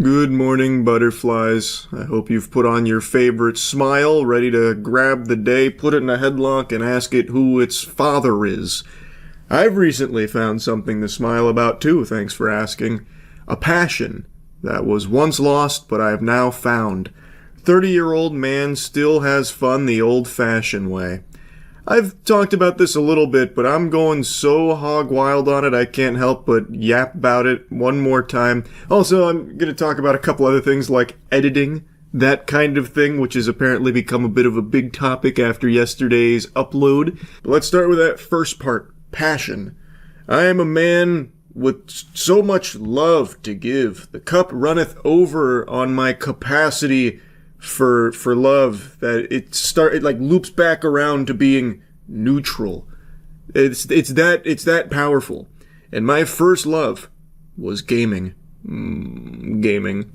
Good morning, butterflies. I hope you've put on your favorite smile, ready to grab the day, put it in a headlock, and ask it who its father is. I've recently found something to smile about too, thanks for asking. A passion that was once lost, but I have now found. 30-year-old man still has fun the old-fashioned way. I've talked about this a little bit, but I'm going so hog wild on it I can't help but yap about it one more time. Also, I'm going to talk about a couple other things like editing, that kind of thing, which has apparently become a bit of a big topic after yesterday's upload. But let's start with that first part, passion. I am a man with so much love to give. The cup runneth over on my capacity for love that it like loops back around to being neutral. It's that powerful. And my first love was gaming. Gaming.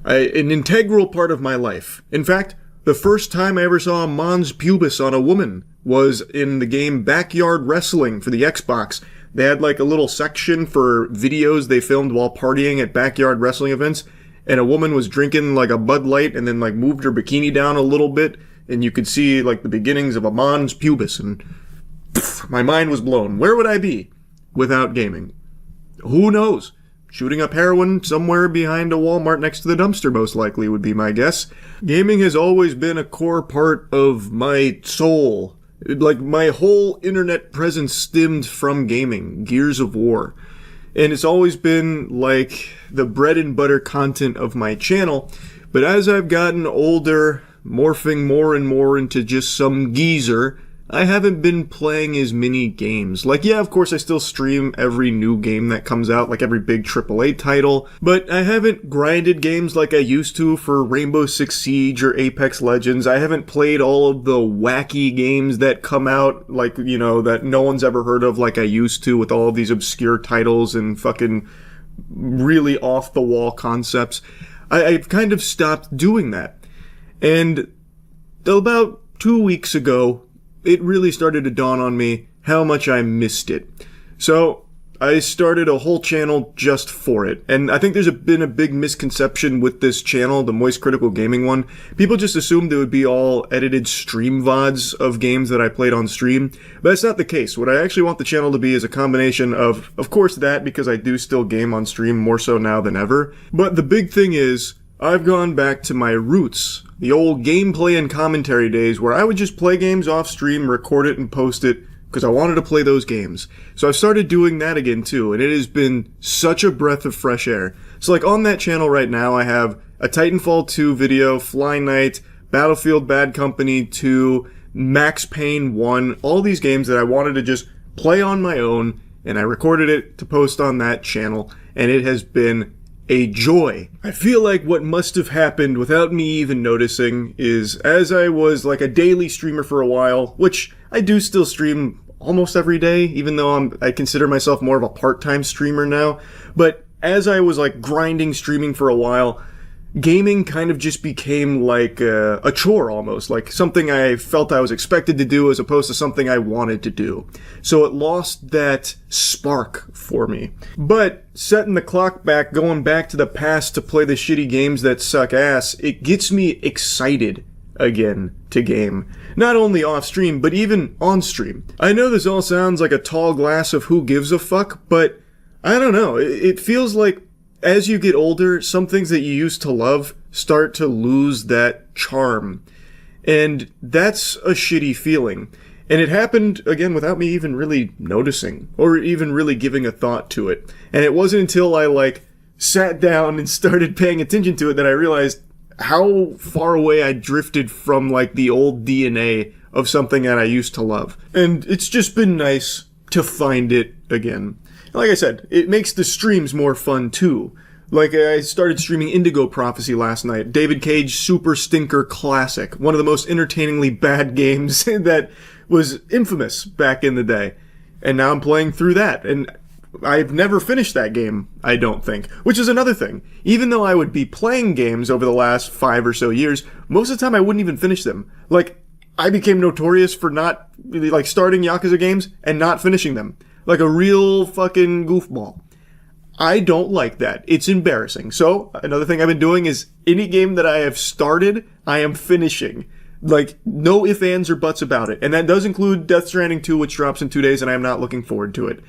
An integral part of my life. In fact, the first time I ever saw a mons pubis on a woman was in the game Backyard Wrestling for the Xbox. They had like a little section for videos they filmed while partying at backyard wrestling events. And a woman was drinking like a Bud Light and then like moved her bikini down a little bit. And you could see like the beginnings of a mons pubis. And my mind was blown. Where would I be without gaming? Who knows? Shooting up heroin somewhere behind a Walmart next to the dumpster most likely would be my guess. Gaming has always been a core part of my soul. Like my whole internet presence stemmed from gaming. Gears of War. And it's always been like the bread and butter content of my channel. But as I've gotten older, morphing more and more into just some geezer, I haven't been playing as many games. Like, yeah, of course I still stream every new game that comes out, like every big AAA title, but I haven't grinded games like I used to for Rainbow Six Siege or Apex Legends. I haven't played all of the wacky games that come out, like, you know, that no one's ever heard of like I used to with all of these obscure titles and fucking really off-the-wall concepts. I've kind of stopped doing that. And about 2 weeks ago, it really started to dawn on me how much I missed it. So I started a whole channel just for it. And I think there's been a big misconception with this channel, the Moist Critical Gaming one. People just assumed it would be all edited stream VODs of games that I played on stream. But that's not the case. What I actually want the channel to be is a combination of course that, because I do still game on stream more so now than ever. But the big thing is, I've gone back to my roots. The old gameplay and commentary days where I would just play games off stream, record it, and post it because I wanted to play those games. So I've started doing that again too, and it has been such a breath of fresh air. So like on that channel right now, I have a Titanfall 2 video, Fly Night, Battlefield Bad Company 2, Max Payne 1, all these games that I wanted to just play on my own, and I recorded it to post on that channel, and it has been a joy. I feel like what must have happened without me even noticing is, as I was like a daily streamer for a while, which I do still stream almost every day, even though I consider myself more of a part-time streamer now, but as I was like grinding streaming for a while, gaming kind of just became like a chore almost, like something I felt I was expected to do as opposed to something I wanted to do. So it lost that spark for me. But setting the clock back, going back to the past to play the shitty games that suck ass, it gets me excited again to game. Not only off stream, but even on stream. I know this all sounds like a tall glass of who gives a fuck, but I don't know. It feels like as you get older, some things that you used to love start to lose that charm. And that's a shitty feeling. And it happened, again, without me even really noticing, or even really giving a thought to it. And it wasn't until I, like, sat down and started paying attention to it that I realized how far away I drifted from, like, the old DNA of something that I used to love. And it's just been nice to find it again. Like I said, it makes the streams more fun too. Like I started streaming Indigo Prophecy last night, David Cage Super Stinker Classic, one of the most entertainingly bad games that was infamous back in the day. And now I'm playing through that, and I've never finished that game, I don't think. Which is another thing. Even though I would be playing games over the last 5 or so years, most of the time I wouldn't even finish them. Like, I became notorious for not, like, starting Yakuza games and not finishing them. Like a real fucking goofball. I don't like that. It's embarrassing. So, another thing I've been doing is any game that I have started, I am finishing. Like, no ifs, ands, or buts about it. And that does include Death Stranding 2, which drops in 2 days, and I am not looking forward to it.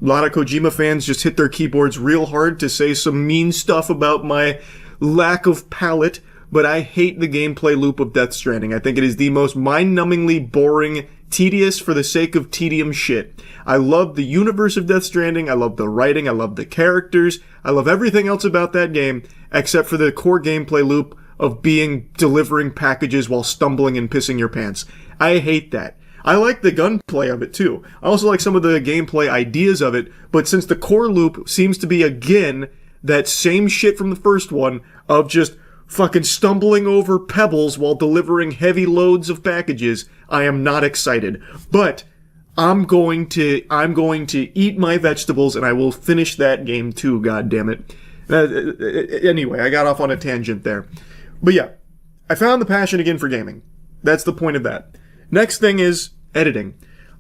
A lot of Kojima fans just hit their keyboards real hard to say some mean stuff about my lack of palate, but I hate the gameplay loop of Death Stranding. I think it is the most mind-numbingly boring, tedious for the sake of tedium shit. I love the universe of Death Stranding, I love the writing, I love the characters, I love everything else about that game, except for the core gameplay loop of delivering packages while stumbling and pissing your pants. I hate that. I like the gunplay of it too. I also like some of the gameplay ideas of it, but since the core loop seems to be again that same shit from the first one of just fucking stumbling over pebbles while delivering heavy loads of packages, I am not excited. But I'm going to eat my vegetables and I will finish that game too, goddammit. Anyway, I got off on a tangent there. But yeah, I found the passion again for gaming. That's the point of that. Next thing is editing.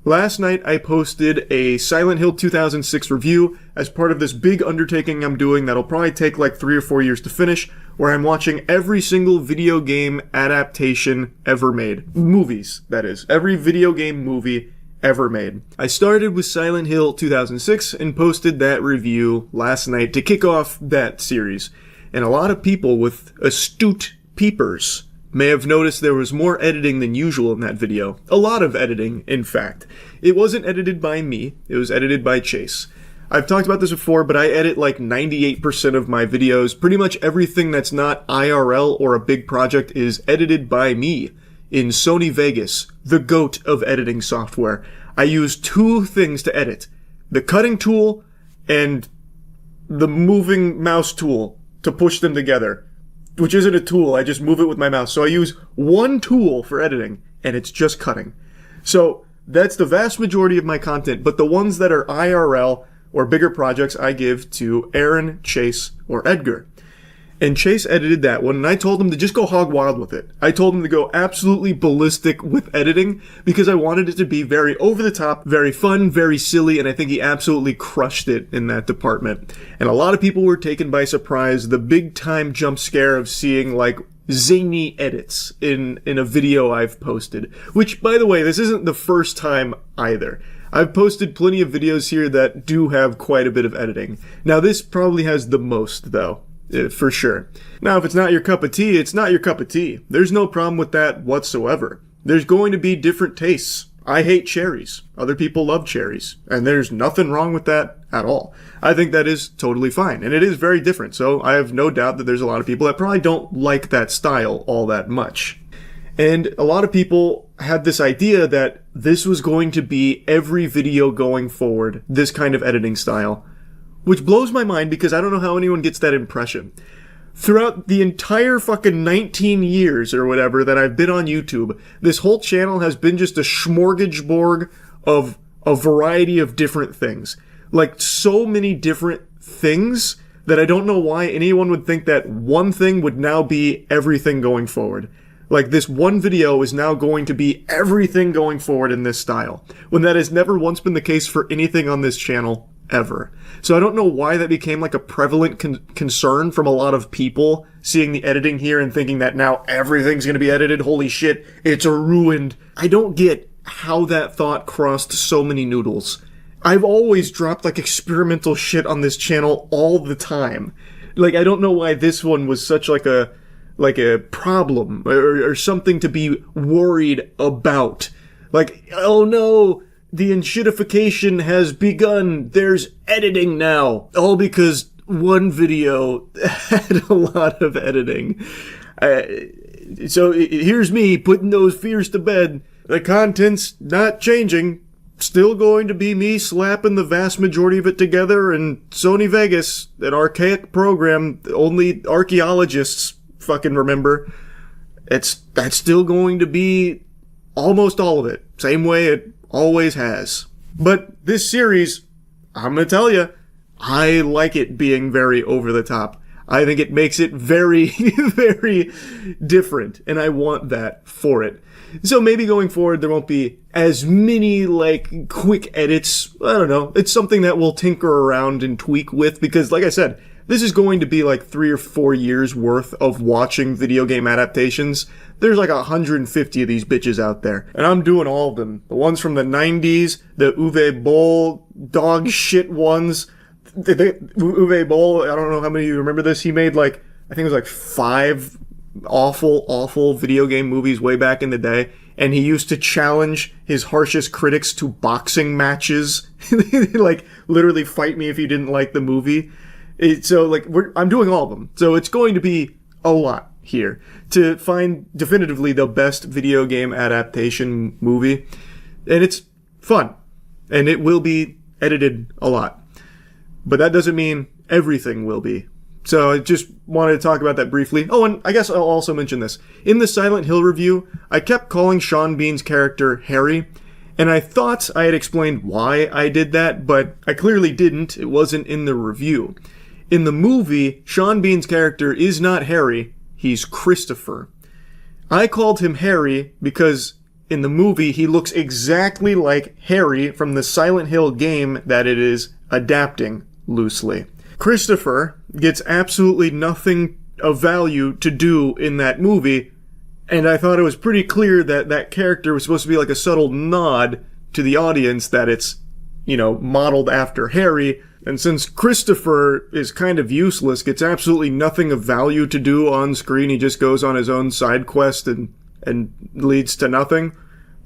Last night I posted a Silent Hill 2006 review as part of this big undertaking I'm doing that'll probably take like 3 or 4 years to finish, where I'm watching every single video game adaptation ever made. Movies, that is. Every video game movie ever made. I started with Silent Hill 2006 and posted that review last night to kick off that series. And a lot of people with astute peepers may have noticed there was more editing than usual in that video. A lot of editing, in fact. It wasn't edited by me, it was edited by Chase. I've talked about this before, but I edit like 98% of my videos. Pretty much everything that's not IRL or a big project is edited by me in Sony Vegas, the GOAT of editing software. I use 2 things to edit: the cutting tool and the moving mouse tool to push them together. Which isn't a tool, I just move it with my mouse. So I use 1 tool for editing, and it's just cutting. So that's the vast majority of my content, but the ones that are IRL or bigger projects I give to Aaron, Chase, or Edgar. And Chase edited that one, and I told him to just go hog wild with it. I told him to go absolutely ballistic with editing, because I wanted it to be very over the top, very fun, very silly, and I think he absolutely crushed it in that department. And a lot of people were taken by surprise, the big time jump scare of seeing like zany edits in a video I've posted. Which, by the way, this isn't the first time either. I've posted plenty of videos here that do have quite a bit of editing. Now this probably has the most, though. For sure. Now, if it's not your cup of tea, it's not your cup of tea. There's no problem with that whatsoever. There's going to be different tastes. I hate cherries. Other people love cherries. And there's nothing wrong with that at all. I think that is totally fine. And it is very different. So I have no doubt that there's a lot of people that probably don't like that style all that much. And a lot of people had this idea that this was going to be every video going forward, this kind of editing style. Which blows my mind because I don't know how anyone gets that impression. Throughout the entire fucking 19 years or whatever that I've been on YouTube, this whole channel has been just a smorgasbord of a variety of different things. Like, so many different things that I don't know why anyone would think that one thing would now be everything going forward. Like, this one video is now going to be everything going forward in this style, when that has never once been the case for anything on this channel ever. So I don't know why that became like a prevalent concern from a lot of people seeing the editing here and thinking that now everything's going to be edited. Holy shit, it's ruined. I don't get how that thought crossed so many noodles. I've always dropped like experimental shit on this channel all the time. Like, I don't know why this one was such like a problem or something to be worried about. Like, oh no, the enshittification has begun. There's editing now. All because one video had a lot of editing. So here's me putting those fears to bed. The content's not changing. Still going to be me slapping the vast majority of it together in Sony Vegas, an archaic program only archaeologists fucking remember. That's still going to be almost all of it. Same way it always has. But this series, I'm gonna tell you, I like it being very over the top. I think it makes it very, very different, and I want that for it. So maybe going forward, there won't be as many, like, quick edits. I don't know. It's something that we'll tinker around and tweak with, because, like I said, this is going to be like 3 or 4 years worth of watching video game adaptations. There's like 150 of these bitches out there, and I'm doing all of them. The ones from the 90s, the Uwe Boll dog shit ones. Uwe Boll, I don't know how many of you remember this. He made like, I think it was like 5 awful video game movies way back in the day, and he used to challenge his harshest critics to boxing matches. Like, literally fight me if you didn't like the movie. So, like, I'm doing all of them. So it's going to be a lot here to find definitively the best video game adaptation movie. And it's fun. And it will be edited a lot. But that doesn't mean everything will be. So I just wanted to talk about that briefly. Oh, and I guess I'll also mention this. In the Silent Hill review, I kept calling Sean Bean's character Harry, and I thought I had explained why I did that, but I clearly didn't. It wasn't in the review. In the movie, Sean Bean's character is not Harry, he's Christopher. I called him Harry because in the movie he looks exactly like Harry from the Silent Hill game that it is adapting loosely. Christopher gets absolutely nothing of value to do in that movie, and I thought it was pretty clear that that character was supposed to be like a subtle nod to the audience that it's, you know, modeled after Harry. And since Christopher is kind of useless, gets absolutely nothing of value to do on screen, he just goes on his own side quest and leads to nothing,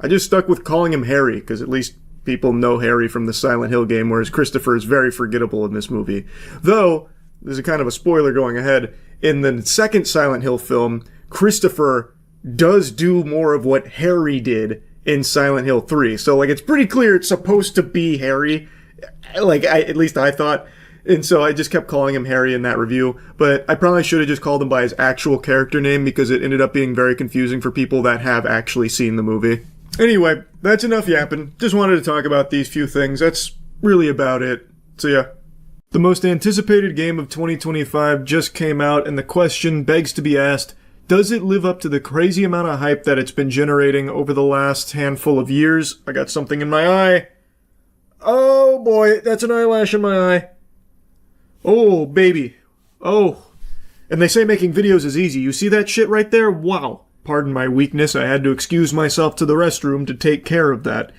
I just stuck with calling him Harry, because at least people know Harry from the Silent Hill game, whereas Christopher is very forgettable in this movie. Though, there's a kind of a spoiler going ahead, in the second Silent Hill film, Christopher does do more of what Harry did in Silent Hill 3. So, like, it's pretty clear it's supposed to be Harry. Like, at least I thought. And so I just kept calling him Harry in that review. But I probably should have just called him by his actual character name, because it ended up being very confusing for people that have actually seen the movie. Anyway, that's enough yapping. Just wanted to talk about these few things. That's really about it. So yeah. The most anticipated game of 2025 just came out, and the question begs to be asked, does it live up to the crazy amount of hype that it's been generating over the last handful of years? I got something in my eye. Oh boy, that's an eyelash in my eye. Oh, baby. Oh. And they say making videos is easy. You see that shit right there? Wow. Pardon my weakness, I had to excuse myself to the restroom to take care of that.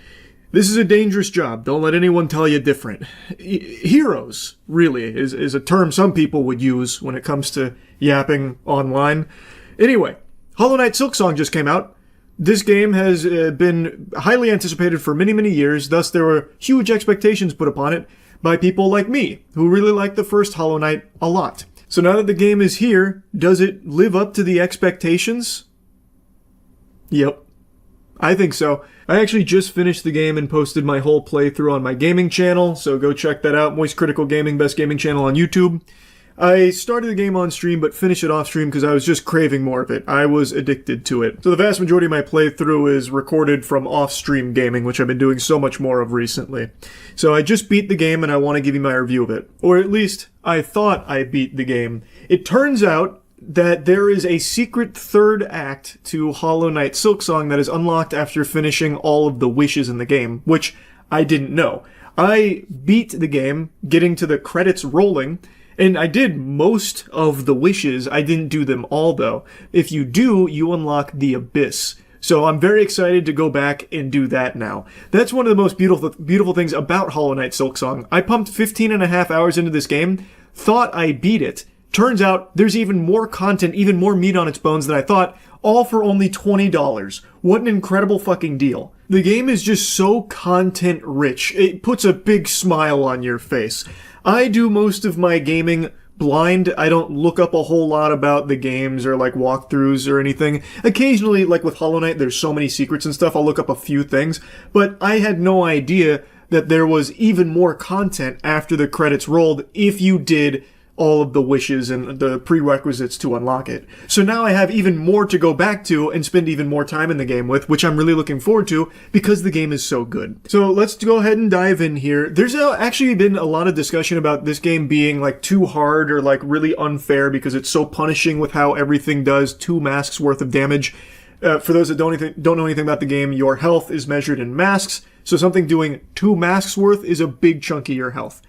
This is a dangerous job, don't let anyone tell you different. Heroes, really, is a term some people would use when it comes to yapping online. Anyway, Hollow Knight Silksong just came out. This game has been highly anticipated for many, many years, thus there were huge expectations put upon it by people like me, who really liked the first Hollow Knight a lot. So now that the game is here, does it live up to the expectations? Yep. I think so. I actually just finished the game and posted my whole playthrough on my gaming channel, so go check that out. Moist Critical Gaming, best gaming channel on YouTube. I started the game on stream, but finished it off stream because I was just craving more of it. I was addicted to it. So the vast majority of my playthrough is recorded from off-stream gaming, which I've been doing so much more of recently. So I just beat the game and I want to give you my review of it. Or at least, I thought I beat the game. It turns out that there is a secret third act to Hollow Knight Silksong that is unlocked after finishing all of the wishes in the game, which I didn't know. I beat the game, getting to the credits rolling, and I did most of the wishes. I didn't do them all, though. If you do, you unlock the Abyss. So I'm very excited to go back and do that now. That's one of the most beautiful things about Hollow Knight Silksong. I pumped 15 and a half hours into this game, thought I beat it. Turns out there's even more content, even more meat on its bones than I thought, all for only $20. What an incredible fucking deal. The game is just so content rich. It puts a big smile on your face. I do most of my gaming blind. I don't look up a whole lot about the games or like walkthroughs or anything. Occasionally, like with Hollow Knight, there's so many secrets and stuff, I'll look up a few things. But I had no idea that there was even more content after the credits rolled if you did all of the wishes and the prerequisites to unlock it. So now I have even more to go back to and spend even more time in the game with, which I'm really looking forward to because the game is so good. So let's go ahead and dive in here. There's actually been a lot of discussion about this game being like too hard or like really unfair because it's so punishing with how everything does 2 masks worth of damage. For those that don't know anything about the game, your health is measured in masks. So something doing 2 masks worth is a big chunk of your health.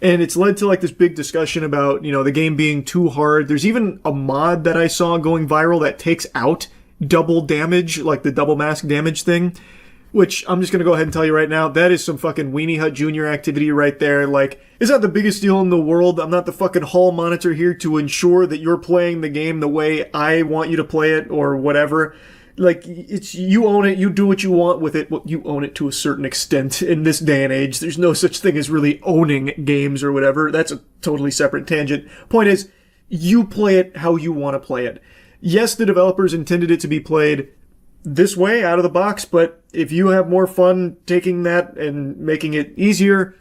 And it's led to like this big discussion about, the game being too hard. There's even a mod that I saw going viral that takes out double damage, like the double mask damage thing, which I'm just going to go ahead and tell you right now, that is some fucking Weenie Hut Jr. activity right there. Like, it's not the biggest deal in the world. I'm not the fucking hall monitor here to ensure that you're playing the game the way I want you to play it or whatever. Like, it's, you own it, you do what you want with it, well, you own it to a certain extent in this day and age. There's no such thing as really owning games or whatever. That's a totally separate tangent. Point is, you play it how you want to play it. Yes, the developers intended it to be played this way, out of the box, but if you have more fun taking that and making it easier,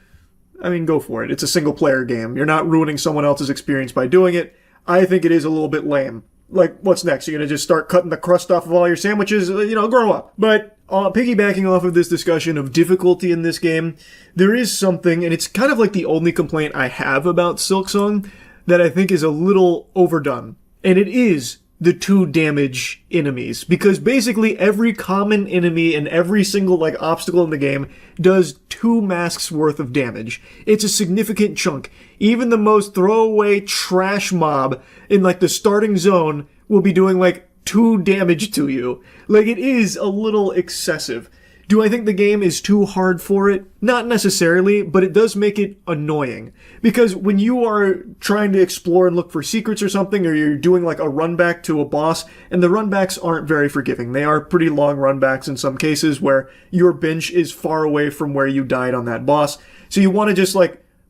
I mean, go for it. It's a single-player game. You're not ruining someone else's experience by doing it. I think it is a little bit lame. Like, what's next? You're going to just start cutting the crust off of all your sandwiches? Grow up. But piggybacking off of this discussion of difficulty in this game, there is something, and it's kind of like the only complaint I have about Silksong, that I think is a little overdone. And it is the 2 damage enemies. Because basically every common enemy and every single, obstacle in the game does 2 masks worth of damage. It's a significant chunk. Even the most throwaway trash mob in, the starting zone will be doing, 2 damage to you. It is a little excessive. Do I think the game is too hard for it? Not necessarily, but it does make it annoying. Because when you are trying to explore and look for secrets or something, or you're doing a run back to a boss, and the run backs aren't very forgiving. They are pretty long run backs in some cases where your bench is far away from where you died on that boss. So you want to just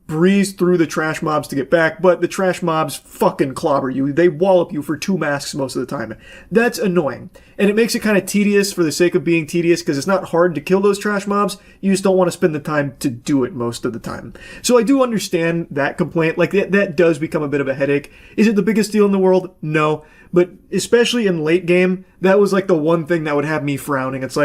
breeze through the trash mobs to get back, but the trash mobs fucking clobber you. They wallop you for 2 masks most of the time. That's annoying. And it makes it kind of tedious for the sake of being tedious, because it's not hard to kill those trash mobs. You just don't want to spend the time to do it most of the time. So I do understand that complaint. That does become a bit of a headache. Is it the biggest deal in the world? No. But especially in late game, that was the one thing that would have me frowning. It's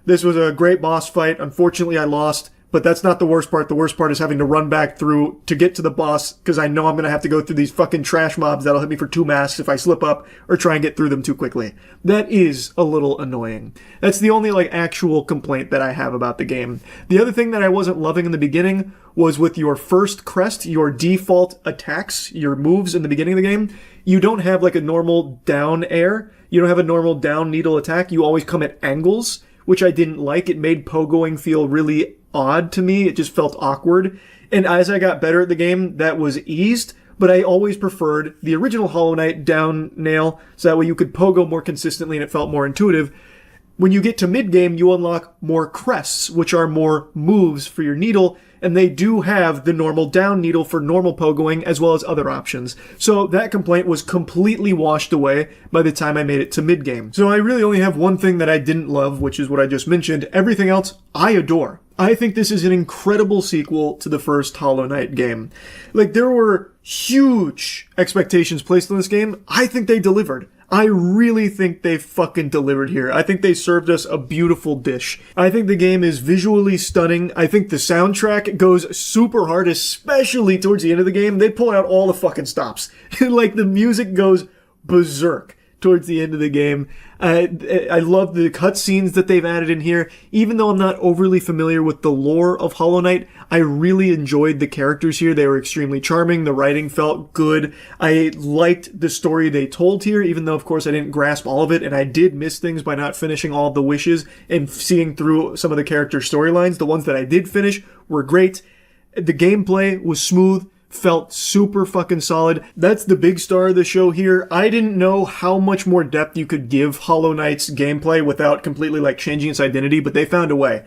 this was a great boss fight. Unfortunately, I lost. But that's not the worst part. The worst part is having to run back through to get to the boss, because I know I'm going to have to go through these fucking trash mobs that'll hit me for 2 masks if I slip up or try and get through them too quickly. That is a little annoying. That's the only actual complaint that I have about the game. The other thing that I wasn't loving in the beginning was with your first crest, your default attacks, your moves in the beginning of the game, you don't have a normal down air. You don't have a normal down needle attack. You always come at angles, which I didn't like. It made pogoing feel really odd to me. It just felt awkward. And as I got better at the game, that was eased, but I always preferred the original Hollow Knight down nail, so that way you could pogo more consistently and it felt more intuitive. When you get to mid-game, you unlock more crests, which are more moves for your needle, and they do have the normal down needle for normal pogoing as well as other options. So that complaint was completely washed away by the time I made it to mid-game. So I really only have one thing that I didn't love, which is what I just mentioned. Everything else, I adore. I think this is an incredible sequel to the first Hollow Knight game. There were huge expectations placed on this game. I think they delivered. I really think they fucking delivered here. I think they served us a beautiful dish. I think the game is visually stunning. I think the soundtrack goes super hard, especially towards the end of the game. They pull out all the fucking stops. The music goes berserk towards the end of the game. I love the cutscenes that they've added in here. Even though I'm not overly familiar with the lore of Hollow Knight, I really enjoyed the characters here. They were extremely charming. The writing felt good. I liked the story they told here, even though, of course, I didn't grasp all of it, and I did miss things by not finishing all of the wishes and seeing through some of the character storylines. The ones that I did finish were great. The gameplay was smooth. Felt super fucking solid. That's the big star of the show here. I didn't know how much more depth you could give Hollow Knight's gameplay without completely changing its identity, but they found a way.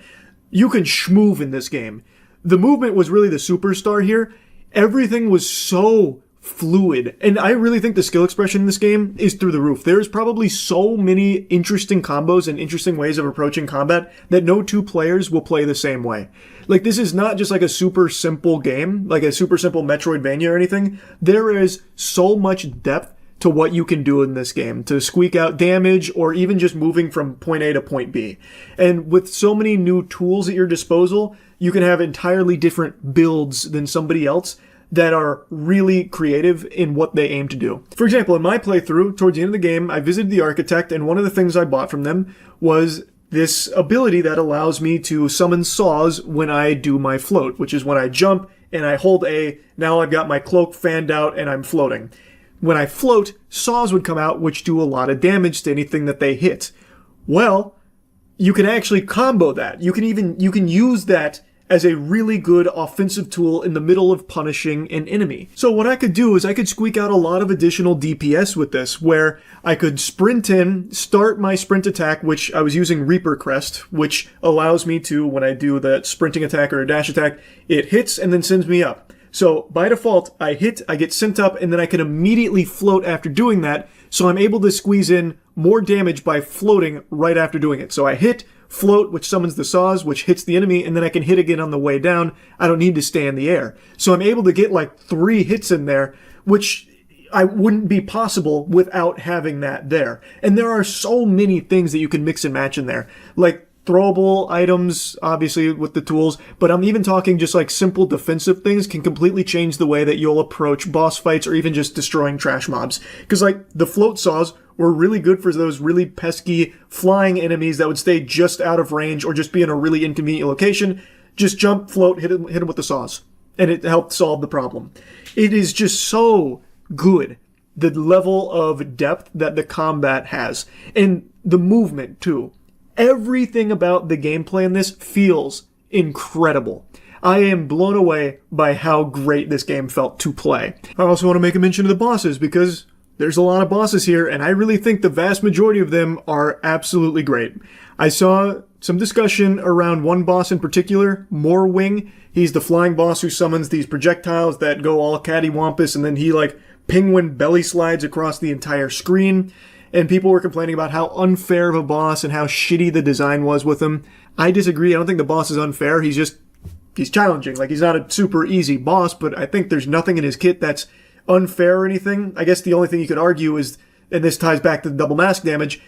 You can schmoove in this game. The movement was really the superstar here. Everything was so fluid. And I really think the skill expression in this game is through the roof. There's probably so many interesting combos and interesting ways of approaching combat that no two players will play the same way. Like, this is not just like a super simple game, like a super simple Metroidvania or anything. There is so much depth to what you can do in this game to squeak out damage or even just moving from point A to point B. And with so many new tools at your disposal, you can have entirely different builds than somebody else that are really creative in what they aim to do. For example, in my playthrough, towards the end of the game, I visited the Architect, and one of the things I bought from them was this ability that allows me to summon saws when I do my float, which is when I jump and I hold A, now I've got my cloak fanned out and I'm floating. When I float, saws would come out, which do a lot of damage to anything that they hit. Well, you can actually combo that. You can use that as a really good offensive tool in the middle of punishing an enemy. So what I could do is I could squeak out a lot of additional DPS with this, where I could sprint in, start my sprint attack, which I was using Reaper Crest, which allows me to, when I do that sprinting attack or a dash attack, it hits and then sends me up. So by default, I hit, I get sent up, and then I can immediately float after doing that, so I'm able to squeeze in more damage by floating right after doing it. So I hit, float, which summons the saws, which hits the enemy, and then I can hit again on the way down. I don't need to stay in the air. So I'm able to get like 3 hits in there, which I wouldn't be possible without having that there. And there are so many things that you can mix and match in there. Like throwable items, obviously, with the tools, but I'm even talking just like simple defensive things can completely change the way that you'll approach boss fights or even just destroying trash mobs. Because like the float saws were really good for those really pesky flying enemies that would stay just out of range or just be in a really inconvenient location. Just jump, float, hit them with the saws. And it helped solve the problem. It is just so good, the level of depth that the combat has. And the movement, too. Everything about the gameplay in this feels incredible. I am blown away by how great this game felt to play. I also want to make a mention of the bosses because there's a lot of bosses here, and I really think the vast majority of them are absolutely great. I saw some discussion around one boss in particular, Morwing. He's the flying boss who summons these projectiles that go all cattywampus, and then he like penguin belly slides across the entire screen. And people were complaining about how unfair of a boss and how shitty the design was with him. I disagree. I don't think the boss is unfair. He's challenging. Like, he's not a super easy boss, but I think there's nothing in his kit that's unfair or anything. I guess the only thing you could argue is, and this ties back to the double mask damage,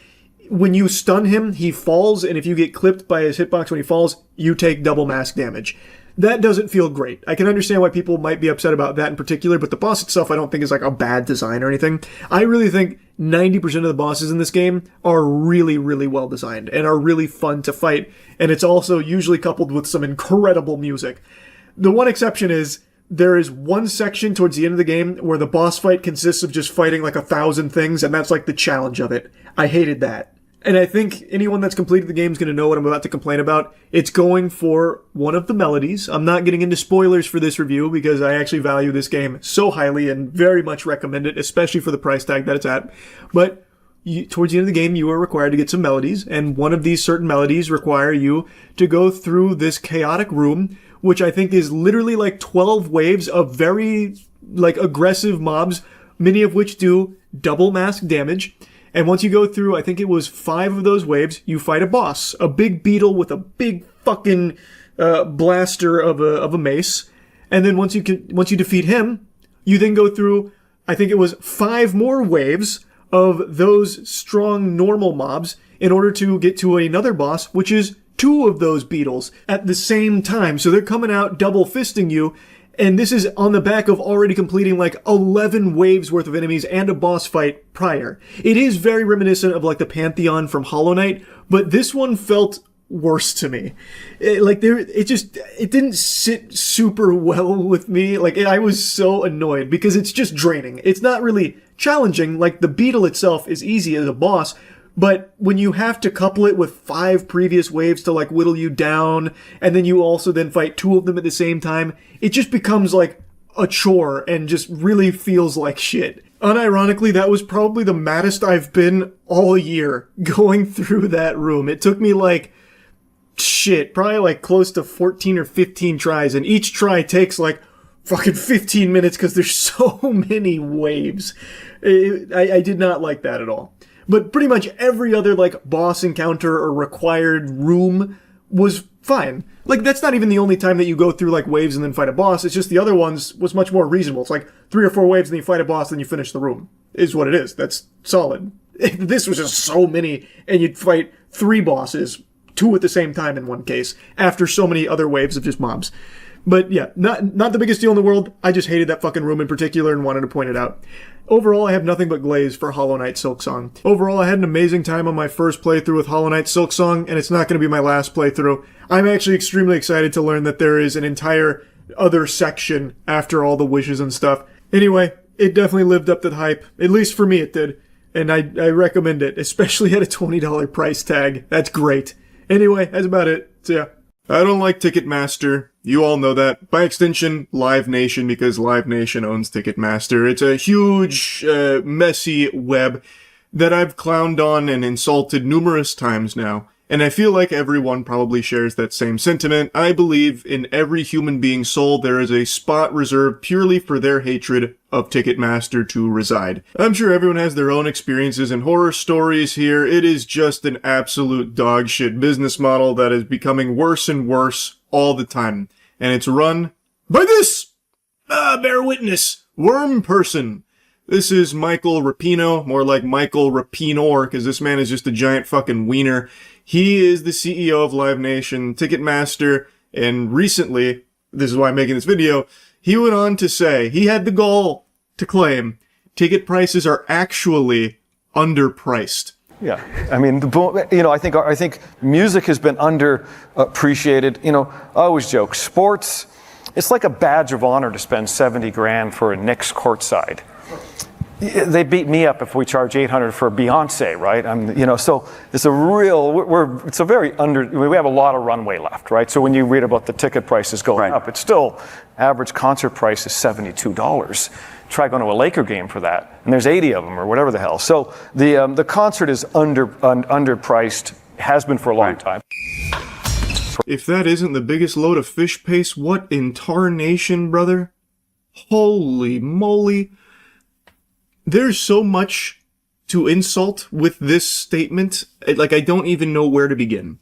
when you stun him, he falls, and if you get clipped by his hitbox when he falls, you take double mask damage. That doesn't feel great. I can understand why people might be upset about that in particular, but the boss itself I don't think is like a bad design or anything. I really think 90% of the bosses in this game are really, really well designed and are really fun to fight, and it's also usually coupled with some incredible music. The one exception is there is one section towards the end of the game where the boss fight consists of just fighting like 1,000 things, and that's like the challenge of it. I hated that. And I think anyone that's completed the game is going to know what I'm about to complain about. It's going for one of the melodies. I'm not getting into spoilers for this review because I actually value this game so highly and very much recommend it, especially for the price tag that it's at. But towards the end of the game, you are required to get some melodies, and one of these certain melodies require you to go through this chaotic room, which I think is literally like 12 waves of very like aggressive mobs, many of which do double mask damage. And once you go through, I think it was 5 of those waves, you fight a boss. A big beetle with a big fucking blaster of a mace. And then once you defeat him, you then go through, I think it was 5 more waves of those strong normal mobs in order to get to another boss, which is 2 of those beetles at the same time. So they're coming out double fisting you. And this is on the back of already completing like 11 waves worth of enemies and a boss fight prior. It is very reminiscent of like the Pantheon from Hollow Knight, but this one felt worse to me. It didn't sit super well with me. Like, I was so annoyed because it's just draining. It's not really challenging. Like, the beetle itself is easy as a boss, but when you have to couple it with 5 previous waves to like whittle you down, and then you also then fight 2 of them at the same time, it just becomes like a chore and just really feels like shit. Unironically, that was probably the maddest I've been all year going through that room. It took me like, probably like close to 14 or 15 tries, and each try takes like fucking 15 minutes because there's so many waves. I did not like that at all. But pretty much every other, like, boss encounter or required room was fine. Like, that's not even the only time that you go through, like, waves and then fight a boss. It's just the other ones was much more reasonable. It's like 3 or 4 waves and then you fight a boss and then you finish the room. Is what it is. That's solid. This was just so many, and you'd fight 3 bosses, 2 at the same time in one case, after so many other waves of just mobs. But yeah, not the biggest deal in the world. I just hated that fucking room in particular and wanted to point it out. Overall, I have nothing but glaze for Hollow Knight Silksong. Overall, I had an amazing time on my first playthrough with Hollow Knight Silksong, and it's not going to be my last playthrough. I'm actually extremely excited to learn that there is an entire other section after all the wishes and stuff. Anyway, it definitely lived up to the hype. At least for me it did. And I recommend it, especially at a $20 price tag. That's great. Anyway, that's about it. So yeah. I don't like Ticketmaster. You all know that. By extension, Live Nation, because Live Nation owns Ticketmaster. It's a huge, messy web that I've clowned on and insulted numerous times now. And I feel like everyone probably shares that same sentiment. I believe in every human being's soul there is a spot reserved purely for their hatred of Ticketmaster to reside. I'm sure everyone has their own experiences and horror stories here. It is just an absolute dogshit business model that is becoming worse and worse all the time. And it's run by this! Bear witness! Worm person! This is Michael Rapino, more like Michael Rapinor, because this man is just a giant fucking wiener. He is the CEO of Live Nation, Ticketmaster, and recently, this is why I'm making this video, he went on to say he had the goal to claim ticket prices are actually underpriced. Yeah, I mean, I think music has been underappreciated. You know, I always joke, sports, it's like a badge of honor to spend 70 grand for a Knicks courtside. They beat me up if we charge $800 for Beyonce, right? So it's a real, we have a lot of runway left, right? So when you read about the ticket prices going up, it's still, average concert price is $72. Try going to a Laker game for that, and there's 80 of them or whatever the hell. So the concert is underpriced, has been for a long time. If that isn't the biggest load of fish paste, what in tarnation, brother? Holy moly. There's so much to insult with this statement, like I don't even know where to begin.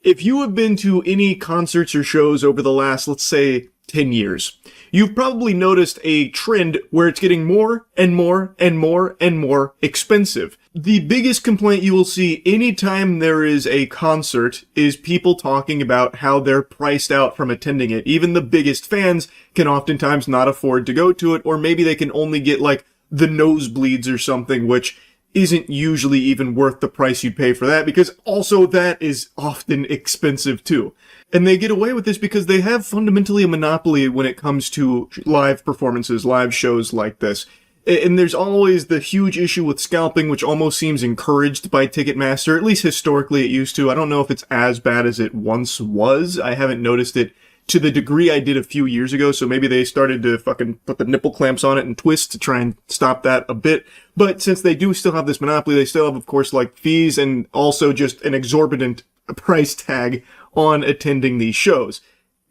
If you have been to any concerts or shows over the last, let's say, 10 years, you've probably noticed a trend where it's getting more and more and more and more expensive. The biggest complaint you will see anytime there is a concert is people talking about how they're priced out from attending it. Even the biggest fans can oftentimes not afford to go to it, or maybe they can only get like the nosebleeds or something, which isn't usually even worth the price you'd pay for that, because also that is often expensive too. And they get away with this because they have fundamentally a monopoly when it comes to live performances, live shows like this. And there's always the huge issue with scalping, which almost seems encouraged by Ticketmaster, at least historically it used to. I don't know if it's as bad as it once was. I haven't noticed it to the degree I did a few years ago, so maybe they started to fucking put the nipple clamps on it and twist to try and stop that a bit. But since they do still have this monopoly, they still have, of course, like fees and also just an exorbitant price tag on attending these shows.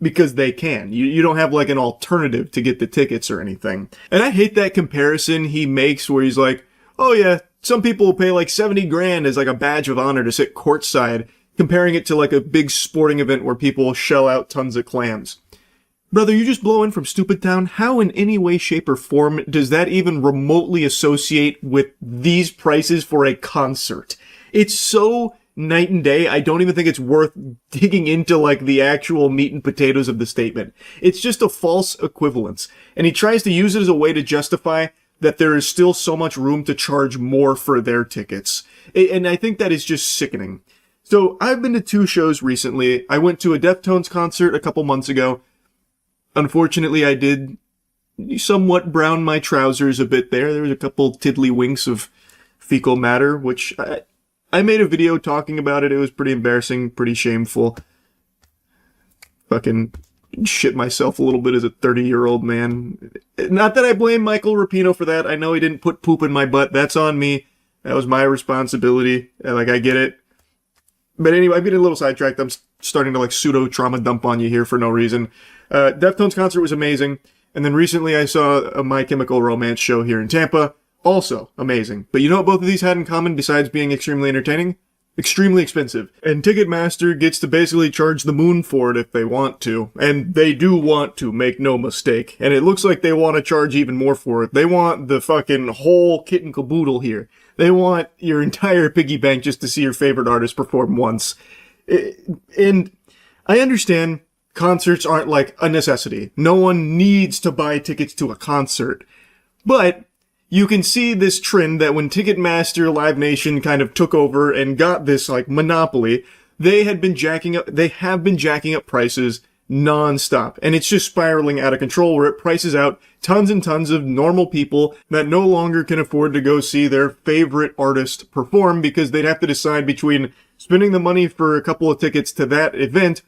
Because they can. You don't have like an alternative to get the tickets or anything. And I hate that comparison he makes where he's like, oh yeah, some people will pay like 70 grand as like a badge of honor to sit courtside, comparing it to like a big sporting event where people shell out tons of clams. Brother, you just blow in from Stupid Town. How in any way, shape, or form does that even remotely associate with these prices for a concert? It's so night and day, I don't even think it's worth digging into like the actual meat and potatoes of the statement. It's just a false equivalence. And he tries to use it as a way to justify that there is still so much room to charge more for their tickets. And I think that is just sickening. So I've been to 2 shows recently. I went to a Deftones concert a couple months ago. Unfortunately, I did somewhat brown my trousers a bit there. There was a couple tiddlywinks of fecal matter, which I made a video talking about it. It was pretty embarrassing, pretty shameful. Fucking shit myself a little bit as a 30-year-old man. Not that I blame Michael Rapino for that. I know he didn't put poop in my butt. That's on me. That was my responsibility. Like, I get it. But anyway, I'm getting a little sidetracked. I'm starting to like pseudo-trauma dump on you here for no reason. Deftones concert was amazing. And then recently I saw a My Chemical Romance show here in Tampa. Also amazing. But you know what both of these had in common besides being extremely entertaining? Extremely expensive. And Ticketmaster gets to basically charge the moon for it if they want to. And they do want to, make no mistake. And it looks like they want to charge even more for it. They want the fucking whole kit and caboodle here. They want your entire piggy bank just to see your favorite artist perform once. And I understand concerts aren't like a necessity. No one needs to buy tickets to a concert. But you can see this trend that when Ticketmaster Live Nation kind of took over and got this like monopoly, they have been jacking up prices non-stop. And it's just spiraling out of control where it prices out tons and tons of normal people that no longer can afford to go see their favorite artist perform because they'd have to decide between spending the money for a couple of tickets to that event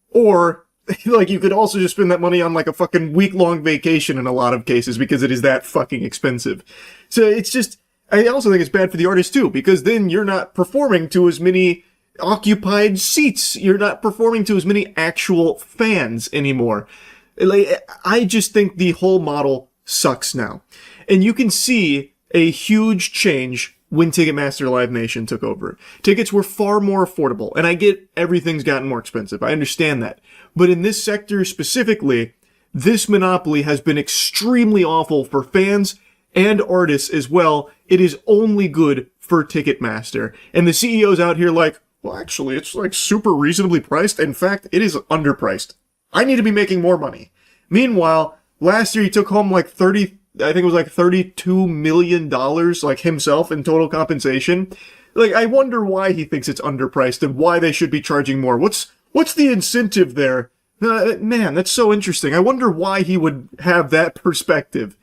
or like, you could also just spend that money on, like, a fucking week-long vacation in a lot of cases because it is that fucking expensive. So it's just, I also think it's bad for the artist, too, because then you're not performing to as many occupied seats. You're not performing to as many actual fans anymore. Like, I just think the whole model sucks now. And you can see a huge change when Ticketmaster Live Nation took over. Tickets were far more affordable, and I get everything's gotten more expensive. I understand that. But in this sector specifically, this monopoly has been extremely awful for fans and artists as well. It is only good for Ticketmaster. And the CEO's out here like, well, actually, it's like super reasonably priced. In fact, it is underpriced. I need to be making more money. Meanwhile, last year he took home like $32 million, like himself in total compensation. Like, I wonder why he thinks it's underpriced and why they should be charging more. What's the incentive there? Man, that's so interesting. I wonder why he would have that perspective.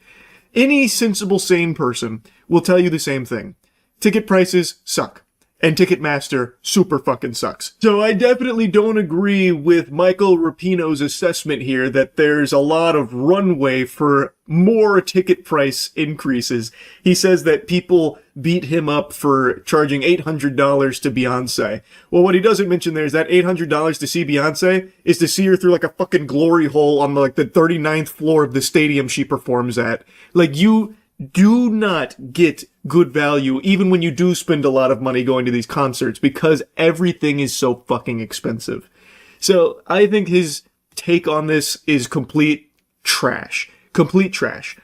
Any sensible, sane person will tell you the same thing. Ticket prices suck. And Ticketmaster super fucking sucks. So I definitely don't agree with Michael Rapinoe's assessment here that there's a lot of runway for more ticket price increases. He says that people beat him up for charging $800 to Beyonce. Well, what he doesn't mention there is that $800 to see Beyonce is to see her through like a fucking glory hole on like the 39th floor of the stadium she performs at. Like, you do not get good value even when you do spend a lot of money going to these concerts because everything is so fucking expensive. So I think his take on this is complete trash. Complete trash.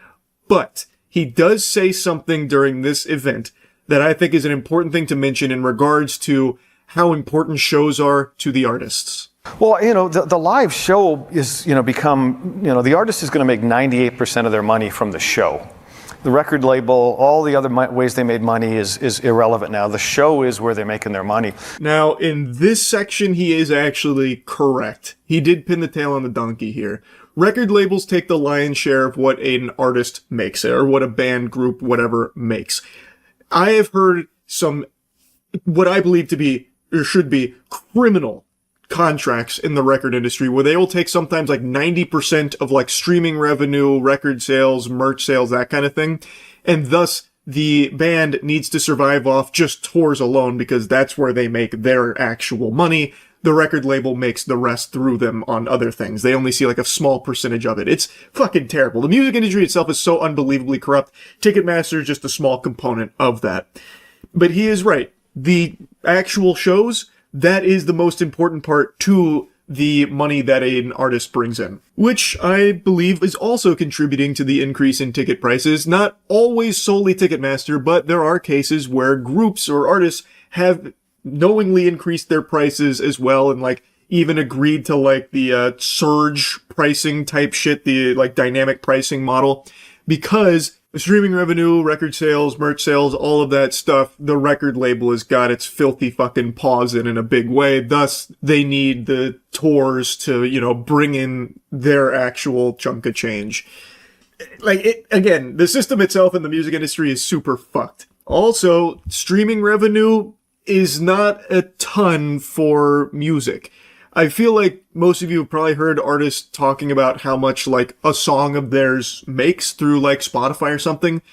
But he does say something during this event that I think is an important thing to mention in regards to how important shows are to the artists. Well, the live show is, the artist is going to make 98% of their money from the show. The record label, all the other ways they made money is irrelevant now. The show is where they're making their money. Now, in this section, he is actually correct. He did pin the tail on the donkey here. Record labels take the lion's share of what an artist makes, or what a band, group, whatever makes. I have heard some, what I believe to be, or should be, criminal contracts in the record industry where they will take sometimes like 90% of like streaming revenue, record sales, merch sales, that kind of thing. And thus the band needs to survive off just tours alone because that's where they make their actual money. The record label makes the rest through them on other things. They only see like a small percentage of it. It's fucking terrible. The music industry itself is so unbelievably corrupt. Ticketmaster is just a small component of that. But he is right. The actual shows, that is the most important part to the money that an artist brings in, which I believe is also contributing to the increase in ticket prices. Not always solely Ticketmaster, but there are cases where groups or artists have knowingly increased their prices as well and like even agreed to like the surge pricing type shit, the like dynamic pricing model, because streaming revenue, record sales, merch sales, all of that stuff, the record label has got its filthy fucking paws in a big way. Thus, they need the tours to, bring in their actual chunk of change. Again, the system itself in the music industry is super fucked. Also, streaming revenue is not a ton for music. I feel like most of you have probably heard artists talking about how much like a song of theirs makes through like Spotify or something.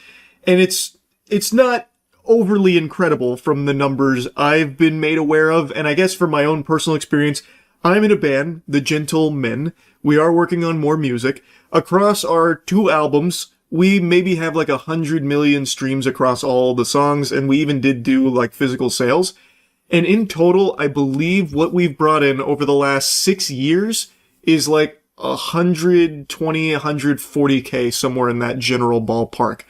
And it's not overly incredible from the numbers I've been made aware of. And I guess from my own personal experience, I'm in a band, The Gentlemen. We are working on more music. Across our 2 albums, we maybe have like 100 million streams across all the songs, and we even did do like physical sales. And in total, I believe what we've brought in over the last 6 years is like 120, 140K, somewhere in that general ballpark.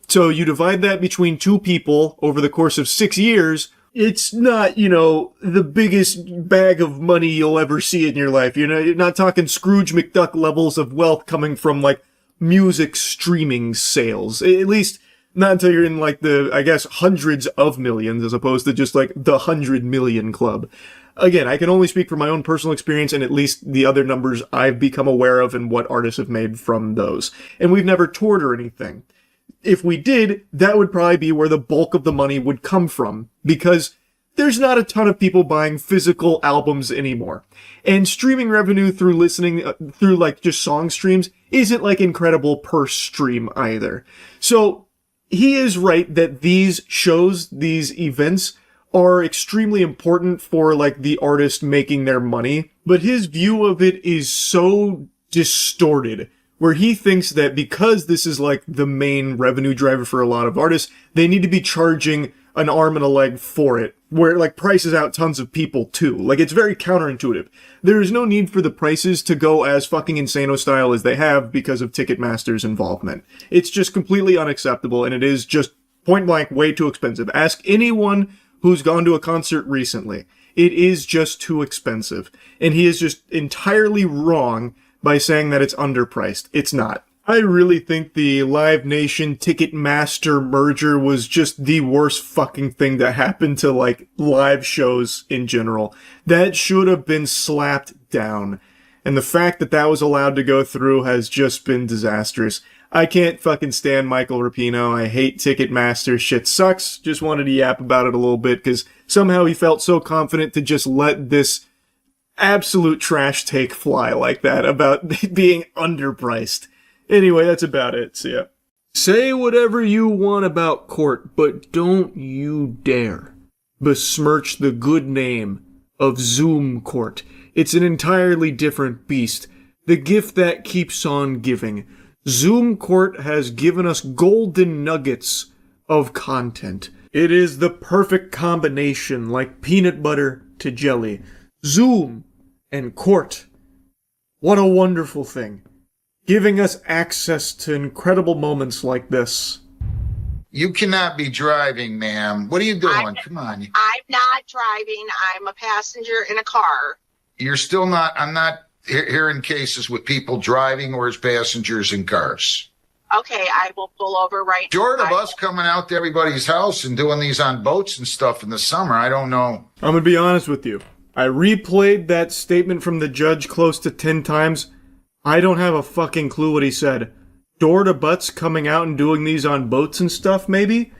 So you divide that between 2 people over the course of 6 years, it's not, the biggest bag of money you'll ever see in your life. You're not talking Scrooge McDuck levels of wealth coming from like music streaming sales. At least not until you're in like the, I guess, hundreds of millions as opposed to just like the 100 million club. Again, I can only speak from my own personal experience and at least the other numbers I've become aware of and what artists have made from those. And we've never toured or anything. If we did, that would probably be where the bulk of the money would come from, because there's not a ton of people buying physical albums anymore. And streaming revenue through listening, through like just song streams, isn't like incredible per stream either. So he is right that these shows, these events, are extremely important for like the artist making their money, but his view of it is so distorted, where he thinks that because this is like the main revenue driver for a lot of artists, they need to be charging an arm and a leg for it, where it like prices out tons of people too. Like, it's very counterintuitive. There is no need for the prices to go as fucking Insano style as they have because of Ticketmaster's involvement. It's just completely unacceptable, and it is just point blank way too expensive. Ask anyone who's gone to a concert recently. It is just too expensive. And he is just entirely wrong by saying that it's underpriced. It's not. I really think the Live Nation Ticketmaster merger was just the worst fucking thing that happened to like live shows in general. That should have been slapped down. And the fact that that was allowed to go through has just been disastrous. I can't fucking stand Michael Rapino. I hate Ticketmaster. Shit sucks. Just wanted to yap about it a little bit because somehow he felt so confident to just let this absolute trash take fly like that about being underpriced. Anyway, that's about it. So yeah. Say whatever you want about Court, but don't you dare besmirch the good name of Zoom Court. It's an entirely different beast. The gift that keeps on giving. Zoom Court has given us golden nuggets of content. It is the perfect combination, like peanut butter to jelly. Zoom and Court. What a wonderful thing. Giving us access to incredible moments like this. You cannot be driving, ma'am. What are you doing? Come on. I'm not driving. I'm a passenger in a car. You're still not. I'm not hearing cases with people driving or as passengers in cars. Okay, I will pull over right now. Short of us coming out to everybody's house and doing these on boats and stuff in the summer, I don't know. I'm gonna be honest with you. I replayed that statement from the judge close to 10 times. I don't have a fucking clue what he said. Door to butts coming out and doing these on boats and stuff, maybe?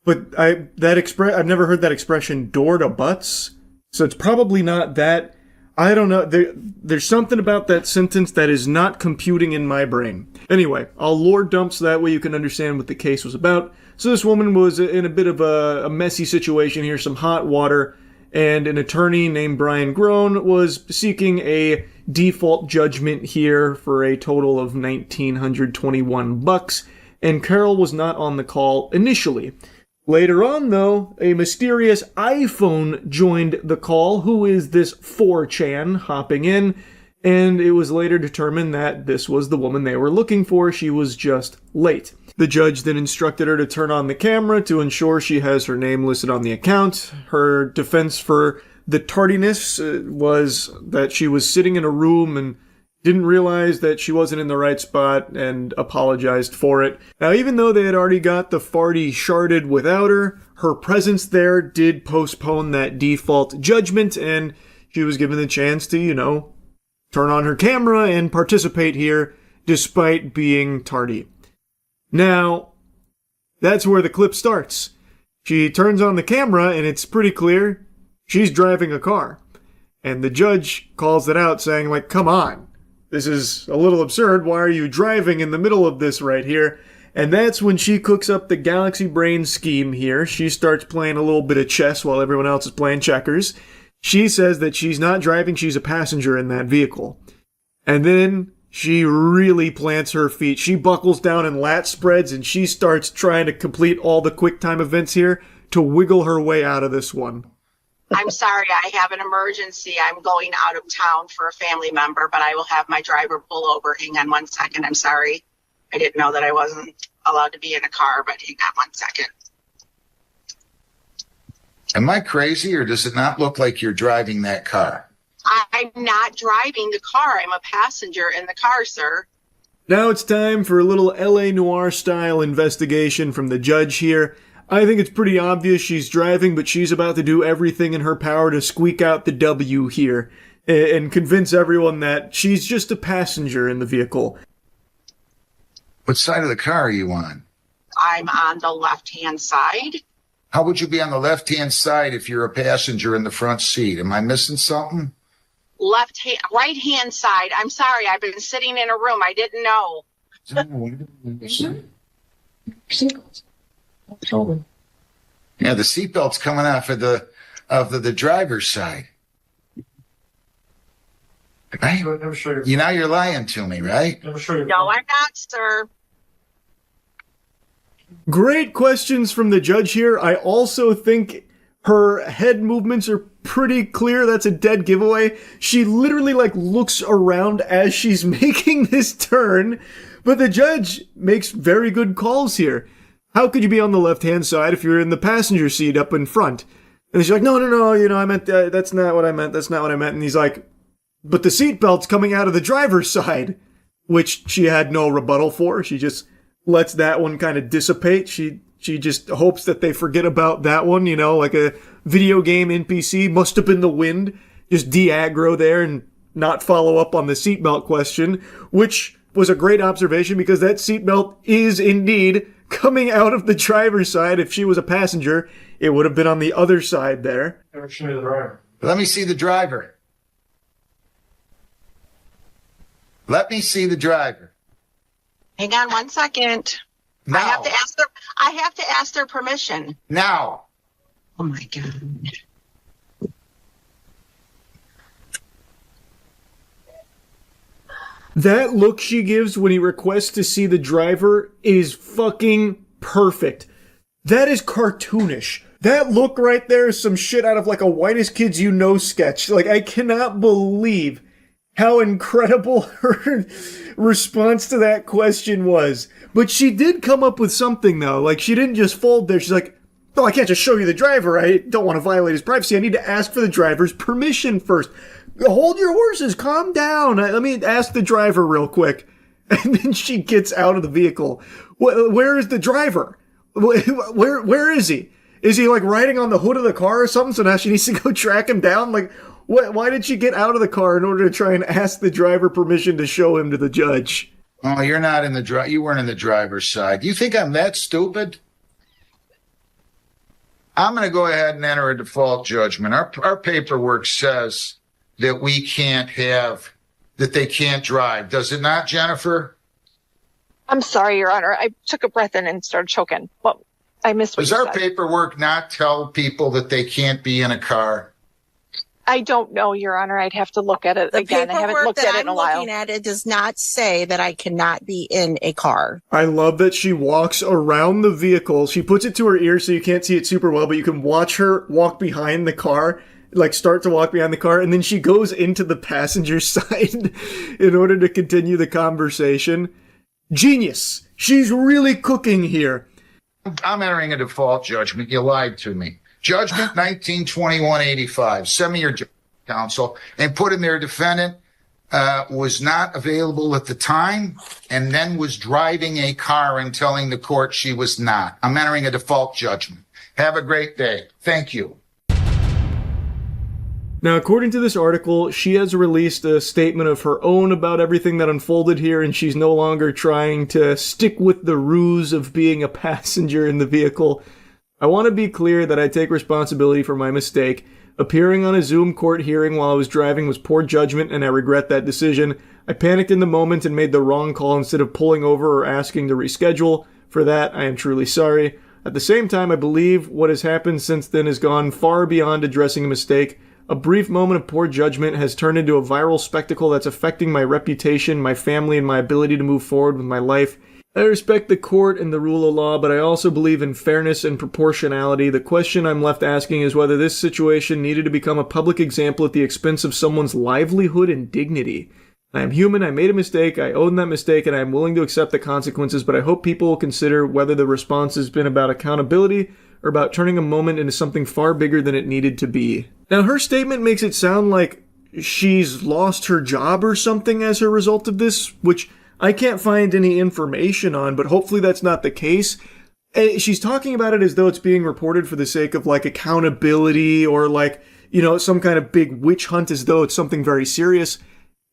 But I've never heard that expression, door to butts. So it's probably not that. I don't know. There's something about that sentence that is not computing in my brain. Anyway, I'll lore dump so that way you can understand what the case was about. So this woman was in a bit of a messy situation here, some hot water, and an attorney named Brian Groen was seeking a default judgment here for a total of $1,921, and Carol was not on the call initially. Later on, though, a mysterious iPhone joined the call. Who is this 4chan hopping in? And it was later determined that this was the woman they were looking for. She was just late. The judge then instructed her to turn on the camera to ensure she has her name listed on the account. Her defense for the tardiness was that she was sitting in a room and didn't realize that she wasn't in the right spot and apologized for it. Now, even though they had already got the farty sharded without her, her presence there did postpone that default judgment, and she was given the chance to, turn on her camera and participate here despite being tardy. Now, that's where the clip starts. She turns on the camera and it's pretty clear she's driving a car. And the judge calls it out saying, like, come on. This is a little absurd. Why are you driving in the middle of this right here? And that's when she cooks up the Galaxy Brain scheme here. She starts playing a little bit of chess while everyone else is playing checkers. She says that she's not driving, she's a passenger in that vehicle. And then she really plants her feet. She buckles down in lat spreads and she starts trying to complete all the quick time events here to wiggle her way out of this one. I'm sorry, I have an emergency. I'm going out of town for a family member, but I will have my driver pull over. Hang on 1 second. I'm sorry. I didn't know that I wasn't allowed to be in a car, but hang on 1 second. Am I crazy, or does it not look like you're driving that car? I'm not driving the car. I'm a passenger in the car, sir. Now it's time for a little LA Noire style investigation from the judge here. I think it's pretty obvious she's driving, but she's about to do everything in her power to squeak out the W here and convince everyone that she's just a passenger in the vehicle. What side of the car are you on? I'm on the left-hand side. How would you be on the left-hand side if you're a passenger in the front seat? Am I missing something? Right-hand side. I'm sorry. I've been sitting in a room. I didn't know. Yeah, the seatbelt's coming off of the driver's side. Right? You know you're lying to me, right? No, I'm not, sir. Great questions from the judge here. I also think her head movements are pretty clear. That's a dead giveaway. She literally looks around as she's making this turn, but the judge makes very good calls here. How could you be on the left-hand side if you're in the passenger seat up in front? And she's like, no, I meant, that's not what I meant. And he's like, but the seatbelt's coming out of the driver's side, which she had no rebuttal for. She just lets that one kind of dissipate. She just hopes that they forget about that one, like a video game NPC. Must have been the wind. Just de-aggro there and not follow up on the seatbelt question, which was a great observation because that seatbelt is indeed coming out of the driver's side. If she was a passenger, it would have been on the other side there. Let me see the driver. Let me see the driver. Hang on 1 second. Now. I have to ask their permission. Now. Oh my God. That look she gives when he requests to see the driver is fucking perfect. That is cartoonish. That look right there is some shit out of a Whitest Kids You Know sketch. I cannot believe how incredible her response to that question was. But she did come up with something, though. She didn't just fold there. She's like, oh, I can't just show you the driver. I don't want to violate his privacy. I need to ask for the driver's permission first. Hold your horses. Calm down. Let me ask the driver real quick. And then she gets out of the vehicle. Where is the driver? Where is he? Is he riding on the hood of the car or something? So now she needs to go track him down? Why did she get out of the car in order to try and ask the driver permission to show him to the judge? Oh, you're not in the you weren't in the driver's side. You think I'm that stupid? I'm going to go ahead and enter a default judgment. Our paperwork says that they can't drive. Does it not, Jennifer? I'm sorry, Your Honor. I took a breath in and started choking. Well, I missed what Does you our said. paperwork not tell people that they can't be in a car? I don't know, Your Honor. I'd have to look at it again. I haven't looked at it in a while. Looking at it does not say that I cannot be in a car. I love that she walks around the vehicle. She puts it to her ear so you can't see it super well, but you can watch her walk behind the car, start to walk behind the car, and then she goes into the passenger side in order to continue the conversation. Genius. She's really cooking here. I'm entering a default judgment. You lied to me. Judgment 1921-85. Send me your counsel and put in there defendant was not available at the time and then was driving a car and telling the court she was not. I'm entering a default judgment. Have a great day. Thank you. Now, according to this article, she has released a statement of her own about everything that unfolded here, and she's no longer trying to stick with the ruse of being a passenger in the vehicle. I want to be clear that I take responsibility for my mistake. Appearing on a Zoom court hearing while I was driving was poor judgment, and I regret that decision. I panicked in the moment and made the wrong call instead of pulling over or asking to reschedule. For that, I am truly sorry. At the same time, I believe what has happened since then has gone far beyond addressing a mistake. A brief moment of poor judgment has turned into a viral spectacle that's affecting my reputation, my family, and my ability to move forward with my life. I respect the court and the rule of law, but I also believe in fairness and proportionality. The question I'm left asking is whether this situation needed to become a public example at the expense of someone's livelihood and dignity. I am human, I made a mistake, I own that mistake, and I am willing to accept the consequences, but I hope people will consider whether the response has been about accountability or about turning a moment into something far bigger than it needed to be. Now, her statement makes it sound like she's lost her job or something as a result of this, which I can't find any information on, but hopefully that's not the case. She's talking about it as though it's being reported for the sake of, like, accountability or, like, you know, some kind of big witch hunt, as though it's something very serious.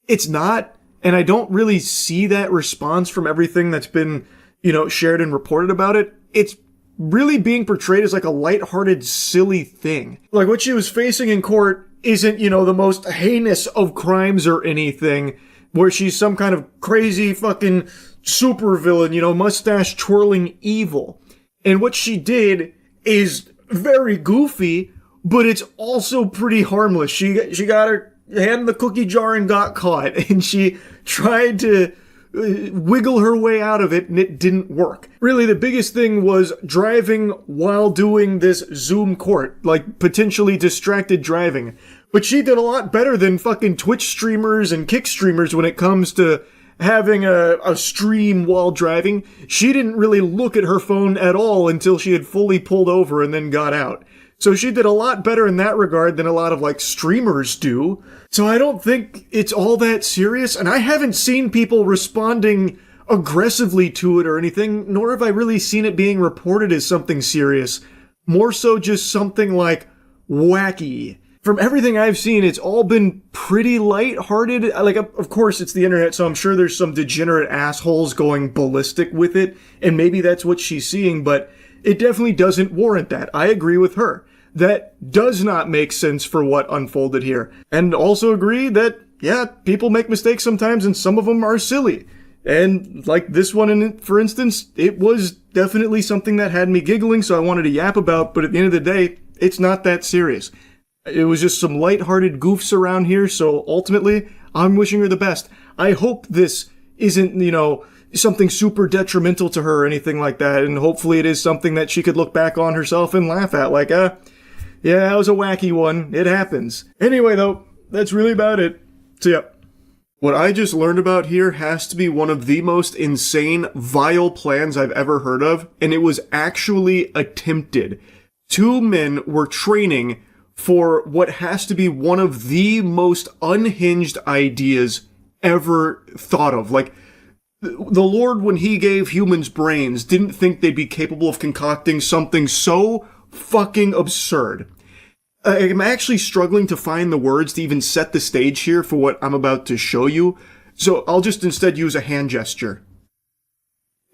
It's not, and I don't really see that response from everything that's been, you know, shared and reported about it. It's really being portrayed as, like, a lighthearted, silly thing. Like, what she was facing in court isn't, you know, the most heinous of crimes or anything, where she's some kind of crazy fucking supervillain, you know, mustache twirling evil. And what she did is very goofy, but it's also pretty harmless. She got her hand in the cookie jar and got caught, and she tried to wiggle her way out of it, and it didn't work. Really, the biggest thing was driving while doing this Zoom court, like potentially distracted driving. But she did a lot better than fucking Twitch streamers and Kick streamers when it comes to having a stream while driving. She didn't really look at her phone at all until she had fully pulled over and then got out. So she did a lot better in that regard than a lot of, like, streamers do. So I don't think it's all that serious, and I haven't seen people responding aggressively to it or anything, nor have I really seen it being reported as something serious. More so just something, like, wacky. From everything I've seen, it's all been pretty lighthearted. Like, of course, it's the internet, so I'm sure there's some degenerate assholes going ballistic with it, and maybe that's what she's seeing, but it definitely doesn't warrant that. I agree with her. That does not make sense for what unfolded here. And also agree that, yeah, people make mistakes sometimes, and some of them are silly. And like this one, for instance, it was definitely something that had me giggling, so I wanted to yap about, but at the end of the day, it's not that serious. It was just some lighthearted goofs around here, so ultimately, I'm wishing her the best. I hope this isn't, you know, something super detrimental to her or anything like that, and hopefully it is something that she could look back on herself and laugh at, like, yeah, that was a wacky one. It happens. Anyway, though, that's really about it. So, yeah. What I just learned about here has to be one of the most insane, vile plans I've ever heard of, and it was actually attempted. Two men were training for what has to be one of the most unhinged ideas ever thought of. Like, the Lord, when he gave humans brains, didn't think they'd be capable of concocting something so fucking absurd. I'm actually struggling to find the words to even set the stage here for what I'm about to show you, so I'll just instead use a hand gesture.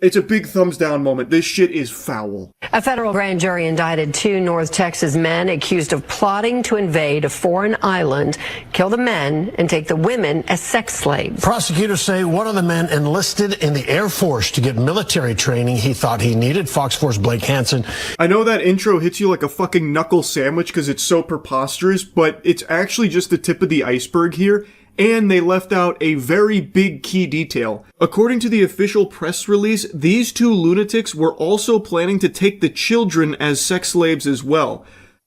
It's a big thumbs down moment. This shit is foul. A federal grand jury indicted two North Texas men accused of plotting to invade a foreign island, kill the men, and take the women as sex slaves. Prosecutors say one of the men enlisted in the Air Force to get military training he thought he needed. Fox 4's Blake Hansen. I know that intro hits you like a fucking knuckle sandwich because it's so preposterous, but it's actually just the tip of the iceberg here. And they left out a very big key detail. According to the official press release, these two lunatics were also planning to take the children as sex slaves as well.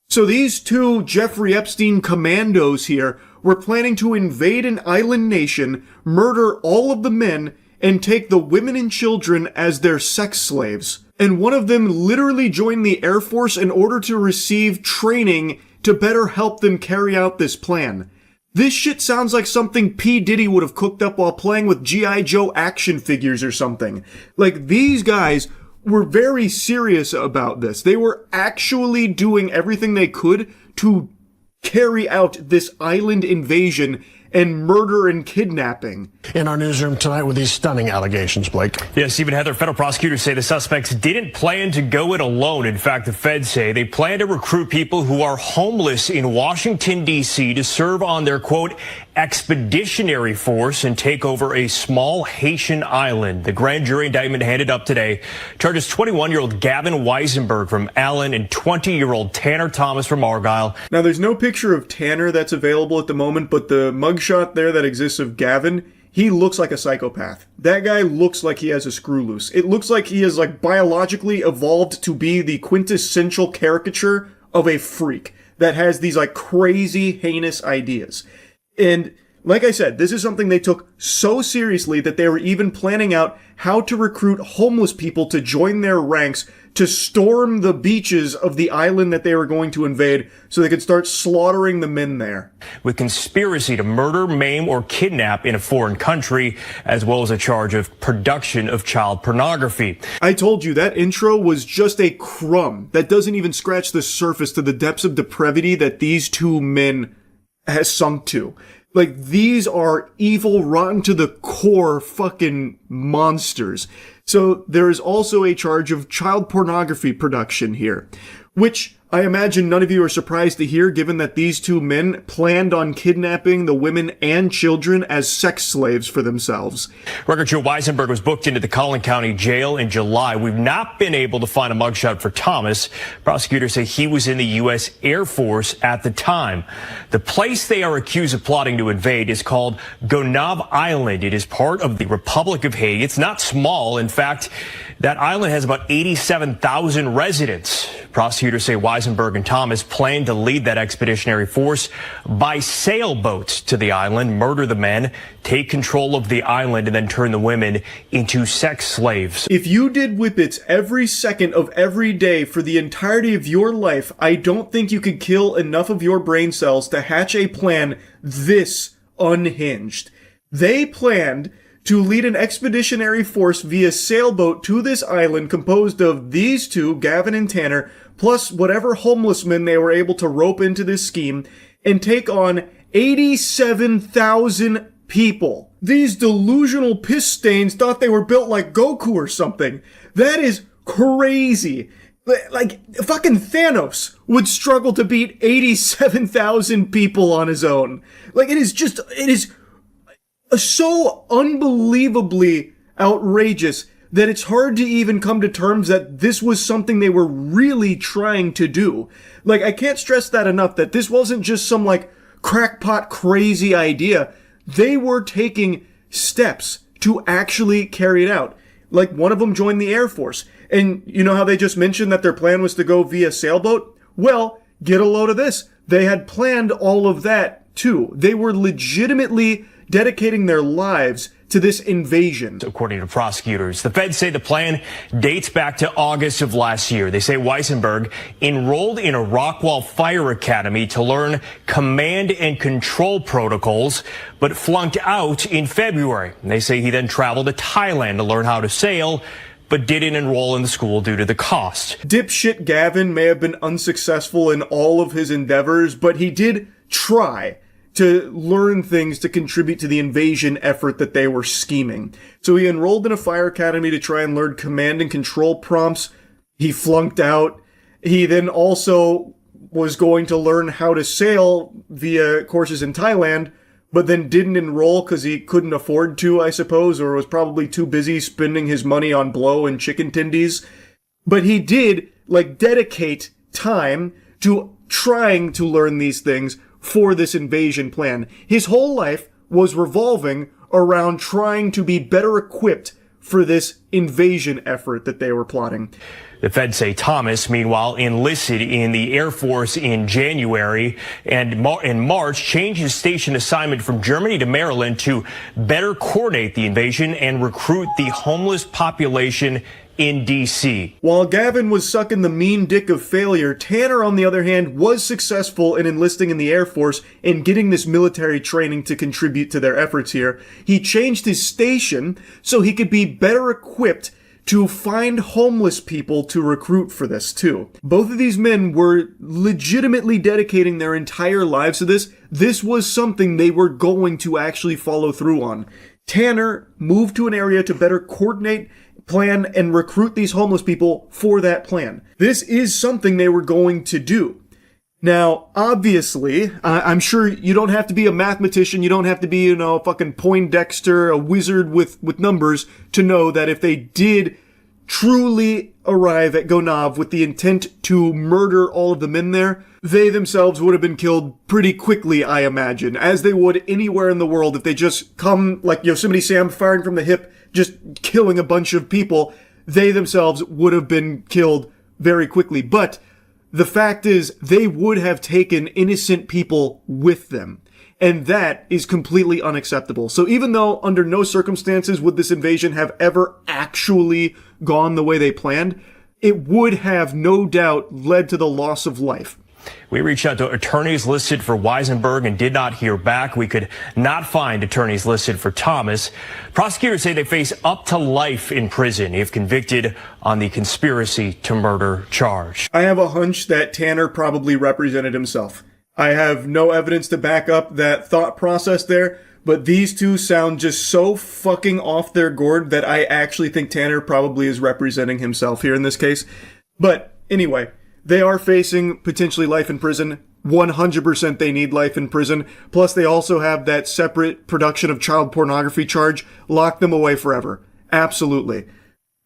So these two Jeffrey Epstein commandos here were planning to invade an island nation, murder all of the men, and take the women and children as their sex slaves. And one of them literally joined the Air Force in order to receive training to better help them carry out this plan. This shit sounds like something P. Diddy would have cooked up while playing with G.I. Joe action figures or something. Like, these guys were very serious about this. They were actually doing everything they could to carry out this island invasion and murder and kidnapping. In our newsroom tonight with these stunning allegations, Blake. Yeah, Stephen Heather, federal prosecutors say the suspects didn't plan to go it alone. In fact, the feds say they plan to recruit people who are homeless in Washington, D.C. to serve on their, quote, expeditionary force and take over a small Haitian island. The grand jury indictment handed up today charges 21-year-old Gavin Weisenberg from Allen and 20-year-old Tanner Thomas from Argyle. Now, there's no picture of Tanner that's available at the moment, but the mugshot there that exists of Gavin, he looks like a psychopath. That guy looks like he has a screw loose. It looks like he is like biologically evolved to be the quintessential caricature of a freak that has these like crazy, heinous ideas. And like I said, this is something they took so seriously that they were even planning out how to recruit homeless people to join their ranks to storm the beaches of the island that they were going to invade so they could start slaughtering the men there. With conspiracy to murder, maim, or kidnap in a foreign country, as well as a charge of production of child pornography. I told you that intro was just a crumb. That doesn't even scratch the surface to the depths of depravity that these two men has sunk to. Like, these are evil, rotten to the core fucking monsters. So there is also a charge of child pornography production here, which I imagine none of you are surprised to hear, given that these two men planned on kidnapping the women and children as sex slaves for themselves. Record Joe Weisenberg was booked into the Collin County Jail in July. We've not been able to find a mugshot for Thomas. Prosecutors say he was in the U.S. Air Force at the time. The place they are accused of plotting to invade is called Gonave Island. It is part of the Republic of Haiti. It's not small. In fact, that island has about 87,000 residents. Prosecutors say Weisenberg and Thomas plan to lead that expeditionary force by sailboat to the island, murder the men, take control of the island, and then turn the women into sex slaves. If you did whippets every second of every day for the entirety of your life, I don't think you could kill enough of your brain cells to hatch a plan this unhinged. They planned to lead an expeditionary force via sailboat to this island composed of these two, Gavin and Tanner, plus whatever homeless men they were able to rope into this scheme, and take on 87,000 people. These delusional piss stains thought they were built like Goku or something. That is crazy. Like, fucking Thanos would struggle to beat 87,000 people on his own. Like, it is so unbelievably outrageous that it's hard to even come to terms that this was something they were really trying to do. Like, I can't stress that enough, that this wasn't just some, like, crackpot crazy idea. They were taking steps to actually carry it out. Like, one of them joined the Air Force. And you know how they just mentioned that their plan was to go via sailboat? Well, get a load of this. They had planned all of that, too. They were legitimately dedicating their lives to this invasion. According to prosecutors, the feds say the plan dates back to August of last year. They say Weisenberg enrolled in a Rockwall Fire Academy to learn command and control protocols, but flunked out in February. And they say he then traveled to Thailand to learn how to sail, but didn't enroll in the school due to the cost. Dipshit Gavin may have been unsuccessful in all of his endeavors, but he did try to learn things to contribute to the invasion effort that they were scheming. So he enrolled in a fire academy to try and learn command and control prompts. He flunked out. He then also was going to learn how to sail via courses in Thailand, but then didn't enroll because he couldn't afford to, I suppose, or was probably too busy spending his money on blow and chicken tendies. But he did, like, dedicate time to trying to learn these things for this invasion plan. His whole life was revolving around trying to be better equipped for this invasion effort that they were plotting. The feds say Thomas, meanwhile, enlisted in the Air Force in January and in March changed his station assignment from Germany to Maryland to better coordinate the invasion and recruit the homeless population in D.C. While Gavin was sucking the mean dick of failure, Tanner, on the other hand, was successful in enlisting in the Air Force and getting this military training to contribute to their efforts here. He changed his station so he could be better equipped to find homeless people to recruit for this too. Both of these men were legitimately dedicating their entire lives to this. This was something they were going to actually follow through on. Tanner moved to an area to better coordinate, plan, and recruit these homeless people for that plan. This is something they were going to do. Now, obviously, I'm sure you don't have to be a mathematician, you don't have to be, a fucking Poindexter, a wizard with numbers to know that if they did truly arrive at Gonav with the intent to murder all of the men there, they themselves would have been killed pretty quickly, I imagine, as they would anywhere in the world if they just come like Yosemite Sam firing from the hip, just killing a bunch of people. They themselves would have been killed very quickly. But the fact is, they would have taken innocent people with them. And that is completely unacceptable. So even though under no circumstances would this invasion have ever actually gone the way they planned, it would have no doubt led to the loss of life. We reached out to attorneys listed for Weisenberg and did not hear back. We could not find attorneys listed for Thomas. Prosecutors say they face up to life in prison if convicted on the conspiracy to murder charge. I have a hunch that Tanner probably represented himself. I have no evidence to back up that thought process there, but these two sound just so fucking off their gourd that I actually think Tanner probably is representing himself here in this case. But anyway, they are facing potentially life in prison. 100% they need life in prison. Plus they also have that separate production of child pornography charge. Lock them away forever. Absolutely.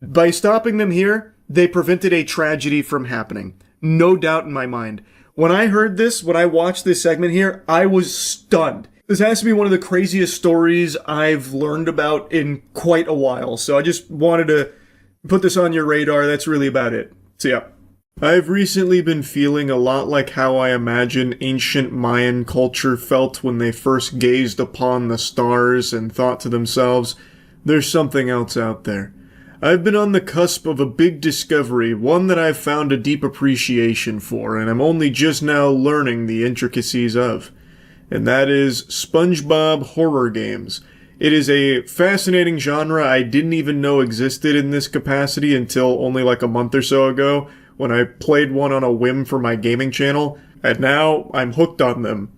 By stopping them here, they prevented a tragedy from happening. No doubt in my mind. When I heard this, when I watched this segment here, I was stunned. This has to be one of the craziest stories I've learned about in quite a while. So I just wanted to put this on your radar. That's really about it. So yeah. I've recently been feeling a lot like how I imagine ancient Mayan culture felt when they first gazed upon the stars and thought to themselves, there's something else out there. I've been on the cusp of a big discovery, one that I've found a deep appreciation for, and I'm only just now learning the intricacies of. And that is SpongeBob horror games. It is a fascinating genre I didn't even know existed in this capacity until only like a month or so ago, when I played one on a whim for my gaming channel, and now I'm hooked on them.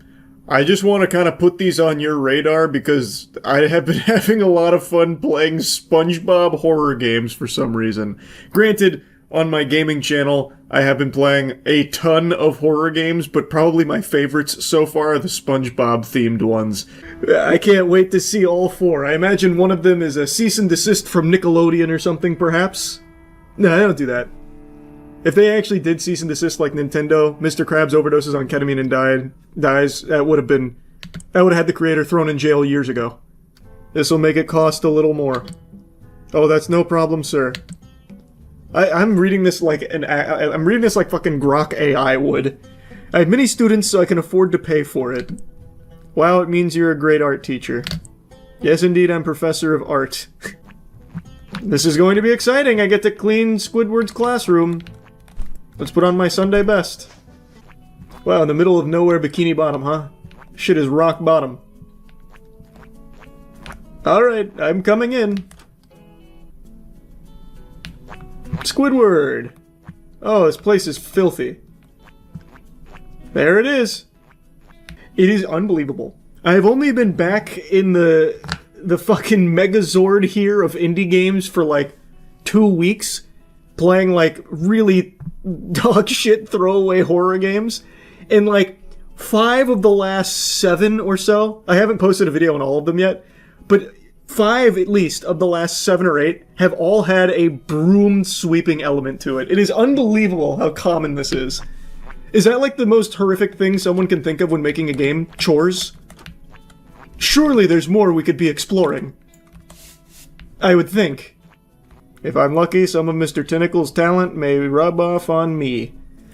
I just want to kind of put these on your radar because I have been having a lot of fun playing SpongeBob horror games for some reason. Granted, on my gaming channel, I have been playing a ton of horror games, but probably my favorites so far are the SpongeBob-themed ones. I can't wait to see all four. I imagine one of them is a cease and desist from Nickelodeon or something, perhaps? No, I don't do that. If they actually did cease and desist like Nintendo, Mr. Krabs overdoses on ketamine and dies, that would have had the creator thrown in jail years ago. This'll make it cost a little more. Oh, that's no problem, sir. I'm reading this like I'm reading this like fucking Grok AI would. I have many students, so I can afford to pay for it. Wow, it means you're a great art teacher. Yes, indeed, I'm professor of art. This is going to be exciting. I get to clean Squidward's classroom. Let's put on my Sunday best. Wow, in the middle of nowhere, Bikini Bottom, huh? Shit is rock bottom. Alright, I'm coming in. Squidward! Oh, this place is filthy. There it is. It is unbelievable. I've only been back in the fucking Megazord here of indie games for like 2 weeks, playing like really dog shit throwaway horror games, and like 5 of the last 7 or so, I haven't posted a video on all of them yet, but 5 at least of the last 7 or 8 have all had a broom sweeping element to it. It is unbelievable how common this is. Is that like the most horrific thing someone can think of when making a game? Chores? Surely there's more we could be exploring. I would think. If I'm lucky, some of Mr. Tentacle's talent may rub off on me.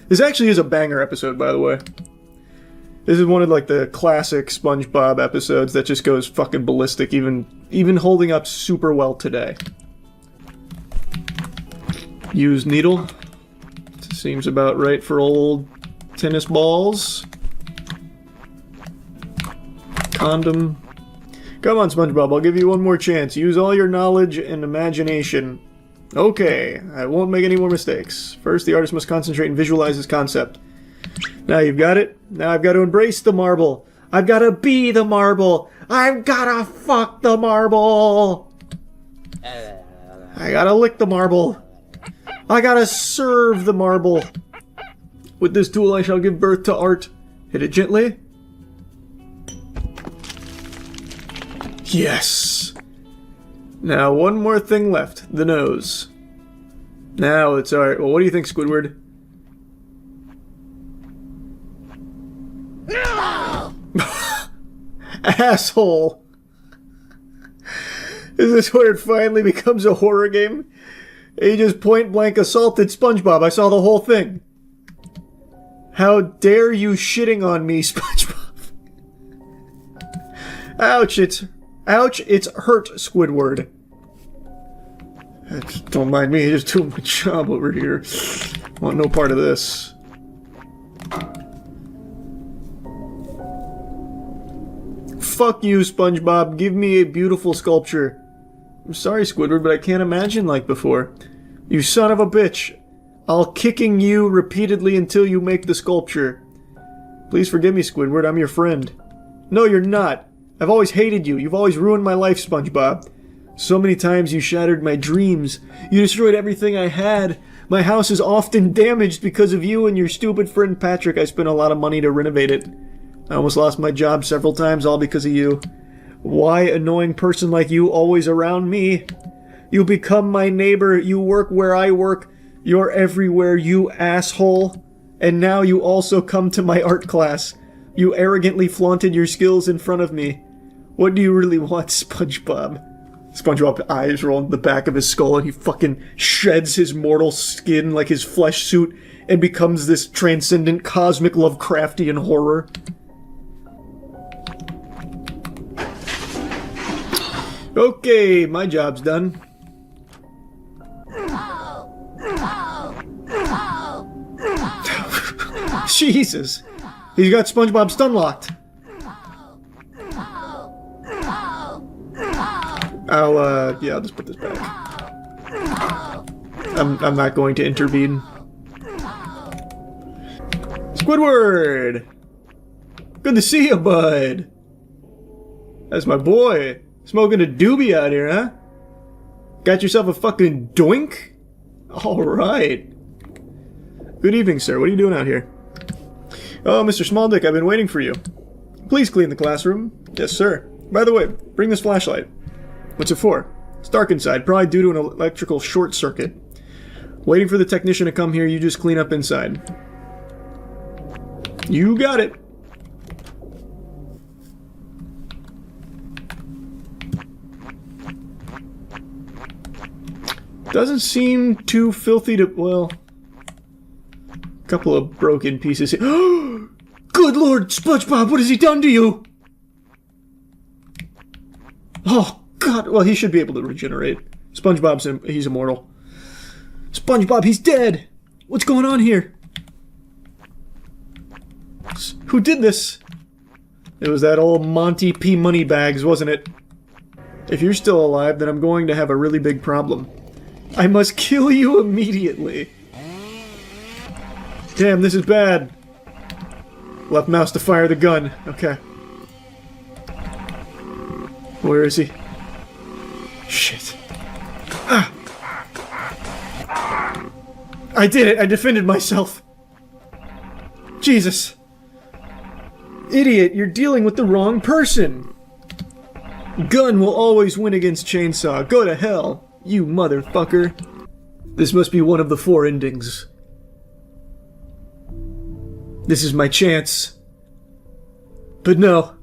This actually is a banger episode, by the way. This is one of like the classic SpongeBob episodes that just goes fucking ballistic, even holding up super well today. Use needle. Seems about right for old tennis balls. Condom. Come on, SpongeBob, I'll give you one more chance. Use all your knowledge and imagination. Okay, I won't make any more mistakes. First, the artist must concentrate and visualize his concept. Now you've got it. Now I've got to embrace the marble. I've got to be the marble. I've got to fuck the marble. I gotta lick the marble. I gotta serve the marble. With this tool I shall give birth to art. Hit it gently. Yes. Now one more thing left. The nose. Now it's art. Well, what do you think, Squidward? No! Asshole. Is this where it finally becomes a horror game? He just point blank assaulted SpongeBob. I saw the whole thing. How dare you shitting on me, SpongeBob? Ouch, it's hurt, Squidward. Don't mind me, just doing my job over here. Want no part of this. Fuck you, SpongeBob. Give me a beautiful sculpture. I'm sorry, Squidward, but I can't imagine like before. You son of a bitch. I'll kicking you repeatedly until you make the sculpture. Please forgive me, Squidward. I'm your friend. No, you're not. I've always hated you. You've always ruined my life, SpongeBob. So many times you shattered my dreams. You destroyed everything I had. My house is often damaged because of you and your stupid friend Patrick. I spent a lot of money to renovate it. I almost lost my job several times, all because of you. Why annoying person like you always around me? You become my neighbor. You work where I work. You're everywhere, you asshole. And now you also come to my art class. You arrogantly flaunted your skills in front of me. What do you really want, SpongeBob? SpongeBob's eyes roll in the back of his skull and he fucking sheds his mortal skin like his flesh suit and becomes this transcendent cosmic Lovecraftian horror. Okay, my job's done. Jesus! He's got SpongeBob stun locked. I'll just put this back. I'm not going to intervene. Squidward! Good to see you, bud. That's my boy. Smoking a doobie out here, huh? Got yourself a fucking doink? Alright. Good evening, sir. What are you doing out here? Oh, Mr. Smalldick, I've been waiting for you. Please clean the classroom. Yes, sir. By the way, bring this flashlight. What's it for? It's dark inside, probably due to an electrical short circuit. Waiting for the technician to come here, you just clean up inside. You got it. Doesn't seem too filthy to, well... a couple of broken pieces here. Good Lord, SpongeBob, what has he done to you? Oh, God. Well, he should be able to regenerate. He's immortal. SpongeBob, he's dead. What's going on here? Who did this? It was that old Monty P. Moneybags, wasn't it? If you're still alive, then I'm going to have a really big problem. I must kill you immediately. Damn, this is bad. Left mouse to fire the gun. Okay. Where is he? Shit. Ah! I did it! I defended myself! Jesus! Idiot, you're dealing with the wrong person! Gun will always win against chainsaw. Go to hell, you motherfucker. This must be one of the 4 endings. This is my chance. But no.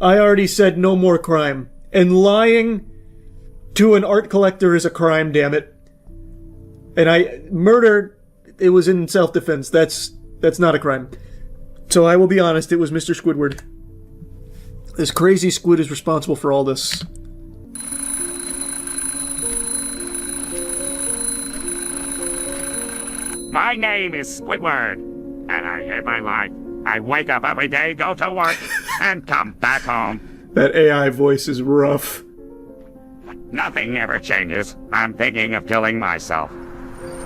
I already said no more crime. And lying to an art collector is a crime, damn it. And murder, it was in self-defense. That's not a crime. So I will be honest, it was Mr. Squidward. This crazy squid is responsible for all this. My name is Squidward, and I hate my life. I wake up every day, go to work, and come back home. That AI voice is rough. Nothing ever changes. I'm thinking of killing myself.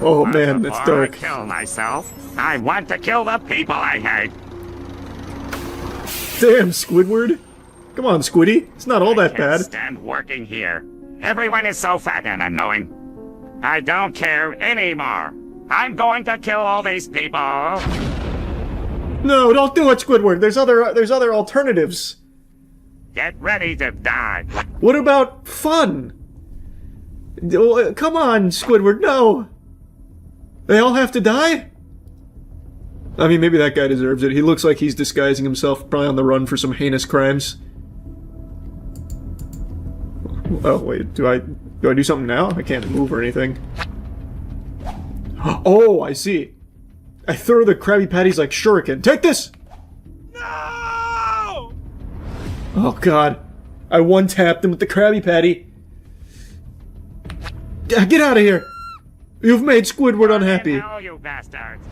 Oh But man, that's before dark. I kill myself, I want to kill the people I hate. Damn, Squidward. Come on, Squiddy. It's not all that I can't bad. stand working here. Everyone is so fat and annoying. I don't care anymore. I'm going to kill all these people. No, don't do it, Squidward. There's other alternatives. Get ready to die. What about fun? Come on, Squidward, no. They all have to die? I mean, maybe that guy deserves it. He looks like he's disguising himself, probably on the run for some heinous crimes. Oh, wait, do I do something now? I can't move or anything. Oh, I see. I throw the Krabby Patties like shuriken. Take this! No! Oh, God. I one-tapped him with the Krabby Patty. Get out of here! You've made Squidward unhappy. No, you bastards.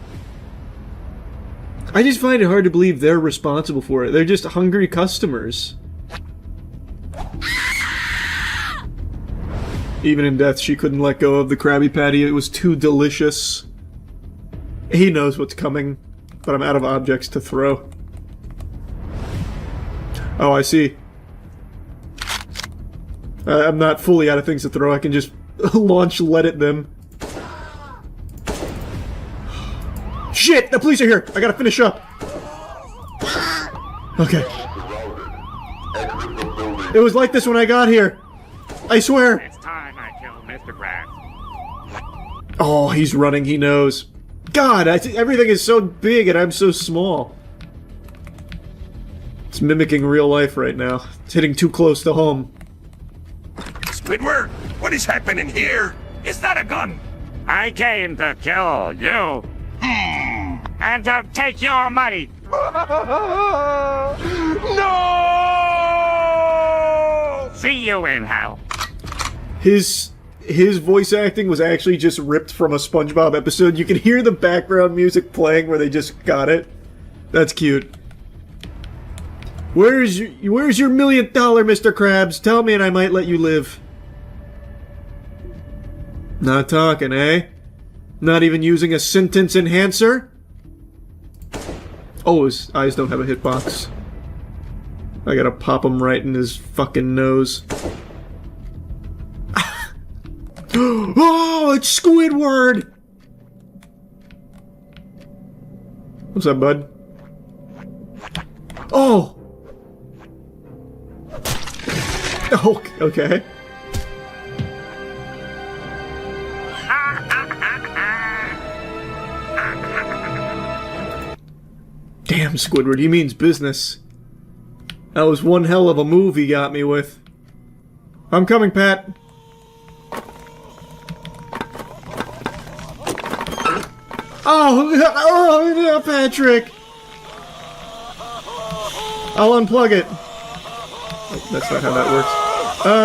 I just find it hard to believe they're responsible for it. They're just hungry customers. Even in death, she couldn't let go of the Krabby Patty. It was too delicious. He knows what's coming, but I'm out of objects to throw. Oh, I see. I'm not fully out of things to throw. I can just launch lead at them. Shit! The police are here! I gotta finish up! Okay. It was like this when I got here. I swear. It's time I kill Mr. Krabs. Oh, he's running. He knows. God, everything is so big and I'm so small. It's mimicking real life right now. It's hitting too close to home. Squidward, what is happening here? Is that a gun? I came to kill you. And to take your money. No! See you in hell. His voice acting was actually just ripped from a SpongeBob episode. You can hear the background music playing where they just got it. That's cute. Where's your $1 million, Mr. Krabs? Tell me and I might let you live. Not talking, eh? Not even using a sentence enhancer? Oh, his eyes don't have a hitbox. I gotta pop him right in his fucking nose. Oh, it's Squidward! What's up, bud? Oh! Oh, okay. Damn, Squidward, he means business. That was one hell of a move he got me with. I'm coming, Pat. Oh, Patrick! I'll unplug it. Oh, that's not how that works.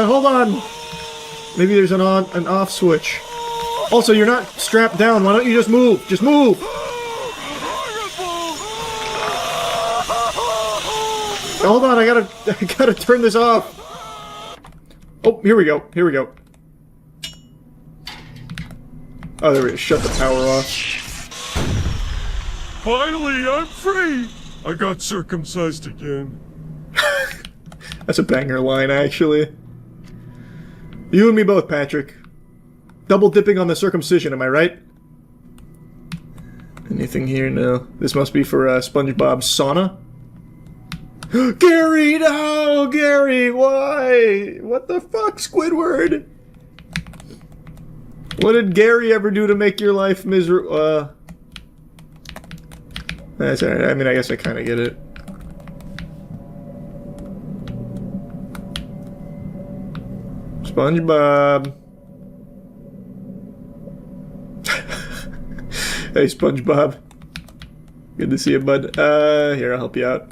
Hold on. Maybe there's an on, an off switch. Also, you're not strapped down. Why don't you just move? Just move! Hold on, I gotta turn this off. Oh, here we go. Here we go. Oh, there we go. Shut the power off. Finally, I'm free! I got circumcised again. That's a banger line, actually. You and me both, Patrick. Double dipping on the circumcision, am I right? Anything here? No. This must be for SpongeBob's sauna. Gary, no! Gary, why? What the fuck, Squidward? What did Gary ever do to make your life miserable? That's alright. I mean, I guess I kind of get it. SpongeBob. Hey, SpongeBob. Good to see you, bud. Here, I'll help you out.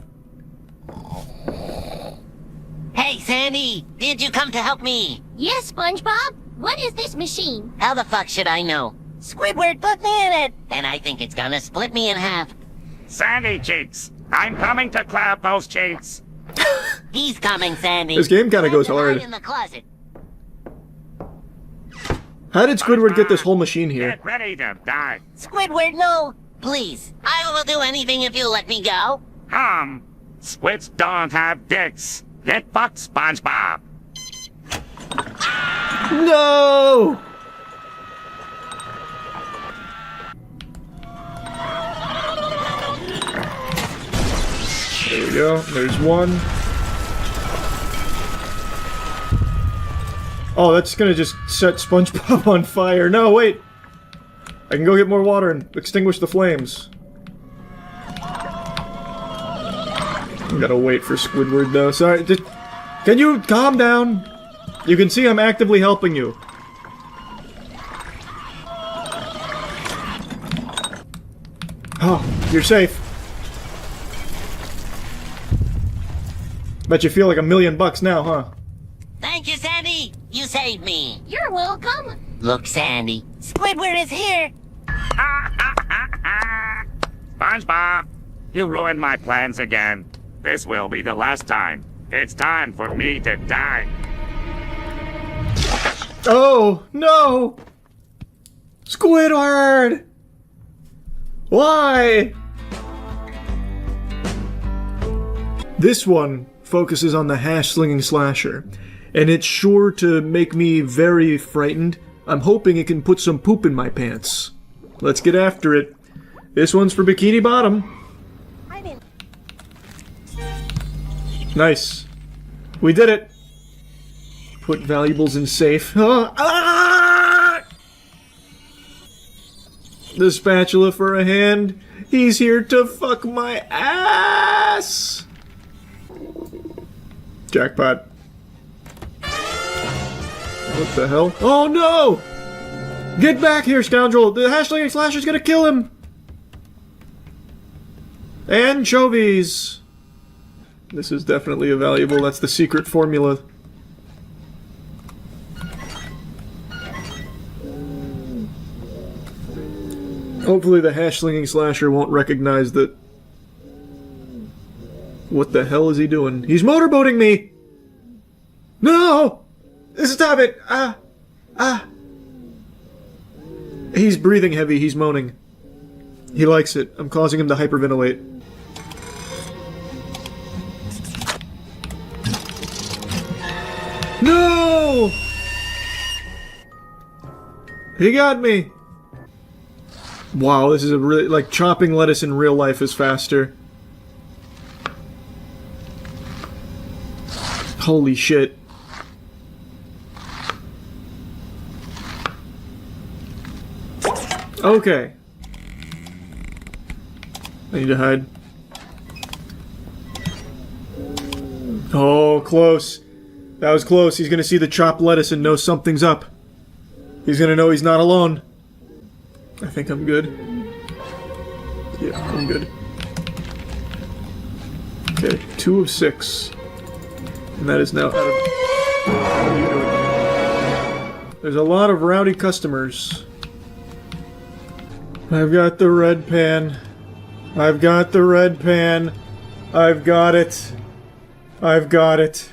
Hey, Sandy! Did you come to help me? Yes, SpongeBob. What is this machine? How the fuck should I know? Squidward put me in it! And I think it's gonna split me in half. Sandy cheeks, I'm coming to clap those cheeks. He's coming, Sandy. This game kind of goes hard. In the closet. How did Squidward get this whole machine here? Get ready to die. Squidward, no. Please. I will do anything if you let me go. Squids don't have dicks. Get fucked, SpongeBob. No! There we go. There's one. Oh, that's gonna just set SpongeBob on fire. No, wait! I can go get more water and extinguish the flames. I gotta wait for Squidward, though. Sorry, just... Can you calm down? You can see I'm actively helping you. Oh, you're safe. Bet you feel like $1,000,000 now, huh? Thank you, Sandy. You saved me. You're welcome. Look, Sandy. Squidward is here. SpongeBob, you ruined my plans again. This will be the last time. It's time for me to die. Oh, no! Squidward! Why? This one focuses on the hash-slinging slasher, and it's sure to make me very frightened. I'm hoping it can put some poop in my pants. Let's get after it. This one's for Bikini Bottom. Nice. We did it. Put valuables in safe. Ah! The spatula for a hand. He's here to fuck my ass. Jackpot. What the hell? Oh no! Get back here, scoundrel! The hash-slinging slasher's gonna kill him! Anchovies! This is definitely a valuable. That's the secret formula. Hopefully the hash-slinging slasher won't recognize that... What the hell is he doing? He's motorboating me! No! Stop it! He's breathing heavy, he's moaning. He likes it. I'm causing him to hyperventilate. No! He got me! Wow, this is a really... like, chopping lettuce in real life is faster. Holy shit. Okay. I need to hide. Oh, close. That was close. He's gonna see the chopped lettuce and know something's up. He's gonna know he's not alone. I think I'm good. Yeah, I'm good. Okay, 2 of 6. And that is now out of... There's a lot of rowdy customers. I've got the red pan. I've got the red pan. I've got it. I've got it.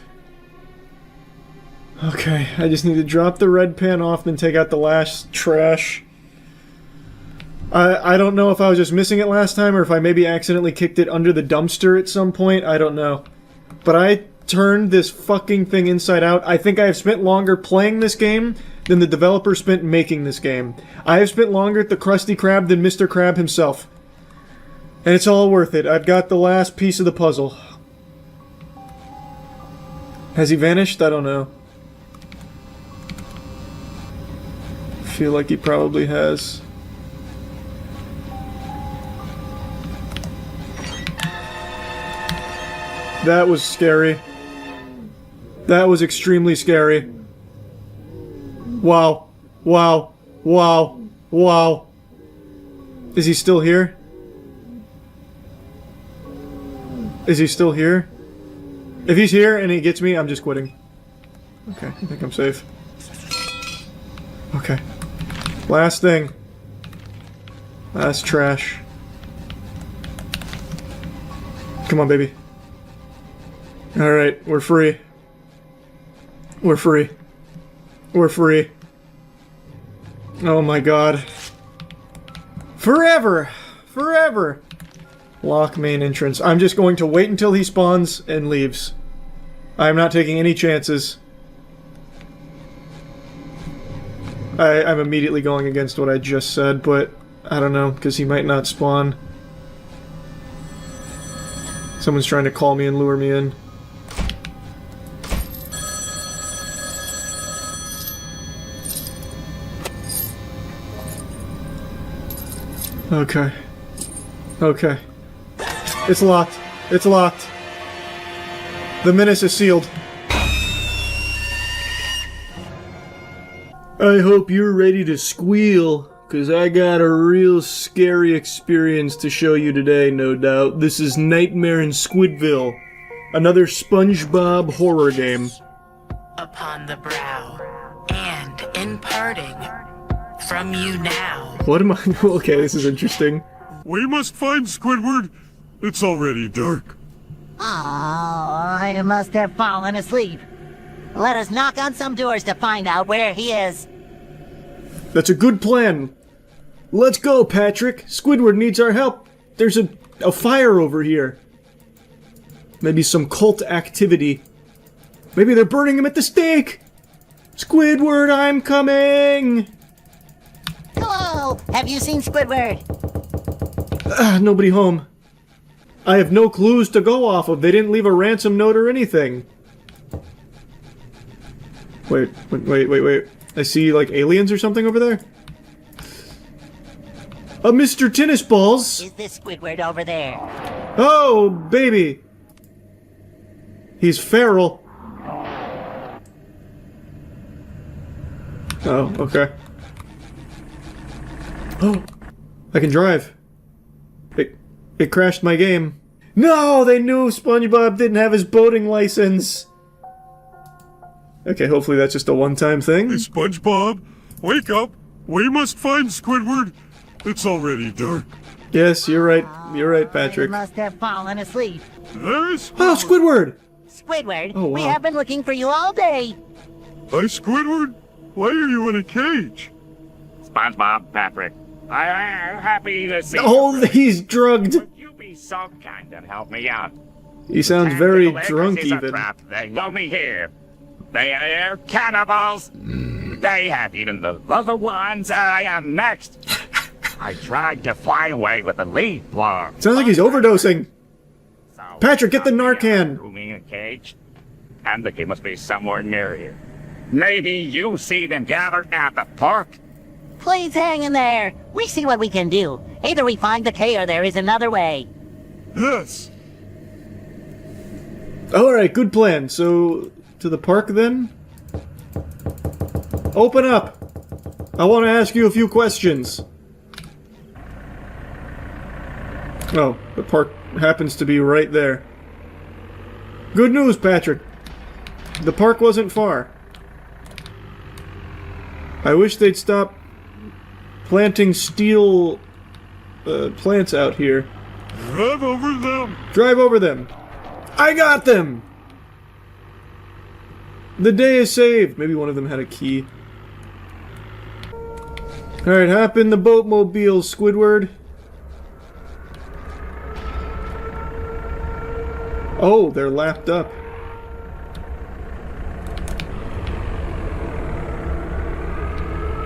Okay, I just need to drop the red pan off, then take out the last trash. I don't know if I was just missing it last time, or if I maybe accidentally kicked it under the dumpster at some point. I don't know. But I turned this fucking thing inside out. I think I have spent longer playing this game than the developer spent making this game. I have spent longer at the Krusty Krab than Mr. Krab himself. And it's all worth it. I've got the last piece of the puzzle. Has he vanished? I don't know. I feel like he probably has. That was scary. That was extremely scary. Wow. Wow. Wow. Wow. Is he still here? Is he still here? If he's here and he gets me, I'm just quitting. Okay, I think I'm safe. Okay. Last thing. Last trash. Come on, baby. Alright, we're free. We're free. We're free. Oh my god. Forever! Forever! Lock main entrance. I'm just going to wait until he spawns and leaves. I'm not taking any chances. I'm immediately going against what I just said, but I don't know, because he might not spawn. Someone's trying to call me and lure me in. Okay. Okay. It's locked. It's locked. The menace is sealed. I hope you're ready to squeal, cause I got a real scary experience to show you today, no doubt. This is Nightmare in Squidville, another SpongeBob horror game. Upon the brow, and in parting, from you now. What am I? Okay, this is interesting. We must find Squidward. It's already dark. Oh, I must have fallen asleep. Let us knock on some doors to find out where he is. That's a good plan. Let's go, Patrick. Squidward needs our help. There's a fire over here. Maybe some cult activity. Maybe they're burning him at the stake. Squidward, I'm coming. Hello, have you seen Squidward? Nobody home. I have no clues to go off of. They didn't leave a ransom note or anything. Wait. I see, like, aliens or something over there? Mr. Tennis Balls! Is this Squidward over there? Oh, baby! He's feral. Oh, okay. Oh, I can drive. It crashed my game. No, they knew SpongeBob didn't have his boating license. Okay, hopefully that's just a one-time thing. Hey, SpongeBob, wake up. We must find Squidward. It's already dark. Yes, you're right. You're right, Patrick. I must have fallen asleep. There's Oh, Squidward! Squidward, Oh, wow. we have been looking for you all day. Hi, Squidward. Why are you in a cage? SpongeBob, Patrick, I'm happy to see Oh, you. he's drugged. Would you be so kind and help me out? He sounds Can't very do it 'cause drunk, he's a even. trap. They got me here. They are cannibals. They have eaten the other ones. I am next. I tried to fly away with a lead blower. Sounds like he's overdosing. So Patrick, get the Narcan. threw me in a cage, and the key must be somewhere near here. Maybe you see them gathered at the park. Please hang in there. We see what we can do. Either we find the K or there is another way. Yes. Alright, good plan. So, to the park then? Open up! I want to ask you a few questions. Oh, the park happens to be right there. Good news, Patrick. The park wasn't far. I wish they'd stop planting steel plants out here. Drive over them. Drive over them. I got them! The day is saved. Maybe one of them had a key. Alright, hop in the boatmobile, Squidward. Oh, they're lapped up.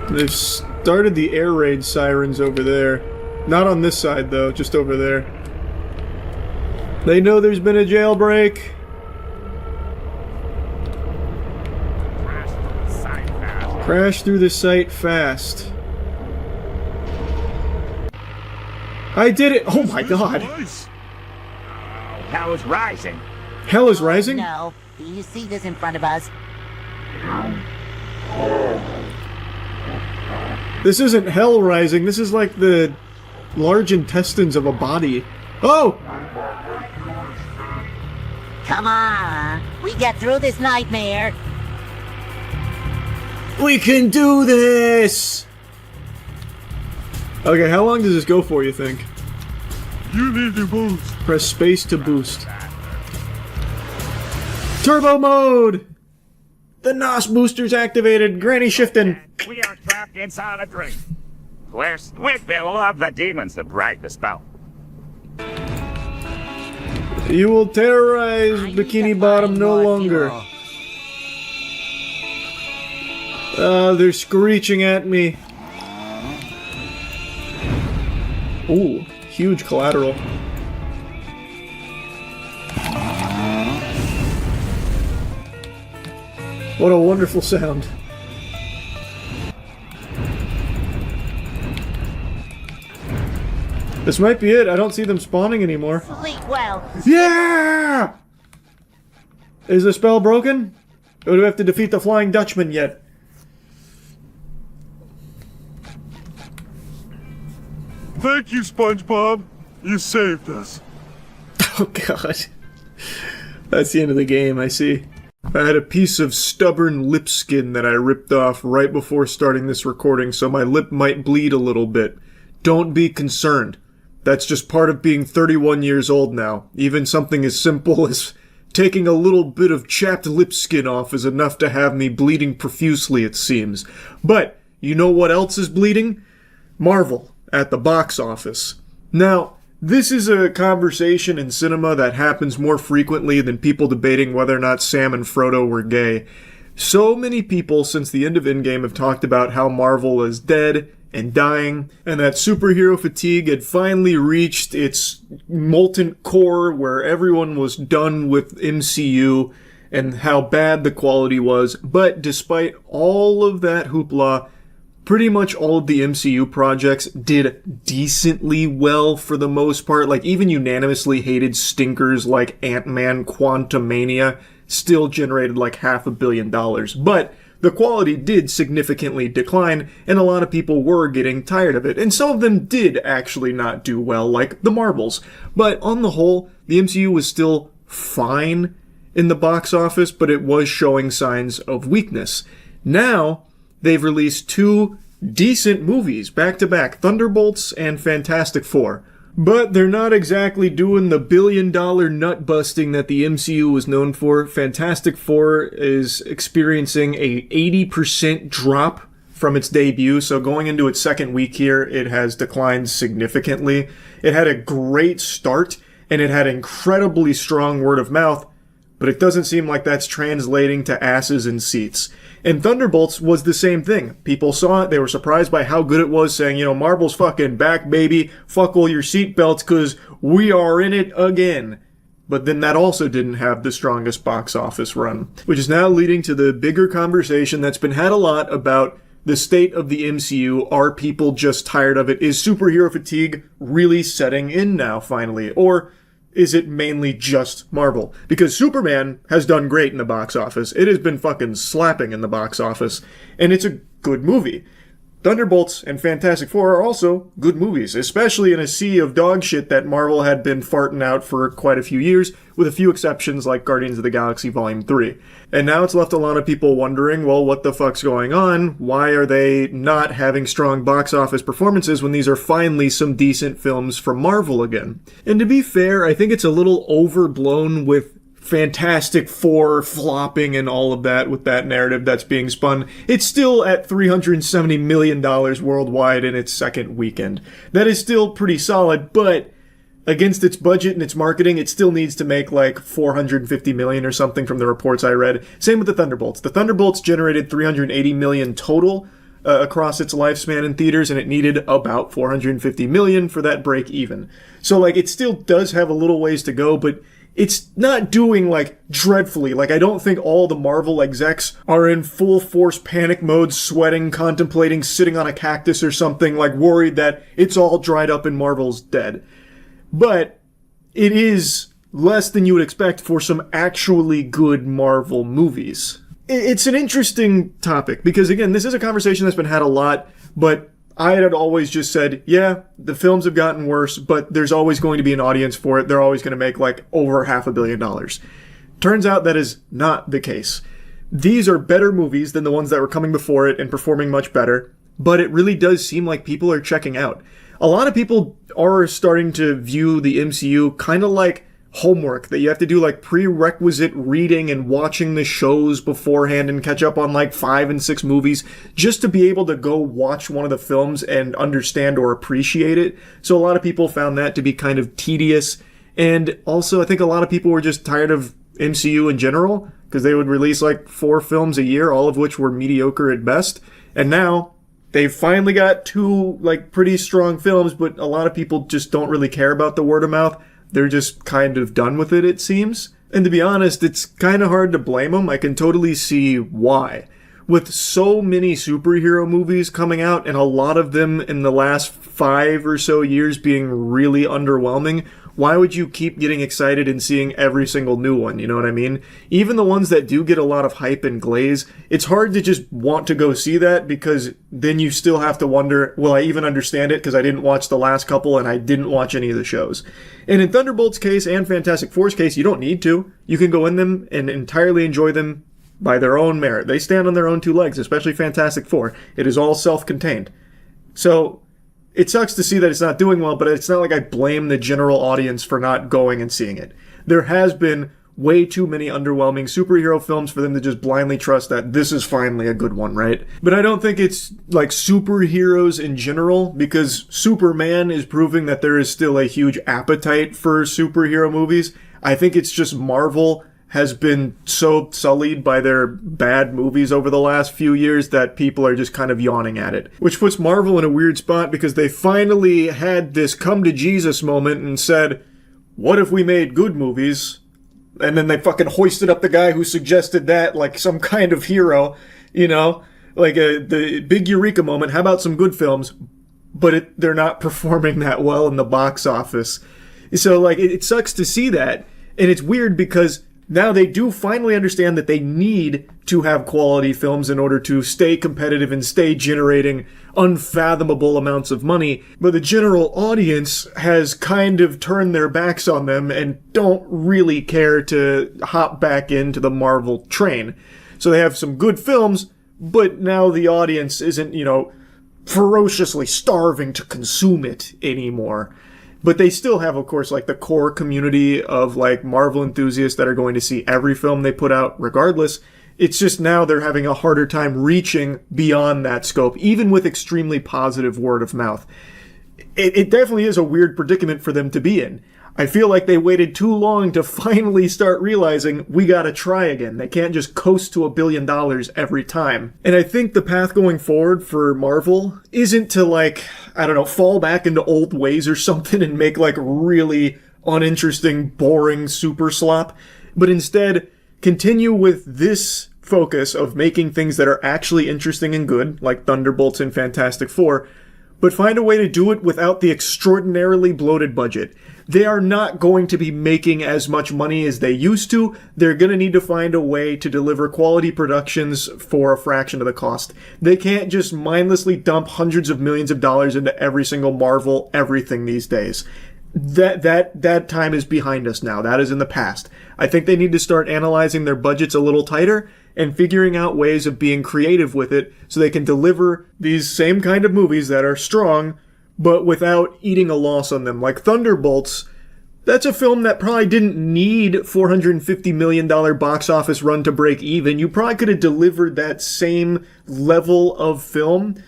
They've started the air raid sirens over there. Not on this side, though, just over there. They know there's been a jailbreak. Crash through the site fast. I did it! Oh my god! Nice. Hell is rising. Hell is rising? No. Do you see this in front of us? This isn't hell rising, this is like the large intestines of a body. Oh! Come on. We get through this nightmare. We can do this! Okay, how long does this go for, you think? You need to boost. Press space to boost. Turbo mode! The NOS booster's activated! Granny shifting! We are trapped inside a dream, where Squidbill of the demons have break the spell. You will terrorize Bikini Bottom no longer. They're screeching at me. Ooh, huge collateral. What a wonderful sound. This might be it. I don't see them spawning anymore. Sleep well. Yeah! Is the spell broken? Or do we have to defeat the Flying Dutchman yet? Thank you, SpongeBob. You saved us. Oh god. That's the end of the game, I see. I had a piece of stubborn lip skin that I ripped off right before starting this recording, so my lip might bleed a little bit. Don't be concerned. That's just part of being 31 years old now. Even something as simple as taking a little bit of chapped lip skin off is enough to have me bleeding profusely, it seems. But, you know what else is bleeding? Marvel, at the box office. Now, this is a conversation in cinema that happens more frequently than people debating whether or not Sam and Frodo were gay. So many people since the end of Endgame have talked about how Marvel is dead and dying, and that superhero fatigue had finally reached its molten core where everyone was done with MCU and how bad the quality was. But despite all of that hoopla, pretty much all of the MCU projects did decently well for the most part. Like, even unanimously hated stinkers like Ant-Man Quantumania still generated like $500 million. But the quality did significantly decline, and a lot of people were getting tired of it. And some of them did actually not do well, like the Marvels. But on the whole, the MCU was still fine in the box office, but it was showing signs of weakness. Now, they've released two decent movies back-to-back, Thunderbolts and Fantastic Four. But they're not exactly doing the billion-dollar nut-busting that the MCU was known for. Fantastic Four is experiencing a 80% drop from its debut, so going into its second week here, it has declined significantly. It had a great start, and it had incredibly strong word of mouth, but it doesn't seem like that's translating to asses in seats. And Thunderbolts was the same thing. People saw it, they were surprised by how good it was, saying, you know, Marvel's fucking back, baby, fuckle your seatbelts, cause we are in it again. But then that also didn't have the strongest box office run, which is now leading to the bigger conversation that's been had a lot about the state of the MCU. Are people just tired of it? Is superhero fatigue really setting in now, finally? Or is it mainly just Marvel? Because Superman has done great in the box office. It has been fucking slapping in the box office, and it's a good movie. Thunderbolts and Fantastic Four are also good movies, especially in a sea of dog shit that Marvel had been farting out for quite a few years, with a few exceptions like Guardians of the Galaxy Volume 3. And now it's left a lot of people wondering, well, what the fuck's going on? Why are they not having strong box office performances when these are finally some decent films from Marvel again? And to be fair, I think it's a little overblown with Fantastic Four flopping and all of that with that narrative that's being spun. It's still at $370 million worldwide in its second weekend. That is still pretty solid, but against its budget and its marketing, it still needs to make like $450 million or something from the reports I read. Same with the Thunderbolts. The Thunderbolts generated $380 million total across its lifespan in theaters, and it needed about $450 million for that break even. So like, it still does have a little ways to go, but it's not doing, like, dreadfully. Like, I don't think all the Marvel execs are in full force panic mode, sweating, contemplating, sitting on a cactus or something, like, worried that it's all dried up and Marvel's dead. But it is less than you would expect for some actually good Marvel movies. It's an interesting topic, because, again, this is a conversation that's been had a lot, but I had always just said, yeah, the films have gotten worse, but there's always going to be an audience for it. They're always going to make like over $500 million. Turns out that is not the case. These are better movies than the ones that were coming before it and performing much better, but it really does seem like people are checking out. A lot of people are starting to view the MCU kind of like homework, that you have to do like prerequisite reading and watching the shows beforehand and catch up on like 5 and 6 movies just to be able to go watch one of the films and understand or appreciate it. So a lot of people found that to be kind of tedious. And also I think a lot of people were just tired of MCU in general because they would release like 4 films a year, all of which were mediocre at best. And now they've finally got 2 like pretty strong films, but a lot of people just don't really care about the word of mouth. They're just kind of done with it, it seems. And to be honest, it's kind of hard to blame them. I can totally see why. With so many superhero movies coming out, and a lot of them in the last 5 or so years being really underwhelming, why would you keep getting excited and seeing every single new one? You know what I mean? Even the ones that do get a lot of hype and glaze, it's hard to just want to go see that because then you still have to wonder, will I even understand it? Because I didn't watch the last couple and I didn't watch any of the shows. And in Thunderbolt's case and Fantastic Four's case, you don't need to. You can go in them and entirely enjoy them by their own merit. They stand on their own 2 legs, especially Fantastic Four. It is all self-contained. So it sucks to see that it's not doing well, but it's not like I blame the general audience for not going and seeing it. There has been way too many underwhelming superhero films for them to just blindly trust that this is finally a good one, right? But I don't think it's like superheroes in general, because Superman is proving that there is still a huge appetite for superhero movies. I think it's just Marvel has been so sullied by their bad movies over the last few years that people are just kind of yawning at it. Which puts Marvel in a weird spot because they finally had this come to Jesus moment and said, what if we made good movies? And then they fucking hoisted up the guy who suggested that like some kind of hero, you know? Like the big eureka moment, how about some good films? But they're not performing that well in the box office. So like it sucks to see that. And it's weird because now they do finally understand that they need to have quality films in order to stay competitive and stay generating unfathomable amounts of money. But the general audience has kind of turned their backs on them and don't really care to hop back into the Marvel train. So they have some good films, but now the audience isn't, you know, ferociously starving to consume it anymore. But they still have, of course, like the core community of like Marvel enthusiasts that are going to see every film they put out regardless. It's just now they're having a harder time reaching beyond that scope, even with extremely positive word of mouth. It definitely is a weird predicament for them to be in. I feel like they waited too long to finally start realizing we gotta try again. They can't just coast to $1 billion every time. And I think the path going forward for Marvel isn't to like, I don't know, fall back into old ways or something and make like really uninteresting, boring super slop, but instead continue with this focus of making things that are actually interesting and good, like Thunderbolts and Fantastic Four, but find a way to do it without the extraordinarily bloated budget. They are not going to be making as much money as they used to. They're going to need to find a way to deliver quality productions for a fraction of the cost. They can't just mindlessly dump hundreds of millions of dollars into every single Marvel everything these days. That time is behind us now. That is in the past. I think they need to start analyzing their budgets a little tighter and figuring out ways of being creative with it so they can deliver these same kind of movies that are strong but without eating a loss on them. Like Thunderbolts, that's a film that probably didn't need $450 million box office run to break even. You probably could have delivered that same level of film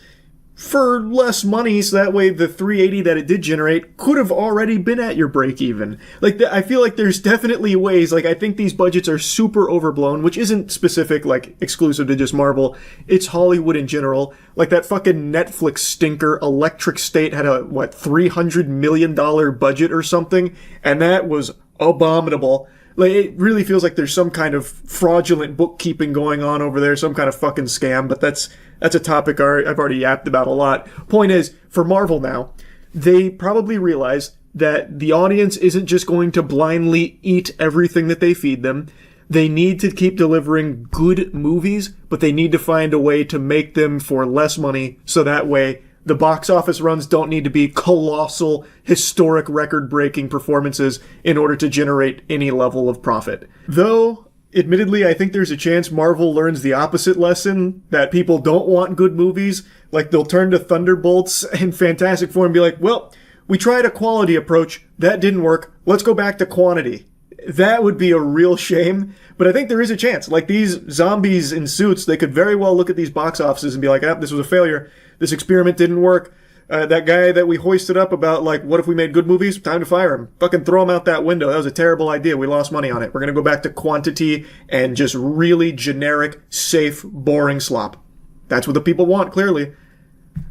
for less money, so that way the 380 that it did generate could have already been at your break even. Like, I feel like there's definitely ways, like, I think these budgets are super overblown, which isn't specific, like, exclusive to just Marvel. It's Hollywood in general. Like, that fucking Netflix stinker Electric State had a, $300 million budget or something, and that was abominable. Like, it really feels like there's some kind of fraudulent bookkeeping going on over there, some kind of fucking scam, but that's a topic I've already yapped about a lot. Point is, for Marvel now, they probably realize that the audience isn't just going to blindly eat everything that they feed them. They need to keep delivering good movies, but they need to find a way to make them for less money, so that way the box office runs don't need to be colossal, historic, record-breaking performances in order to generate any level of profit. Though, admittedly, I think there's a chance Marvel learns the opposite lesson, that people don't want good movies. Like, they'll turn to Thunderbolts and Fantastic Four and be like, well, we tried a quality approach, that didn't work, let's go back to quantity. That would be a real shame, but I think there is a chance. Like, these zombies in suits, they could very well look at these box offices and be like, this was a failure. This experiment didn't work. That guy that we hoisted up about, like, what if we made good movies? Time to fire him. Fucking throw him out that window. That was a terrible idea. We lost money on it. We're going to go back to quantity and just really generic, safe, boring slop. That's what the people want, clearly.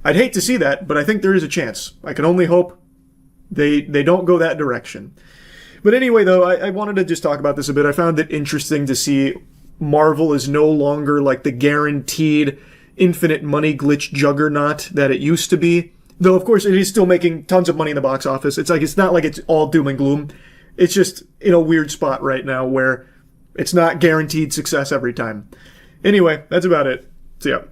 I'd hate to see that, but I think there is a chance. I can only hope they don't go that direction. But anyway, though, I wanted to just talk about this a bit. I found it interesting to see Marvel is no longer like the guaranteed infinite money glitch juggernaut that it used to be. Though, of course, it is still making tons of money in the box office. It's not like it's all doom and gloom. It's just in a weird spot right now where it's not guaranteed success every time. Anyway, that's about it. See ya.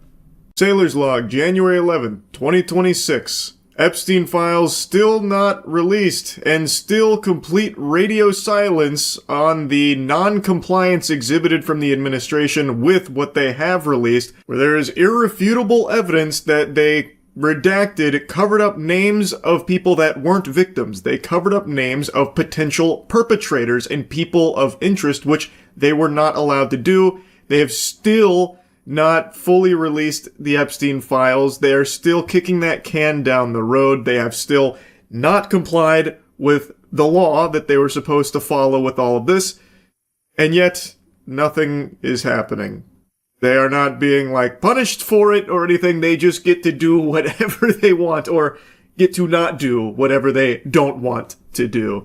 Sailor's Log, January 11th, 2026. Epstein files still not released, and still complete radio silence on the non-compliance exhibited from the administration with what they have released, where there is irrefutable evidence that they redacted, covered up names of people that weren't victims. They covered up names of potential perpetrators and people of interest, which they were not allowed to do. They have still not fully released the Epstein files. They are still kicking that can down the road. They have still not complied with the law that they were supposed to follow with all of this. And yet, nothing is happening. They are not being, like, punished for it or anything. They just get to do whatever they want, or get to not do whatever they don't want to do.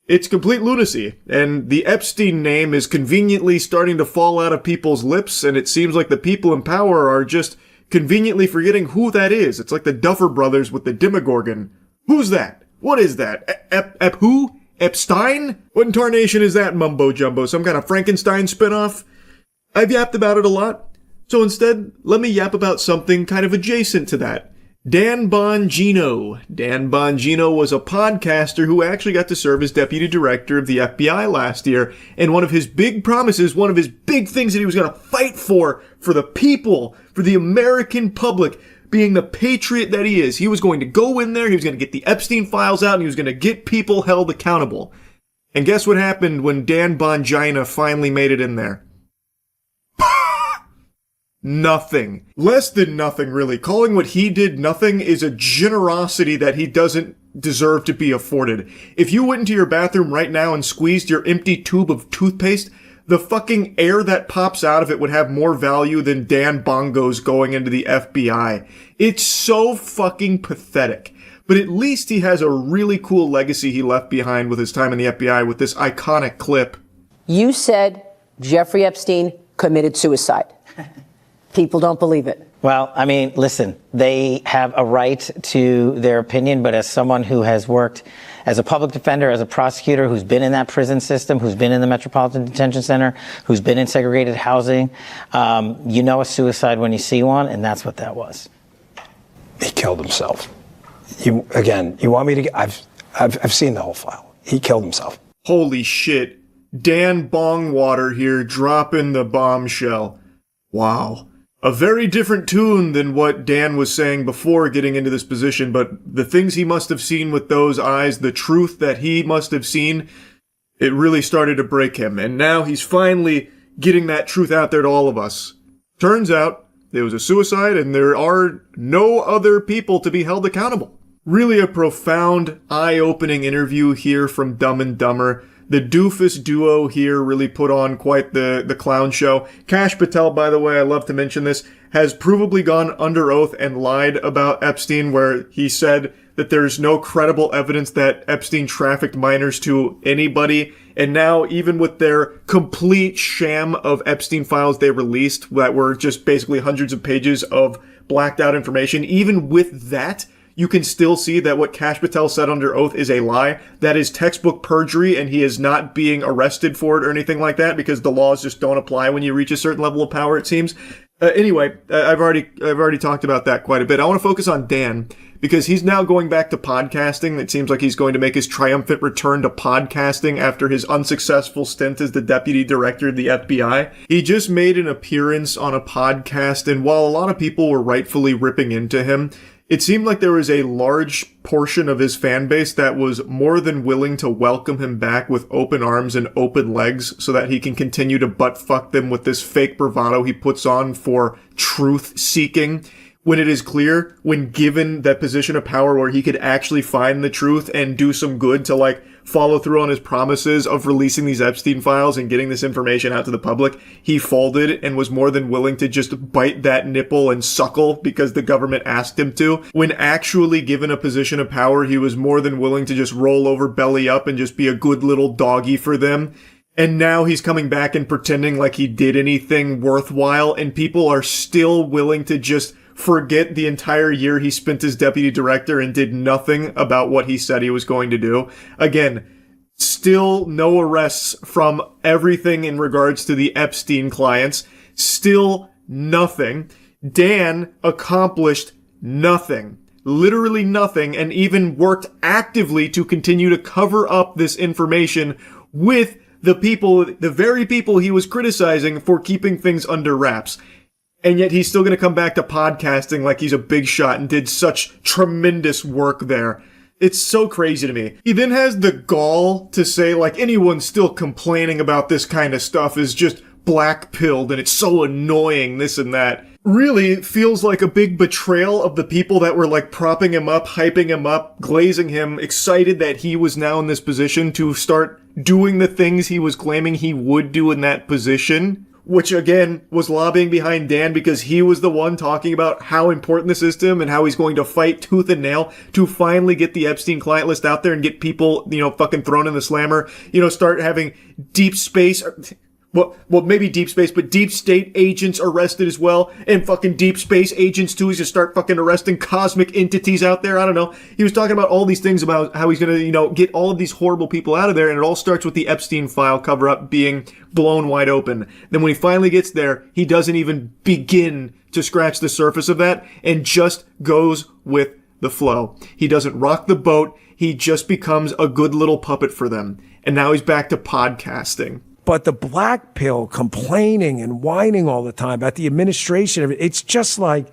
It's complete lunacy, and the Epstein name is conveniently starting to fall out of people's lips, and it seems like the people in power are just conveniently forgetting who that is. It's like the Duffer Brothers with the Demogorgon. Who's that? What is that? Who? Epstein? What in tarnation is that mumbo-jumbo? Some kind of Frankenstein spinoff? I've yapped about it a lot, so instead, let me yap about something kind of adjacent to that. Dan Bongino. Dan Bongino was a podcaster who actually got to serve as deputy director of the FBI last year, and one of his big promises, one of his big things that he was going to fight for the people, for the American public, being the patriot that he is, he was going to go in there, he was going to get the Epstein files out, and he was going to get people held accountable. And guess what happened when Dan Bongino finally made it in there? Nothing. Less than nothing, really. Calling what he did nothing is a generosity that he doesn't deserve to be afforded. If you went into your bathroom right now and squeezed your empty tube of toothpaste, the fucking air that pops out of it would have more value than Dan Bongo's going into the FBI. It's so fucking pathetic. But at least he has a really cool legacy he left behind with his time in the FBI with this iconic clip. You said Jeffrey Epstein committed suicide. People don't believe it. Well, I mean, listen, they have a right to their opinion, but as someone who has worked as a public defender, as a prosecutor, who's been in that prison system, who's been in the Metropolitan Detention Center, who's been in segregated housing, you know a suicide when you see one, and that's what that was. He killed himself. You want me to? I've seen the whole file. He killed himself. Holy shit! Dan Bongwater here dropping the bombshell. Wow. A very different tune than what Dan was saying before getting into this position, but the things he must have seen with those eyes, the truth that he must have seen, it really started to break him. And now he's finally getting that truth out there to all of us. Turns out there was a suicide and there are no other people to be held accountable. Really a profound, eye-opening interview here from Dumb and Dumber. The doofus duo here really put on quite the clown show. Kash Patel, by the way, I love to mention this, has provably gone under oath and lied about Epstein, where he said that there's no credible evidence that Epstein trafficked minors to anybody. And now, even with their complete sham of Epstein files they released that were just basically hundreds of pages of blacked out information, even with that, you can still see that what Kash Patel said under oath is a lie. That is textbook perjury, and he is not being arrested for it or anything like that because the laws just don't apply when you reach a certain level of power, it seems. Anyway, I've already talked about that quite a bit. I want to focus on Dan because he's now going back to podcasting. It seems like he's going to make his triumphant return to podcasting after his unsuccessful stint as the deputy director of the FBI. He just made an appearance on a podcast, and while a lot of people were rightfully ripping into him, It seemed like there was a large portion of his fan base that was more than willing to welcome him back with open arms and open legs so that he can continue to butt fuck them with this fake bravado he puts on for truth seeking. When it is clear, when given that position of power where he could actually find the truth and do some good to like follow through on his promises of releasing these Epstein files and getting this information out to the public, he folded and was more than willing to just bite that nipple and suckle because the government asked him to. When actually given a position of power, he was more than willing to just roll over belly up and just be a good little doggy for them. And now he's coming back and pretending like he did anything worthwhile, and people are still willing to just forget the entire year he spent as deputy director and did nothing about what he said he was going to do. Again, still no arrests from everything in regards to the Epstein clients. Still nothing. Dan accomplished nothing. Literally nothing, and even worked actively to continue to cover up this information with the very people he was criticizing for keeping things under wraps. And yet he's still going to come back to podcasting like he's a big shot and did such tremendous work there. It's so crazy to me. He then has the gall to say like anyone still complaining about this kind of stuff is just black-pilled and it's so annoying, this and that. Really feels like a big betrayal of the people that were like propping him up, hyping him up, glazing him, excited that he was now in this position to start doing the things he was claiming he would do in that position. Which, again, was lobbying behind Dan because he was the one talking about how important this is to him and how he's going to fight tooth and nail to finally get the Epstein client list out there and get people, fucking thrown in the slammer. Start having deep space... Well, maybe deep space, but deep state agents arrested as well, and fucking deep space agents too. He's gonna start fucking arresting cosmic entities out there. I don't know. He was talking about all these things about how he's gonna, get all of these horrible people out of there, and it all starts with the Epstein file cover-up being blown wide open. Then when he finally gets there, he doesn't even begin to scratch the surface of that, and just goes with the flow. He doesn't rock the boat. He just becomes a good little puppet for them. And now he's back to podcasting. But the black pill, complaining and whining all the time about the administration, it's just like,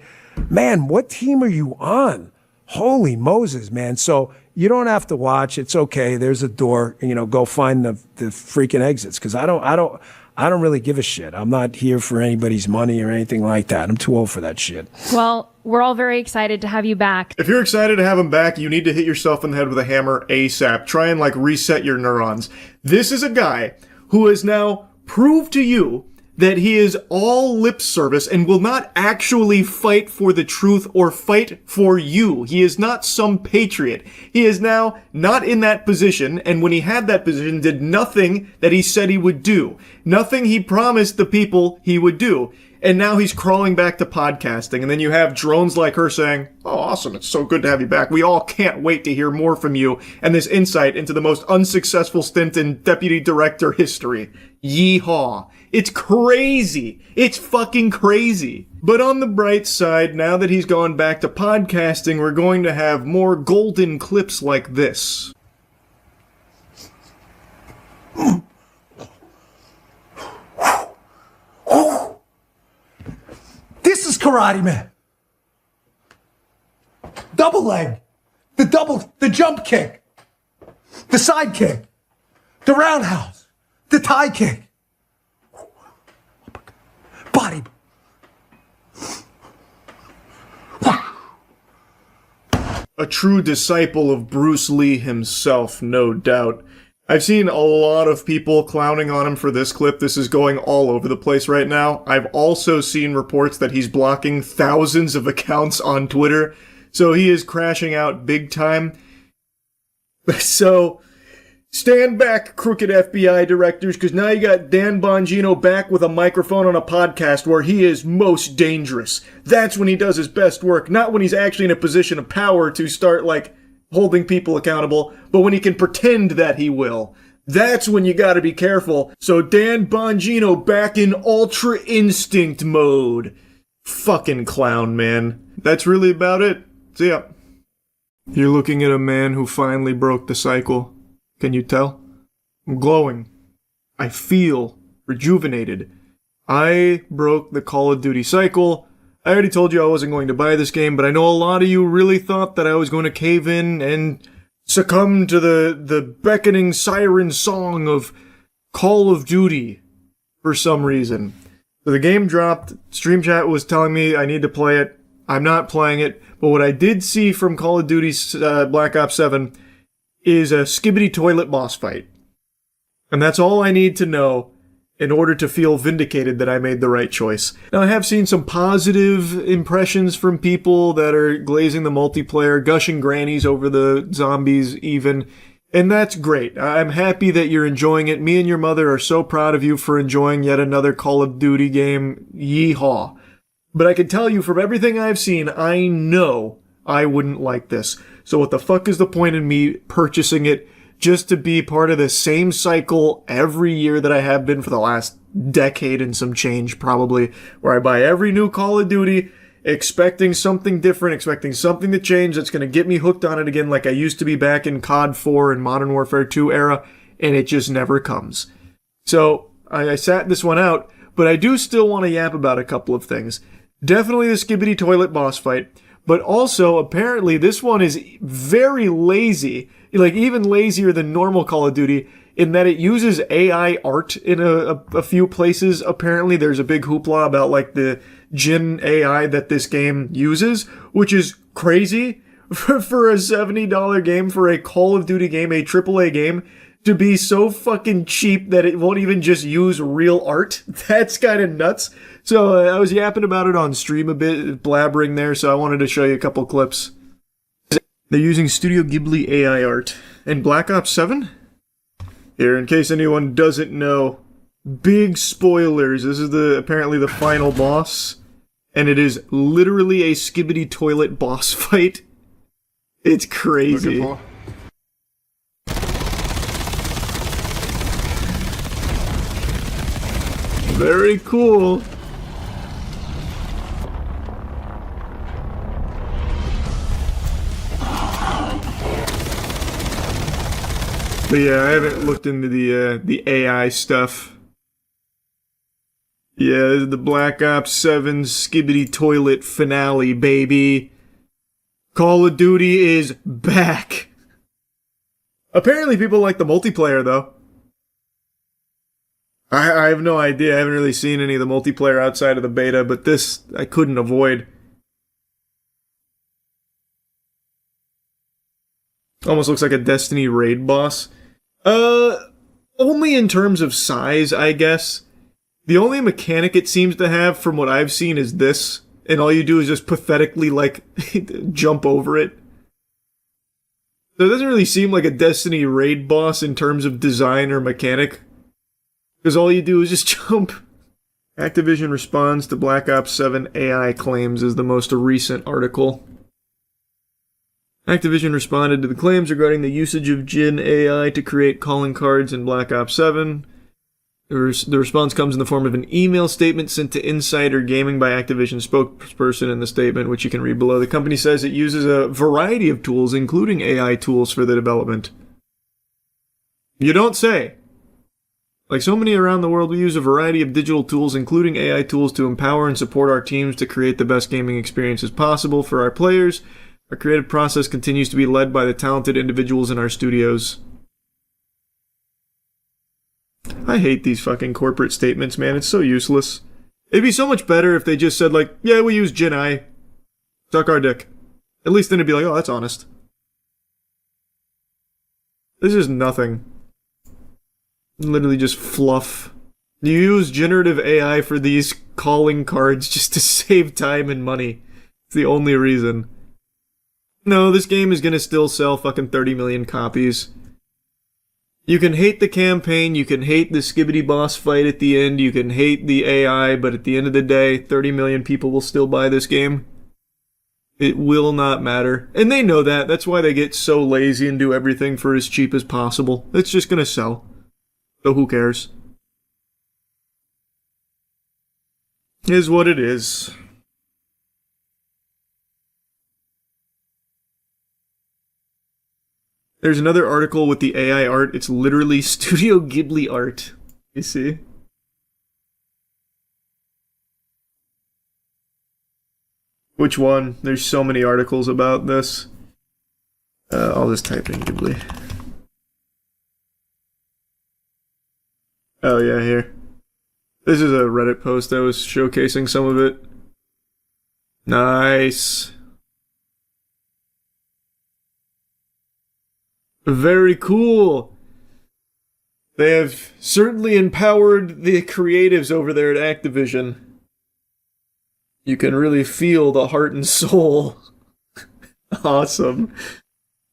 man, what team are you on? Holy Moses, man. So you don't have to watch. It's okay. There's a door, go find the freaking exits. Cause I don't really give a shit. I'm not here for anybody's money or anything like that. I'm too old for that shit. Well, we're all very excited to have you back. If you're excited to have him back, you need to hit yourself in the head with a hammer ASAP. Try and reset your neurons. This is a guy who has now proved to you that he is all lip service and will not actually fight for the truth or fight for you. He is not some patriot. He is now not in that position, and when he had that position, did nothing that he said he would do. Nothing he promised the people he would do. And now he's crawling back to podcasting. And then you have drones like her saying, "Oh, awesome. It's so good to have you back. We all can't wait to hear more from you and this insight into the most unsuccessful stint in deputy director history. Yeehaw." It's crazy. It's fucking crazy. But on the bright side, now that he's gone back to podcasting, we're going to have more golden clips like this. This is Karate Man. Double leg. The jump kick. The side kick. The roundhouse. The tie kick. Body. A true disciple of Bruce Lee himself, no doubt. I've seen a lot of people clowning on him for this clip. This is going all over the place right now. I've also seen reports that he's blocking thousands of accounts on Twitter, so he is crashing out big time. So, stand back, crooked FBI directors, because now you got Dan Bongino back with a microphone on a podcast where he is most dangerous. That's when he does his best work, not when he's actually in a position of power to start, holding people accountable, but when he can pretend that he will. That's when you gotta be careful. So Dan Bongino back in Ultra Instinct mode. Fucking clown, man. That's really about it. See ya. You're looking at a man who finally broke the cycle. Can you tell? I'm glowing. I feel rejuvenated. I broke the Call of Duty cycle. I already told you I wasn't going to buy this game, but I know a lot of you really thought that I was going to cave in and succumb to the beckoning siren song of Call of Duty for some reason. So the game dropped. Stream chat was telling me I need to play it. I'm not playing it, but what I did see from Call of Duty Black Ops 7 is a skibbity toilet boss fight. And that's all I need to know in order to feel vindicated that I made the right choice. Now, I have seen some positive impressions from people that are glazing the multiplayer, gushing grannies over the zombies even, and that's great. I'm happy that you're enjoying it. Me and your mother are so proud of you for enjoying yet another Call of Duty game. Yeehaw. But I can tell you from everything I've seen, I know I wouldn't like this. So what the fuck is the point in me purchasing it just to be part of the same cycle every year that I have been for the last decade and some change probably, where I buy every new Call of Duty expecting something different, expecting something to change that's going to get me hooked on it again like I used to be back in COD 4 and Modern Warfare 2 era, and it just never comes. So I sat this one out, but I do still want to yap about a couple of things. Definitely the skibbity toilet boss fight, but also apparently this one is very lazy, like even lazier than normal Call of Duty, in that it uses AI art in a few places. Apparently there's a big hoopla about like the Jin AI that this game uses, which is crazy for a $70 game, for a Call of Duty game, a AAA game, to be so fucking cheap that it won't even just use real art. That's kind of nuts. So I was yapping about it on stream a bit, blabbering there, so I wanted to show you a couple clips. They're using Studio Ghibli AI art. And Black Ops 7? Here, in case anyone doesn't know, big spoilers. This is apparently the final boss, and it is literally a skibbity toilet boss fight. It's crazy. Very cool. But yeah, I haven't looked into the AI stuff. Yeah, this is the Black Ops 7 skibbity toilet finale, baby. Call of Duty is back. Apparently people like the multiplayer, though. I have no idea. I haven't really seen any of the multiplayer outside of the beta, but this I couldn't avoid. Almost looks like a Destiny raid boss. Only in terms of size, I guess. The only mechanic it seems to have, from what I've seen, is this. And all you do is just pathetically, like, jump over it. So it doesn't really seem like a Destiny raid boss in terms of design or mechanic. Because all you do is just jump. Activision responds to Black Ops 7 AI claims is the most recent article. Activision responded to the claims regarding the usage of Jin AI to create calling cards in Black Ops 7. The response comes in the form of an email statement sent to Insider Gaming by Activision spokesperson in the statement, which you can read below. The company says it uses a variety of tools, including AI tools, for the development. You don't say. Like so many around the world, we use a variety of digital tools, including AI tools, to empower and support our teams to create the best gaming experiences possible for our players. Our creative process continues to be led by the talented individuals in our studios. I hate these fucking corporate statements, man. It's so useless. It'd be so much better if they just said, like, yeah, we use Jin AI. Suck our dick. At least then it'd be like, oh, that's honest. This is nothing. Literally just fluff. You use generative AI for these calling cards just to save time and money. It's the only reason. No, this game is gonna still sell fucking 30 million copies. You can hate the campaign, you can hate the skibbity boss fight at the end, you can hate the AI, but at the end of the day, 30 million people will still buy this game. It will not matter. And they know that. That's why they get so lazy and do everything for as cheap as possible. It's just gonna sell. So who cares? Is what it is. There's another article with the AI art. It's literally Studio Ghibli art. You see? Which one? There's so many articles about this. I'll just type in Ghibli. Oh yeah, here. This is a Reddit post that was showcasing some of it. Nice. Very cool. They have certainly empowered the creatives over there at Activision. You can really feel the heart and soul. Awesome.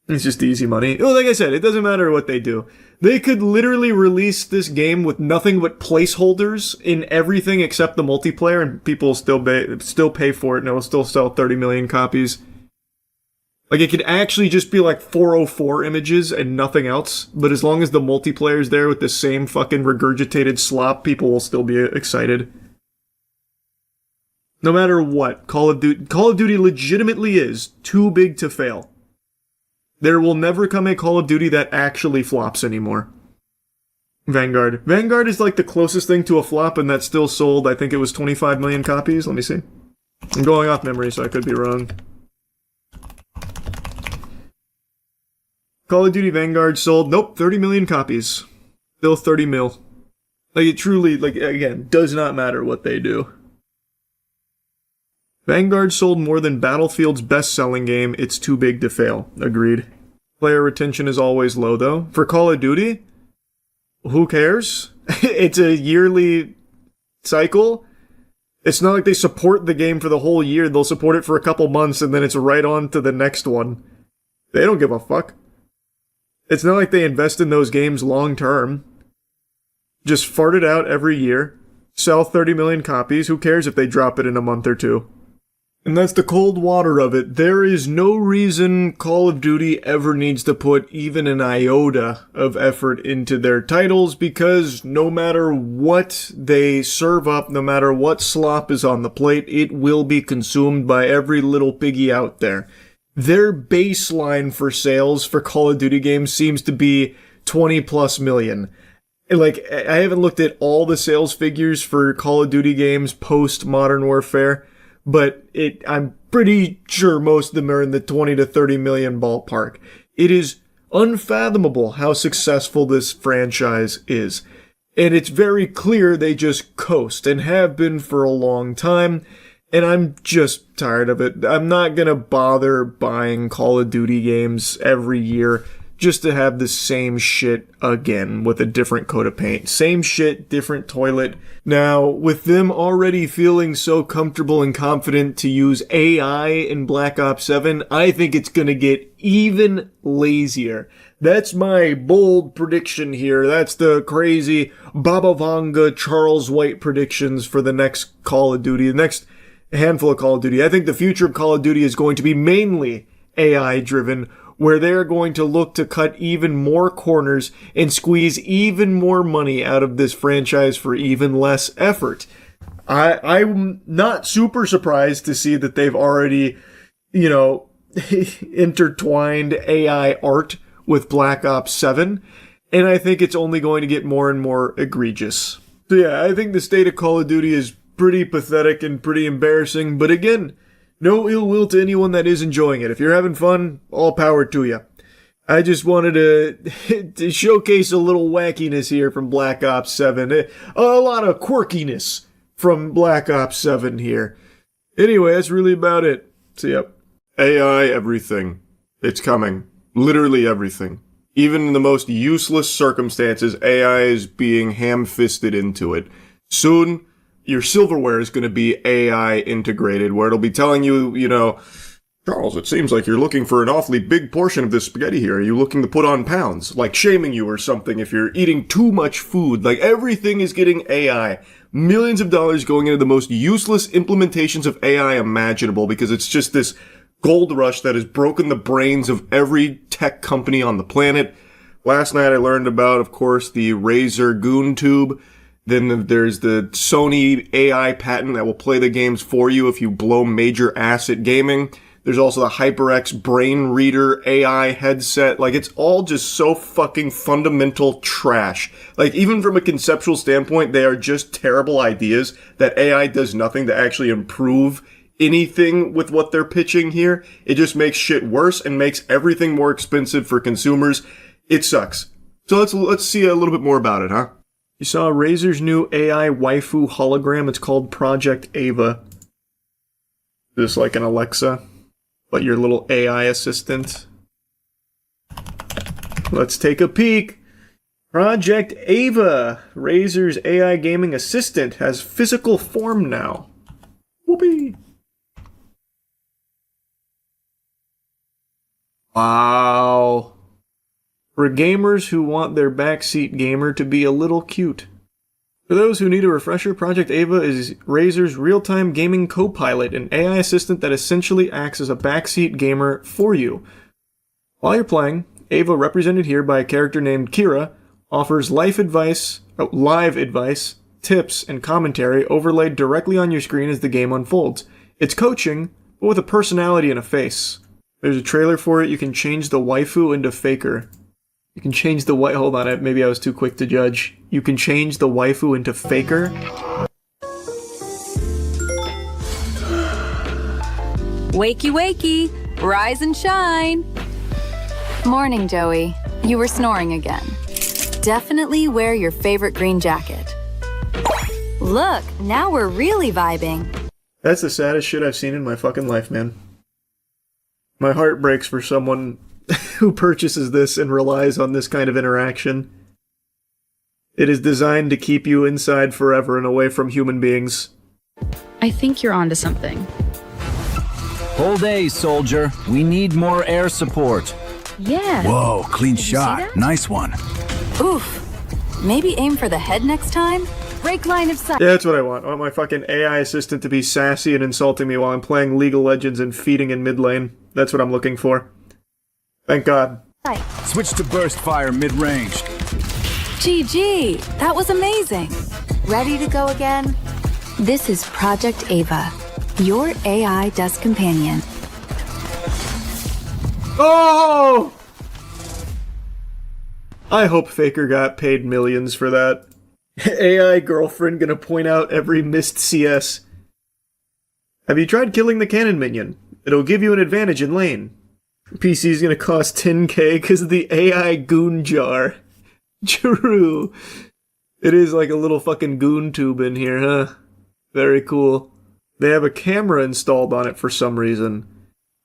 It's just easy money. Well, like I said, it doesn't matter what they do. They could literally release this game with nothing but placeholders in everything except the multiplayer, and people will still pay for it, and it will still sell 30 million copies. Like, it could actually just be like 404 images and nothing else, but as long as the multiplayer's there with the same fucking regurgitated slop, people will still be excited. No matter what, Call of Duty legitimately is too big to fail. There will never come a Call of Duty that actually flops anymore. Vanguard. Vanguard is like the closest thing to a flop, and that still sold, I think it was 25 million copies. Let me see. I'm going off memory, so I could be wrong. Call of Duty Vanguard sold, nope, 30 million copies. Still 30 mil. Like, it truly, like, again, does not matter what they do. Vanguard sold more than Battlefield's best-selling game, It's Too Big to Fail. Agreed. Player retention is always low, though. For Call of Duty, who cares? It's a yearly cycle. It's not like they support the game for the whole year. They'll support it for a couple months, and then it's right on to the next one. They don't give a fuck. It's not like they invest in those games long-term. Just fart it out every year. Sell 30 million copies. Who cares if they drop it in a month or two? And that's the cold water of it. There is no reason Call of Duty ever needs to put even an iota of effort into their titles, because no matter what they serve up, no matter what slop is on the plate, it will be consumed by every little piggy out there. Their baseline for sales for Call of Duty games seems to be 20 plus million. Like, I haven't looked at all the sales figures for Call of Duty games post Modern Warfare, but I'm pretty sure most of them are in the 20 to 30 million ballpark. It is unfathomable how successful this franchise is. And it's very clear they just coast, and have been for a long time, and I'm just tired of it. I'm not gonna bother buying Call of Duty games every year just to have the same shit again with a different coat of paint. Same shit, different toilet. Now, with them already feeling so comfortable and confident to use AI in Black Ops 7, I think it's gonna get even lazier. That's my bold prediction here. That's the crazy Baba Vanga Charles White predictions for the next Call of Duty, the next handful of Call of Duty. I think the future of Call of Duty is going to be mainly AI driven, where they're going to look to cut even more corners and squeeze even more money out of this franchise for even less effort. I'm not super surprised to see that they've already, intertwined AI art with Black Ops 7, and I think it's only going to get more and more egregious. So yeah, I think the state of Call of Duty is pretty pathetic and pretty embarrassing, but again, no ill will to anyone that is enjoying it. If you're having fun, all power to you. I just wanted to showcase a little wackiness here from Black Ops 7. A lot of quirkiness from Black Ops 7 here. Anyway, that's really about it. So yep. AI everything. It's coming. Literally everything. Even in the most useless circumstances, AI is being ham-fisted into it. Soon, your silverware is going to be AI integrated, where it'll be telling you, Charles, it seems like you're looking for an awfully big portion of this spaghetti here. Are you looking to put on pounds? Like shaming you or something if you're eating too much food. Like, everything is getting AI. Millions of dollars going into the most useless implementations of AI imaginable, because it's just this gold rush that has broken the brains of every tech company on the planet. Last night I learned about, of course, the Razer Goon Tube. Then there's the Sony AI patent that will play the games for you if you blow major ass at gaming. There's also the HyperX Brain Reader AI headset. Like, it's all just so fucking fundamental trash. Like, even from a conceptual standpoint, they are just terrible ideas that AI does nothing to actually improve anything with what they're pitching here. It just makes shit worse and makes everything more expensive for consumers. It sucks. So let's see a little bit more about it, huh? You saw Razer's new AI waifu hologram. It's called Project Ava. Just like an Alexa, but your little AI assistant. Let's take a peek. Project Ava, Razer's AI gaming assistant, has physical form now. Whoopee! Wow. For gamers who want their backseat gamer to be a little cute. For those who need a refresher, Project Ava is Razer's real-time gaming co-pilot, an AI assistant that essentially acts as a backseat gamer for you. While you're playing, Ava, represented here by a character named Kira, offers live advice, tips, and commentary overlaid directly on your screen as the game unfolds. It's coaching, but with a personality and a face. There's a trailer for it. You can change the waifu into Faker. You can change the hold on, maybe I was too quick to judge. You can change the waifu into Faker. Wakey, wakey, rise and shine. Morning, Joey. You were snoring again. Definitely wear your favorite green jacket. Look, now we're really vibing. That's the saddest shit I've seen in my fucking life, man. My heart breaks for someone who purchases this and relies on this kind of interaction. It is designed to keep you inside forever and away from human beings. I think you're onto something. Whole day, soldier. We need more air support. Yeah. Whoa, clean shot. Nice one. Oof. Maybe aim for the head next time? Break line of sight. Yeah, that's what I want. I want my fucking AI assistant to be sassy and insulting me while I'm playing League of Legends and feeding in mid lane. That's what I'm looking for. Thank God. Switch to burst fire mid-range. GG, that was amazing. Ready to go again? This is Project Ava, your AI desk companion. Oh! I hope Faker got paid millions for that. AI girlfriend gonna point out every missed CS. Have you tried killing the cannon minion? It'll give you an advantage in lane. PC's gonna cost 10k because of the AI goon jar. True. It is like a little fucking goon tube in here, huh? Very cool. They have a camera installed on it for some reason.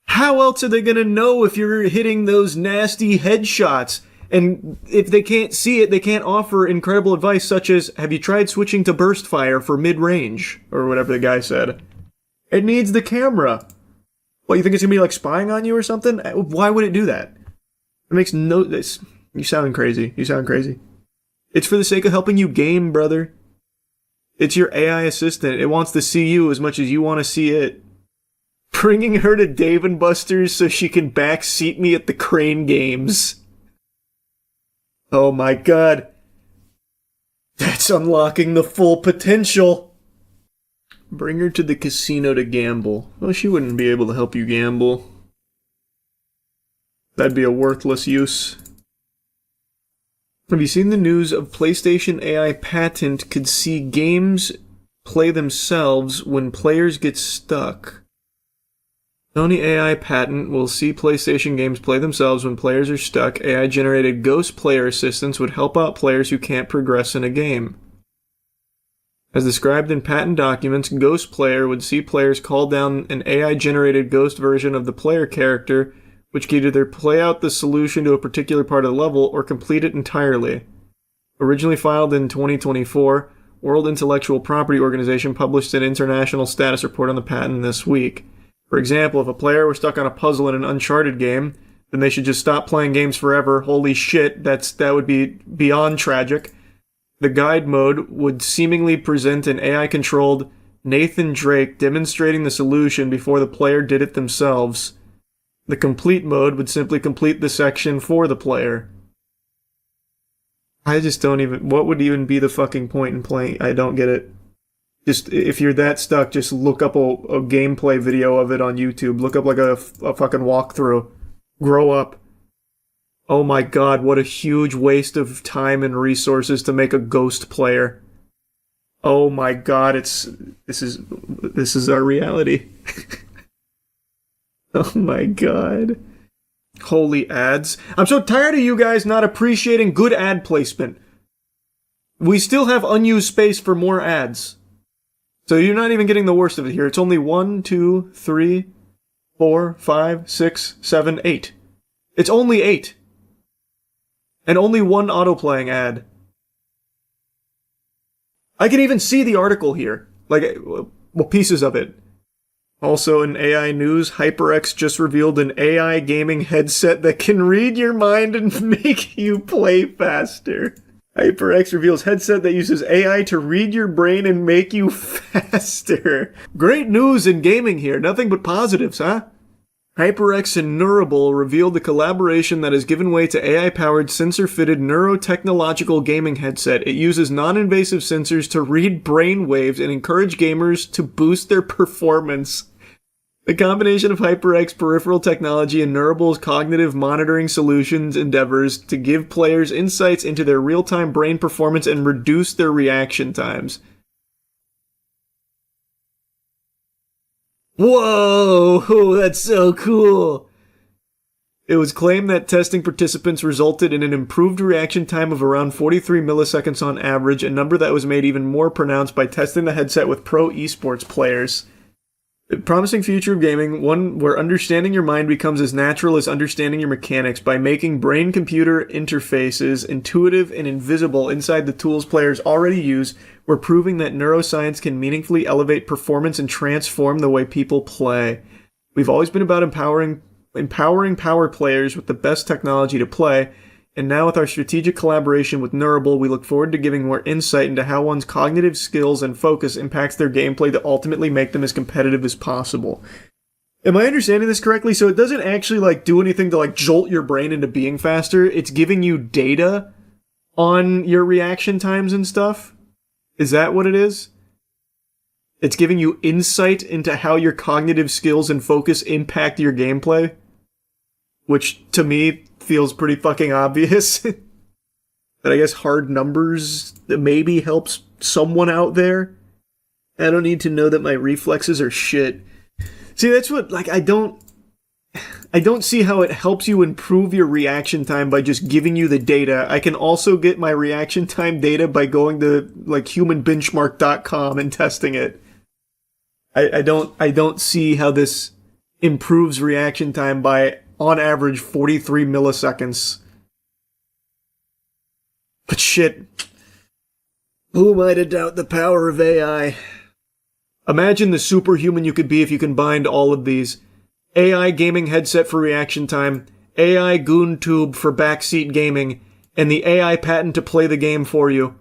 How else are they gonna know if you're hitting those nasty headshots? And if they can't see it, they can't offer incredible advice such as, have you tried switching to burst fire for mid-range? Or whatever the guy said. It needs the camera. What, you think it's gonna be like spying on you or something? Why would it do that? It makes no... You sound crazy. You sound crazy. It's for the sake of helping you game, brother. It's your AI assistant. It wants to see you as much as you want to see it. Bringing her to Dave & Buster's so she can backseat me at the Crane Games. Oh my god. That's unlocking the full potential. Bring her to the casino to gamble. Well, she wouldn't be able to help you gamble. That'd be a worthless use. Have you seen the news of PlayStation AI patent could see games play themselves when players get stuck? Sony AI patent will see PlayStation games play themselves when players are stuck. AI-generated ghost player assistants would help out players who can't progress in a game. As described in patent documents, Ghost Player would see players call down an AI-generated ghost version of the player character, which could either play out the solution to a particular part of the level or complete it entirely. Originally filed in 2024, World Intellectual Property Organization published an international status report on the patent this week. For example, if a player was stuck on a puzzle in an Uncharted game, then they should just stop playing games forever. Holy shit, that would be beyond tragic. The guide mode would seemingly present an AI-controlled Nathan Drake demonstrating the solution before the player did it themselves. The complete mode would simply complete the section for the player. I just don't even... What would even be the fucking point in playing? I don't get it. Just, if you're that stuck, just look up a gameplay video of it on YouTube. Look up like a fucking walkthrough. Grow up. Oh my god, what a huge waste of time and resources to make a ghost player. Oh my god, this is our reality. Oh my god. Holy ads. I'm so tired of you guys not appreciating good ad placement. We still have unused space for more ads. So you're not even getting the worst of it here. It's only 1, 2, 3, 4, 5, 6, 7, 8. It's only 8. And only one auto-playing ad. I can even see the article here. Like, well, pieces of it. Also in AI news, HyperX just revealed an AI gaming headset that can read your mind and make you play faster. HyperX reveals headset that uses AI to read your brain and make you faster. Great news in gaming here. Nothing but positives, huh? HyperX and Neurable revealed the collaboration that has given way to AI-powered sensor-fitted neurotechnological gaming headset. It uses non-invasive sensors to read brain waves and encourage gamers to boost their performance. The combination of HyperX peripheral technology and Neurable's cognitive monitoring solutions endeavors to give players insights into their real-time brain performance and reduce their reaction times. Whoa, that's so cool. It was claimed that testing participants resulted in an improved reaction time of around 43 milliseconds on average, a number that was made even more pronounced by testing the headset with pro esports players. A promising future of gaming, one where understanding your mind becomes as natural as understanding your mechanics by making brain-computer interfaces intuitive and invisible inside the tools players already use. We're proving that neuroscience can meaningfully elevate performance and transform the way people play. We've always been about empowering power players with the best technology to play, and now with our strategic collaboration with Neurable, we look forward to giving more insight into how one's cognitive skills and focus impacts their gameplay to ultimately make them as competitive as possible. Am I understanding this correctly? So it doesn't actually do anything to jolt your brain into being faster. It's giving you data on your reaction times and stuff? Is that what it is? It's giving you insight into how your cognitive skills and focus impact your gameplay? Which, to me, feels pretty fucking obvious. But I guess hard numbers maybe helps someone out there. I don't need to know that my reflexes are shit. See, that's what, I don't see how it helps you improve your reaction time by just giving you the data. I can also get my reaction time data by going to, humanbenchmark.com and testing it. I don't see how this improves reaction time by, on average, 43 milliseconds. But shit. Who am I to doubt the power of AI? Imagine the superhuman you could be if you combined all of these. AI gaming headset for reaction time, AI goon tube for backseat gaming, and the AI patent to play the game for you.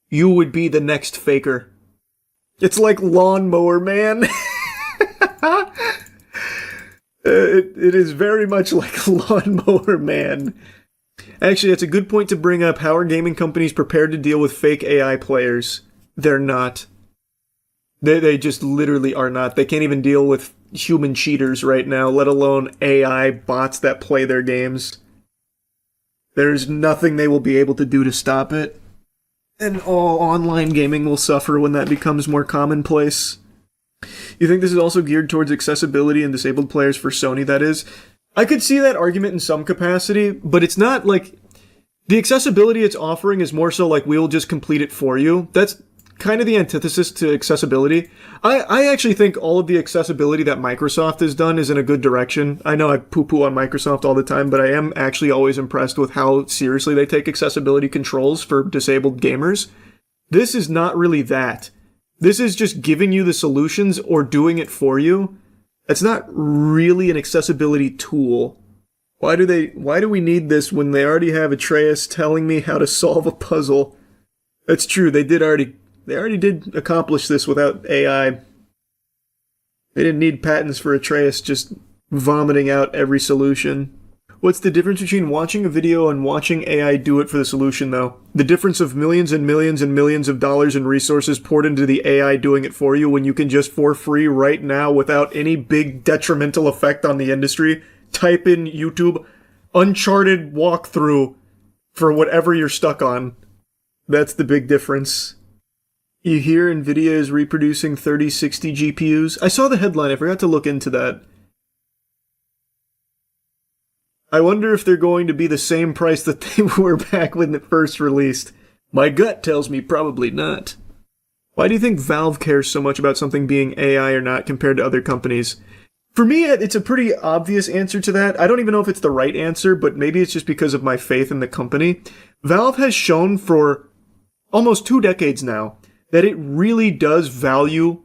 You would be the next Faker. It's like Lawnmower Man. It is very much like Lawnmower Man. Actually, that's a good point to bring up. How are gaming companies prepared to deal with fake AI players? They're not. They just literally are not. They can't even deal with human cheaters right now, let alone AI bots that play their games. There's nothing they will be able to do to stop it. And all online gaming will suffer when that becomes more commonplace. You think this is also geared towards accessibility and disabled players for Sony, that is? I could see that argument in some capacity, but it's not the accessibility it's offering is more so we'll just complete it for you. That's kind of the antithesis to accessibility. I actually think all of the accessibility that Microsoft has done is in a good direction. I know I poo-poo on Microsoft all the time, but I am actually always impressed with how seriously they take accessibility controls for disabled gamers. This is not really that. This is just giving you the solutions or doing it for you. It's not really an accessibility tool. Why do we need this when they already have Atreus telling me how to solve a puzzle? That's true, they already did accomplish this without AI. They didn't need patents for Atreus just vomiting out every solution. What's the difference between watching a video and watching AI do it for the solution, though? The difference of millions and millions and millions of dollars and resources poured into the AI doing it for you when you can just for free right now without any big detrimental effect on the industry, type in YouTube Uncharted walkthrough for whatever you're stuck on. That's the big difference. You hear NVIDIA is reproducing 3060 GPUs? I saw the headline, I forgot to look into that. I wonder if they're going to be the same price that they were back when it first released. My gut tells me probably not. Why do you think Valve cares so much about something being AI or not compared to other companies? For me, it's a pretty obvious answer to that. I don't even know if it's the right answer, but maybe it's just because of my faith in the company. Valve has shown for almost 2 decades now that it really does value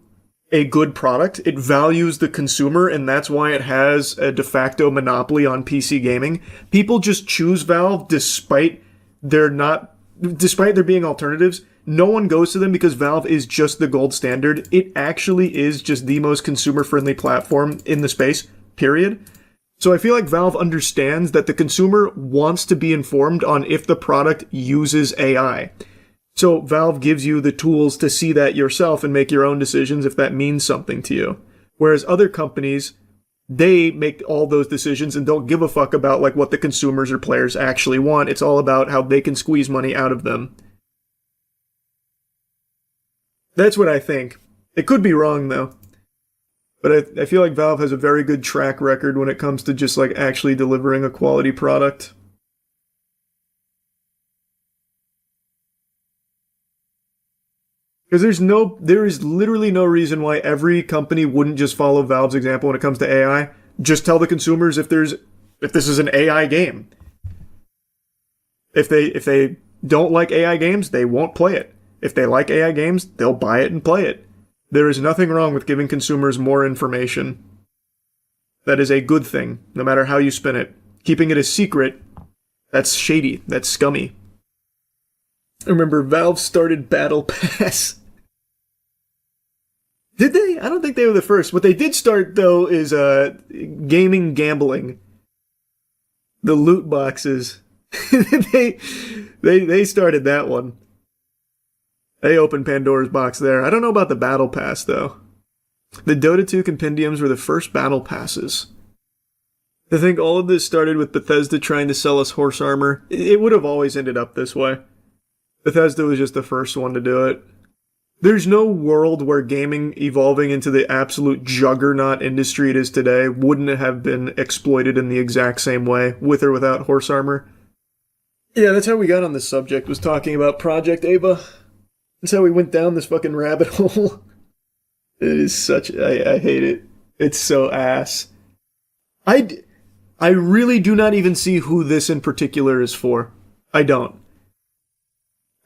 a good product. It values the consumer, and that's why it has a de facto monopoly on PC gaming. People just choose Valve despite there being alternatives. No one goes to them because Valve is just the gold standard. It actually is just the most consumer-friendly platform in the space, period. So I feel like Valve understands that the consumer wants to be informed on if the product uses AI. So Valve gives you the tools to see that yourself and make your own decisions if that means something to you. Whereas other companies, they make all those decisions and don't give a fuck about like what the consumers or players actually want. It's all about how they can squeeze money out of them. That's what I think. It could be wrong though. But I feel like Valve has a very good track record when it comes to just like actually delivering a quality product. Because there is literally no reason why every company wouldn't just follow Valve's example when it comes to AI. Just tell the consumers if this is an AI game. If they don't like AI games, they won't play it. If they like AI games, they'll buy it and play it. There is nothing wrong with giving consumers more information. That is a good thing, no matter how you spin it. Keeping it a secret, that's shady, that's scummy. Remember, Valve started Battle Pass. Did they? I don't think they were the first. What they did start, though, is gaming gambling. The loot boxes. they started that one. They opened Pandora's box there. I don't know about the Battle Pass, though. The Dota 2 compendiums were the first Battle Passes. I think all of this started with Bethesda trying to sell us horse armor. It would have always ended up this way. Bethesda was just the first one to do it. There's no world where gaming evolving into the absolute juggernaut industry it is today wouldn't have been exploited in the exact same way, with or without horse armor. Yeah, that's how we got on this subject, was talking about Project Ava. That's how we went down this fucking rabbit hole. It is such... I hate it. It's so ass. I really do not even see who this in particular is for. I don't.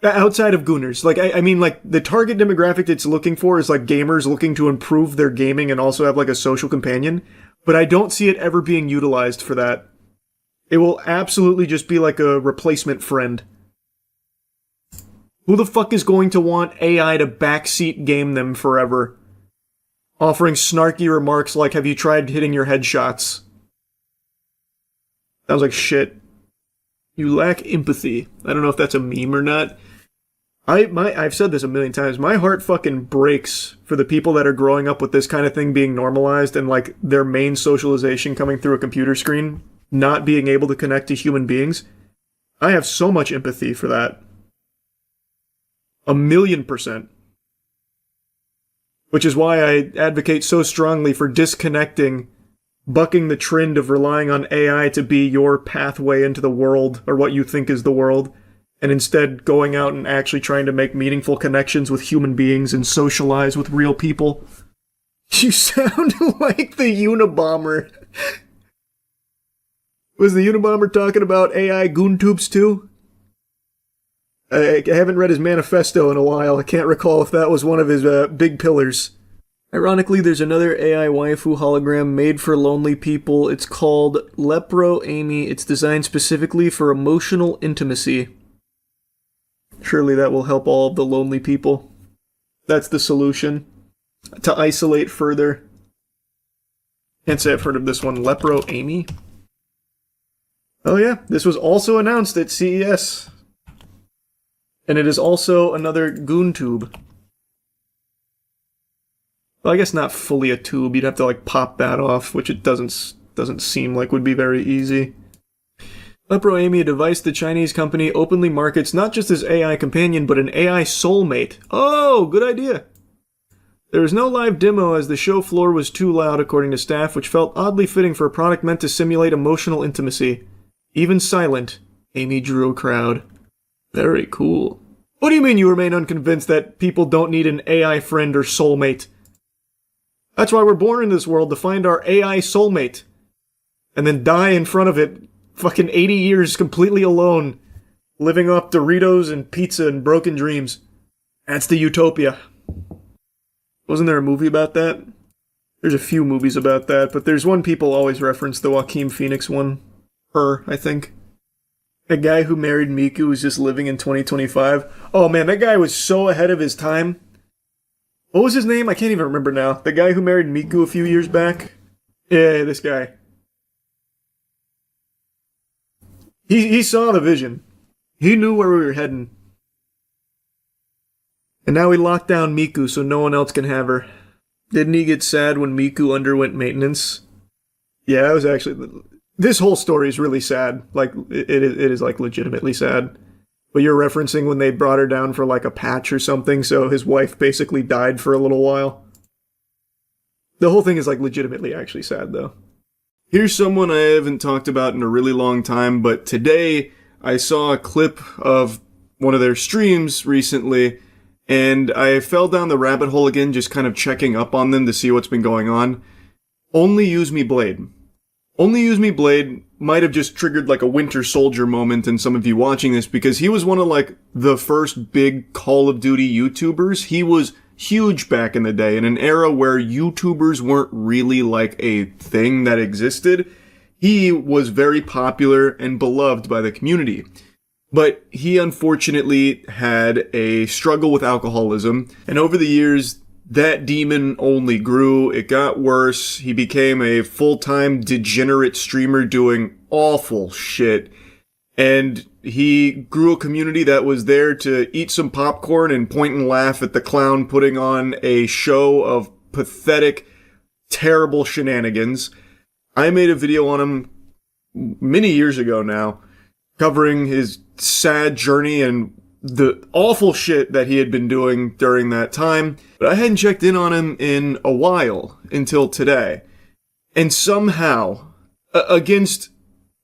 Outside of Gooners. Like, I mean, like, the target demographic it's looking for is, like, gamers looking to improve their gaming and also have, like, a social companion. But I don't see it ever being utilized for that. It will absolutely just be, like, a replacement friend. Who the fuck is going to want AI to backseat game them forever? Offering snarky remarks like, have you tried hitting your headshots? Sounds like shit. You lack empathy. I don't know if that's a meme or not. I've said this a million times. My heart fucking breaks for the people that are growing up with this kind of thing being normalized and like their main socialization coming through a computer screen, not being able to connect to human beings. I have so much empathy for that. 1,000,000%. Which is why I advocate so strongly for disconnecting, bucking the trend of relying on AI to be your pathway into the world, or what you think is the world, and instead going out and actually trying to make meaningful connections with human beings and socialize with real people. You sound like the Unabomber. Was the Unabomber talking about AI GoonTubes too? I haven't read his manifesto in a while. I can't recall if that was one of his big pillars. Ironically, there's another AI waifu hologram made for lonely people. It's called Lepro Amy. It's designed specifically for emotional intimacy. Surely that will help all of the lonely people. That's the solution. To isolate further. Can't say I've heard of this one. Lepro Amy? Oh yeah, this was also announced at CES. And it is also another GoonTube. Well, I guess not fully a tube. You'd have to like pop that off, which it doesn't seem like would be very easy. Lepro Amy, a device the Chinese company openly markets not just as AI companion, but an AI soulmate. Oh, good idea. There was no live demo as the show floor was too loud, according to staff, which felt oddly fitting for a product meant to simulate emotional intimacy. Even silent, Amy drew a crowd. Very cool. What do you mean you remain unconvinced that people don't need an AI friend or soulmate? That's why we're born in this world, to find our AI soulmate. And then die in front of it, fucking 80 years completely alone, living off Doritos and pizza and broken dreams. That's the utopia. Wasn't there a movie about that? There's a few movies about that, but there's one people always reference, the Joaquin Phoenix one. Her, I think. A guy who married Miku was just living in 2025. Oh man, that guy was so ahead of his time. What was his name? I can't even remember now. The guy who married Miku a few years back? Yeah, this guy. He saw the vision. He knew where we were heading. And now he locked down Miku so no one else can have her. Didn't he get sad when Miku underwent maintenance? Yeah, it was actually... This whole story is really sad. Like, it is like legitimately sad. But you're referencing when they brought her down for like a patch or something, so his wife basically died for a little while. The whole thing is like legitimately actually sad though. Here's someone I haven't talked about in a really long time, but today I saw a clip of one of their streams recently, and I fell down the rabbit hole again, just kind of checking up on them to see what's been going on. Only Use Me Blade. Only Use Me Blade might have just triggered like a Winter Soldier moment in some of you watching this, because he was one of like the first big Call of Duty YouTubers. He was huge back in the day, in an era where YouTubers weren't really like a thing that existed. He was very popular and beloved by the community. But he unfortunately had a struggle with alcoholism, and over the years, that demon only grew. It got worse. He became a full-time degenerate streamer doing awful shit. And he grew a community that was there to eat some popcorn and point and laugh at the clown putting on a show of pathetic, terrible shenanigans. I made a video on him many years ago now, covering his sad journey and the awful shit that he had been doing during that time, but I hadn't checked in on him in a while until today. And somehow, against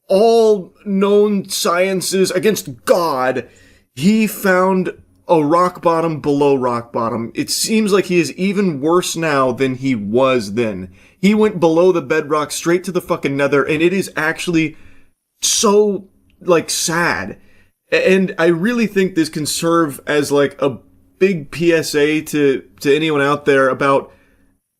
all known sciences, against God, he found a rock bottom below rock bottom. It seems like he is even worse now than he was then. He went below the bedrock straight to the fucking nether, and it is actually so, like, sad. And I really think this can serve as like a big PSA to anyone out there about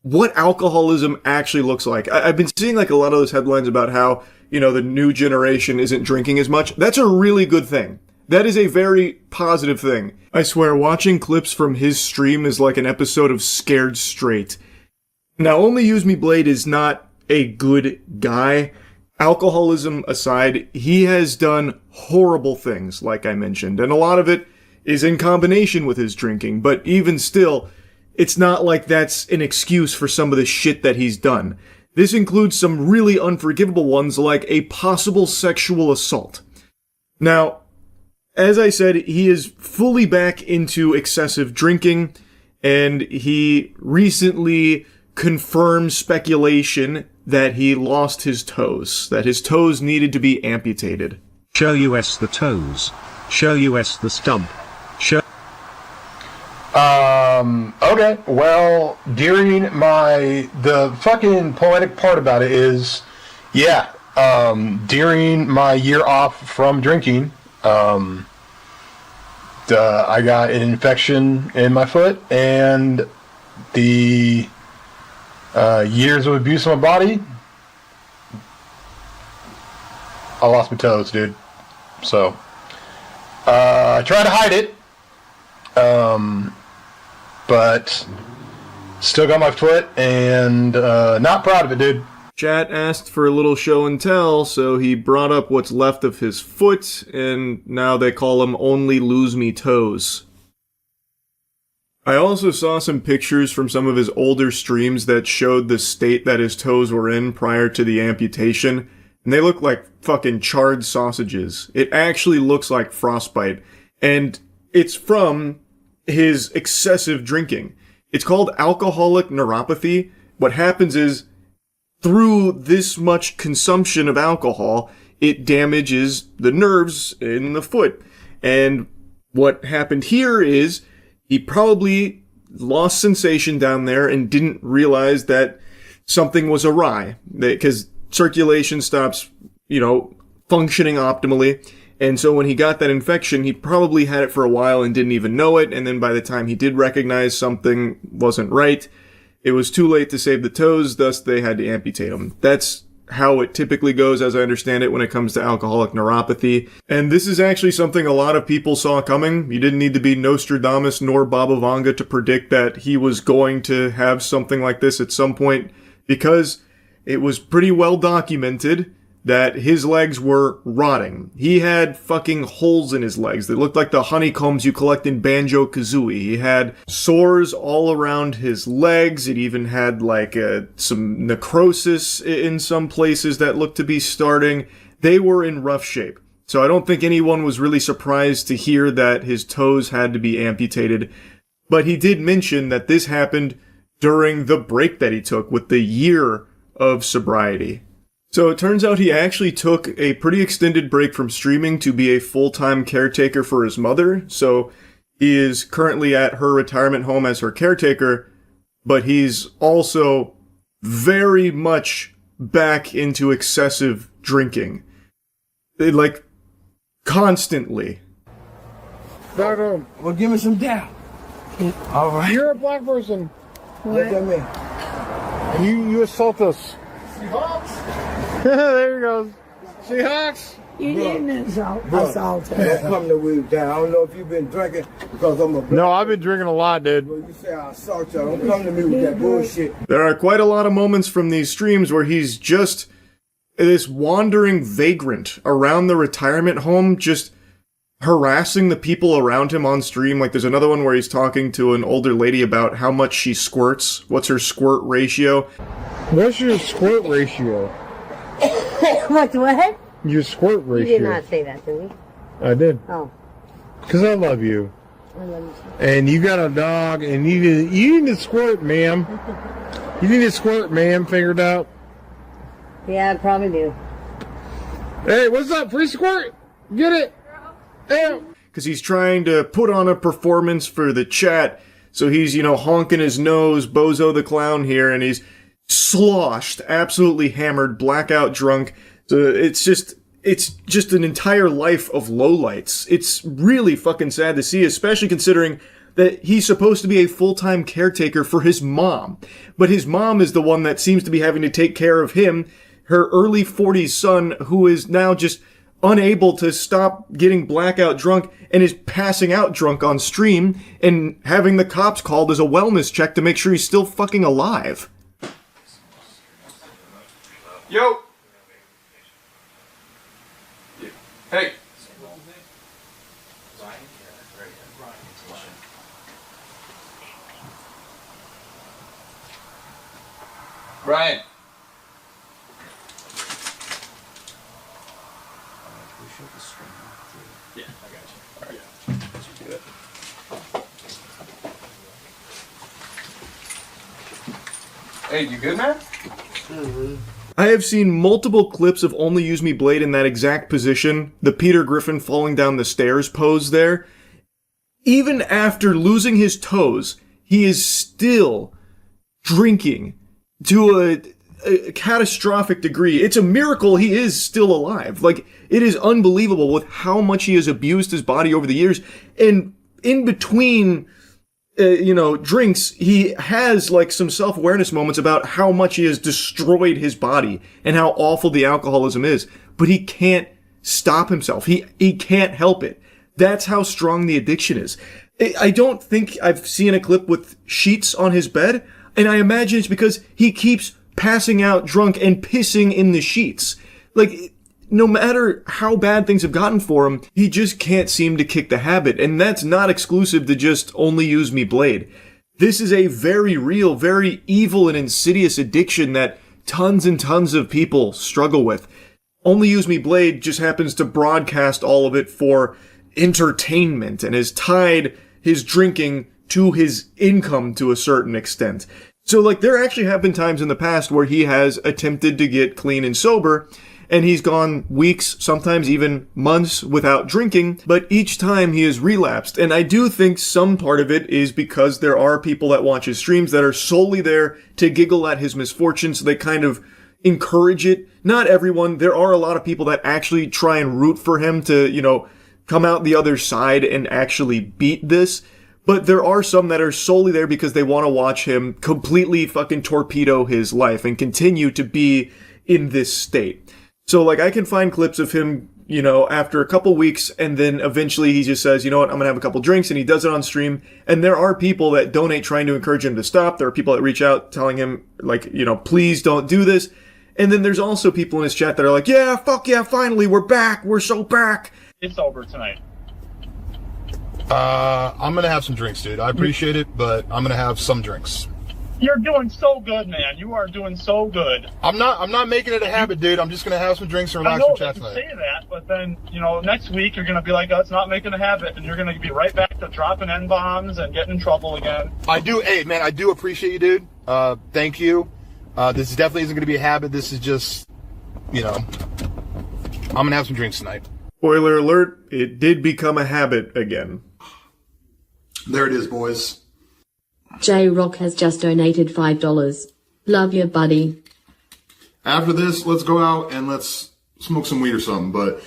what alcoholism actually looks like. I've been seeing like a lot of those headlines about how, you know, the new generation isn't drinking as much. That's a really good thing. That is a very positive thing. I swear, watching clips from his stream is like an episode of Scared Straight. Now, Only Use Me Blade is not a good guy. Alcoholism aside, he has done horrible things, like I mentioned, and a lot of it is in combination with his drinking, but even still, it's not like that's an excuse for some of the shit that he's done. This includes some really unforgivable ones, like a possible sexual assault. Now, as I said, he is fully back into excessive drinking, and he recently confirmed speculation that he lost his toes, that his toes needed to be amputated. Show us the toes. Show us the stump. Show. Okay, well, during the fucking poetic part about it is, yeah, during my year off from drinking, I got an infection in my foot, and the years of abuse on my body, I lost my toes, dude. So, I tried to hide it, but still got my foot, and not proud of it, dude. Chat asked for a little show and tell, so he brought up what's left of his foot, and now they call him Only Lose Me Toes. I also saw some pictures from some of his older streams that showed the state that his toes were in prior to the amputation. and they look like fucking charred sausages. It actually looks like frostbite, and it's from his excessive drinking. It's called alcoholic neuropathy. What happens is, through this much consumption of alcohol, it damages the nerves in the foot. And what happened here is he probably lost sensation down there and didn't realize that something was awry, because circulation stops, functioning optimally. And so when he got that infection, he probably had it for a while and didn't even know it. And then by the time he did recognize something wasn't right, it was too late to save the toes, thus they had to amputate him. That's how it typically goes, as I understand it, when it comes to alcoholic neuropathy. And this is actually something a lot of people saw coming. You didn't need to be Nostradamus nor Baba Vanga to predict that he was going to have something like this at some point, because it was pretty well documented that his legs were rotting. He had fucking holes in his legs that looked like the honeycombs you collect in Banjo-Kazooie. He had sores all around his legs. It even had some necrosis in some places that looked to be starting. They were in rough shape. So I don't think anyone was really surprised to hear that his toes had to be amputated. But he did mention that this happened during the break that he took with the year of sobriety. So it turns out he actually took a pretty extended break from streaming to be a full-time caretaker for his mother. So he is currently at her retirement home as her caretaker, but he's also very much back into excessive drinking. Constantly. Well, give me some down. All right. You're a black person. Look at me. You assault us. Seahawks? There he goes. Seahawks? You didn't assault Don't come to weed down. I don't know if you've been drinking because I'm a black. No, I've been drinking a lot, dude. Well, you say I assault you. Don't come to me with that bullshit. There are quite a lot of moments from these streams where he's just this wandering vagrant around the retirement home, just harassing the people around him on stream. Like, there's another one where he's talking to an older lady about how much she squirts. What's her squirt ratio? What's your squirt ratio? What? Your squirt ratio. You did not say that to me. I did. Oh. Because I love you. I love you too. And you got a dog, and you need to squirt, ma'am. You need to squirt, ma'am. Figured out. Yeah, I probably do. Hey, what's up? Free squirt? Get it? Yeah. Because he's trying to put on a performance for the chat. So he's, honking his nose, Bozo the Clown here, and he's sloshed, absolutely hammered, blackout drunk. So it's just an entire life of lowlights. It's really fucking sad to see, especially considering that he's supposed to be a full-time caretaker for his mom. But his mom is the one that seems to be having to take care of him, her early 40s son, who is now just unable to stop getting blackout drunk and is passing out drunk on stream and having the cops called as a wellness check to make sure he's still fucking alive. Yo! Hey! Brian! Yeah, I got you. Alright. Hey, you good, man? Mm-hmm. I have seen multiple clips of Only Use Me Blade in that exact position, the Peter Griffin falling down the stairs pose there. Even after losing his toes, he is still drinking to a catastrophic degree. It's a miracle he is still alive. It is unbelievable with how much he has abused his body over the years. And in between drinks, he has some self-awareness moments about how much he has destroyed his body and how awful the alcoholism is. But he can't stop himself. He can't help it. That's how strong the addiction is. I don't think I've seen a clip with sheets on his bed, and I imagine it's because he keeps passing out drunk and pissing in the sheets. No matter how bad things have gotten for him, he just can't seem to kick the habit. And that's not exclusive to just Only Use Me Blade. This is a very real, very evil and insidious addiction that tons and tons of people struggle with. Only Use Me Blade just happens to broadcast all of it for entertainment and has tied his drinking to his income to a certain extent. So, like, there actually have been times in the past where he has attempted to get clean and sober, and he's gone weeks, sometimes even months without drinking, but each time he has relapsed. And I do think some part of it is because there are people that watch his streams that are solely there to giggle at his misfortune, so they kind of encourage it. Not everyone. There are a lot of people that actually try and root for him to, you know, come out the other side and actually beat this. But there are some that are solely there because they want to watch him completely fucking torpedo his life and continue to be in this state. So, like, I can find clips of him, you know, after a couple weeks, and then eventually he just says, you know what, I'm gonna have a couple drinks, and he does it on stream. And there are people that donate trying to encourage him to stop. There are people that reach out telling him, like, you know, please don't do this. And then there's also people in his chat that are like, yeah, fuck yeah, finally, we're back, we're so back. It's over tonight. I'm gonna have some drinks, dude. I appreciate it, but I'm gonna have some drinks. You're doing so good, man. You are doing so good. I'm not making it a habit, dude. I'm just gonna have some drinks and relax I know with chat that you tonight. say that, but then, you know, next week you're gonna be like, oh, it's not making a habit, and you're gonna be right back to dropping N-bombs and getting in trouble again. I do, hey man, I do appreciate you, dude. Thank you. This definitely isn't gonna be a habit. This is just, you know, I'm gonna have some drinks tonight. Spoiler alert, it did become a habit again. There it is, boys. J-Rock has just donated $5. Love you, buddy. After this, let's go out and let's smoke some weed or something. But,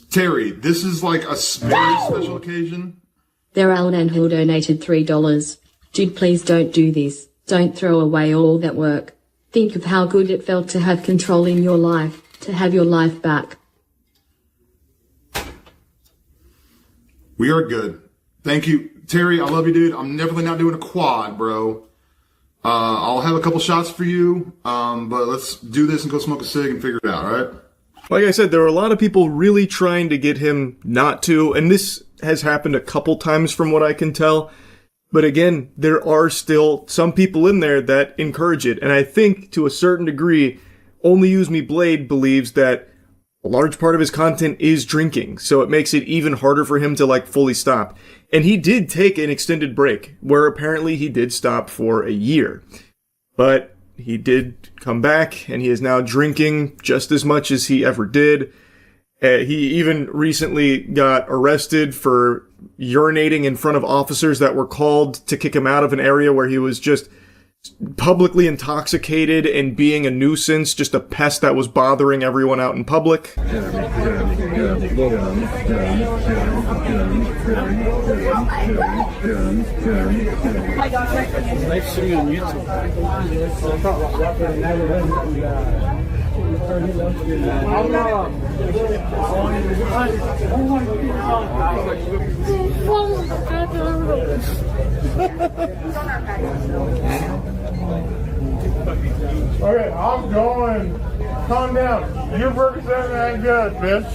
Terry, this is like a very special occasion. Daryl and Hill donated $3. Dude, please don't do this. Don't throw away all that work. Think of how good it felt to have control in your life, to have your life back. We are good. Thank you. Terry, I love you, dude. I'm definitely not doing a quad, bro. I'll have a couple shots for you, but let's do this and go smoke a cig and figure it out, all right? Like I said, there are a lot of people really trying to get him not to, and this has happened a couple times from what I can tell. But again, there are still some people in there that encourage it, and I think to a certain degree, Only Use Me Blade believes that a large part of his content is drinking, so it makes it even harder for him to, like, fully stop. And he did take an extended break, where apparently he did stop for a year. But he did come back, and he is now drinking just as much as he ever did. He even recently got arrested for urinating in front of officers that were called to kick him out of an area where he was just publicly intoxicated and being a nuisance, just a pest that was bothering everyone out in public. Nice seeing you on YouTube. Okay, I'm going. Calm down. Your burger's not that good, bitch.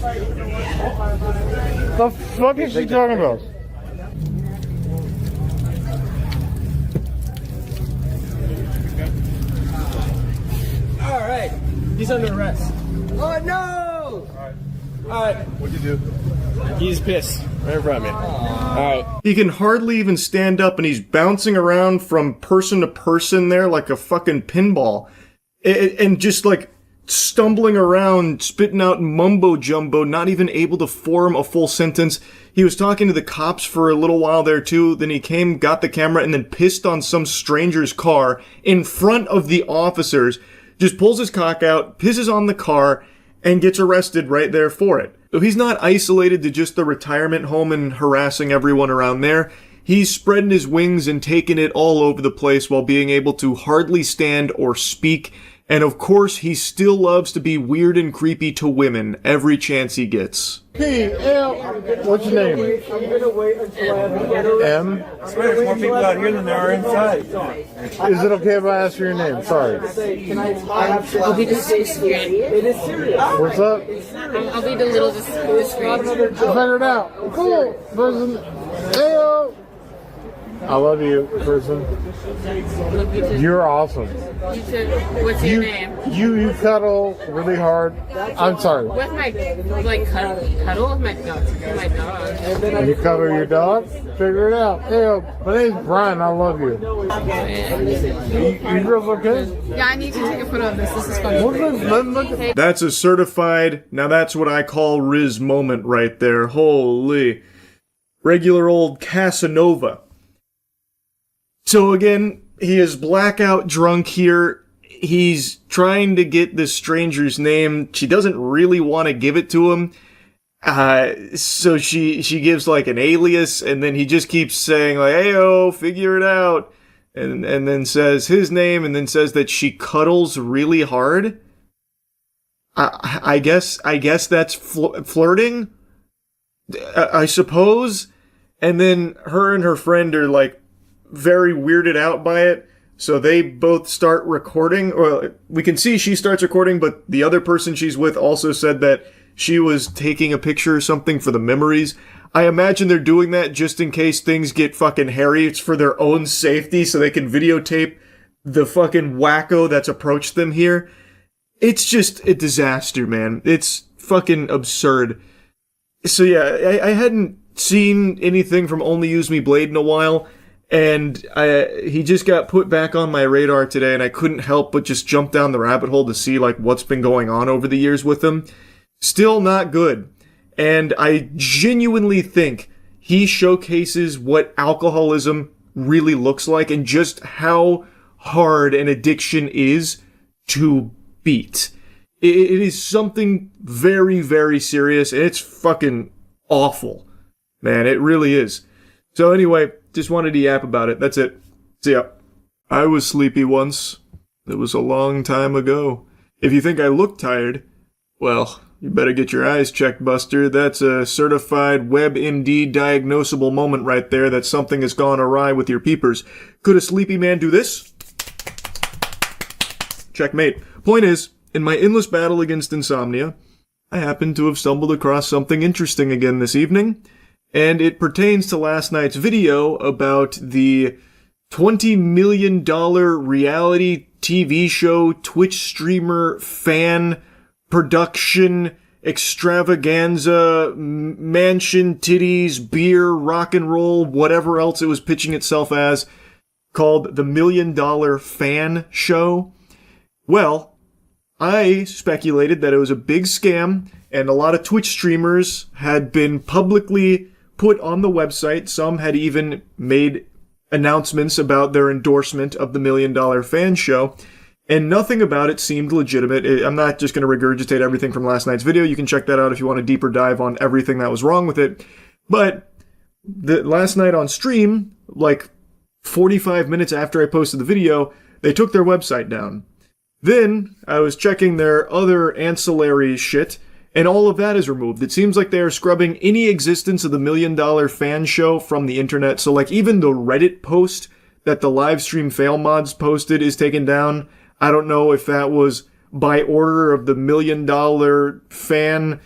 The fuck is she talking about? All right, he's under arrest. Oh no! All right. What'd you do? He's pissed right in front of me. All right. He can hardly even stand up, and he's bouncing around from person to person there like a fucking pinball. And just like stumbling around, spitting out mumbo jumbo, not even able to form a full sentence. He was talking to the cops for a little while there too. Then he came, got the camera, and then pissed on some stranger's car in front of the officers. Just pulls his cock out, pisses on the car, and gets arrested right there for it. So he's not isolated to just the retirement home and harassing everyone around there. He's spreading his wings and taking it all over the place while being able to hardly stand or speak. And of course, he still loves to be weird and creepy to women every chance he gets. What's your name? M? I swear there's more people out here than there are inside. Is it okay if I ask you your name? Sorry. I'll be discreet. It is serious. What's up? I'll be the little discreet. Figure it out. Cool. Person. Ayo. I love you, person. You're awesome. You too. What's your name? You cuddle really hard. I'm sorry. With my, like, cuddle with my dog. My dog. You cuddle your dog? Figure it out. Hey, my name's Brian. I love you. You girls okay? Yeah, I need to take a photo of this. This is funny. Look. That's a certified, now that's what I call Riz moment right there. Holy. Regular old Casanova. So again, he is blackout drunk here. He's trying to get this stranger's name. She doesn't really want to give it to him. So she gives like an alias, and then he just keeps saying like, "Hey-oh, figure it out." And then says his name, and then says that she cuddles really hard. I guess that's flirting, I suppose. And then her and her friend are like very weirded out by it, so they both start recording. Well, we can see she starts recording, but the other person she's with also said that she was taking a picture or something for the memories. I imagine they're doing that just in case things get fucking hairy. It's for their own safety, so they can videotape the fucking wacko that's approached them here. It's just a disaster, man. It's fucking absurd. So yeah, I hadn't seen anything from Only Use Me Blade in a while, and he just got put back on my radar today, and I couldn't help but just jump down the rabbit hole to see like what's been going on over the years with him. Still not good. And I genuinely think he showcases what alcoholism really looks like and just how hard an addiction is to beat. It is something very, very serious, and it's fucking awful. Man, it really is. So anyway, just wanted to yap about it. That's it. See ya. I was sleepy once. It was a long time ago. If you think I look tired, well, you better get your eyes checked, Buster. That's a certified WebMD diagnosable moment right there that something has gone awry with your peepers. Could a sleepy man do this? Checkmate. Point is, in my endless battle against insomnia, I happen to have stumbled across something interesting again this evening, and it pertains to last night's video about the $20 million reality TV show Twitch streamer fan production extravaganza, mansion, titties, beer, rock and roll, whatever else it was pitching itself as, called the $1 Million Fan Show. Well, I speculated that it was a big scam, and a lot of Twitch streamers had been publicly put on the website. Some had even made announcements about their endorsement of the $1 Million Fan Show, and nothing about it seemed legitimate. I'm not just going to regurgitate everything from last night's video. You can check that out if you want a deeper dive on everything that was wrong with it. But last night on stream, like 45 minutes after I posted the video, they took their website down. Then I was checking their other ancillary shit, and all of that is removed. It seems like they are scrubbing any existence of the $1 Million Fan Show from the internet. So like even the Reddit post that the livestream fail mods posted is taken down. I don't know if that was by order of the $1 Million Fan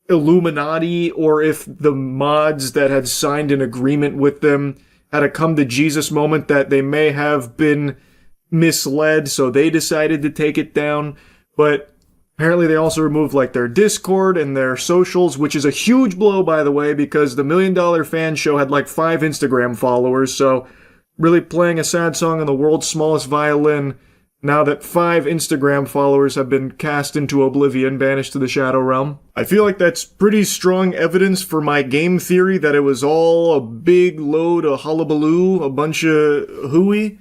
Illuminati, or if the mods that had signed an agreement with them had a come to Jesus moment that they may have been misled, so they decided to take it down. But apparently they also removed like their Discord and their socials, which is a huge blow, by the way, because the $1 Million Fan Show had like 5 Instagram followers, so really playing a sad song on the world's smallest violin now that 5 Instagram followers have been cast into oblivion, banished to the Shadow Realm. I feel like that's pretty strong evidence for my game theory that it was all a big load of hullabaloo, a bunch of hooey.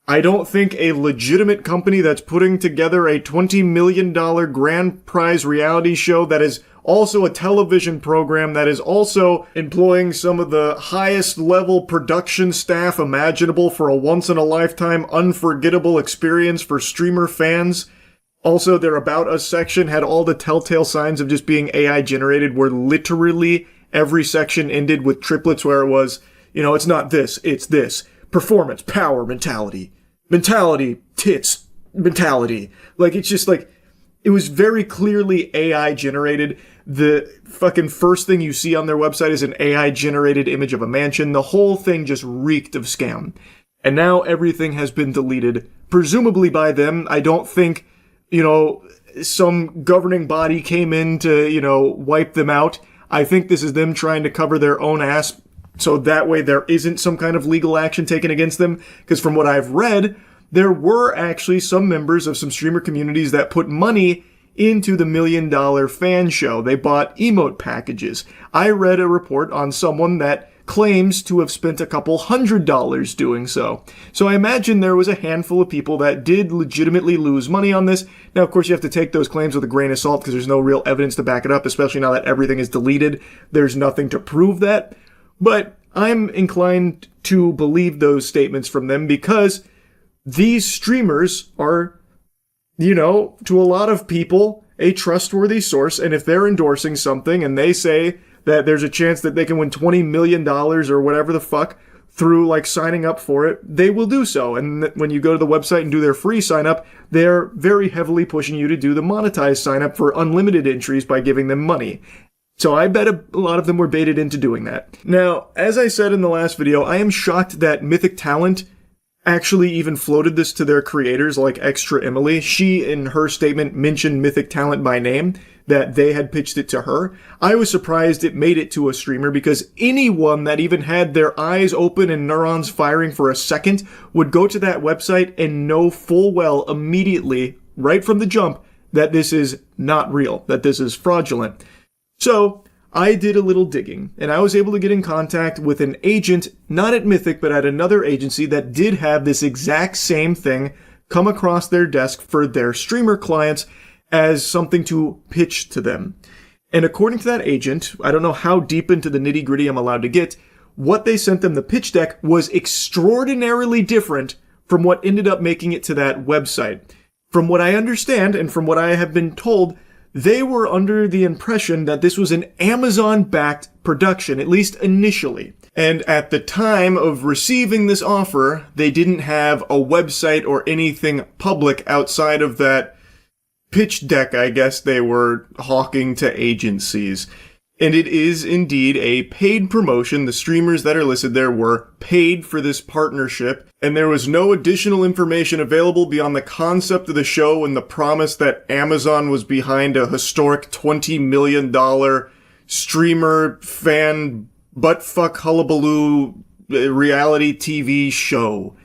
I don't think a legitimate company that's putting together a $20 million grand prize reality show that is also a television program that is also employing some of the highest level production staff imaginable for a once-in-a-lifetime unforgettable experience for streamer fans. Also, their About Us section had all the telltale signs of just being AI generated, where literally every section ended with triplets where it was, you know, it's not this, it's this. Performance, power, mentality. Mentality, tits, mentality. Like, it's just like, it was very clearly AI generated. The fucking first thing you see on their website is an AI-generated image of a mansion. The whole thing just reeked of scam. And now everything has been deleted, presumably by them. I don't think, some governing body came in to, wipe them out. I think this is them trying to cover their own ass, so that way there isn't some kind of legal action taken against them. Because from what I've read, there were actually some members of some streamer communities that put money into the $1 Million Fan Show. They bought emote packages. I read a report on someone that claims to have spent a couple $100 doing so. So I imagine there was a handful of people that did legitimately lose money on this. Now, of course, you have to take those claims with a grain of salt because there's no real evidence to back it up, especially now that everything is deleted. There's nothing to prove that. But I'm inclined to believe those statements from them because these streamers are, to a lot of people, a trustworthy source. And if they're endorsing something and they say that there's a chance that they can win $20 million or whatever the fuck through signing up for it, they will do so. And when you go to the website and do their free sign up, they're very heavily pushing you to do the monetized sign up for unlimited entries by giving them money. So I bet a lot of them were baited into doing that. Now, as I said in the last video, I am shocked that Mythic Talent actually even floated this to their creators like Extra Emily. She, in her statement, mentioned Mythic Talent by name, that they had pitched it to her. I was surprised it made it to a streamer because anyone that even had their eyes open and neurons firing for a second would go to that website and know full well immediately, right from the jump, that this is not real, that this is fraudulent. So I did a little digging, and I was able to get in contact with an agent, not at Mythic, but at another agency that did have this exact same thing come across their desk for their streamer clients as something to pitch to them. And according to that agent, I don't know how deep into the nitty-gritty I'm allowed to get, what they sent them, the pitch deck, was extraordinarily different from what ended up making it to that website. From what I understand, and from what I have been told, they were under the impression that this was an Amazon-backed production, at least initially. And at the time of receiving this offer, they didn't have a website or anything public outside of that pitch deck, I guess, they were hawking to agencies. And it is indeed a paid promotion. The streamers that are listed there were paid for this partnership, and there was no additional information available beyond the concept of the show and the promise that Amazon was behind a historic $20 million streamer fan buttfuck hullabaloo reality TV show.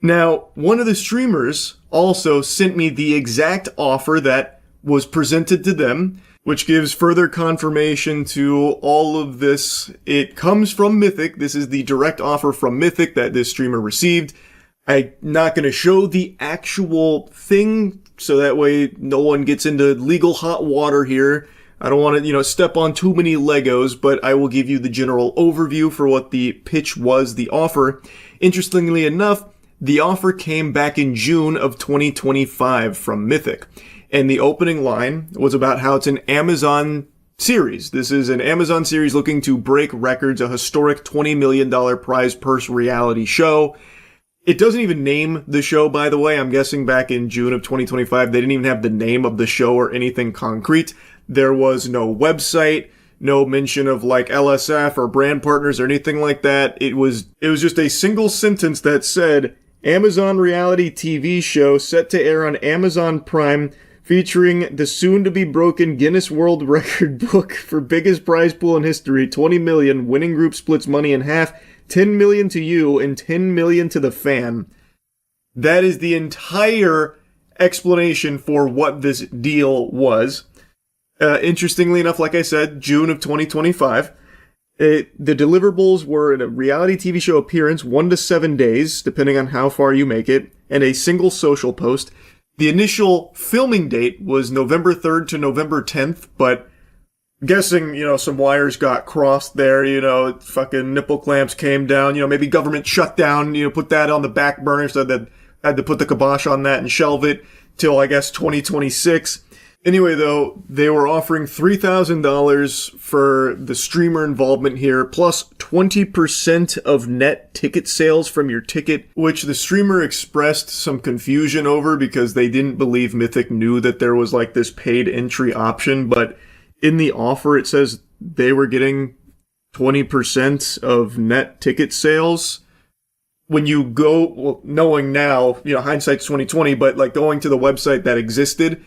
Now, one of the streamers also sent me the exact offer that was presented to them, which gives further confirmation to all of this. It comes from Mythic. This is the direct offer from Mythic that this streamer received. I'm not going to show the actual thing, so that way no one gets into legal hot water here. I don't want to, step on too many Legos, but I will give you the general overview for what the pitch was, the offer. Interestingly enough, the offer came back in June of 2025 from Mythic. And the opening line was about how it's an Amazon series. This is an Amazon series looking to break records, a historic $20 million prize purse reality show. It doesn't even name the show, by the way. I'm guessing back in June of 2025, they didn't even have the name of the show or anything concrete. There was no website, no mention of LSF or brand partners or anything like that. It was just a single sentence that said, Amazon reality TV show set to air on Amazon Prime, featuring the soon-to-be-broken Guinness World Record book for biggest prize pool in history, $20 million. Winning group splits money in half, $10 million to you and $10 million to the fan. That is the entire explanation for what this deal was. Interestingly enough, like I said, June of 2025. The deliverables were a reality TV show appearance, 1 to 7 days, depending on how far you make it, and a single social post. The initial filming date was November 3rd to November 10th, but guessing, some wires got crossed there, fucking nipple clamps came down, maybe government shutdown, put that on the back burner, so that had to put the kibosh on that and shelve it till, I guess, 2026. Anyway, though, they were offering $3,000 for the streamer involvement here, plus 20% of net ticket sales from your ticket, which the streamer expressed some confusion over because they didn't believe Mythic knew that there was this paid entry option, but in the offer it says they were getting 20% of net ticket sales. When you go, well, knowing now, hindsight's 2020, but like going to the website that existed,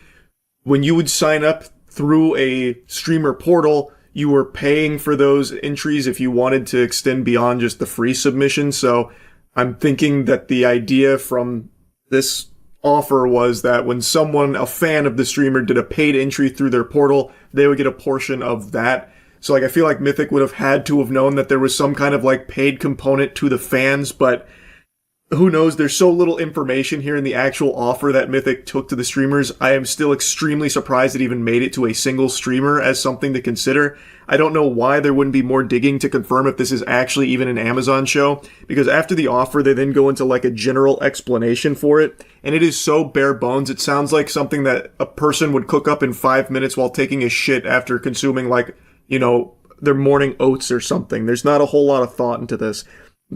when you would sign up through a streamer portal, you were paying for those entries if you wanted to extend beyond just the free submission. So I'm thinking that the idea from this offer was that when someone, a fan of the streamer, did a paid entry through their portal, they would get a portion of that. So like I feel like Mythic would have had to have known that there was some kind of like paid component to the fans, but who knows? There's so little information here in the actual offer that Mythic took to the streamers. I am still extremely surprised it even made it to a single streamer as something to consider. I don't know why there wouldn't be more digging to confirm if this is actually even an Amazon show, because after the offer, they then go into like a general explanation for it, and it is so bare bones. It sounds like something that a person would cook up in 5 minutes while taking a shit after consuming like, their morning oats or something. There's not a whole lot of thought into this.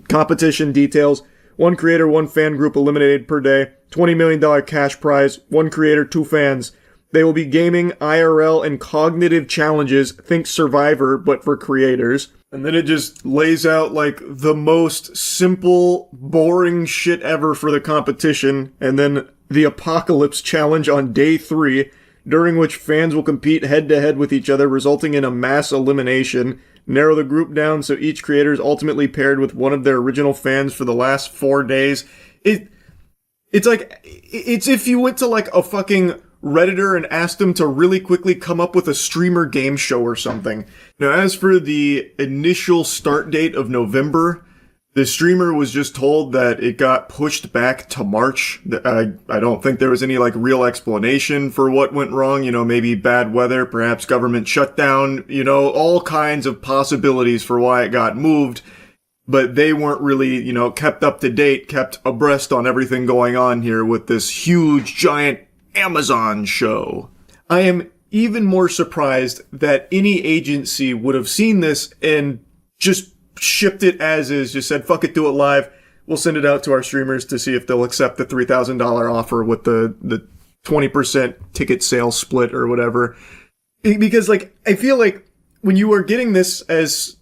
Competition details. 1 creator, 1 fan group eliminated per day. $20 million cash prize. 1 creator, 2 fans. They will be gaming, IRL, and cognitive challenges. Think Survivor, but for creators. And then it just lays out like the most simple, boring shit ever for the competition. And then the Apocalypse Challenge on day 3, during which fans will compete head-to-head with each other, resulting in a mass elimination. Narrow the group down so each creator is ultimately paired with one of their original fans for the last 4 days. It's like, it's if you went to like a fucking Redditor and asked them to really quickly come up with a streamer game show or something. Now, as for the initial start date of November, the streamer was just told that it got pushed back to March. I don't think there was any like real explanation for what went wrong. Maybe bad weather, perhaps government shutdown, all kinds of possibilities for why it got moved. But they weren't really, kept up to date, kept abreast on everything going on here with this huge, giant Amazon show. I am even more surprised that any agency would have seen this and just shipped it as is, just said, fuck it, do it live. We'll send it out to our streamers to see if they'll accept the $3,000 offer with the 20% ticket sales split or whatever. Because, like, I feel like when you are getting this as,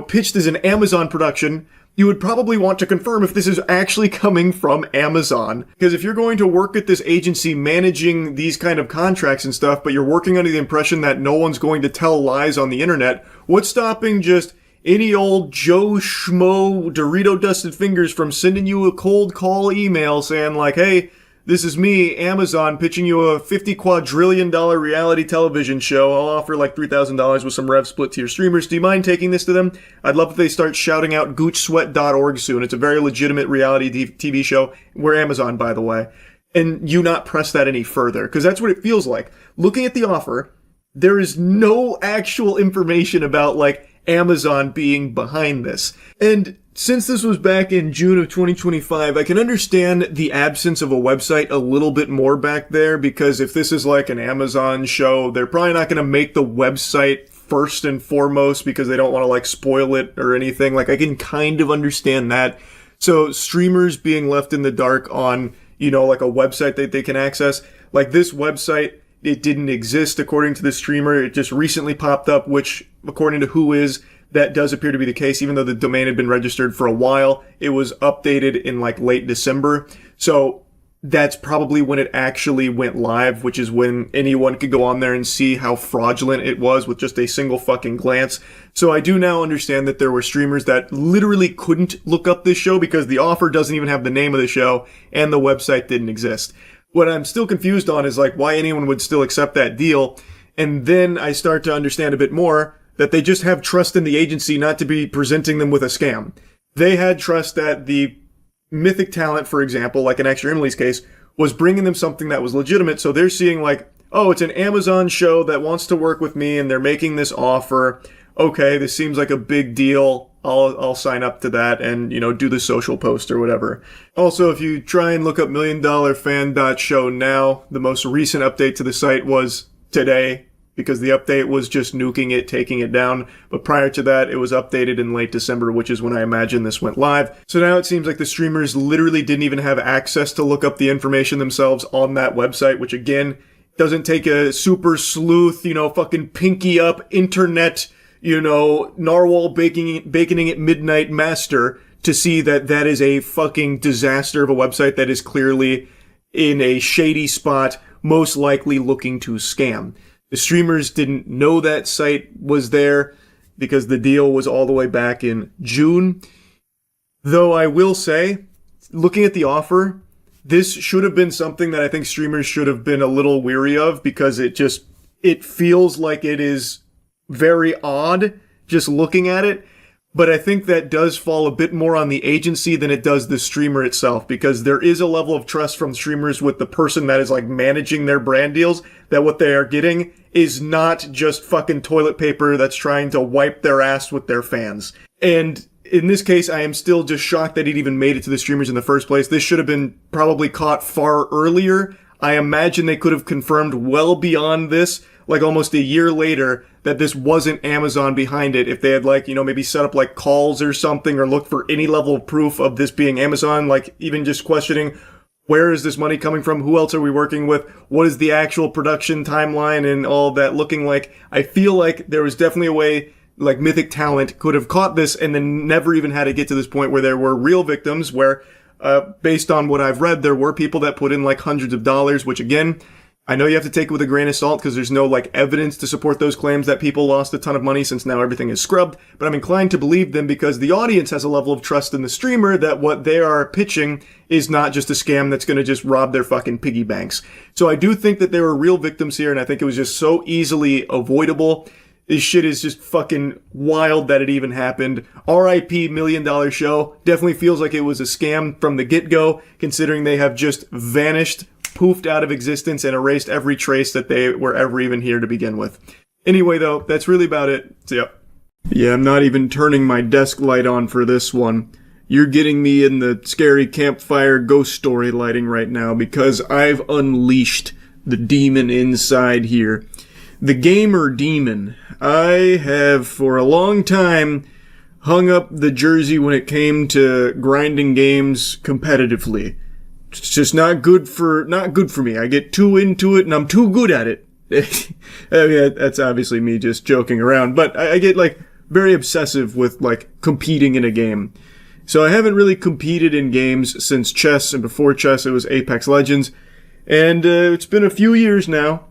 pitched as an Amazon production, you would probably want to confirm if this is actually coming from Amazon. Because if you're going to work at this agency managing these kind of contracts and stuff, but you're working under the impression that no one's going to tell lies on the internet, what's stopping just any old Joe Schmo Dorito dusted fingers from sending you a cold call email saying like, hey, this is me, Amazon, pitching you a $50 quadrillion reality television show. I'll offer like $3,000 with some rev split to your streamers. Do you mind taking this to them? I'd love if they start shouting out goochsweat.org soon. It's a very legitimate reality TV show. We're Amazon, by the way. And you not press that any further, because that's what it feels like. Looking at the offer, there is no actual information about like Amazon being behind this. And since this was back in June of 2025, I can understand the absence of a website a little bit more back there, because if this is like an Amazon show, they're probably not going to make the website first and foremost because they don't want to like spoil it or anything. Like, I can kind of understand that. So streamers being left in the dark on, like a website that they can access, like this website, it didn't exist according to the streamer. It just recently popped up, which according to Whois, that does appear to be the case. Even though the domain had been registered for a while, it was updated in like late December. So that's probably when it actually went live, which is when anyone could go on there and see how fraudulent it was with just a single fucking glance. So I do now understand that there were streamers that literally couldn't look up this show because the offer doesn't even have the name of the show and the website didn't exist. What I'm still confused on is like why anyone would still accept that deal. And then I start to understand a bit more that they just have trust in the agency not to be presenting them with a scam. They had trust that the Mythic talent, for example, like in Extra Emily's case, was bringing them something that was legitimate. So they're seeing like, oh, it's an Amazon show that wants to work with me and they're making this offer. Okay, this seems like a big deal. I'll sign up to that and, do the social post or whatever. Also, if you try and look up milliondollarfan.show now, the most recent update to the site was today, because the update was just nuking it, taking it down. But prior to that, it was updated in late December, which is when I imagine this went live. So now it seems like the streamers literally didn't even have access to look up the information themselves on that website, which again, doesn't take a super sleuth, you know, fucking pinky up internet, you know, narwhal baconing at midnight master to see that that is a fucking disaster of a website that is clearly in a shady spot, most likely looking to scam. The streamers didn't know that site was there because the deal was all the way back in June. Though I will say, looking at the offer, this should have been something that I think streamers should have been a little weary of, because it feels like it is very odd just looking at it. But I think that does fall a bit more on the agency than it does the streamer itself, because there is a level of trust from streamers with the person that is like managing their brand deals, that what they are getting is not just fucking toilet paper that's trying to wipe their ass with their fans. And in this case, I am still just shocked that it even made it to the streamers in the first place. This should have been probably caught far earlier. I imagine they could have confirmed well beyond this, like almost a year later, that this wasn't Amazon behind it. If they had, like, you know, maybe set up like calls or something, or looked for any level of proof of this being Amazon, like even just questioning, where is this money coming from? Who else are we working with? What is the actual production timeline and all that looking like? I feel like there was definitely a way, like Mythic Talent could have caught this and then never even had to get to this point where there were real victims, where, based on what I've read, there were people that put in like hundreds of dollars, which again, I know you have to take it with a grain of salt because there's no like evidence to support those claims that people lost a ton of money, since now everything is scrubbed, but I'm inclined to believe them because the audience has a level of trust in the streamer that what they are pitching is not just a scam that's going to just rob their fucking piggy banks. So I do think that there were real victims here, and I think it was just so easily avoidable. This shit is just fucking wild that it even happened. R.I.P. $1 Million Show. Definitely feels like it was a scam from the get-go, considering they have just vanished, poofed out of existence, and erased every trace that they were ever even here to begin with. Anyway, though, that's really about it. So, yeah. Yeah, I'm not even turning my desk light on for this one. You're getting me in the scary campfire ghost story lighting right now, because I've unleashed the demon inside here. The gamer demon. I have, for a long time, hung up the jersey when it came to grinding games competitively. It's just not good for me. I get too into it and I'm too good at it. I mean, that's obviously me just joking around, but I get like very obsessive with like competing in a game. So I haven't really competed in games since chess, and before chess it was Apex Legends. And it's been a few years now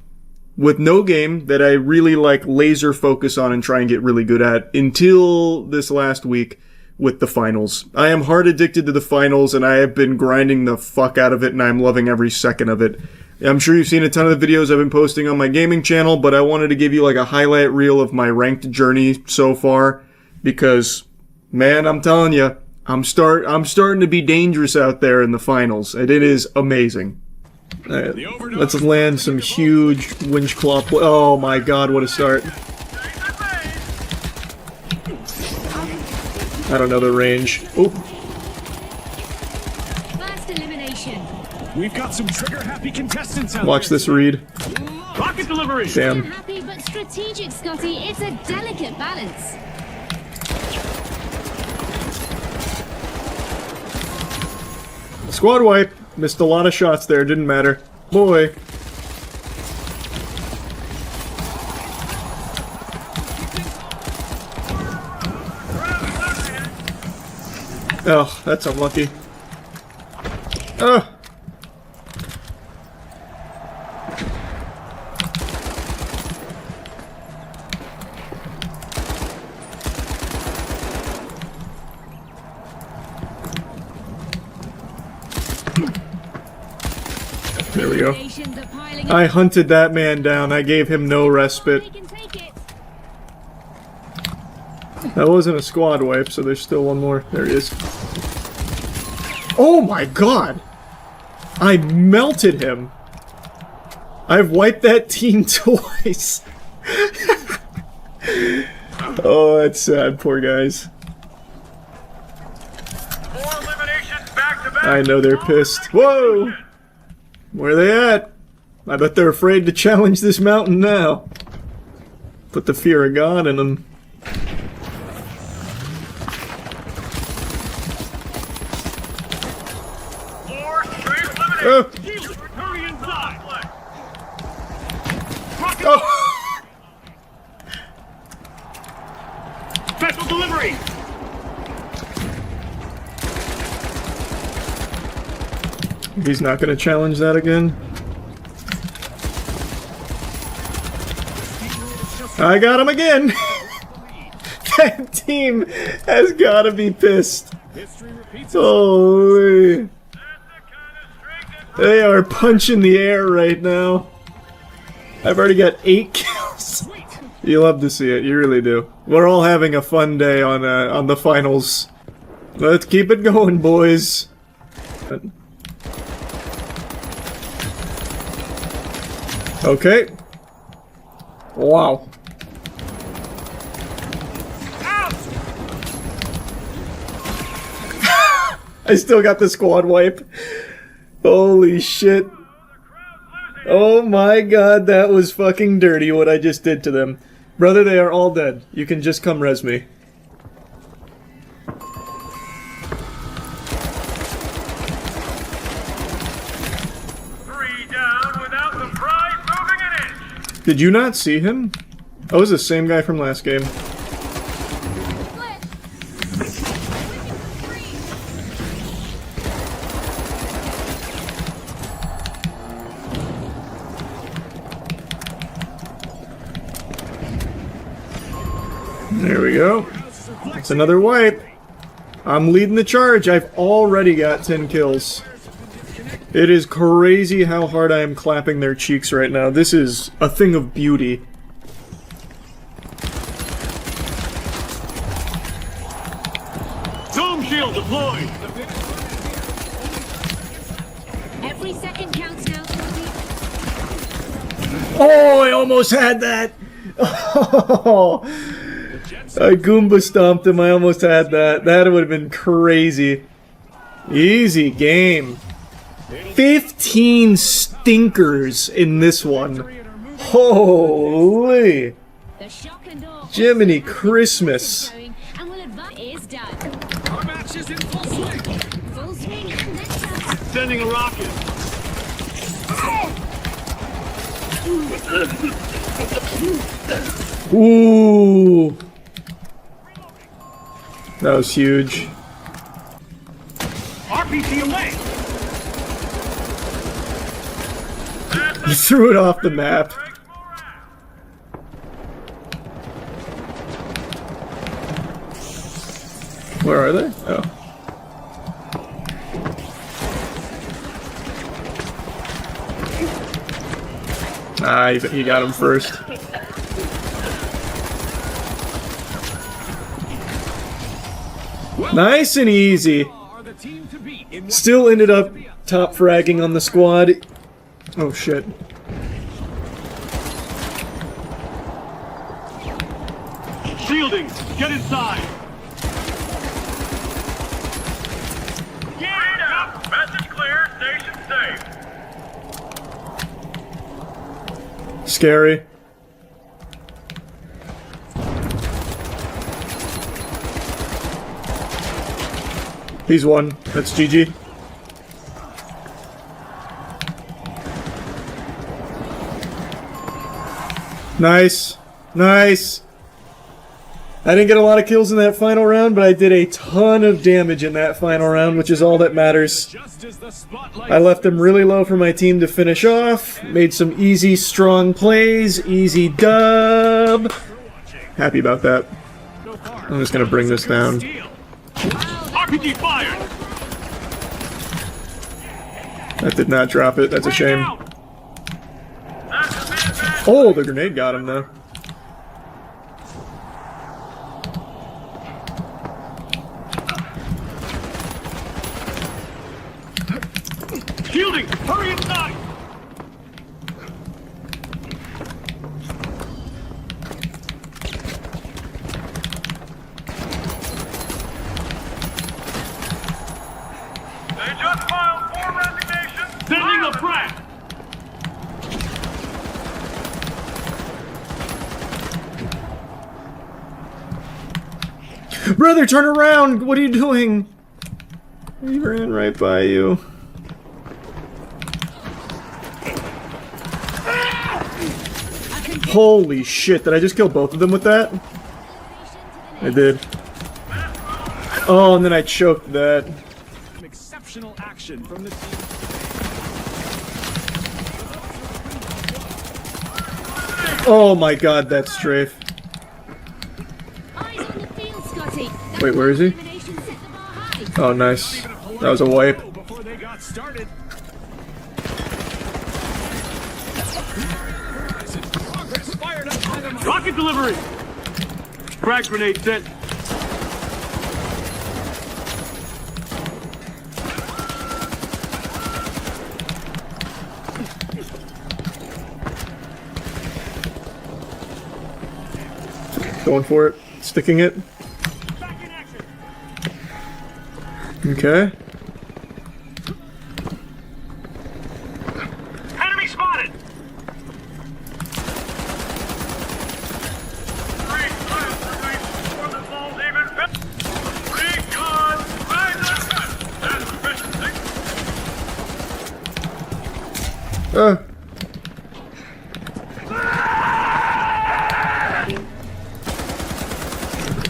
with no game that I really like laser focus on and try and get really good at, until this last week with the finals. I am hard addicted to the finals, and I have been grinding the fuck out of it, and I'm loving every second of it. I'm sure you've seen a ton of the videos I've been posting on my gaming channel, but I wanted to give you like a highlight reel of my ranked journey so far, because, man, I'm telling you, I'm starting to be dangerous out there in the finals, and it is amazing. Let's land some huge winch claw. Oh my god, what a start. I don't know the range. Oh. First elimination. We've got some trigger-happy contestants out Watch this read. Rocket delivery. Damn. Happy but strategic, Scotty. It's a delicate balance. Squad wipe. Missed a lot of shots there. Didn't matter. Boy. Oh, that's unlucky. Oh. There we go. I hunted that man down. I gave him no respite. That wasn't a squad wipe, so there's still one more. There it is. Oh my god! I melted him. I've wiped that team twice. Oh, that's sad, poor guys. I know they're pissed. Whoa! Where are they at? I bet they're afraid to challenge this mountain now. Put the fear of God in them. Oh. He's not gonna challenge that again. I got him again! That team has gotta be pissed. Holy. They are punching the air right now. I've already got 8 kills. You love to see it, you really do. We're all having a fun day on the finals. Let's keep it going, boys. Okay. Wow. I still got the squad wipe. Holy shit. Oh my god, that was fucking dirty what I just did to them. Brother, they are all dead. You can just come res me. Did you not see him? Oh, it was the same guy from last game. There we go. That's another wipe. I'm leading the charge. I've already got 10 kills. It is crazy how hard I am clapping their cheeks right now. This is a thing of beauty. Dome shield deployed. Every second counts now. Oh, I almost had that. Oh, I Goomba stomped him. I almost had that. That would have been crazy. Easy game. 15 stinkers in this one. Holy. Jiminy Christmas. Sending a rocket. Ooh. That was huge. RPG away. You threw it off the map. Where are they? Oh. Ah, you got him first. Nice and easy. Still ended up top fragging on the squad. Oh shit. Shielding, get inside. Get up. Message clear, station safe. Scary. He's one. That's GG. Nice. Nice. I didn't get a lot of kills in that final round, but I did a ton of damage in that final round, which is all that matters. I left them really low for my team to finish off. Made some easy, strong plays. Easy dub. Happy about that. I'm just going to bring this down. RPG fired. That did not drop it. That's a shame. Oh, the grenade got him, though. Shielding, hurry inside. They just filed 4 resignations. Sending a frag. Brother, turn around! What are you doing? He ran right by you. Holy shit, did I just kill both of them with that? I did. Oh, and then I choked that. Exceptional action from the team. Oh my god, that strafe. Wait, where is he? Oh, nice. That was a wipe. Rocket delivery! Frag grenade set. Going for it. Sticking it. Okay. Enemy spotted!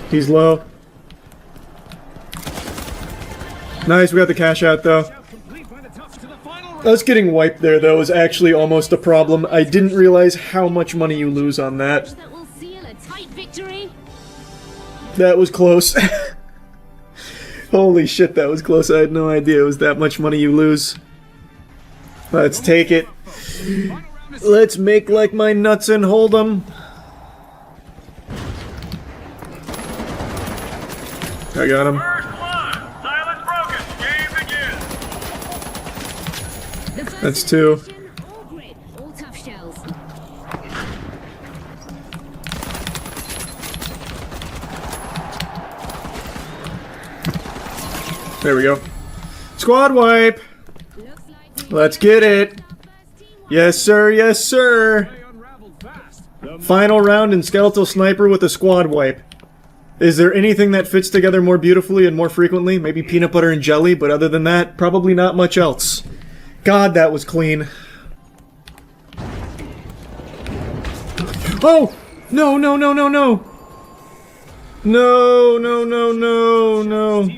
He's low. Nice, we got the cash out though. Us getting wiped there though is actually almost a problem. I didn't realize how much money you lose on that. That was close. Holy shit, that was close. I had no idea it was that much money you lose. Let's take it. Let's make like my nuts and hold 'em. I got him. That's two. There we go. Squad wipe! Let's get it! Yes sir, yes sir! Final round in Skeletal Sniper with a squad wipe. Is there anything that fits together more beautifully and more frequently? Maybe peanut butter and jelly, but other than that, probably not much else. God, that was clean. Oh! No, no, no, no, no! No, no, no, no, no.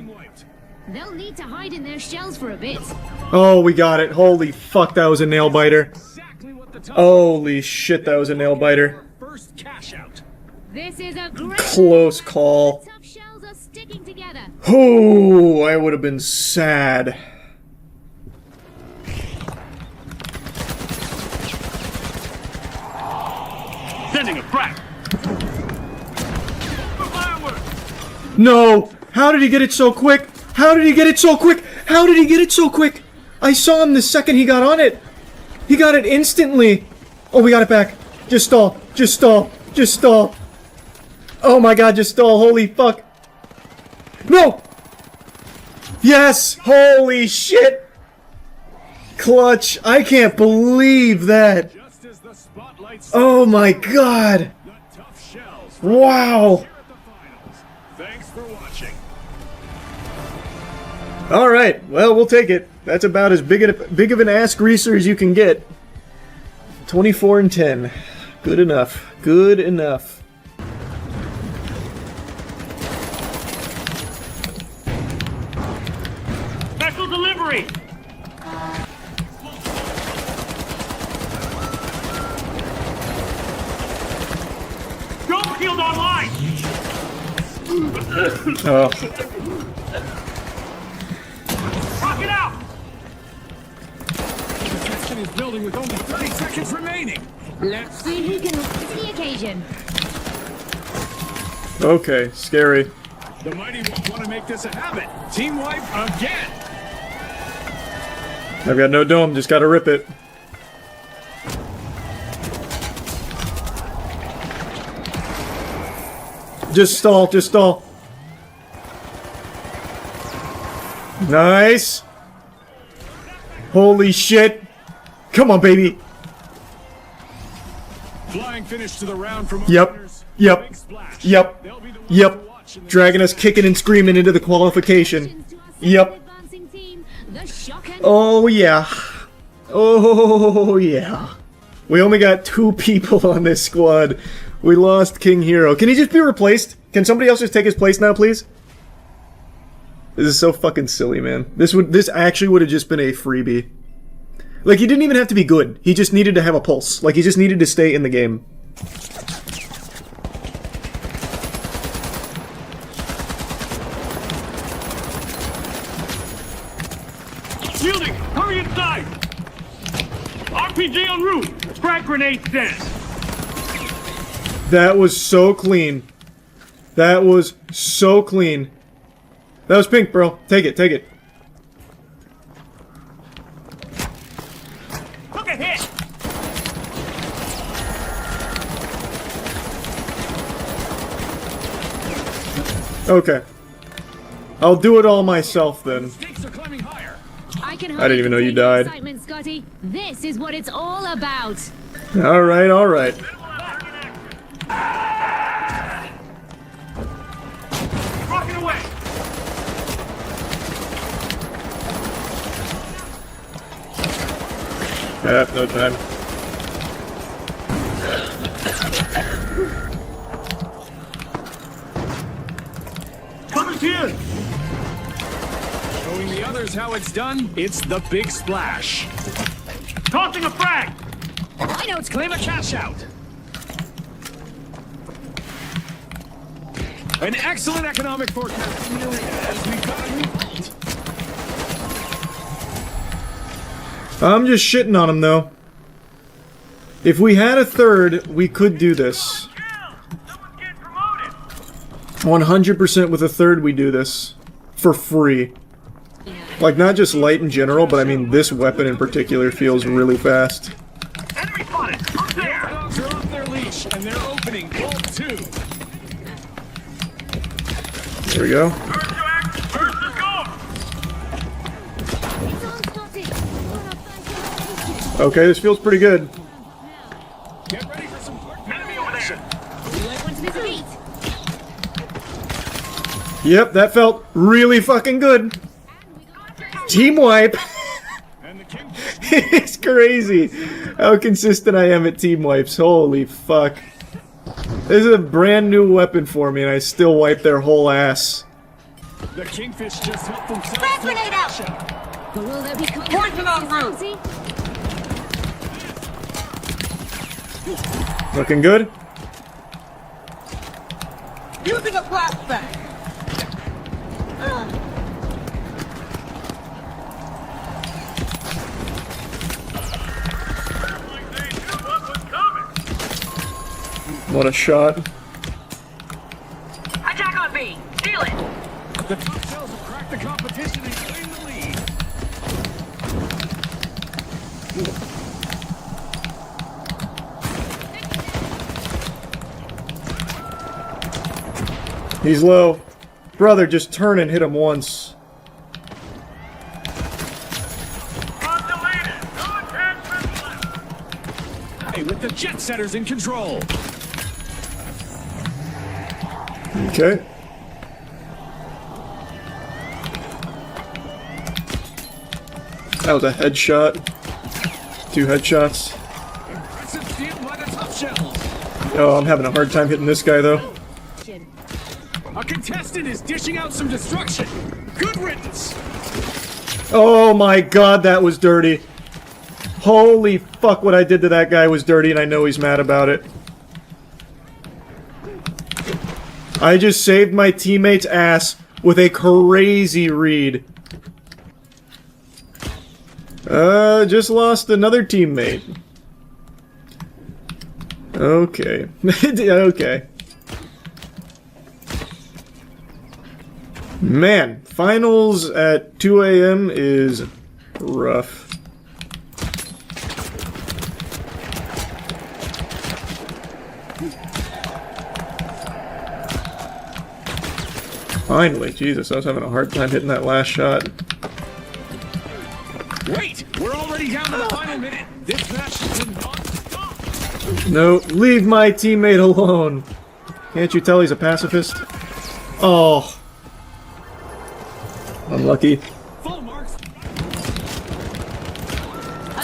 They'll need to hide in their shells for a bit. Oh, we got it. Holy fuck, that was a nail biter. Holy shit, that was a nail biter. This is a great Close call. tough shells are sticking together. Oh, I would have been sad. Sending a frag. No! How did he get it so quick? How did he get it so quick? How did he get it so quick? I saw him the second he got on it. He got it instantly. Oh, we got it back. Just stall. Just stall. Just stall. Oh my god, just stall. Holy fuck. No! Yes! Holy shit! Clutch. I can't believe that. Oh my god. Wow. Thanks for watching. Alright, well, we'll take it. That's about as big of an ass greaser as you can get. 24 and 10. Good enough. Good enough. Special delivery. Drone shield online. Oh. Rocket out. Protection is building with only 30 seconds remaining. Let's see who can rise to the occasion. Okay, scary. The mighty want to make this a habit. Team wipe again. I've got no dome, just gotta rip it. Just stall, just stall. Nice. Holy shit. Come on, baby. Flying finish to the round from Yep. Yep. Yep. Yep. Dragging us kicking and screaming into the qualification. Yep. Oh yeah. Oh yeah. We only got 2 people on this squad. We lost King Hero. Can he just be replaced? Can somebody else just take his place now, please? This is so fucking silly, man. This actually would have just been a freebie. Like, he didn't even have to be good. He just needed to have a pulse. Like, he just needed to stay in the game. Shielding! Hurry inside! RPG en route! Frag grenade set! That was so clean. That was so clean. That was pink, bro. Take it, take it. Look ahead! Okay. I'll do it all myself then. I can I didn't even know you died. Excitement, Scotty. This is what it's all about. Alright, alright. Rocking away! No time. Cover's here! Showing the others how it's done, it's the big splash. Tossing a frag! I know it's claim a cash out. An excellent economic forecast as we got a new vault. I'm just shitting on him though. If we had a third, we could do this. 100% with a third we do this. For free. Like, not just light in general, but I mean this weapon in particular feels really fast. Enemy spotted! Up there! The dogs are off their leash, and they're opening Vault 2. There we go. Okay, this feels pretty good. Get ready for some enemy over there! Yep, that felt really fucking good. Team wipe. It's crazy how consistent I am at team wipes. Holy fuck. This is a brand new weapon for me and I still wipe their whole ass. The Kingfish just helped themselves. Frag grenade out! But will there be poison on route? Looking good? Using a flashbang. What a shot. Attack on B. Steal it. The top shells have cracked the competition and claim the lead. He's low. Brother, just turn and hit him once. Hey, with the jet setters in control. Okay. That was a headshot. 2 headshots. Impressive steal by the top shells. Oh, I'm having a hard time hitting this guy though. A contestant is dishing out some destruction. Good riddance. Oh my god, that was dirty. Holy fuck, what I did to that guy was dirty and I know he's mad about it. I just saved my teammate's ass with a crazy read. Just lost another teammate. Okay. Okay. Man, finals at 2 a.m. is rough. Finally, Jesus, I was having a hard time hitting that last shot. Wait, we're already down to the final minute. This match is not stop. No, leave my teammate alone. Can't you tell he's a pacifist? Oh. Unlucky. Full marks.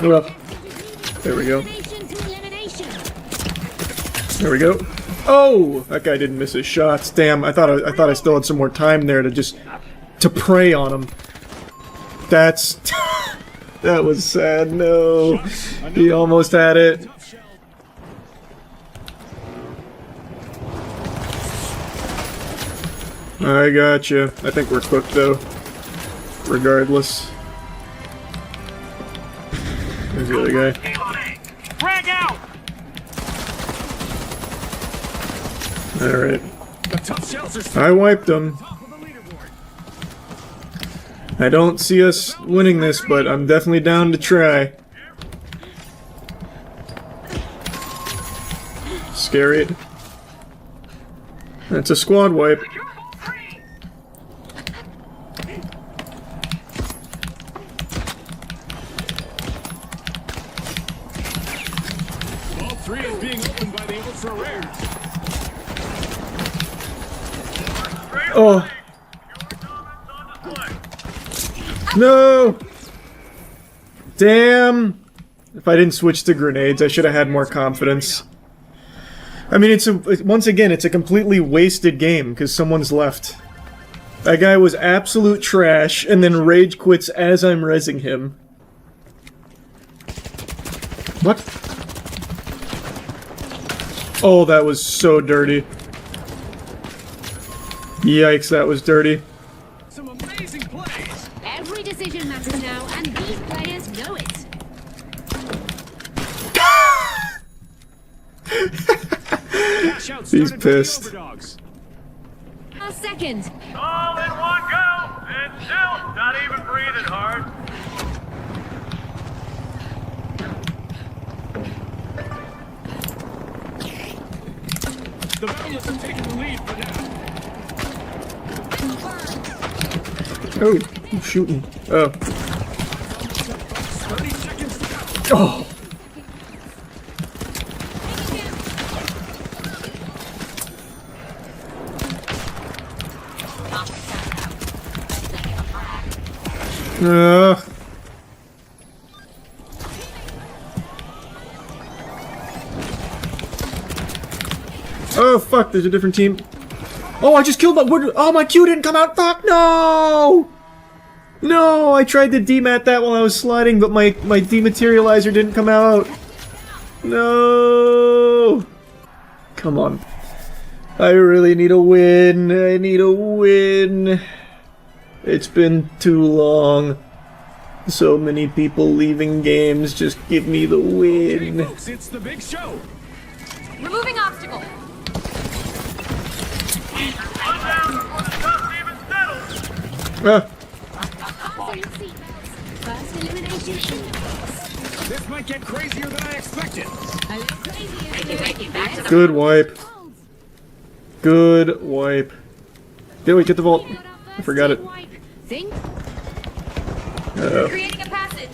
Move up. There we go. There we go. Oh, that guy didn't miss his shots. Damn, I thought I still had some more time there to prey on him. That's that was sad. No, he almost had it. I gotcha. I think we're cooked though. Regardless. There's the other guy. Frag out! Alright. The tough shells are I wiped them. I don't see us winning this, but I'm definitely down to try. Scary. That's a squad wipe. All 3 is being opened by the ultra rares. Oh. No! Damn! If I didn't switch to grenades, I should have had more confidence. I mean, once again, it's a completely wasted game, because someone's left. That guy was absolute trash, and then rage quits as I'm rezzing him. What? Oh, that was so dirty. Yikes, that was dirty. Some amazing plays. Every decision matters now, and these players know it. He's pissed. A second. All in one go, and still not even breathing hard. The Valiants are taking the lead for now. Oh, I'm shooting. Oh. 30 seconds to go. Oh. Oh fuck, there's a different team. Oh, I just killed my... Oh, my Q didn't come out! Fuck, no! No, I tried to demat that while I was sliding, but my dematerializer didn't come out. No! Come on. I really need a win. I need a win. It's been too long. So many people leaving games. Just give me the win. Hey folks, it's the big show. Removing obstacle. Ah. First elimination. This might get crazier than I expected. Good wipe. Good wipe. Did we get the vault? I forgot it. Think. Uh-oh. Creating a passage.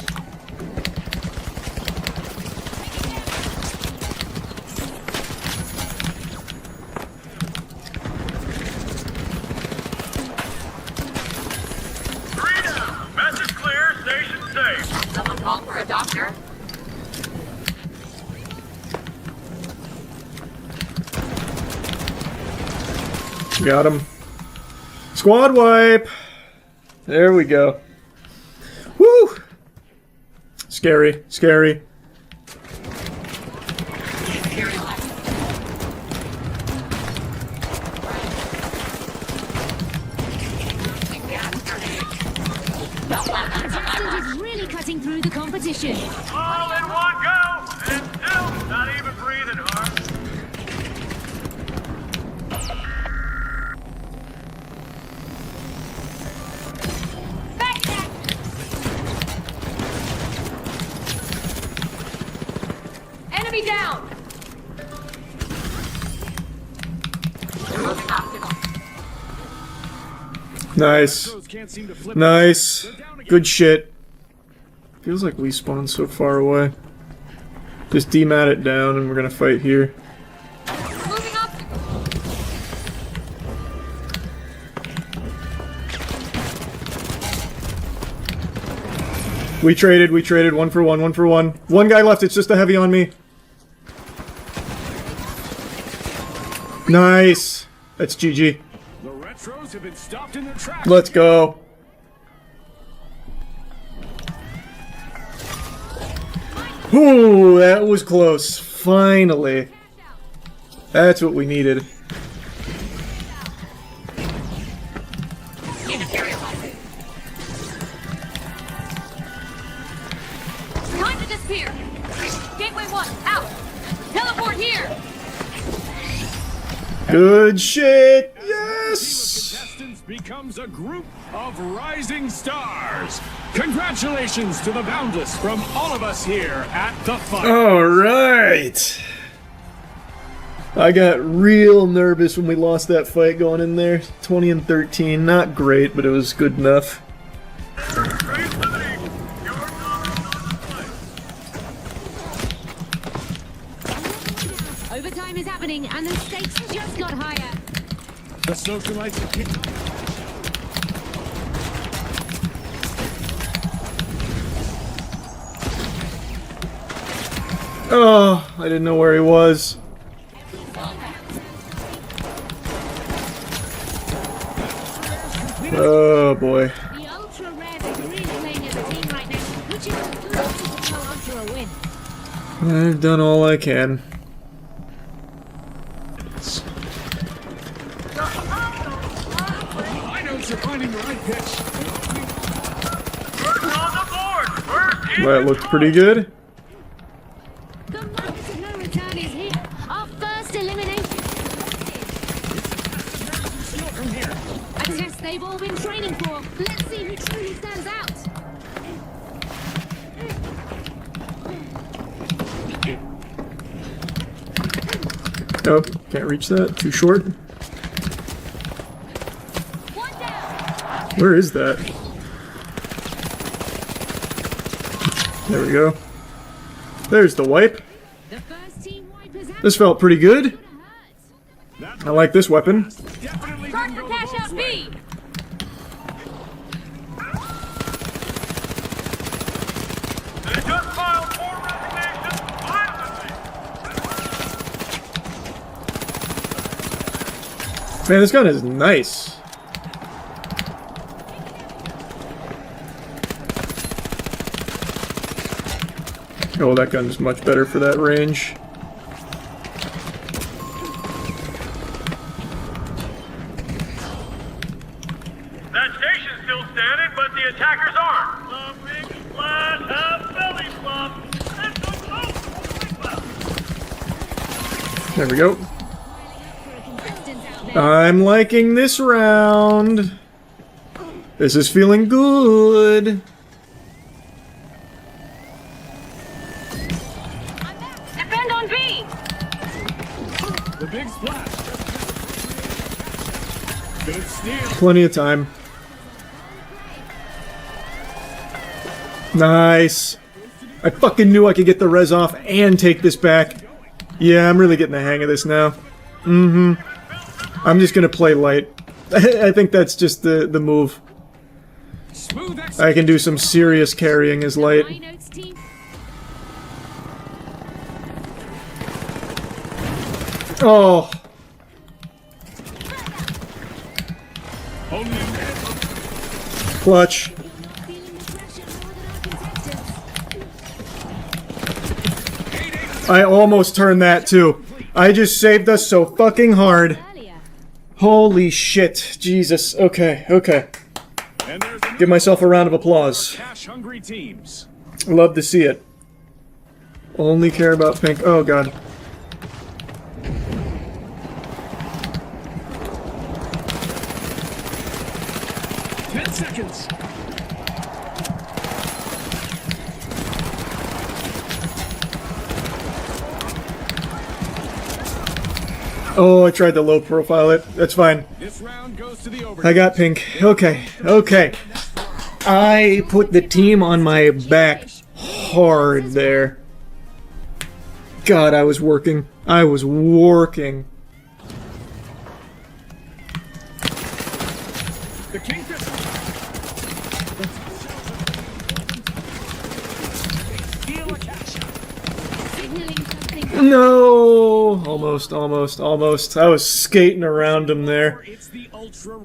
Message clear, station safe. Someone call for a doctor. Got him. Squad wipe. There we go. Woo! Scary, scary. Prestige is really cutting through the competition. All in one go, and still not even breathing hard. Enemy down. Nice. Nice. Good shit. Feels like we spawned so far away. Just demat it down and we're gonna fight here. Moving obstacle. We traded, 1 for 1, 1 for 1. One guy left, it's just a heavy on me. Nice. That's GG. The retros have been stopped in their tracks. Let's go. Ooh, that was close. Finally. That's what we needed. Gas here. Gateway 1, out. Teleport here. Good shit. Yes. Contestants becomes a group of rising stars. Congratulations to the Boundless from all of us here at the fight. All right. I got real nervous when we lost that fight going in there. 20 and 13. Not great, but it was good enough. Overtime is happening and the stakes just got higher. The socialites are kicked. Oh, I didn't know where he was. Oh boy. The ultra rares are really playing as a team right now, which is close to ultra a win. I've done all I can. I know you're finding the right pitch. That looked pretty good. The moment of no return is here. Our first elimination. A test they've all been training for. Let's see who truly stands out. Nope, can't reach that. Too short. Where is that? There we go. There's the wipe. This felt pretty good. I like this weapon. Start for cash out B. Man, this gun is nice. Oh, that gun is much better for that range. That station's still standing, but the attackers aren't. The big flat half belly flop. There we go. I'm liking this round. This is feeling good. Defend on B. The big splash. Good steal. Plenty of time. Nice. I fucking knew I could get the res off and take this back. Yeah, I'm really getting the hang of this now. Mm-hmm. I'm just gonna play light. I think that's just the move. I can do some serious carrying as light. Oh. Clutch. I almost turned that too. I just saved us so fucking hard. Holy shit. Jesus. Okay, okay. Give myself a round of applause. Cash-hungry teams. Love to see it. Only care about pink. Oh god. Seconds. Oh, I tried to low profile it. That's fine. This round goes to the I got pink. Okay, okay. I put the team on my back hard there. God, I was working. I was working. The Kingfish. No! Almost, almost, almost. I was skating around him there. It's the ultra.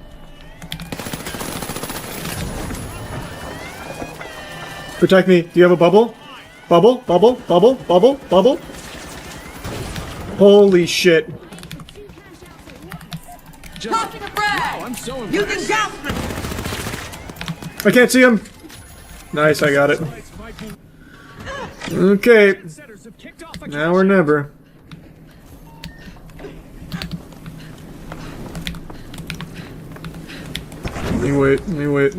Protect me. Do you have a bubble? Bubble, bubble, bubble, bubble, bubble. Holy shit. Tossing a frag! I'm so Using gas. I can't see him. Nice, I got it. Okay. Now or never. Let me wait.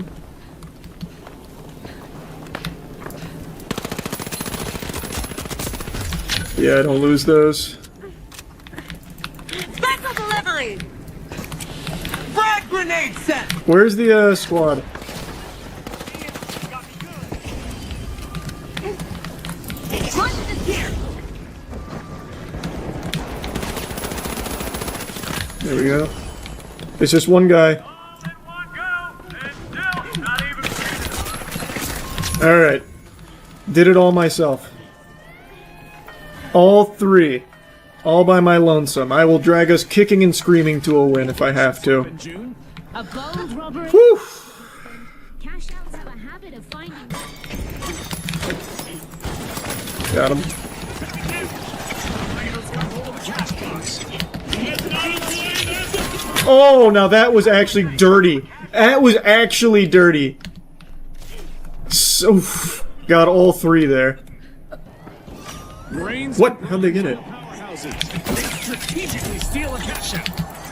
Yeah, don't lose those. Special delivery! Frag grenade set! Where's the squad? There we go. It's just one guy. Alright. Did it all myself. All three. All by my lonesome. I will drag us kicking and screaming to a win if I have to. A bold robbery. Whew! Cash outs have a habit of finding. Got him. Oh, now that was actually dirty. That was actually dirty. So, got all three there. What? How'd they get it? Strategically steal a cash out.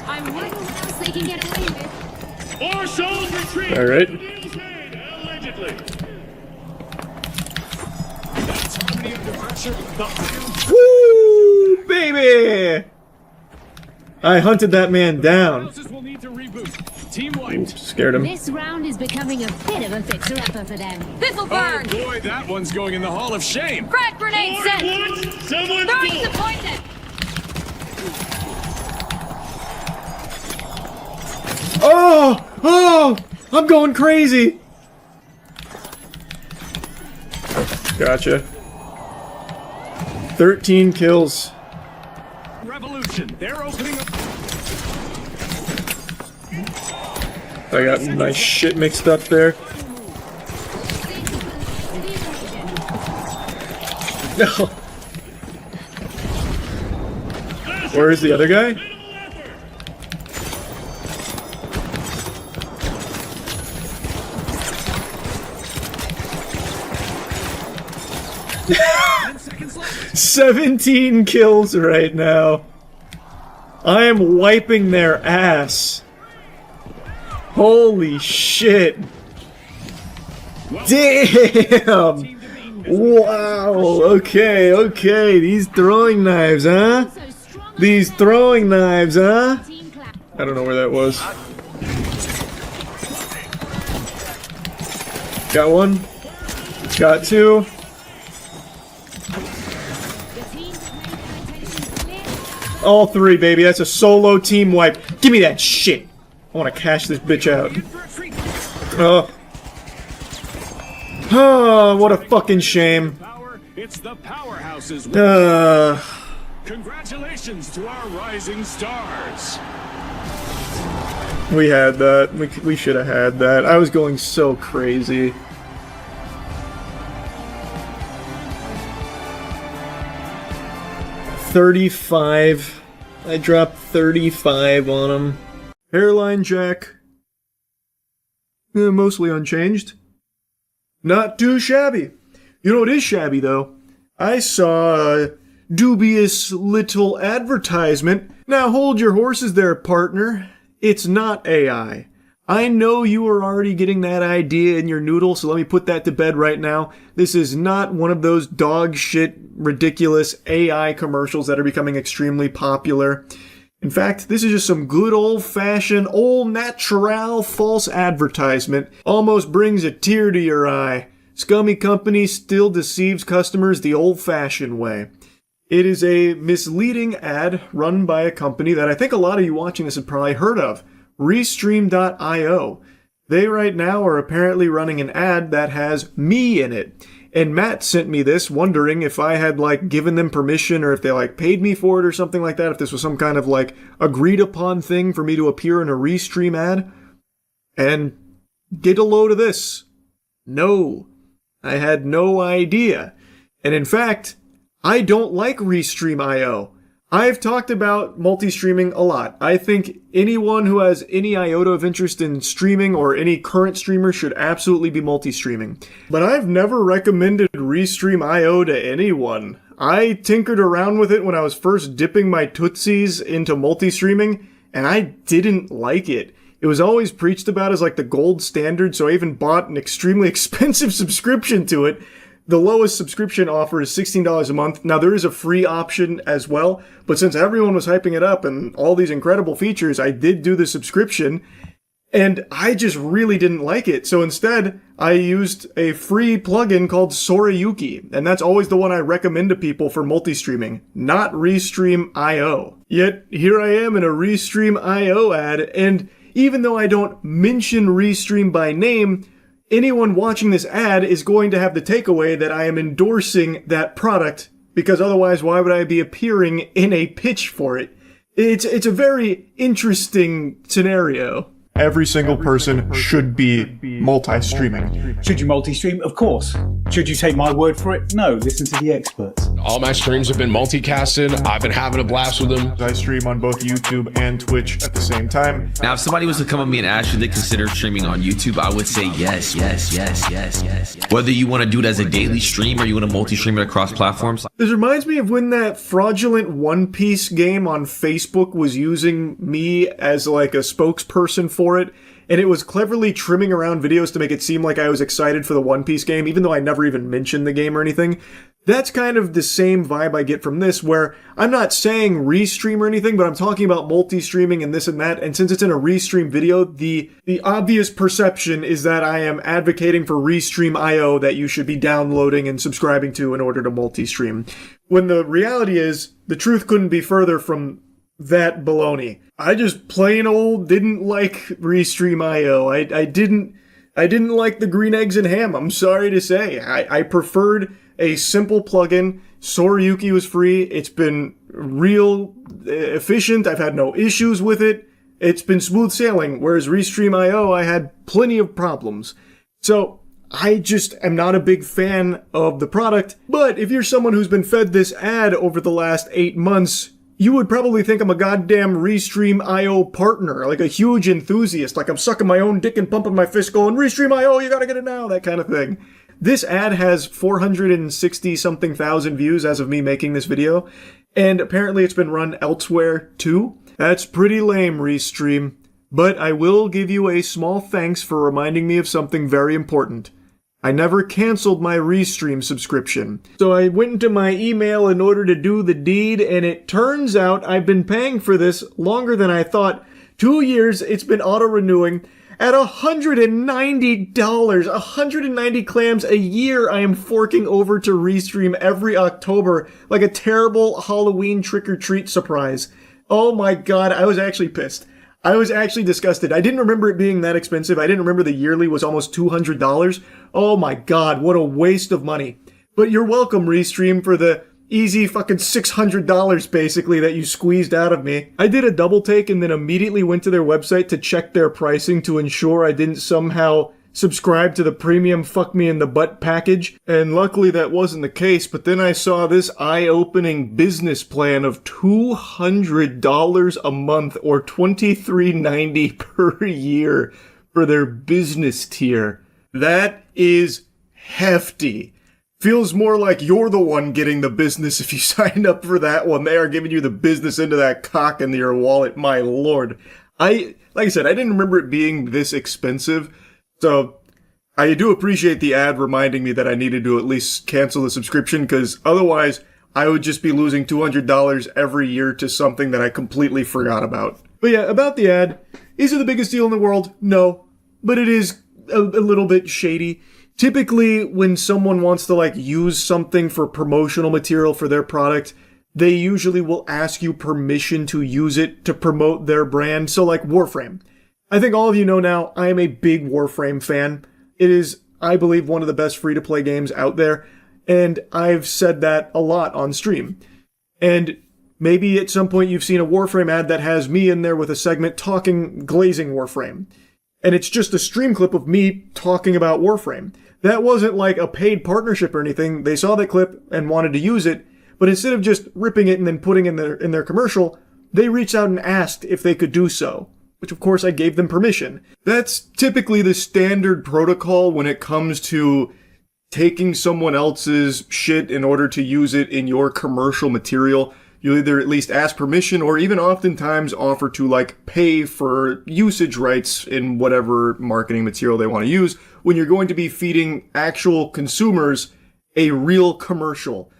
I wonder what else they can get away with. More souls retreat. All right. Allegedly. Woo, baby! I hunted that man down. Ooh, scared him. This round is becoming a bit of a fixer-upper for them. This'll Oh burn! boy, that one's going in the Hall of Shame. Frag grenade set! Someone Throwing pull. the poison! Oh! Oh! I'm going crazy! Gotcha. 13 kills. Revolution. They're opening up. I got my shit mixed up there. No. Where's the other guy? Seconds left. 17 kills right now. I am wiping their ass. Holy shit. Damn! Wow, okay. These throwing knives, huh? These throwing knives, huh? I don't know where that was. Got one. Got two. All three, baby. That's a solo team wipe. Give me that shit. I want to cash this bitch out. Oh, what a fucking shame. It's the powerhouses. Congratulations to our rising stars. We had that. We should have had that. I was going so crazy. $35. I dropped 35 on him. Hairline jack. Mostly unchanged. Not too shabby. You know what is shabby, though? I saw a dubious little advertisement. Now hold your horses there, partner. It's not AI. I know you are already getting that idea in your noodle, so let me put that to bed right now. This is not one of those dog shit, ridiculous AI commercials that are becoming extremely popular. In fact, this is just some good old-fashioned, old natural false advertisement. Almost brings a tear to your eye. Scummy company still deceives customers the old-fashioned way. It is a misleading ad run by a company that I think a lot of you watching this have probably heard of. Restream.io. They right now are apparently running an ad that has me in it. And Matt sent me this wondering if I had given them permission or if they paid me for it or something like that. If this was some kind of agreed upon thing for me to appear in a Restream ad. And get a load of this. No. I had no idea. And in fact, I don't like Restream.io. I've talked about multi-streaming a lot. I think anyone who has any iota of interest in streaming or any current streamer should absolutely be multi-streaming. But I've never recommended Restream.io to anyone. I tinkered around with it when I was first dipping my tootsies into multi-streaming, and I didn't like it. It was always preached about as like the gold standard, so I even bought an extremely expensive subscription to it. The lowest subscription offer is $16 a month. Now, there is a free option as well, but since everyone was hyping it up and all these incredible features, I did do the subscription, and I just really didn't like it. So instead, I used a free plugin called Sorayuki, and that's always the one I recommend to people for multi-streaming, not Restream.io. Yet, here I am in a Restream.io ad, and even though I don't mention Restream by name, anyone watching this ad is going to have the takeaway that I am endorsing that product, because otherwise why would I be appearing in a pitch for it? It's a very interesting scenario. Every single person should be multi-streaming. Should you multi-stream? Of course. Should you take my word for it? No, listen to the experts. All my streams have been multicasted. I've been having a blast with them. I stream on both YouTube and Twitch at the same time. Now, if somebody was to come at me and ask you to consider streaming on YouTube, I would say yes. Whether you want to do it as a daily stream or you want to multi-stream it across platforms. This reminds me of when that fraudulent One Piece game on Facebook was using me as like a spokesperson for it, and it was cleverly trimming around videos to make it seem like I was excited for the One Piece game, even though I never even mentioned the game or anything. That's kind of the same vibe I get from this, where I'm not saying restream or anything, but I'm talking about multi-streaming and this and that, and since it's in a restream video, the obvious perception is that I am advocating for Restream.io that you should be downloading and subscribing to in order to multi-stream. When the reality is, the truth couldn't be further from that baloney. I just plain old didn't like Restream.io. I didn't like the green eggs and ham, I'm sorry to say. I preferred a simple plugin. Sorayuki was free. It's been real efficient. I've had no issues with it. It's been smooth sailing, whereas Restream.io, I had plenty of problems. So, I just am not a big fan of the product, but if you're someone who's been fed this ad over the last 8 months, you would probably think I'm a goddamn Restream.io partner, like a huge enthusiast, like I'm sucking my own dick and pumping my fist going, Restream.io, you gotta get it now, that kind of thing. This ad has 460-something thousand views as of me making this video, and apparently it's been run elsewhere too. That's pretty lame, Restream. But I will give you a small thanks for reminding me of something very important. I never canceled my Restream subscription. So I went into my email in order to do the deed, and it turns out I've been paying for this longer than I thought. 2 years, it's been auto-renewing. At $190, 190 clams a year I am forking over to Restream every October like a terrible Halloween trick-or-treat surprise. Oh my god, I was actually pissed. I was actually disgusted. I didn't remember it being that expensive. I didn't remember the yearly was almost $200. Oh my god, what a waste of money. But you're welcome, Restream, for the easy fucking $600 basically that you squeezed out of me. I did a double take and then immediately went to their website to check their pricing to ensure I didn't somehow subscribe to the premium fuck me in the butt package, and luckily that wasn't the case. But then I saw this eye-opening business plan of $200 a month or $23.90 per year for their business tier. That is hefty. Feels more like you're the one getting the business if you signed up for that one. They are giving you the business into that cock in your wallet, my lord. Like I said, I didn't remember it being this expensive. So, I do appreciate the ad reminding me that I needed to at least cancel the subscription, because otherwise I would just be losing $200 every year to something that I completely forgot about. But yeah, about the ad, is it the biggest deal in the world? No. But it is a little bit shady. Typically, when someone wants to use something for promotional material for their product, they usually will ask you permission to use it to promote their brand. So like Warframe. I think all of you know now, I am a big Warframe fan. It is, I believe, one of the best free-to-play games out there, and I've said that a lot on stream. And maybe at some point you've seen a Warframe ad that has me in there with a segment glazing Warframe. And it's just a stream clip of me talking about Warframe. That wasn't like a paid partnership or anything. They saw that clip and wanted to use it, But instead of just ripping it and then putting it in their commercial, they reached out and asked if they could do so, which of course I gave them permission. That's typically the standard protocol when it comes to taking someone else's shit in order to use it in your commercial material. You either at least ask permission or even oftentimes offer to like pay for usage rights in whatever marketing material they want to use when you're going to be feeding actual consumers a real commercial.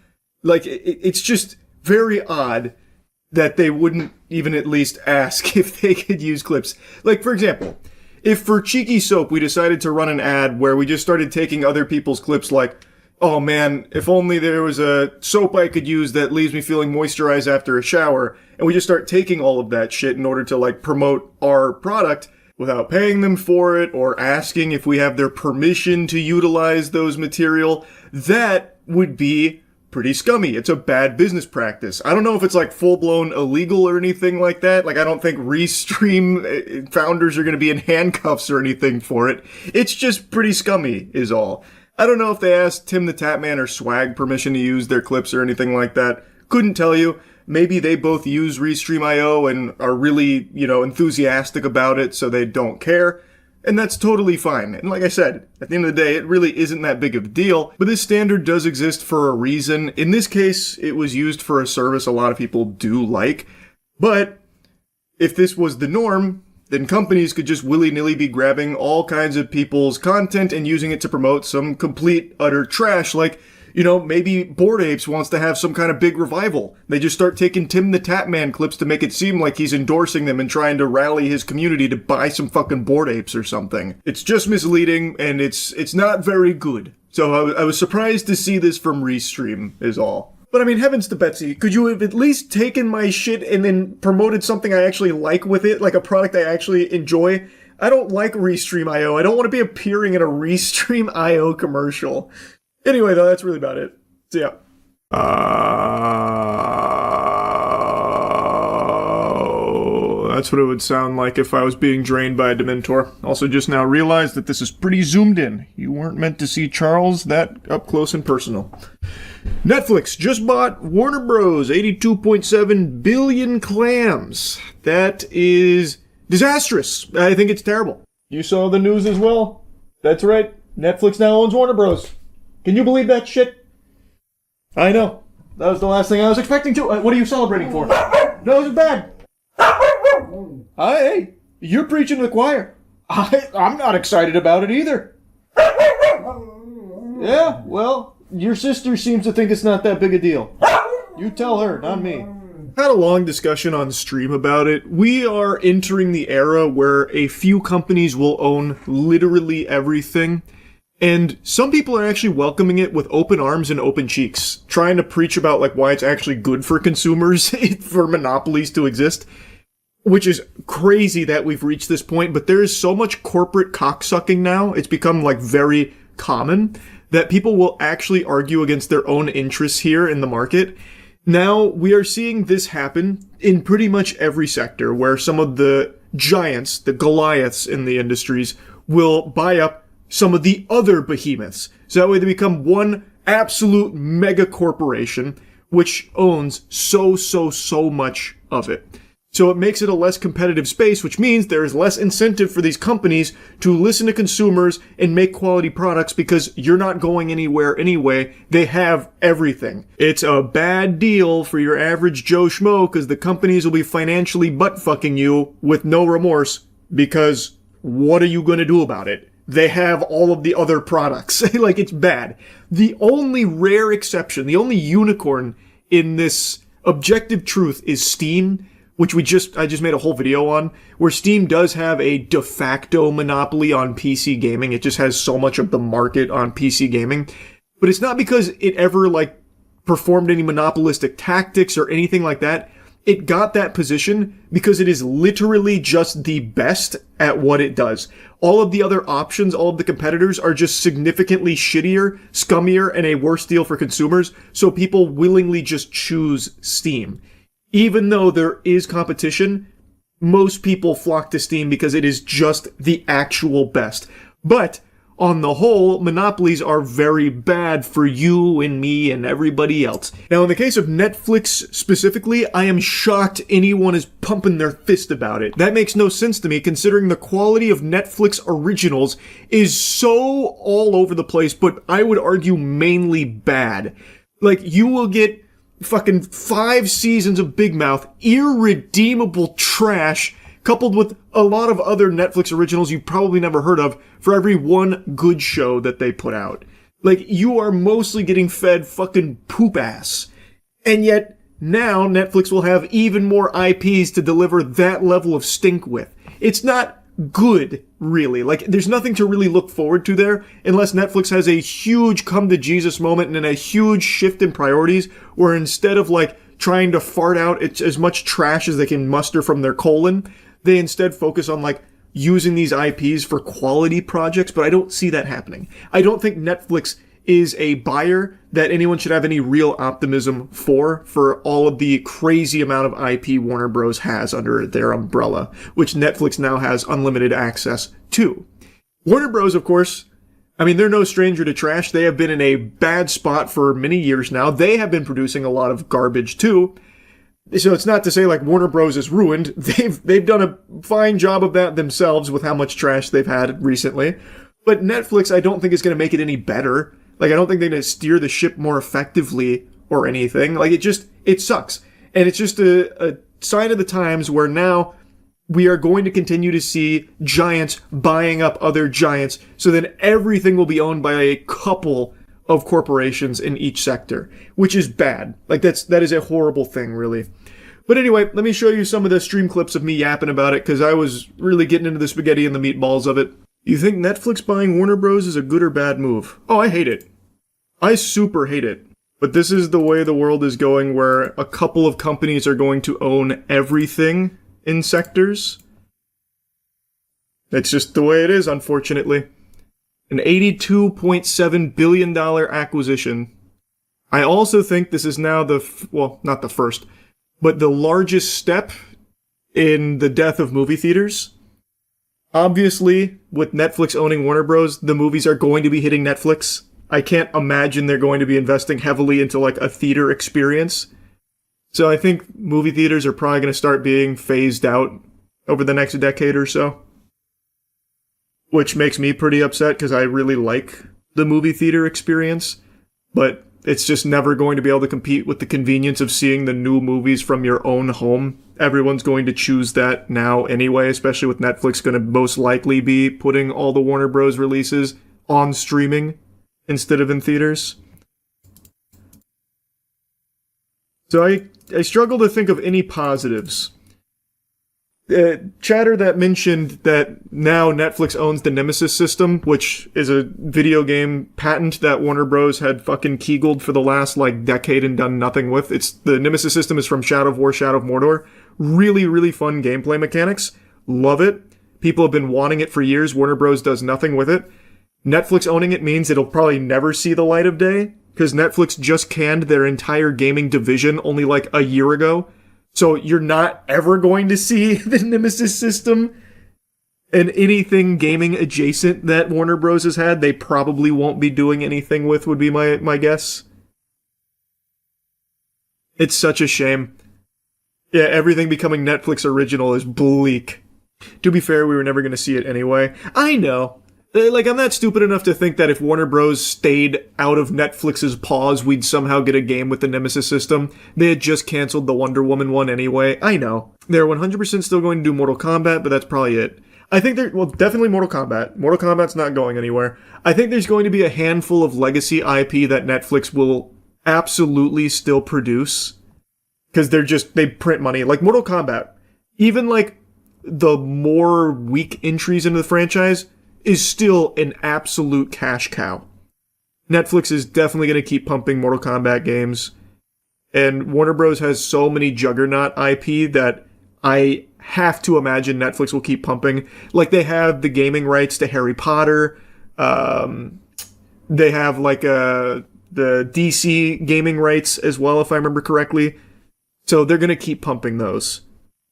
Like, it's just very odd that they wouldn't even at least ask if they could use clips. Like, for example, if for Cheeky Soap we decided to run an ad where we just started taking other people's clips like, oh man, if only there was a soap I could use that leaves me feeling moisturized after a shower, and we just start taking all of that shit in order to like promote our product without paying them for it or asking if we have their permission to utilize those material, that would be pretty scummy. It's a bad business practice. I don't know if it's like full-blown illegal or anything like that. Like, I don't think Restream founders are going to be in handcuffs or anything for it. It's just pretty scummy is all. I don't know if they asked Tim the Tatman or Swag permission to use their clips or anything like that. Couldn't tell you. Maybe they both use Restream.io and are really, enthusiastic about it, so they don't care. And that's totally fine. And like I said, at the end of the day, it really isn't that big of a deal. But this standard does exist for a reason. In this case, it was used for a service a lot of people do like. But if this was the norm, then companies could just willy-nilly be grabbing all kinds of people's content and using it to promote some complete, utter trash. Like, maybe Bored Apes wants to have some kind of big revival. They just start taking Tim the Tatman clips to make it seem like he's endorsing them and trying to rally his community to buy some fucking Bored Apes or something. It's just misleading, and it's not very good. So I was surprised to see this from Restream, is all. But I mean, heavens to Betsy, could you have at least taken my shit and then promoted something I actually like with it, like a product I actually enjoy? I don't like Restream.io. I don't want to be appearing in a Restream.io commercial. Anyway, though, that's really about it. So, yeah. That's what it would sound like if I was being drained by a Dementor. Also just now realized that this is pretty zoomed in. You weren't meant to see Charles that up close and personal. Netflix just bought Warner Bros. 82.7 billion clams. That is disastrous. I think it's terrible. You saw the news as well? That's right. Netflix now owns Warner Bros. Can you believe that shit? I know. That was the last thing I was expecting to. What are you celebrating for? No, this is bad. Hey, you're preaching to the choir. I'm not excited about it either. Yeah, well, your sister seems to think it's not that big a deal. You tell her, not me. Had a long discussion on stream about it. We are entering the era where a few companies will own literally everything. And some people are actually welcoming it with open arms and open cheeks, trying to preach about like why it's actually good for consumers for monopolies to exist, which is crazy that we've reached this point. But there is so much corporate cocksucking now, it's become like very common, that people will actually argue against their own interests here in the market. Now we are seeing this happen in pretty much every sector, where some of the giants, the Goliaths in the industries, will buy up some of the other behemoths. So that way they become one absolute mega corporation, which owns so much of it. So it makes it a less competitive space, which means there is less incentive for these companies to listen to consumers and make quality products because you're not going anywhere anyway. They have everything. It's a bad deal for your average Joe Schmo because the companies will be financially butt-fucking you with no remorse because what are you going to do about it? They have all of the other products. Like, it's bad. The only rare exception, the only unicorn in this objective truth is Steam, which I just made a whole video on, where Steam does have a de facto monopoly on PC gaming. It just has so much of the market on PC gaming. But it's not because it ever, performed any monopolistic tactics or anything like that. It got that position because it is literally just the best at what it does. All of the other options, all of the competitors are just significantly shittier, scummier, and a worse deal for consumers, so people willingly just choose Steam. Even though there is competition, most people flock to Steam because it is just the actual best. But on the whole, monopolies are very bad for you and me and everybody else. Now, in the case of Netflix specifically, I am shocked anyone is pumping their fist about it. That makes no sense to me, considering the quality of Netflix originals is so all over the place, but I would argue mainly bad. Like, you will get fucking 5 seasons of Big Mouth, irredeemable trash, coupled with a lot of other Netflix originals you've probably never heard of, for every one good show that they put out. Like, you are mostly getting fed fucking poop ass. And yet, now Netflix will have even more IPs to deliver that level of stink with. It's not good, really. Like, there's nothing to really look forward to there, unless Netflix has a huge come-to-Jesus moment and a huge shift in priorities, where instead of, like, trying to fart out as much trash as they can muster from their colon, they instead focus on, like, using these IPs for quality projects, but I don't see that happening. I don't think Netflix is a buyer that anyone should have any real optimism for all of the crazy amount of IP Warner Bros. Has under their umbrella, which Netflix now has unlimited access to. Warner Bros., of course, I mean, they're no stranger to trash. They have been in a bad spot for many years now. They have been producing a lot of garbage, too. So it's not to say like Warner Bros. Is ruined. They've done a fine job of that themselves with how much trash they've had recently. But Netflix, I don't think is going to make it any better. Like, I don't think they're going to steer the ship more effectively or anything. Like, it sucks. And it's just a sign of the times where now we are going to continue to see giants buying up other giants, so then everything will be owned by a couple of corporations in each sector, which is bad. Like, that is a horrible thing, really. But anyway, let me show you some of the stream clips of me yapping about it, because I was really getting into the spaghetti and the meatballs of it. You think Netflix buying Warner Bros. Is a good or bad move? Oh, I hate it. I super hate it. But this is the way the world is going, where a couple of companies are going to own everything in sectors. That's just the way it is, unfortunately. An $82.7 billion acquisition. I also think this is now not the first, but the largest step in the death of movie theaters. Obviously, with Netflix owning Warner Bros., the movies are going to be hitting Netflix. I can't imagine they're going to be investing heavily into like a theater experience. So I think movie theaters are probably going to start being phased out over the next decade or so. Which makes me pretty upset because I really like the movie theater experience. But it's just never going to be able to compete with the convenience of seeing the new movies from your own home. Everyone's going to choose that now anyway, especially with Netflix going to most likely be putting all the Warner Bros. Releases on streaming instead of in theaters. So I struggle to think of any positives. Chatter that mentioned that now Netflix owns the Nemesis system, which is a video game patent that Warner Bros. Had fucking kegeled for the last like decade and done nothing with. The Nemesis system is from Shadow of War, Shadow of Mordor. Really, really fun gameplay mechanics. Love it. People have been wanting it for years. Warner Bros. Does nothing with it. Netflix owning it means it'll probably never see the light of day, because Netflix just canned their entire gaming division only like a year ago. So you're not ever going to see the Nemesis system and anything gaming adjacent that Warner Bros. Has had. They probably won't be doing anything with, would be my guess. It's such a shame. Yeah, everything becoming Netflix original is bleak. To be fair, we were never going to see it anyway. I know. Like, I'm not stupid enough to think that if Warner Bros. Stayed out of Netflix's paws, we'd somehow get a game with the Nemesis system. They had just canceled the Wonder Woman one anyway. I know. They're 100% still going to do Mortal Kombat, but that's probably it. I think definitely Mortal Kombat. Mortal Kombat's not going anywhere. I think there's going to be a handful of legacy IP that Netflix will absolutely still produce. Because they print money. Like Mortal Kombat. Even like the more weak entries into the franchise is still an absolute cash cow. Netflix is definitely going to keep pumping Mortal Kombat games. And Warner Bros. Has so many juggernaut IP that I have to imagine Netflix will keep pumping. Like, they have the gaming rights to Harry Potter. They have, like, the DC gaming rights as well, if I remember correctly. So they're going to keep pumping those.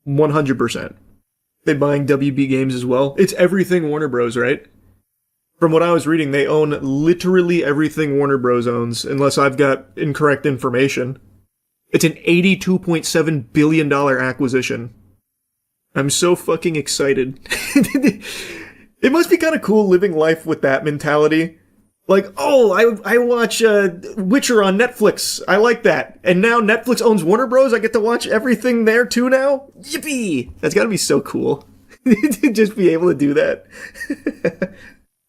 100%. They're buying WB Games as well. It's everything Warner Bros., right? From what I was reading, they own literally everything Warner Bros. Owns, unless I've got incorrect information. It's an $82.7 billion acquisition. I'm so fucking excited. It must be kind of cool living life with that mentality. Like, oh, I watch Witcher on Netflix. I like that. And now Netflix owns Warner Bros. I get to watch everything there too now? Yippee! That's gotta be so cool. To just be able to do that.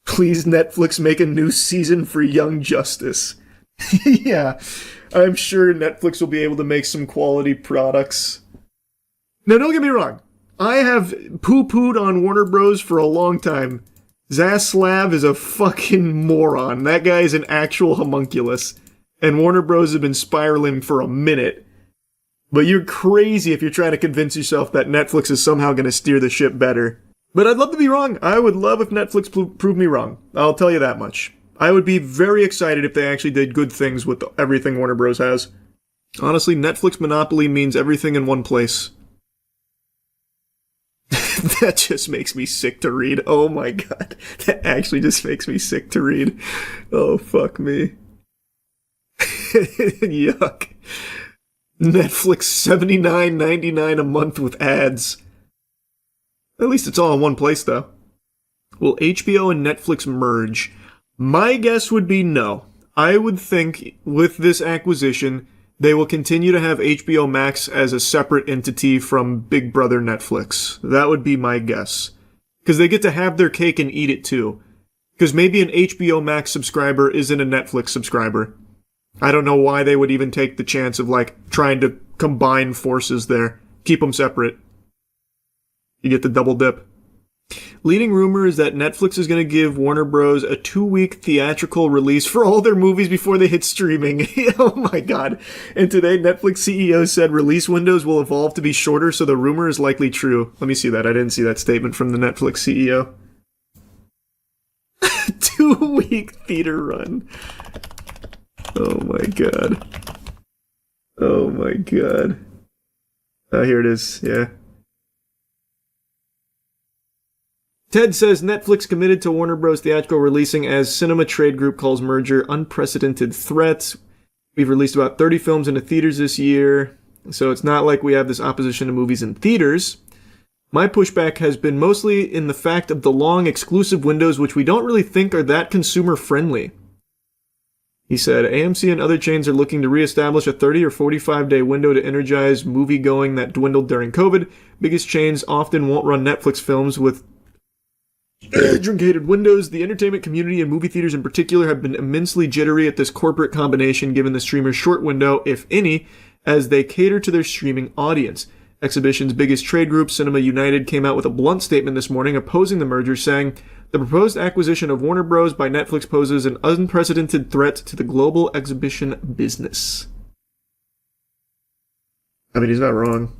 Please, Netflix, make a new season for Young Justice. Yeah, I'm sure Netflix will be able to make some quality products. Now, don't get me wrong. I have poo-pooed on Warner Bros. For a long time. Zaslav is a fucking moron. That guy is an actual homunculus. And Warner Bros. Have been spiraling for a minute. But you're crazy if you're trying to convince yourself that Netflix is somehow going to steer the ship better. But I'd love to be wrong. I would love if Netflix proved me wrong. I'll tell you that much. I would be very excited if they actually did good things with everything Warner Bros. Has. Honestly, Netflix monopoly means everything in one place. That just makes me sick to read. Oh my god. That actually just makes me sick to read. Oh, fuck me. Yuck. Netflix $79.99 a month with ads. At least it's all in one place, though. Will HBO and Netflix merge? My guess would be no. I would think with this acquisition, they will continue to have HBO Max as a separate entity from Big Brother Netflix. That would be my guess. Because they get to have their cake and eat it too. Because maybe an HBO Max subscriber isn't a Netflix subscriber. I don't know why they would even take the chance of, trying to combine forces there. Keep them separate. You get the double dip. Leading rumor is that Netflix is going to give Warner Bros. A 2-week theatrical release for all their movies before they hit streaming. Oh my god. And today, Netflix CEO said release windows will evolve to be shorter, so the rumor is likely true. Let me see that. I didn't see that statement from the Netflix CEO. 2-week theater run. Oh my god. Oh my god. Here it is. Yeah. Ted says Netflix committed to Warner Bros. Theatrical releasing as Cinema Trade Group calls merger unprecedented threat. We've released about 30 films into theaters this year, so it's not like we have this opposition to movies in theaters. My pushback has been mostly in the fact of the long exclusive windows, which we don't really think are that consumer friendly. He said, AMC and other chains are looking to reestablish a 30 or 45-day window to energize movie-going that dwindled during COVID. Biggest chains often won't run Netflix films with truncated windows. The entertainment community and movie theaters in particular have been immensely jittery at this corporate combination given the streamer's short window, if any, as they cater to their streaming audience. Exhibition's biggest trade group, Cinema United, came out with a blunt statement this morning opposing the merger, saying, the proposed acquisition of Warner Bros. By Netflix poses an unprecedented threat to the global exhibition business. I mean, he's not wrong.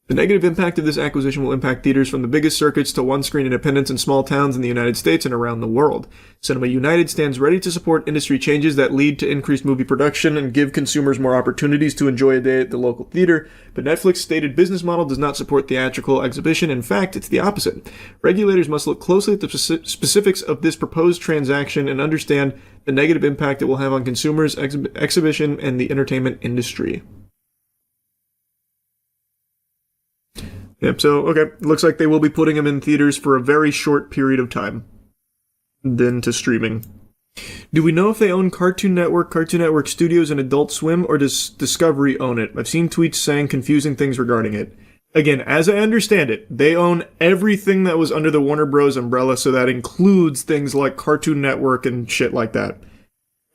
The negative impact of this acquisition will impact theaters from the biggest circuits to one-screen independents in small towns in the United States and around the world. Cinema United stands ready to support industry changes that lead to increased movie production and give consumers more opportunities to enjoy a day at the local theater, but Netflix's stated business model does not support theatrical exhibition. In fact, it's the opposite. Regulators must look closely at the specifics of this proposed transaction and understand the negative impact it will have on consumers, exhibition, and the entertainment industry. Yep, so, okay, looks like they will be putting them in theaters for a very short period of time. Then to streaming. Do we know if they own Cartoon Network Studios, and Adult Swim, or does Discovery own it? I've seen tweets saying confusing things regarding it. Again, as I understand it, they own everything that was under the Warner Bros. Umbrella, so that includes things like Cartoon Network and shit like that.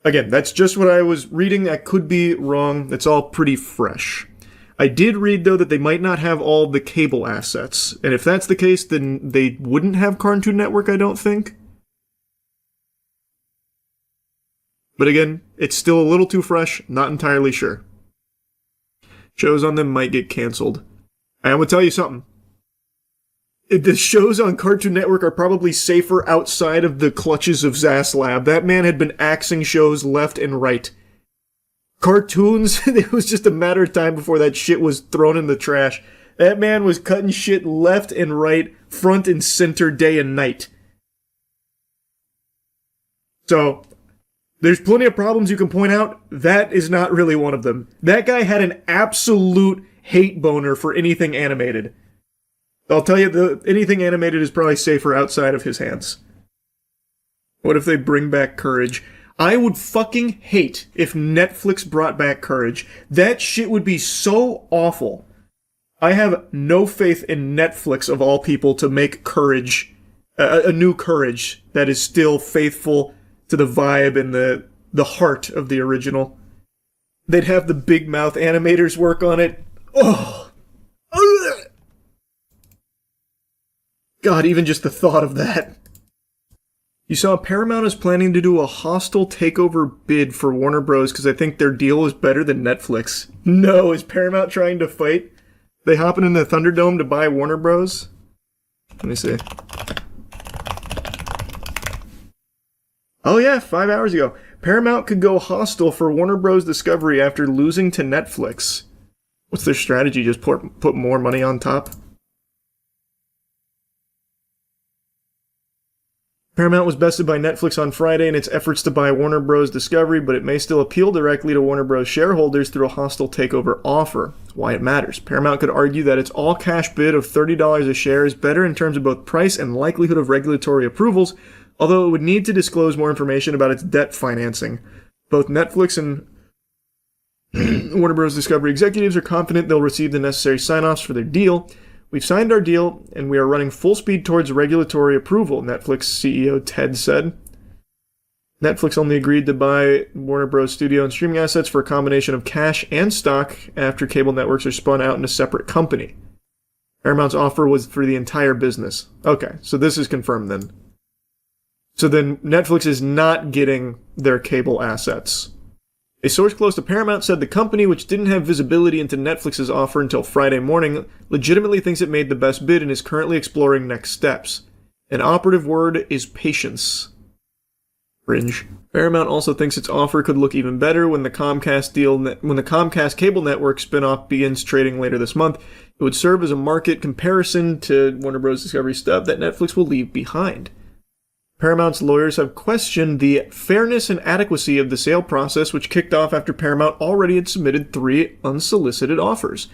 Again, that's just what I was reading. I could be wrong. It's all pretty fresh. I did read, though, that they might not have all the cable assets. And if that's the case, then they wouldn't have Cartoon Network, I don't think. But again, it's still a little too fresh, not entirely sure. Shows on them might get canceled. And I'm going to tell you something. The shows on Cartoon Network are probably safer outside of the clutches of Zaslav. That man had been axing shows left and right. Cartoons, it was just a matter of time before that shit was thrown in the trash. That man was cutting shit left and right, front and center, day and night. So, there's plenty of problems you can point out. That is not really one of them. That guy had an absolute hate boner for anything animated. I'll tell you, anything animated is probably safer outside of his hands. What if they bring back Courage? I would fucking hate if Netflix brought back Courage. That shit would be so awful. I have no faith in Netflix, of all people, to make Courage, a new Courage that is still faithful to the vibe and the heart of the original. They'd have the big mouth animators work on it. Oh! God, even just the thought of that. You saw Paramount is planning to do a hostile takeover bid for Warner Bros. Because I think their deal is better than Netflix. No, is Paramount trying to fight? They hopping in the Thunderdome to buy Warner Bros? Let me see. Oh yeah, 5 hours ago. Paramount could go hostile for Warner Bros. Discovery after losing to Netflix. What's their strategy? Just put more money on top? Paramount was bested by Netflix on Friday in its efforts to buy Warner Bros. Discovery, but it may still appeal directly to Warner Bros. Shareholders through a hostile takeover offer. That's why it matters. Paramount could argue that its all-cash bid of $30 a share is better in terms of both price and likelihood of regulatory approvals, although it would need to disclose more information about its debt financing. Both Netflix and Warner Bros. Discovery executives are confident they'll receive the necessary sign-offs for their deal. We've signed our deal, and we are running full speed towards regulatory approval, Netflix CEO Ted said. Netflix only agreed to buy Warner Bros. Studio and streaming assets for a combination of cash and stock after cable networks are spun out in a separate company. Paramount's offer was for the entire business. Okay, so this is confirmed then. So then Netflix is not getting their cable assets. A source close to Paramount said the company, which didn't have visibility into Netflix's offer until Friday morning, legitimately thinks it made the best bid and is currently exploring next steps. An operative word is patience. Cringe. Paramount also thinks its offer could look even better when the Comcast cable network spinoff begins trading later this month. It would serve as a market comparison to Warner Bros. Discovery stub that Netflix will leave behind. Paramount's lawyers have questioned the fairness and adequacy of the sale process, which kicked off after Paramount already had submitted 3 unsolicited offers.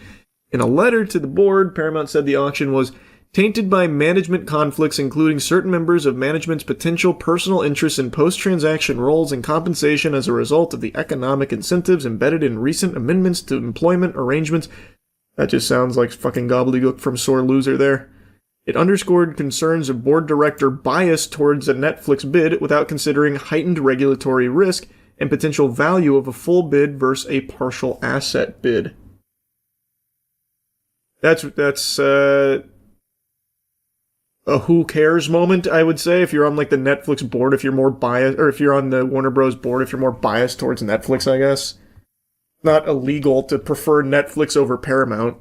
In a letter to the board, Paramount said the auction was tainted by management conflicts, including certain members of management's potential personal interests in post-transaction roles and compensation as a result of the economic incentives embedded in recent amendments to employment arrangements. That just sounds like fucking gobbledygook from Sore Loser there. It underscored concerns of board director bias towards a Netflix bid without considering heightened regulatory risk and potential value of a full bid versus a partial asset bid. That's a who cares moment, I would say, if you're on like the Netflix board, if you're more biased, or if you're on the Warner Bros. Board, if you're more biased towards Netflix, I guess. Not illegal to prefer Netflix over Paramount.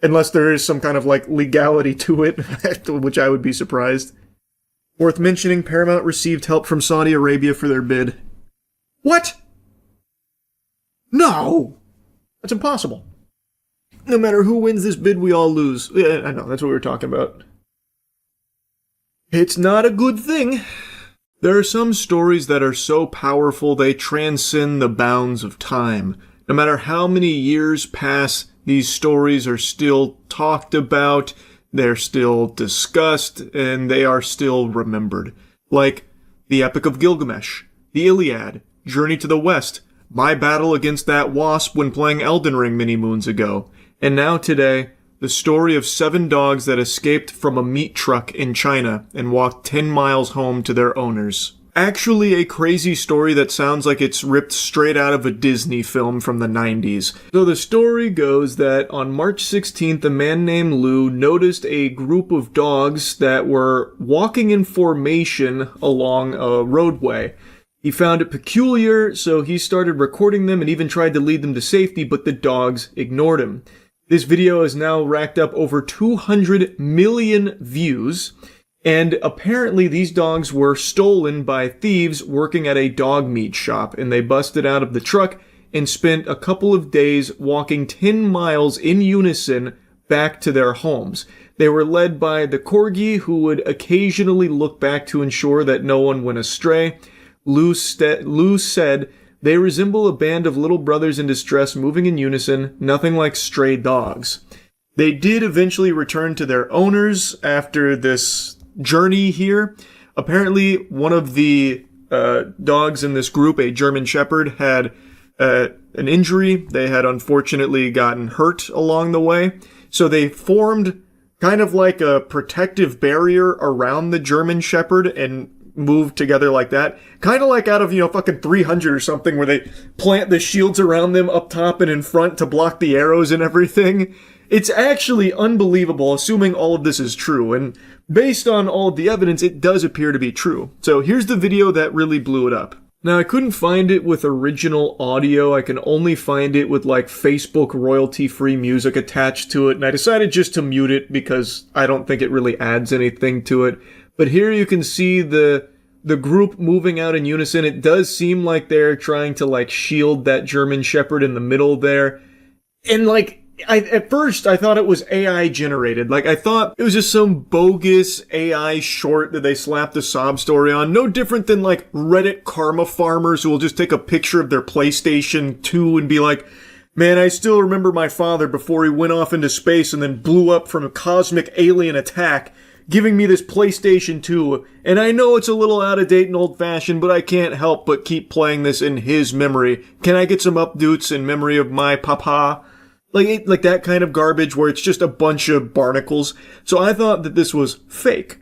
Unless there is some kind of, like, legality to it, which I would be surprised. Worth mentioning, Paramount received help from Saudi Arabia for their bid. What? No! That's impossible. No matter who wins this bid, we all lose. Yeah, I know, that's what we were talking about. It's not a good thing. There are some stories that are so powerful they transcend the bounds of time. No matter how many years pass, these stories are still talked about, they're still discussed, and they are still remembered. Like the Epic of Gilgamesh, the Iliad, Journey to the West, my battle against that wasp when playing Elden Ring many moons ago, and now today, the story of 7 dogs that escaped from a meat truck in China and walked 10 miles home to their owners. Actually a crazy story that sounds like it's ripped straight out of a Disney film from the 90s. So the story goes that on March 16th, a man named Lou noticed a group of dogs that were walking in formation along a roadway. He found it peculiar, so he started recording them and even tried to lead them to safety, but the dogs ignored him. This video has now racked up over 200 million views. And apparently these dogs were stolen by thieves working at a dog meat shop, and they busted out of the truck and spent a couple of days walking 10 miles in unison back to their homes. They were led by the Corgi, who would occasionally look back to ensure that no one went astray. Lou said, "They resemble a band of little brothers in distress moving in unison, nothing like stray dogs." They did eventually return to their owners after this journey here. Apparently, one of the dogs in this group, a German Shepherd, had an injury. They had unfortunately gotten hurt along the way. So they formed kind of like a protective barrier around the German Shepherd and moved together like that. Kind of like out of, fucking 300 or something, where they plant the shields around them up top and in front to block the arrows and everything. It's actually unbelievable, assuming all of this is true, and based on all of the evidence, it does appear to be true. So here's the video that really blew it up. Now, I couldn't find it with original audio. I can only find it with, like, Facebook royalty-free music attached to it, and I decided just to mute it because I don't think it really adds anything to it. But here you can see the group moving out in unison. It does seem like they're trying to, like, shield that German Shepherd in the middle there. And, like, at first, I thought it was AI generated. Like, I thought it was just some bogus AI short that they slapped a sob story on. No different than, like, Reddit karma farmers who will just take a picture of their PlayStation 2 and be like, "Man, I still remember my father before he went off into space and then blew up from a cosmic alien attack, giving me this PlayStation 2. And I know it's a little out of date and old fashioned, but I can't help but keep playing this in his memory. Can I get some updates in memory of my papa?" Like that kind of garbage where it's just a bunch of barnacles. So I thought that this was fake.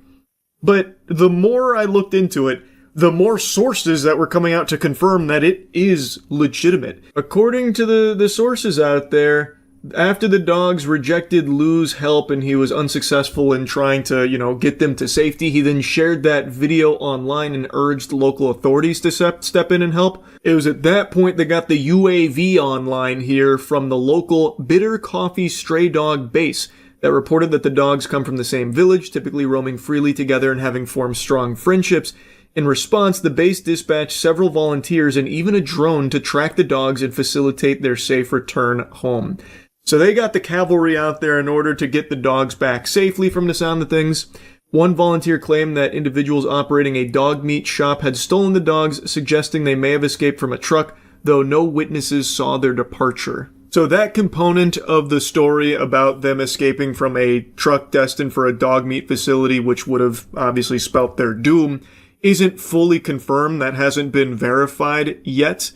But the more I looked into it, the more sources that were coming out to confirm that it is legitimate. According to the sources out there, after the dogs rejected Lou's help and he was unsuccessful in trying to, get them to safety, he then shared that video online and urged local authorities to step in and help. It was at that point they got the UAV online here from the local Bitter Coffee Stray Dog base that reported that the dogs come from the same village, typically roaming freely together and having formed strong friendships. In response, the base dispatched several volunteers and even a drone to track the dogs and facilitate their safe return home. So they got the cavalry out there in order to get the dogs back safely from the sound of things. One volunteer claimed that individuals operating a dog meat shop had stolen the dogs, suggesting they may have escaped from a truck, though no witnesses saw their departure. So that component of the story about them escaping from a truck destined for a dog meat facility, which would have obviously spelt their doom, isn't fully confirmed. That hasn't been verified yet,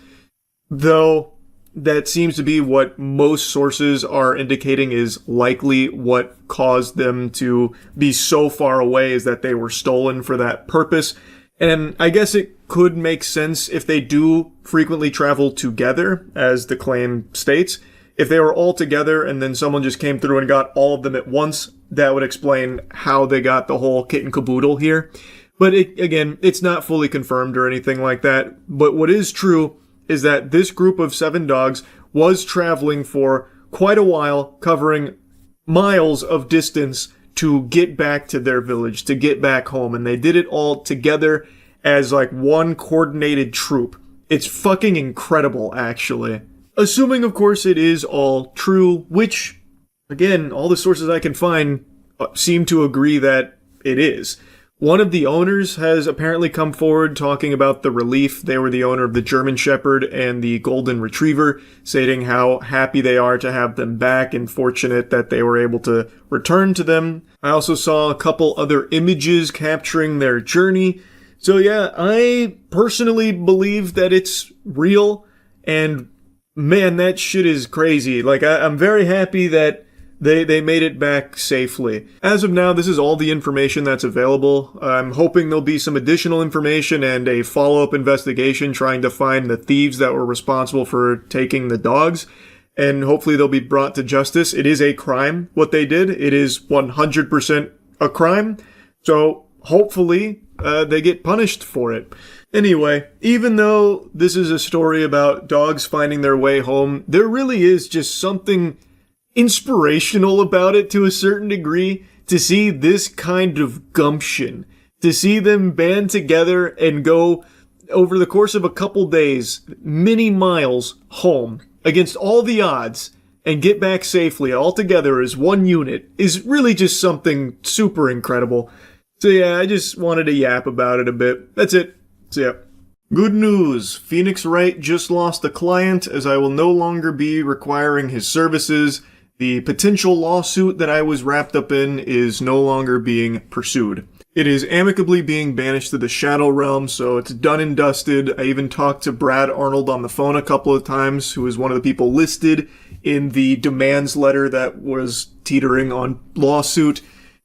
though that seems to be what most sources are indicating is likely what caused them to be so far away, is that they were stolen for that purpose. And I guess it could make sense if they do frequently travel together, as the claim states. If they were all together and then someone just came through and got all of them at once, that would explain how they got the whole kit and caboodle here. But again, it's not fully confirmed or anything like that. But what is true is that this group of 7 dogs was traveling for quite a while, covering miles of distance to get back to their village, to get back home. And they did it all together as like one coordinated troop. It's fucking incredible, actually. Assuming, of course, it is all true, which, again, all the sources I can find seem to agree that it is. One of the owners has apparently come forward talking about the relief. They were the owner of the German Shepherd and the Golden Retriever, stating how happy they are to have them back and fortunate that they were able to return to them. I also saw a couple other images capturing their journey. So yeah, I personally believe that it's real, and man, that shit is crazy. Like, I'm very happy that they made it back safely. As of now, this is all the information that's available. I'm hoping there'll be some additional information and a follow-up investigation trying to find the thieves that were responsible for taking the dogs, and hopefully they'll be brought to justice. It is a crime, what they did. It is 100% a crime, so hopefully they get punished for it. Anyway, even though this is a story about dogs finding their way home, there really is just something inspirational about it to a certain degree, to see this kind of gumption, to see them band together and go over the course of a couple days, many miles home against all the odds, and get back safely all together as one unit is really just something super incredible. So yeah, I just wanted to yap about it a bit. That's it. See ya. Good news. Phoenix Wright just lost a client, as I will no longer be requiring his services. The potential lawsuit that I was wrapped up in is no longer being pursued. It is amicably being banished to the Shadow Realm, so it's done and dusted. I even talked to Brad Arnold on the phone a couple of times, who was one of the people listed in the demands letter that was teetering on lawsuit.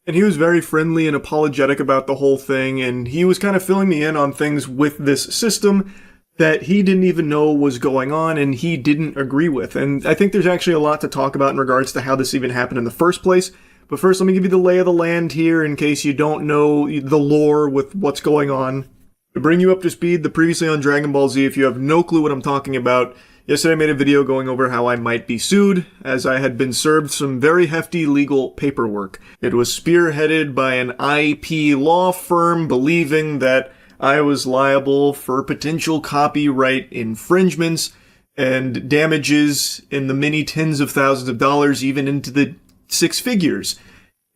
And he was very friendly and apologetic about the whole thing, and he was kind of filling me in on things with this system that he didn't even know was going on and he didn't agree with. And I think there's actually a lot to talk about in regards to how this even happened in the first place. But first, let me give you the lay of the land here in case you don't know the lore with what's going on. To bring you up to speed, the previously on Dragon Ball Z, if you have no clue what I'm talking about, yesterday I made a video going over how I might be sued, as I had been served some very hefty legal paperwork. It was spearheaded by an IP law firm believing that I was liable for potential copyright infringements and damages in the many tens of thousands of dollars, even into the six figures.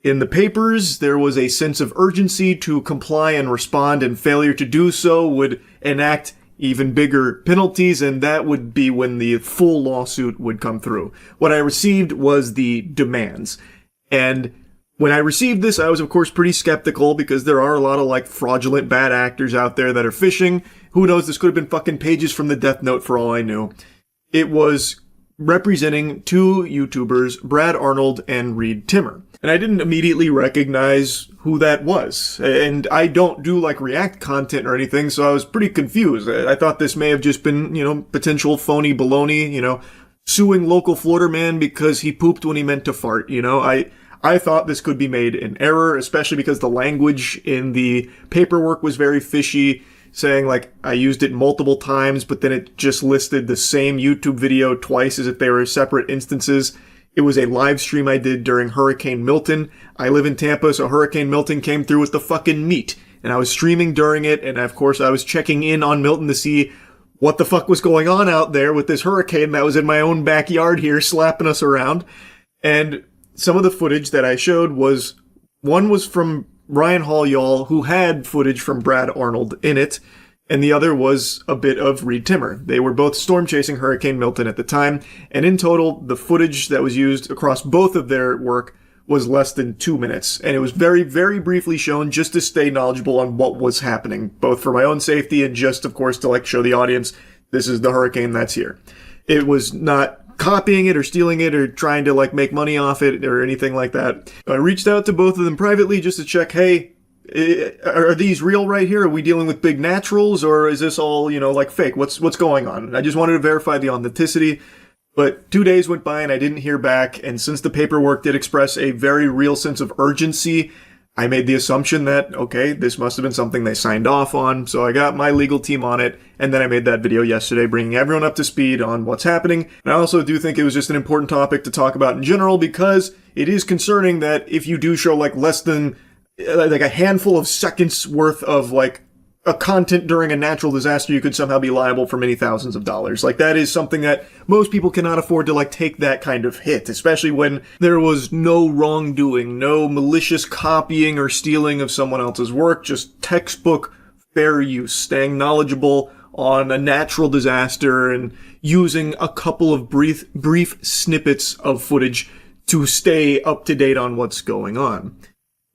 In the papers, there was a sense of urgency to comply and respond, and failure to do so would enact even bigger penalties, and that would be when the full lawsuit would come through. What I received was the demands. And when I received this, I was of course pretty skeptical because there are a lot of like fraudulent bad actors out there that are phishing. Who knows, this could have been fucking pages from the Death Note for all I knew. It was representing two YouTubers, Brad Arnold and Reed Timmer. And I didn't immediately recognize who that was. And I don't do like React content or anything, so I was pretty confused. I thought this may have just been, potential phony baloney, suing local Florida man because he pooped when he meant to fart, I thought this could be made in error, especially because the language in the paperwork was very fishy, saying like I used it multiple times, but then it just listed the same YouTube video twice as if they were separate instances. It was a live stream I did during Hurricane Milton. I live in Tampa, so Hurricane Milton came through with the fucking meat. And I was streaming during it, and of course I was checking in on Milton to see what the fuck was going on out there with this hurricane that was in my own backyard here slapping us around. And some of the footage that I showed one was from Ryan Hall, y'all, who had footage from Brad Arnold in it, and the other was a bit of Reed Timmer. They were both storm chasing Hurricane Milton at the time, and in total, the footage that was used across both of their work was less than 2 minutes, and it was very, very briefly shown just to stay knowledgeable on what was happening, both for my own safety and just, of course, to like show the audience, this is the hurricane that's here. It was not copying it or stealing it or trying to like make money off it or anything like that. I reached out to both of them privately just to check, hey, are these real right here? Are we dealing with big naturals, or is this all, like fake? What's going on? And I just wanted to verify the authenticity, but 2 days went by and I didn't hear back. And since the paperwork did express a very real sense of urgency, I made the assumption that, okay, this must have been something they signed off on. So I got my legal team on it. And then I made that video yesterday, bringing everyone up to speed on what's happening. And I also do think it was just an important topic to talk about in general, because it is concerning that if you do show like less than like a handful of seconds worth of like a content during a natural disaster, you could somehow be liable for many thousands of dollars. Like that is something that most people cannot afford to like take that kind of hit, especially when there was no wrongdoing, no malicious copying or stealing of someone else's work, just textbook fair use, staying knowledgeable on a natural disaster and using a couple of brief snippets of footage to stay up to date on what's going on.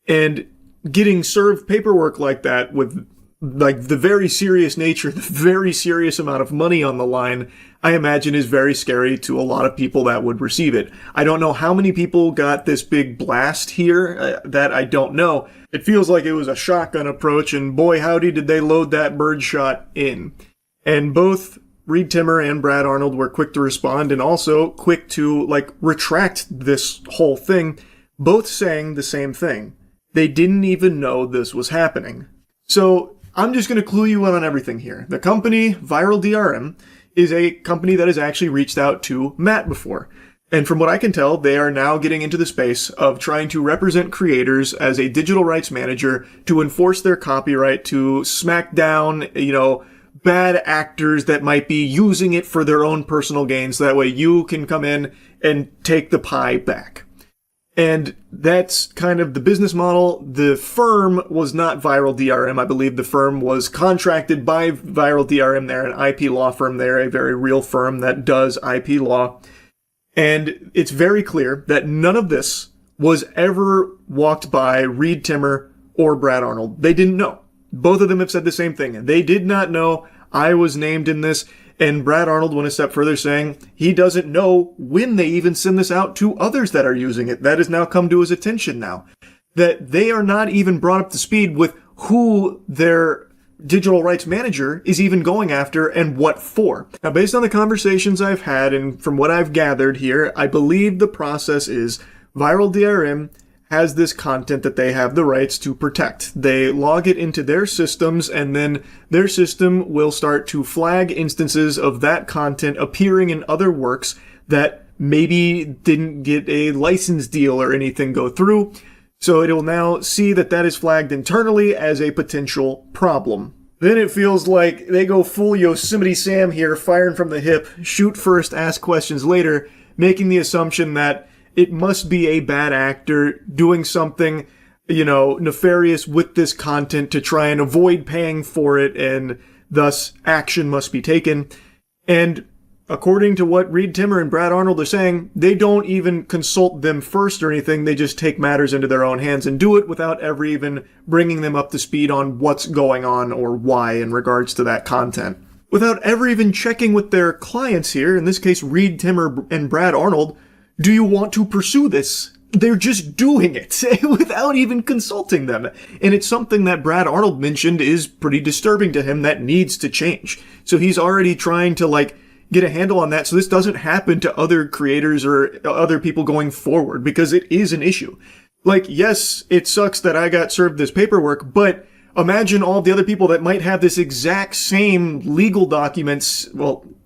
And getting served paperwork like that with like the very serious nature, the very serious amount of money on the line, I imagine is very scary to a lot of people that would receive it. I don't know how many people got this big blast here, that I don't know. It feels like it was a shotgun approach, and boy howdy did they load that birdshot in. And both Reed Timmer and Brad Arnold were quick to respond and also quick to like retract this whole thing, both saying the same thing. They didn't even know this was happening. So I'm just going to clue you in on everything here. The company, Viral DRM, is a company that has actually reached out to Matt before. And from what I can tell, they are now getting into the space of trying to represent creators as a digital rights manager to enforce their copyright, to smack down, bad actors that might be using it for their own personal gain, so that way you can come in and take the pie back. And that's kind of the business model. The firm was not Viral DRM. I believe the firm was contracted by Viral DRM. They're an IP law firm. They're a very real firm that does IP law. And it's very clear that none of this was ever walked by Reed Timmer or Brad Arnold. They didn't know. Both of them have said the same thing. They did not know I was named in this. And Brad Arnold went a step further, saying he doesn't know when they even send this out to others that are using it. That has now come to his attention now. That they are not even brought up to speed with who their digital rights manager is even going after and what for. Now, based on the conversations I've had and from what I've gathered here, I believe the process is Viral DRM has this content that they have the rights to protect. They log it into their systems, and then their system will start to flag instances of that content appearing in other works that maybe didn't get a license deal or anything go through. So it will now see that that is flagged internally as a potential problem. Then it feels like they go full Yosemite Sam here, firing from the hip, shoot first, ask questions later, making the assumption that it must be a bad actor doing something, nefarious with this content to try and avoid paying for it, and thus action must be taken. And according to what Reed Timmer and Brad Arnold are saying, they don't even consult them first or anything. They just take matters into their own hands and do it without ever even bringing them up to speed on what's going on or why in regards to that content. Without ever even checking with their clients here, in this case Reed Timmer and Brad Arnold, do you want to pursue this? They're just doing it without even consulting them. And it's something that Brad Arnold mentioned is pretty disturbing to him that needs to change. So he's already trying to get a handle on that so this doesn't happen to other creators or other people going forward, because it is an issue. Yes, it sucks that I got served this paperwork, but imagine all the other people that might have this exact same legal documents,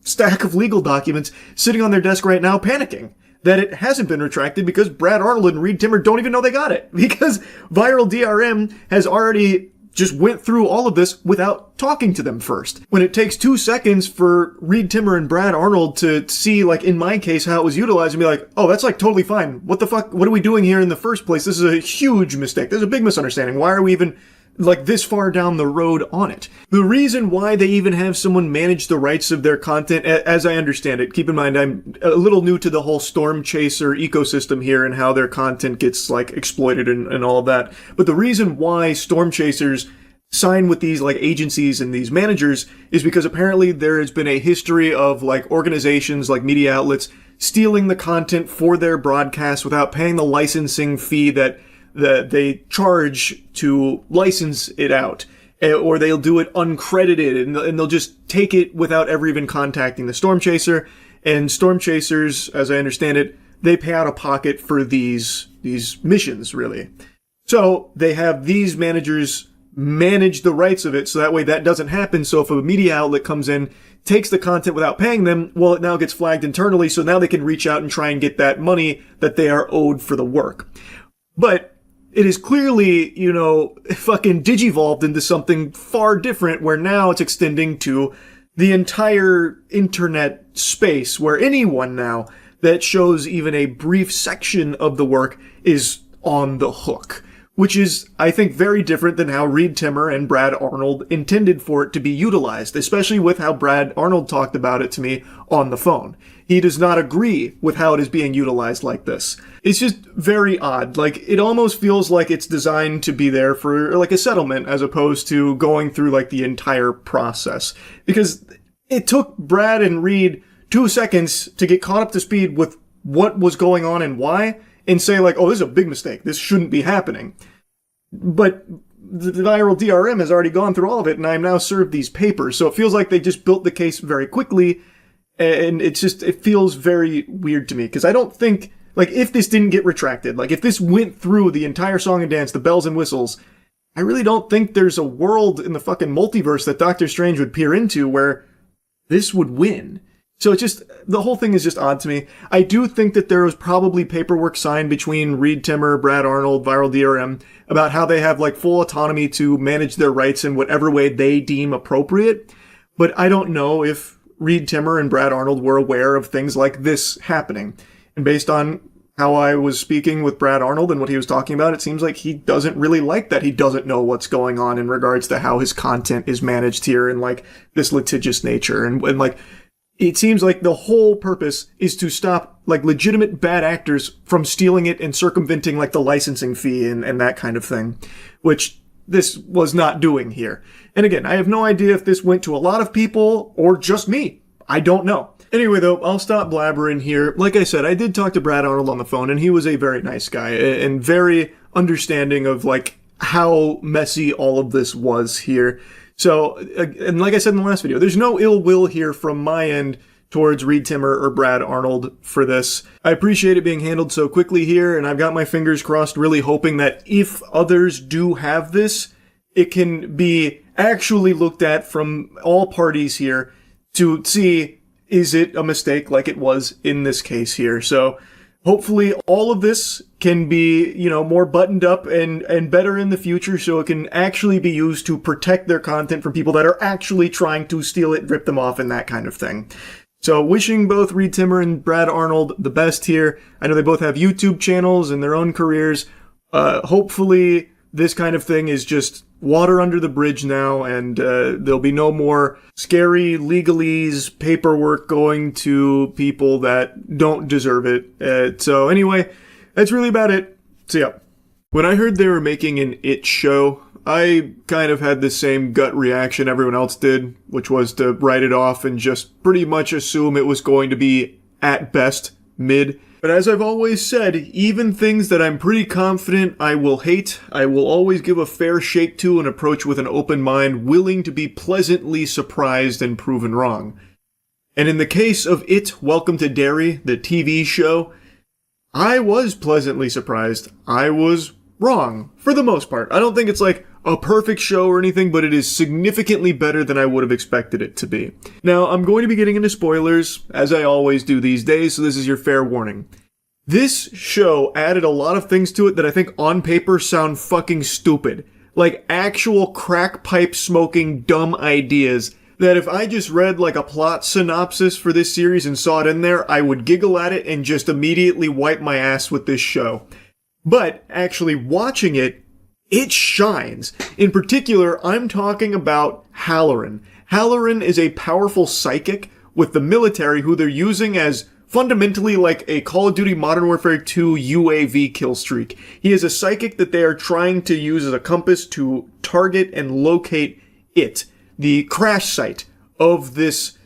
stack of legal documents sitting on their desk right now panicking that it hasn't been retracted because Brad Arnold and Reed Timmer don't even know they got it, because Viral DRM has already just went through all of this without talking to them first. When it takes 2 seconds for Reed Timmer and Brad Arnold to see, in my case, how it was utilized and be like, oh, that's totally fine. What the fuck? What are we doing here in the first place? This is a huge mistake. There's a big misunderstanding. Why are we even this far down the road on it? The reason why they even have someone manage the rights of their content, as I understand it, keep in mind I'm a little new to the whole Storm Chaser ecosystem here and how their content gets exploited and all of that. But the reason why Storm Chasers sign with these agencies and these managers is because apparently there has been a history of organizations media outlets stealing the content for their broadcasts without paying the licensing fee that they charge to license it out, or they'll do it uncredited, and they'll just take it without ever even contacting the Storm Chaser. And Storm Chasers, as I understand it, they pay out of pocket for these missions, really. So they have these managers manage the rights of it, so that way that doesn't happen. So if a media outlet comes in, takes the content without paying them, well, it now gets flagged internally, so now they can reach out and try and get that money that they are owed for the work. But it is clearly, fucking digivolved into something far different, where now it's extending to the entire internet space, where anyone now that shows even a brief section of the work is on the hook. Which is, I think, very different than how Reed Timmer and Brad Arnold intended for it to be utilized, especially with how Brad Arnold talked about it to me on the phone. He does not agree with how it is being utilized like this. It's just very odd. It almost feels like it's designed to be there for, a settlement, as opposed to going through, the entire process. Because it took Brad and Reed 2 seconds to get caught up to speed with what was going on and why, and say oh, this is a big mistake. This shouldn't be happening. But the Viral DRM has already gone through all of it, and I'm now served these papers. So it feels like they just built the case very quickly, and it feels very weird to me. Because I don't think, if this didn't get retracted, if this went through the entire song and dance, the bells and whistles, I really don't think there's a world in the fucking multiverse that Doctor Strange would peer into where this would win. So the whole thing is just odd to me. I do think that there was probably paperwork signed between Reed Timmer, Brad Arnold, Viral DRM, about how they have full autonomy to manage their rights in whatever way they deem appropriate. but I don't know if Reed Timmer and Brad Arnold were aware of things like this happening. And based on how I was speaking with Brad Arnold and what he was talking about, it seems like he doesn't really like that he doesn't know what's going on in regards to how his content is managed here and like this litigious nature. And like, it seems like the whole purpose is to stop like legitimate bad actors from stealing it and circumventing like the licensing fee and that kind of thing, which this was not doing here. And again, I have no idea if this went to a lot of people or just me. I don't know. Anyway, though, I'll stop blabbering here. Like I said, I did talk to Brad Arnold on the phone, and he was a very nice guy and very understanding of, like, how messy all of this was here. So, and like I said in the last video, there's no ill will here from my end towards Reed Timmer or Brad Arnold for this. I appreciate it being handled so quickly here, and I've got my fingers crossed, really hoping that if others do have this, it can be actually looked at from all parties here to see, is it a mistake like it was in this case here? So hopefully all of this can be, you know, more buttoned up and better in the future so it can actually be used to protect their content from people that are actually trying to steal it, rip them off, and that kind of thing. So wishing both Reed Timmer and Brad Arnold the best here. I know they both have YouTube channels and their own careers. Hopefully this kind of thing is just water under the bridge now, and there'll be no more scary legalese paperwork going to people that don't deserve it. So anyway, that's really about it. So yeah. When I heard they were making an It show, I kind of had the same gut reaction everyone else did, which was to write it off and just pretty much assume it was going to be, at best, mid. But as I've always said, even things that I'm pretty confident I will hate, I will always give a fair shake to and approach with an open mind, willing to be pleasantly surprised and proven wrong. And in the case of It, Welcome to Derry, the TV show, I was pleasantly surprised. I was wrong, for the most part. I don't think it's like a perfect show or anything, but it is significantly better than I would have expected it to be. Now, I'm going to be getting into spoilers, as I always do these days, so this is your fair warning. This show added a lot of things to it that I think on paper sound fucking stupid. Like actual crack pipe smoking dumb ideas that if I just read like a plot synopsis for this series and saw it in there, I would giggle at it and just immediately wipe my ass with this show. But actually watching it, it shines. In particular, I'm talking about Halloran. Halloran is a powerful psychic with the military who they're using as fundamentally like a Call of Duty Modern Warfare 2 UAV kill streak. He is a psychic that they are trying to use as a compass to target and locate it, the crash site of this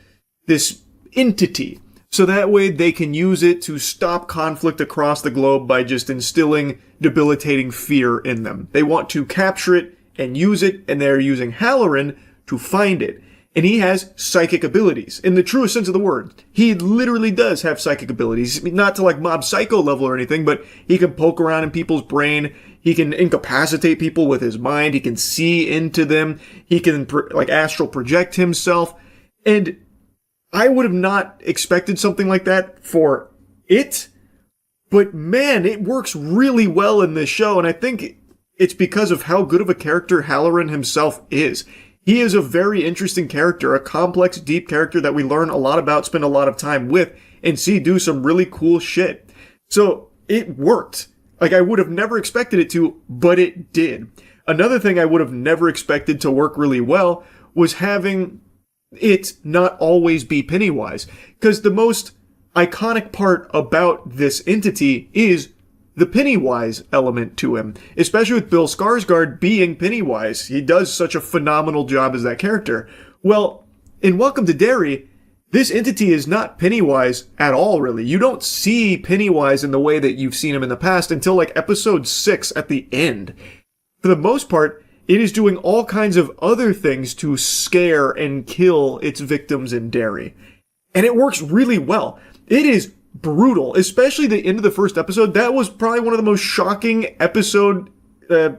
entity. So that way they can use it to stop conflict across the globe by just instilling debilitating fear in them. They want to capture it and use it, and they're using Halloran to find it. And he has psychic abilities, in the truest sense of the word. He literally does have psychic abilities. Not to like Mob Psycho level or anything, but he can poke around in people's brain. He can incapacitate people with his mind. He can see into them. He can like astral project himself. And I would have not expected something like that for it, but man, it works really well in this show, and I think it's because of how good of a character Halloran himself is. He is a very interesting character, a complex, deep character that we learn a lot about, spend a lot of time with, and see do some really cool shit. So, it worked. Like, I would have never expected it to, but it did. Another thing I would have never expected to work really well was having it not always be Pennywise. Because the most iconic part about this entity is the Pennywise element to him. Especially with Bill Skarsgård being Pennywise. He does such a phenomenal job as that character. Well, in Welcome to Derry, this entity is not Pennywise at all, really. You don't see Pennywise in the way that you've seen him in the past until like episode 6 at the end. For the most part, it is doing all kinds of other things to scare and kill its victims in Derry. And it works really well. It is brutal, especially the end of the first episode. That was probably one of the most shocking episode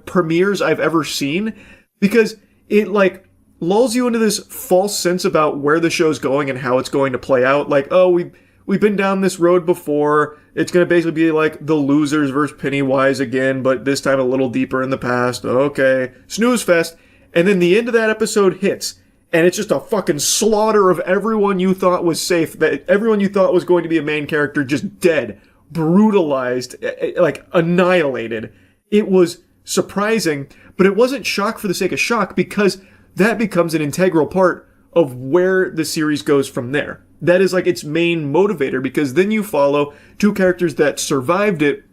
premieres I've ever seen, because it like lulls you into this false sense about where the show's going and how it's going to play out. Like, oh, we've been down this road before. It's going to basically be like the losers versus Pennywise again, but this time a little deeper in the past. Okay, snooze fest. And then the end of that episode hits, and it's just a fucking slaughter of everyone you thought was safe, that everyone you thought was going to be a main character just dead, brutalized, like annihilated. It was surprising, but it wasn't shock for the sake of shock, because that becomes an integral part of where the series goes from there. That is like its main motivator, because then you follow two characters that survived it,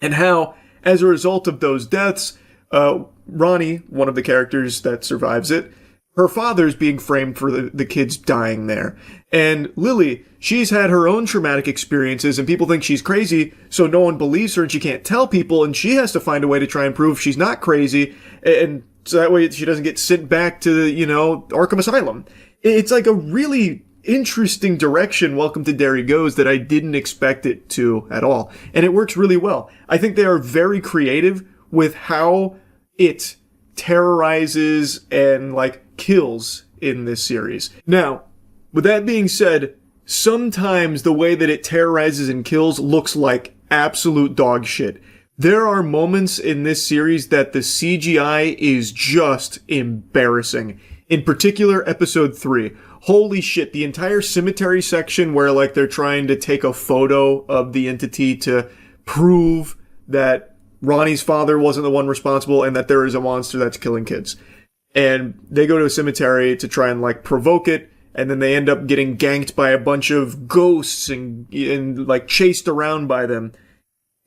and how, as a result of those deaths, Ronnie, one of the characters that survives it, her father's being framed for the kids dying there. And Lily, she's had her own traumatic experiences, and people think she's crazy, so no one believes her and she can't tell people, and she has to find a way to try and prove she's not crazy, and so that way she doesn't get sent back to, Arkham Asylum. It's like a really interesting direction Welcome to Derry goes that I didn't expect it to at all. And it works really well. I think they are very creative with how it terrorizes and kills in this series. Now, with that being said, sometimes the way that it terrorizes and kills looks like absolute dog shit. There are moments in this series that the CGI is just embarrassing. In particular, episode 3. Holy shit, the entire cemetery section where they're trying to take a photo of the entity to prove that Ronnie's father wasn't the one responsible and that there is a monster that's killing kids. And they go to a cemetery to try and provoke it, and then they end up getting ganked by a bunch of ghosts and chased around by them.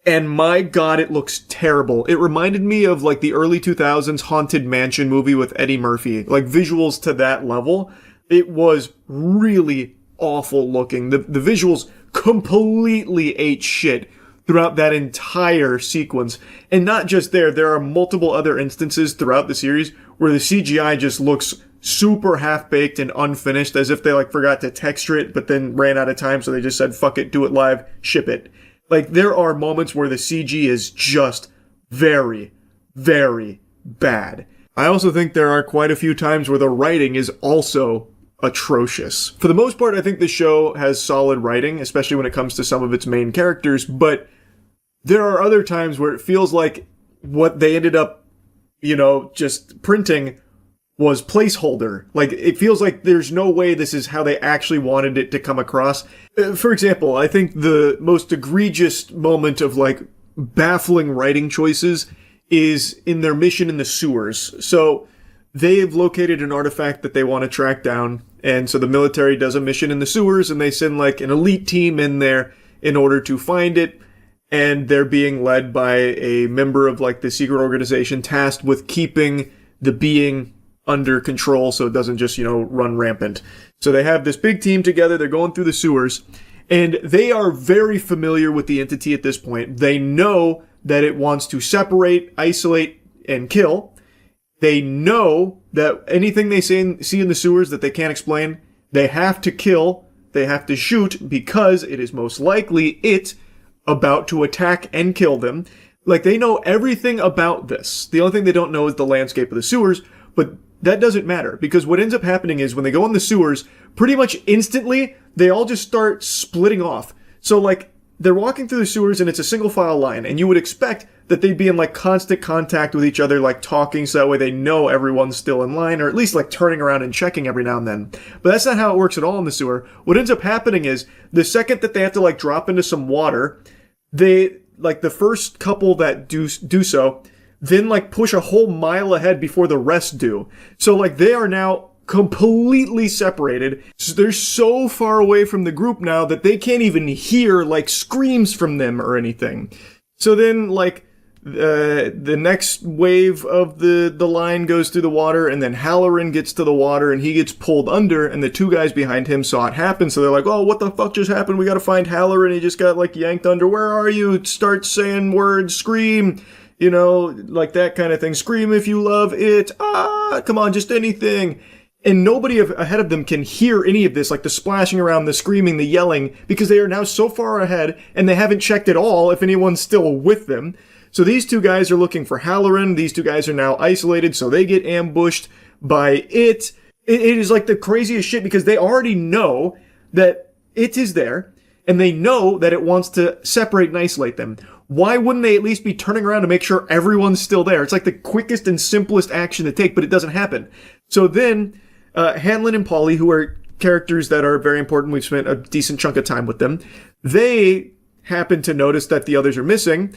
And my god, it looks terrible. It reminded me of the early 2000s Haunted Mansion movie with Eddie Murphy. Visuals to that level. It was really awful looking. The visuals completely ate shit throughout that entire sequence. And not just there are multiple other instances throughout the series where the CGI just looks super half-baked and unfinished, as if they forgot to texture it but then ran out of time, so they just said, fuck it, do it live, ship it. There are moments where the CG is just very, very bad. I also think there are quite a few times where the writing is also atrocious. For the most part, I think the show has solid writing, especially when it comes to some of its main characters, but there are other times where it feels like what they ended up, just printing was placeholder. It feels like there's no way this is how they actually wanted it to come across. For example, I think the most egregious moment of baffling writing choices is in their mission in the sewers. So they've located an artifact that they want to track down, and so the military does a mission in the sewers, and they send an elite team in there in order to find it, and they're being led by a member of the secret organization tasked with keeping the being under control so it doesn't just, run rampant. So they have this big team together, they're going through the sewers, and they are very familiar with the entity at this point. They know that it wants to separate, isolate, and kill. They know that anything they see in the sewers that they can't explain, they have to kill, they have to shoot, because it is most likely it about to attack and kill them. They know everything about this. The only thing they don't know is the landscape of the sewers, but that doesn't matter, because what ends up happening is when they go in the sewers, pretty much instantly, they all just start splitting off. So, they're walking through the sewers and it's a single file line, and you would expect that they'd be in, constant contact with each other, talking, so that way they know everyone's still in line, or at least, turning around and checking every now and then. But that's not how it works at all in the sewer. What ends up happening is, the second that they have to, drop into some water, they, the first couple that do so, then push a whole mile ahead before the rest do. So they are now completely separated. So they're so far away from the group now that they can't even hear screams from them or anything. So then the next wave of the line goes through the water, and then Halloran gets to the water and he gets pulled under, and the two guys behind him saw it happen, so they're oh, what the fuck just happened? We gotta find Halloran. He just got yanked under. Where are you? Start saying words, scream. That kind of thing. Scream if you love it. Come on, just anything. And nobody ahead of them can hear any of this, the splashing around, the screaming, the yelling, because they are now so far ahead, and they haven't checked at all if anyone's still with them. So these two guys are looking for Halloran. These two guys are now isolated, so they get ambushed by it. It is the craziest shit, because they already know that it is there, and they know that it wants to separate and isolate them. Why wouldn't they at least be turning around to make sure everyone's still there? It's the quickest and simplest action to take, but it doesn't happen. So then Hanlon and Polly, who are characters that are very important, we've spent a decent chunk of time with them, they happen to notice that the others are missing,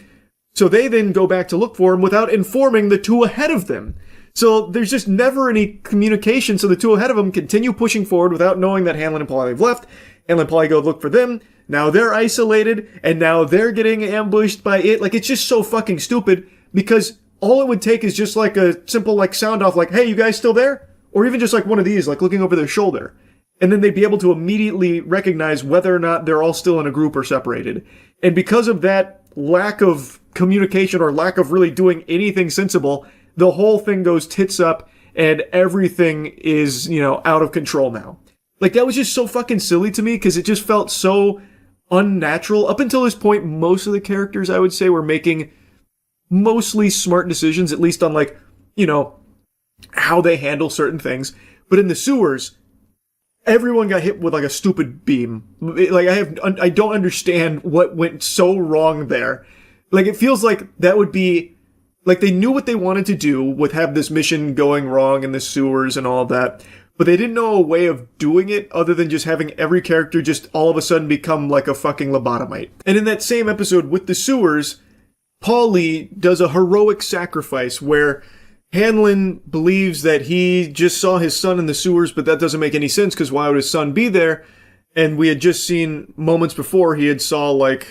so they then go back to look for them without informing the two ahead of them. So there's just never any communication, so the two ahead of them continue pushing forward without knowing that Hanlon and Polly have left. Hanlon and Polly go look for them, now they're isolated, and now they're getting ambushed by it. Like, it's just so fucking stupid, because all it would take is just like a simple like sound off, like, hey, you guys still there? Or even just like one of these, like looking over their shoulder. And then they'd be able to immediately recognize whether or not they're all still in a group or separated. And because of that lack of communication or lack of really doing anything sensible, the whole thing goes tits up and everything is, out of control now. Like, that was just so fucking silly to me because it just felt so unnatural. Up until this point, most of the characters, I would say, were making mostly smart decisions, at least on, like, how they handle certain things. But in the sewers, everyone got hit with, like, a stupid beam. Like, I don't understand what went so wrong there. Like, it feels like that would be, like, they knew what they wanted to do with have this mission going wrong in the sewers and all of that, but they didn't know a way of doing it other than just having every character just all of a sudden become like a fucking lobotomite. And in that same episode with the sewers, Paulie does a heroic sacrifice where Hanlon believes that he just saw his son in the sewers, but that doesn't make any sense because why would his son be there? And we had just seen moments before he had saw like,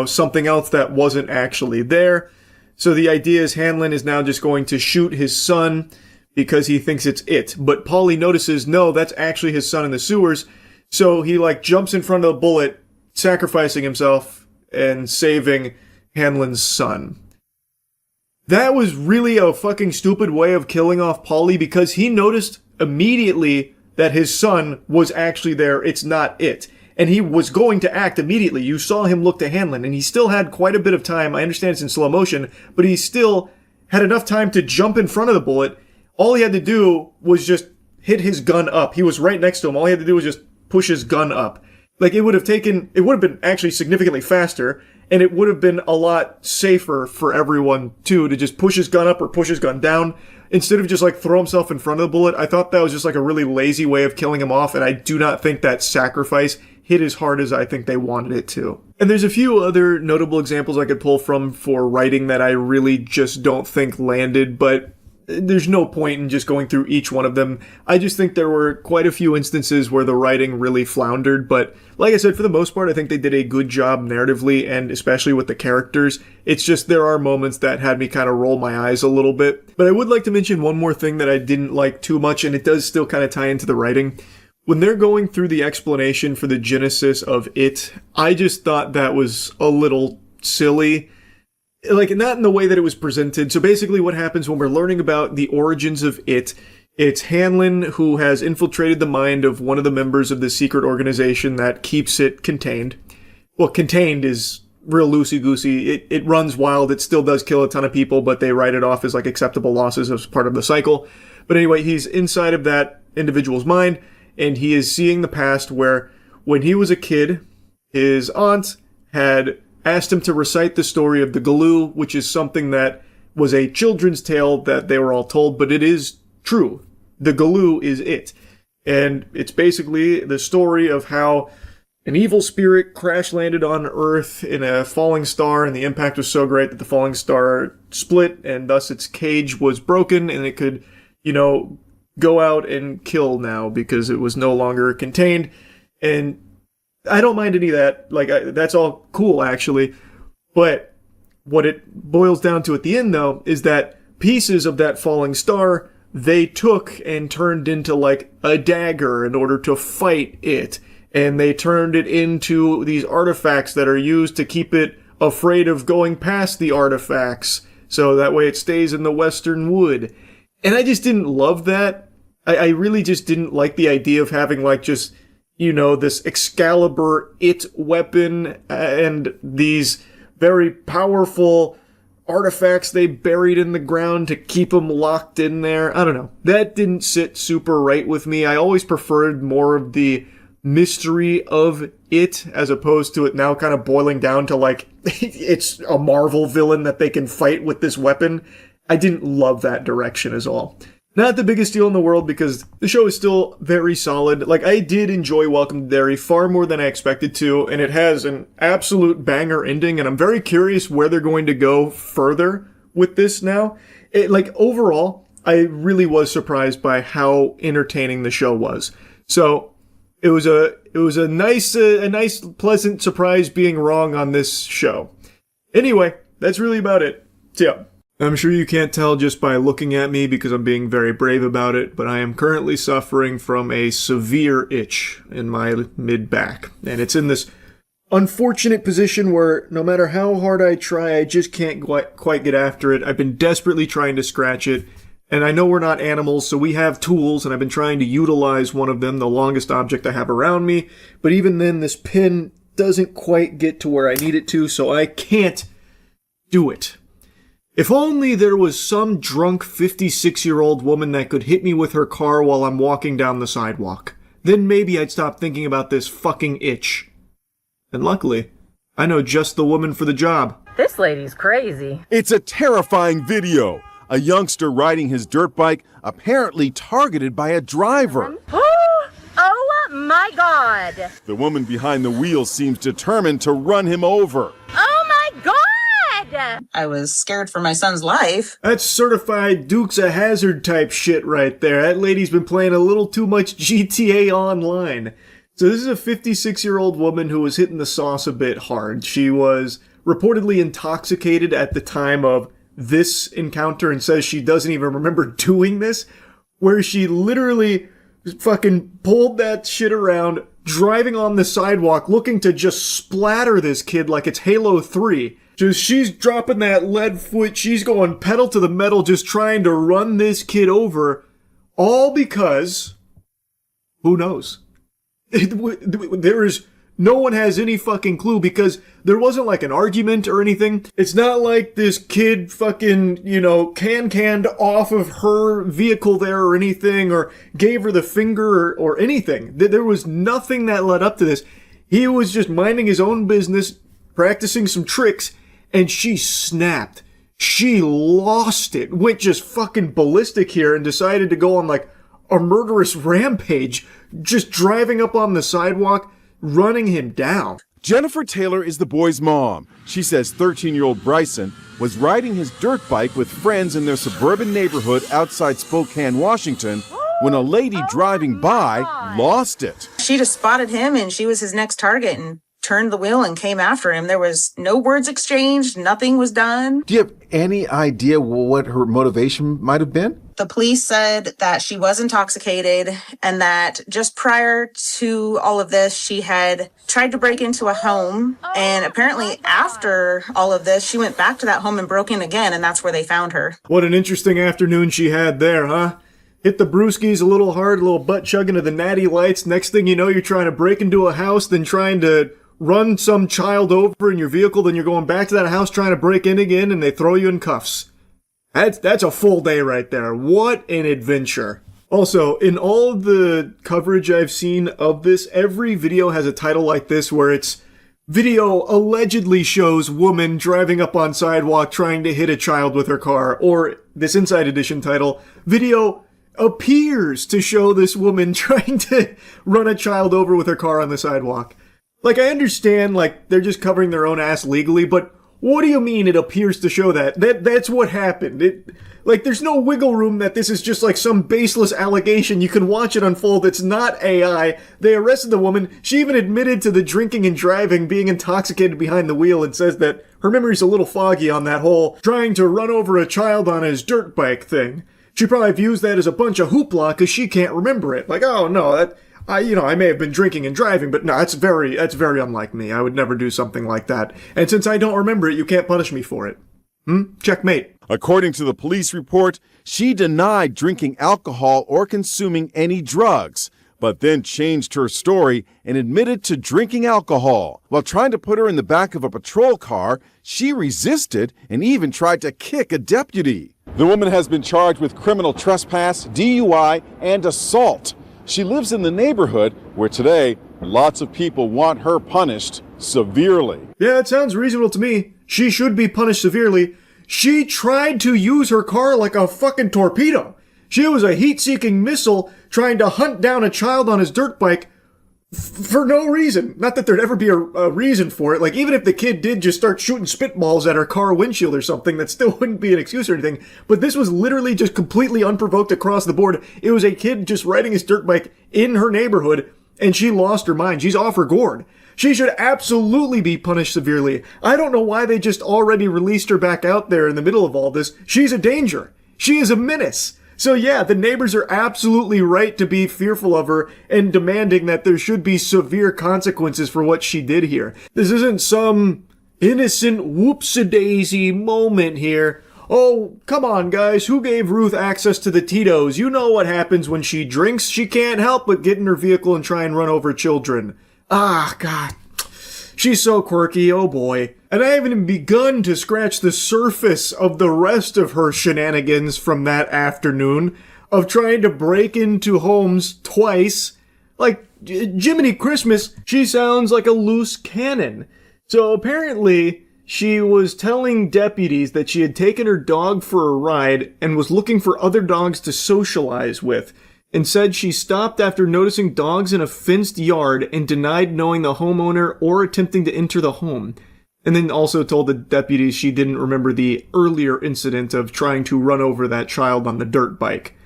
something else that wasn't actually there. So the idea is Hanlon is now just going to shoot his son because he thinks it's it. But Paulie notices, no, that's actually his son in the sewers. So he like jumps in front of the bullet, sacrificing himself and saving Hanlon's son. That was really a fucking stupid way of killing off Paulie because he noticed immediately that his son was actually there. It's not it. And he was going to act immediately. You saw him look to Hanlon, and he still had quite a bit of time. I understand it's in slow motion, but he still had enough time to jump in front of the bullet. All he had to do was just hit his gun up. He was right next to him. All he had to do was just push his gun up. Like, it would have been actually significantly faster, and it would have been a lot safer for everyone, too, to just push his gun up or push his gun down. Instead of just, like, throw himself in front of the bullet. I thought that was just, like, a really lazy way of killing him off, and I do not think that sacrifice hit as hard as I think they wanted it to. And there's a few other notable examples I could pull from for writing that I really just don't think landed, but there's no point in just going through each one of them. I just think there were quite a few instances where the writing really floundered, but like I said, for the most part, I think they did a good job narratively, and especially with the characters. It's just there are moments that had me kind of roll my eyes a little bit. But I would like to mention one more thing that I didn't like too much, and it does still kind of tie into the writing. When they're going through the explanation for the genesis of it, I just thought that was a little silly. Like, not in the way that it was presented. So basically what happens when we're learning about the origins of it, it's Hanlon who has infiltrated the mind of one of the members of the secret organization that keeps it contained. Well, contained is real loosey-goosey. It runs wild. It still does kill a ton of people, but they write it off as like acceptable losses as part of the cycle. But anyway, he's inside of that individual's mind, and he is seeing the past where when he was a kid, his aunt had asked him to recite the story of the Galoo, which is something that was a children's tale that they were all told, but it is true. The Galoo is it. And it's basically the story of how an evil spirit crash landed on Earth in a falling star, and the impact was so great that the falling star split, and thus its cage was broken, and it could, go out and kill now because it was no longer contained. And I don't mind any of that. Like, that's all cool, actually. But what it boils down to at the end, though, is that pieces of that falling star, they took and turned into, like, a dagger in order to fight it. And they turned it into these artifacts that are used to keep it afraid of going past the artifacts. So that way it stays in the Western wood. And I just didn't love that. I really just didn't like the idea of having, like, just, this Excalibur it weapon and these very powerful artifacts they buried in the ground to keep them locked in there. I don't know. That didn't sit super right with me. I always preferred more of the mystery of it as opposed to it now kind of boiling down to, like, it's a Marvel villain that they can fight with this weapon. I didn't love that direction as all. Not the biggest deal in the world because the show is still very solid. Like, I did enjoy Welcome to Derry far more than I expected to, and it has an absolute banger ending, and I'm very curious where they're going to go further with this now. Overall, I really was surprised by how entertaining the show was. So, it was a nice pleasant surprise being wrong on this show. Anyway, that's really about it. So, yeah. I'm sure you can't tell just by looking at me because I'm being very brave about it, but I am currently suffering from a severe itch in my mid-back. And it's in this unfortunate position where no matter how hard I try, I just can't quite get after it. I've been desperately trying to scratch it, and I know we're not animals, so we have tools, and I've been trying to utilize one of them, the longest object I have around me, but even then, this pin doesn't quite get to where I need it to, so I can't do it. If only there was some drunk 56-year-old woman that could hit me with her car while I'm walking down the sidewalk. Then maybe I'd stop thinking about this fucking itch. And luckily, I know just the woman for the job. This lady's crazy. It's a terrifying video. A youngster riding his dirt bike, apparently targeted by a driver. Oh my God! The woman behind the wheel seems determined to run him over. Oh my God! I was scared for my son's life. That's certified Dukes of Hazzard type shit right there. That lady's been playing a little too much GTA Online. So this is a 56-year-old woman who was hitting the sauce a bit hard. She was reportedly intoxicated at the time of this encounter and says she doesn't even remember doing this, where she literally fucking pulled that shit around, driving on the sidewalk, looking to just splatter this kid like it's Halo 3. Just, she's dropping that lead foot, she's going pedal to the metal, just trying to run this kid over, all because, who knows? No one has any fucking clue because there wasn't like an argument or anything. It's not like this kid fucking, can-canned off of her vehicle there or anything, or gave her the finger or anything. There was nothing that led up to this. He was just minding his own business, practicing some tricks, and she snapped. She lost it, went just fucking ballistic here and decided to go on like a murderous rampage, just driving up on the sidewalk, running him down. Jennifer Taylor is the boy's mom. She says 13-year-old Bryson was riding his dirt bike with friends in their suburban neighborhood outside Spokane, Washington, when a lady driving by lost it. She just spotted him and she was his next target and turned the wheel and came after him. There was no words exchanged. Nothing was done. Do you have any idea what her motivation might have been? The police said that she was intoxicated and that just prior to all of this, she had tried to break into a home. And apparently after all of this, she went back to that home and broke in again. And that's where they found her. What an interesting afternoon she had there, huh? Hit the brewskis a little hard, a little butt chugging to the natty lights. Next thing you know, you're trying to break into a house, then trying to run some child over in your vehicle, then you're going back to that house trying to break in again, and they throw you in cuffs. That's a full day right there. What an adventure. Also, in all of the coverage I've seen of this, every video has a title like this where it's video allegedly shows woman driving up on sidewalk trying to hit a child with her car, or this Inside Edition title, video appears to show this woman trying to run a child over with her car on the sidewalk. Like, I understand, like, they're just covering their own ass legally, but what do you mean it appears to show that? That's what happened. There's no wiggle room that this is just like some baseless allegation. You can watch it unfold. It's not AI. They arrested the woman. She even admitted to the drinking and driving, being intoxicated behind the wheel, and says that her memory's a little foggy on that whole trying to run over a child on his dirt bike thing. She probably views that as a bunch of hoopla because she can't remember it. Like, oh no, I may have been drinking and driving, but no, that's very unlike me. I would never do something like that. And since I don't remember it, you can't punish me for it. Checkmate. According to the police report, she denied drinking alcohol or consuming any drugs, but then changed her story and admitted to drinking alcohol. While trying to put her in the back of a patrol car, she resisted and even tried to kick a deputy. The woman has been charged with criminal trespass, DUI, and assault. She lives in the neighborhood where today lots of people want her punished severely. Yeah, it sounds reasonable to me. She should be punished severely. She tried to use her car like a fucking torpedo. She was a heat-seeking missile trying to hunt down a child on his dirt bike for no reason. Not that there'd ever be a reason for it. Like, even if the kid did just start shooting spitballs at her car windshield or something, that still wouldn't be an excuse or anything. But this was literally just completely unprovoked across the board. It was a kid just riding his dirt bike in her neighborhood, and she lost her mind. She's off her gourd. She should absolutely be punished severely. I don't know why they just already released her back out there in the middle of all this. She's a danger. She is a menace. So yeah, the neighbors are absolutely right to be fearful of her and demanding that there should be severe consequences for what she did here. This isn't some innocent whoopsie-daisy moment here. Oh, come on, guys. Who gave Ruth access to the Tito's? You know what happens when she drinks. She can't help but get in her vehicle and try and run over children. Ah, God. She's so quirky, oh boy. And I haven't even begun to scratch the surface of the rest of her shenanigans from that afternoon of trying to break into homes twice. Like, Jiminy Christmas, she sounds like a loose cannon. So apparently, she was telling deputies that she had taken her dog for a ride and was looking for other dogs to socialize with, and said she stopped after noticing dogs in a fenced yard and denied knowing the homeowner or attempting to enter the home. And then also told the deputies she didn't remember the earlier incident of trying to run over that child on the dirt bike.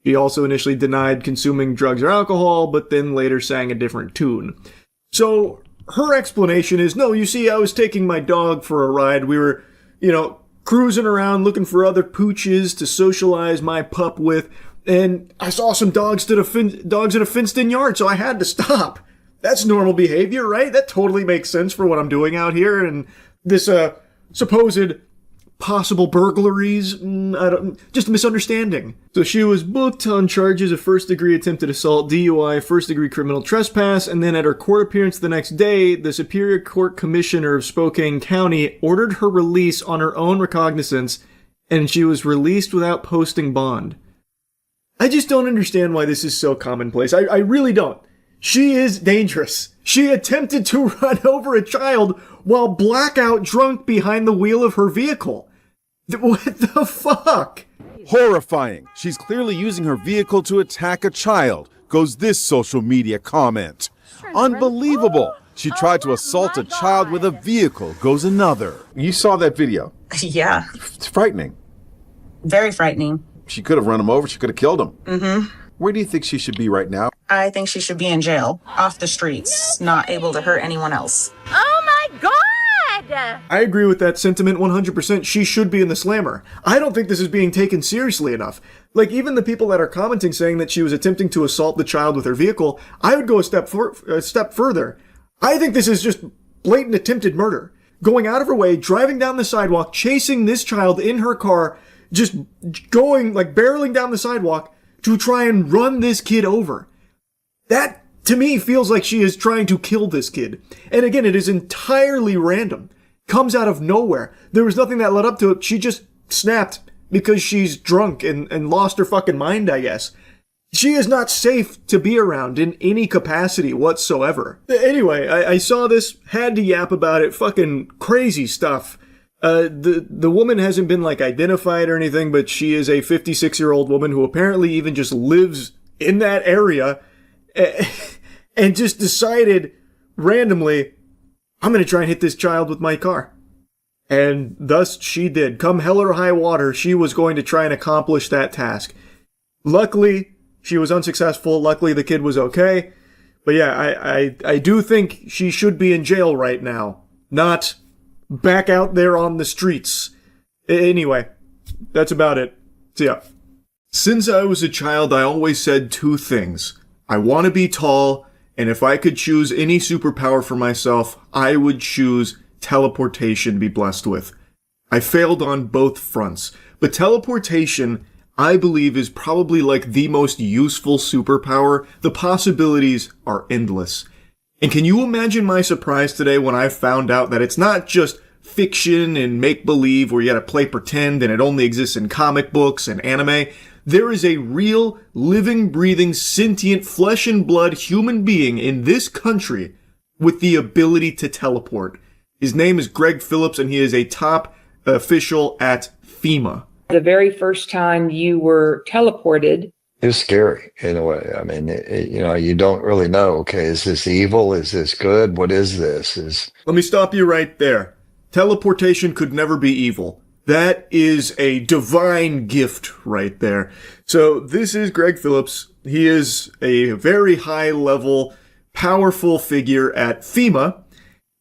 She also initially denied consuming drugs or alcohol, but then later sang a different tune. So her explanation is, no, you see, I was taking my dog for a ride. We were, cruising around looking for other pooches to socialize my pup with. And I saw some dogs in a fenced-in yard, so I had to stop. That's normal behavior, right? That totally makes sense for what I'm doing out here. And this supposed possible burglaries, just a misunderstanding. So she was booked on charges of first-degree attempted assault, DUI, first-degree criminal trespass, and then at her court appearance the next day, the Superior Court Commissioner of Spokane County ordered her release on her own recognizance, and she was released without posting bond. I just don't understand why this is so commonplace. I really don't. She is dangerous. She attempted to run over a child while blackout drunk behind the wheel of her vehicle. What the fuck? Horrifying. She's clearly using her vehicle to attack a child, goes this social media comment. Unbelievable. She tried to assault a child with a vehicle, goes another. You saw that video. Yeah. It's frightening. Very frightening. She could have run him over. She could have killed him. Mm-hmm. Where do you think she should be right now? I think she should be in jail, off the streets, not able to hurt anyone else. Oh my God! I agree with that sentiment 100%. She should be in the slammer. I don't think this is being taken seriously enough. Like, even the people that are commenting saying that she was attempting to assault the child with her vehicle, I would go a step further. I think this is just blatant attempted murder. Going out of her way, driving down the sidewalk, chasing this child in her car, just going, like, barreling down the sidewalk to try and run this kid over. That, to me, feels like she is trying to kill this kid. And again, it is entirely random. Comes out of nowhere. There was nothing that led up to it. She just snapped because she's drunk and lost her fucking mind, I guess. She is not safe to be around in any capacity whatsoever. Anyway, I saw this, had to yap about it, fucking crazy stuff. The woman hasn't been, like, identified or anything, but she is a 56-year-old woman who apparently even just lives in that area and just decided randomly, I'm going to try and hit this child with my car. And thus she did. Come hell or high water, she was going to try and accomplish that task. Luckily, she was unsuccessful. Luckily, the kid was okay. But yeah, I do think she should be in jail right now, not back out there on the streets. Anyway, that's about it. See ya. Since I was a child, I always said two things. I want to be tall, and if I could choose any superpower for myself, I would choose teleportation to be blessed with. I failed on both fronts, but teleportation, I believe, is probably like the most useful superpower. The possibilities are endless. And can you imagine my surprise today when I found out that it's not just fiction and make-believe where you gotta play pretend and it only exists in comic books and anime? There is a real, living, breathing, sentient, flesh and blood human being in this country with the ability to teleport. His name is Greg Phillips, and he is a top official at FEMA. The very first time you were teleported, It was scary in a way. I mean, you don't really know. Okay, is this evil? Is this good? What is this? Let me stop you right there. Teleportation could never be evil. That is a divine gift right there. So this is Greg Phillips. He is a very high-level, powerful figure at FEMA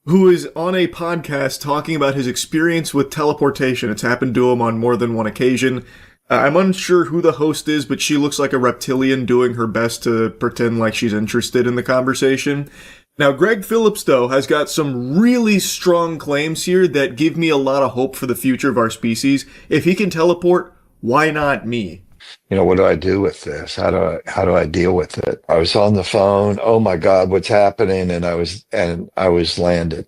who is on a podcast talking about his experience with teleportation. It's happened to him on more than one occasion. I'm unsure who the host is, but she looks like a reptilian doing her best to pretend like she's interested in the conversation. Now, Greg Phillips, though, has got some really strong claims here that give me a lot of hope for the future of our species. If he can teleport, why not me? What do I do with this? How do I deal with it? I was on the phone. Oh my God, what's happening? And I was landed,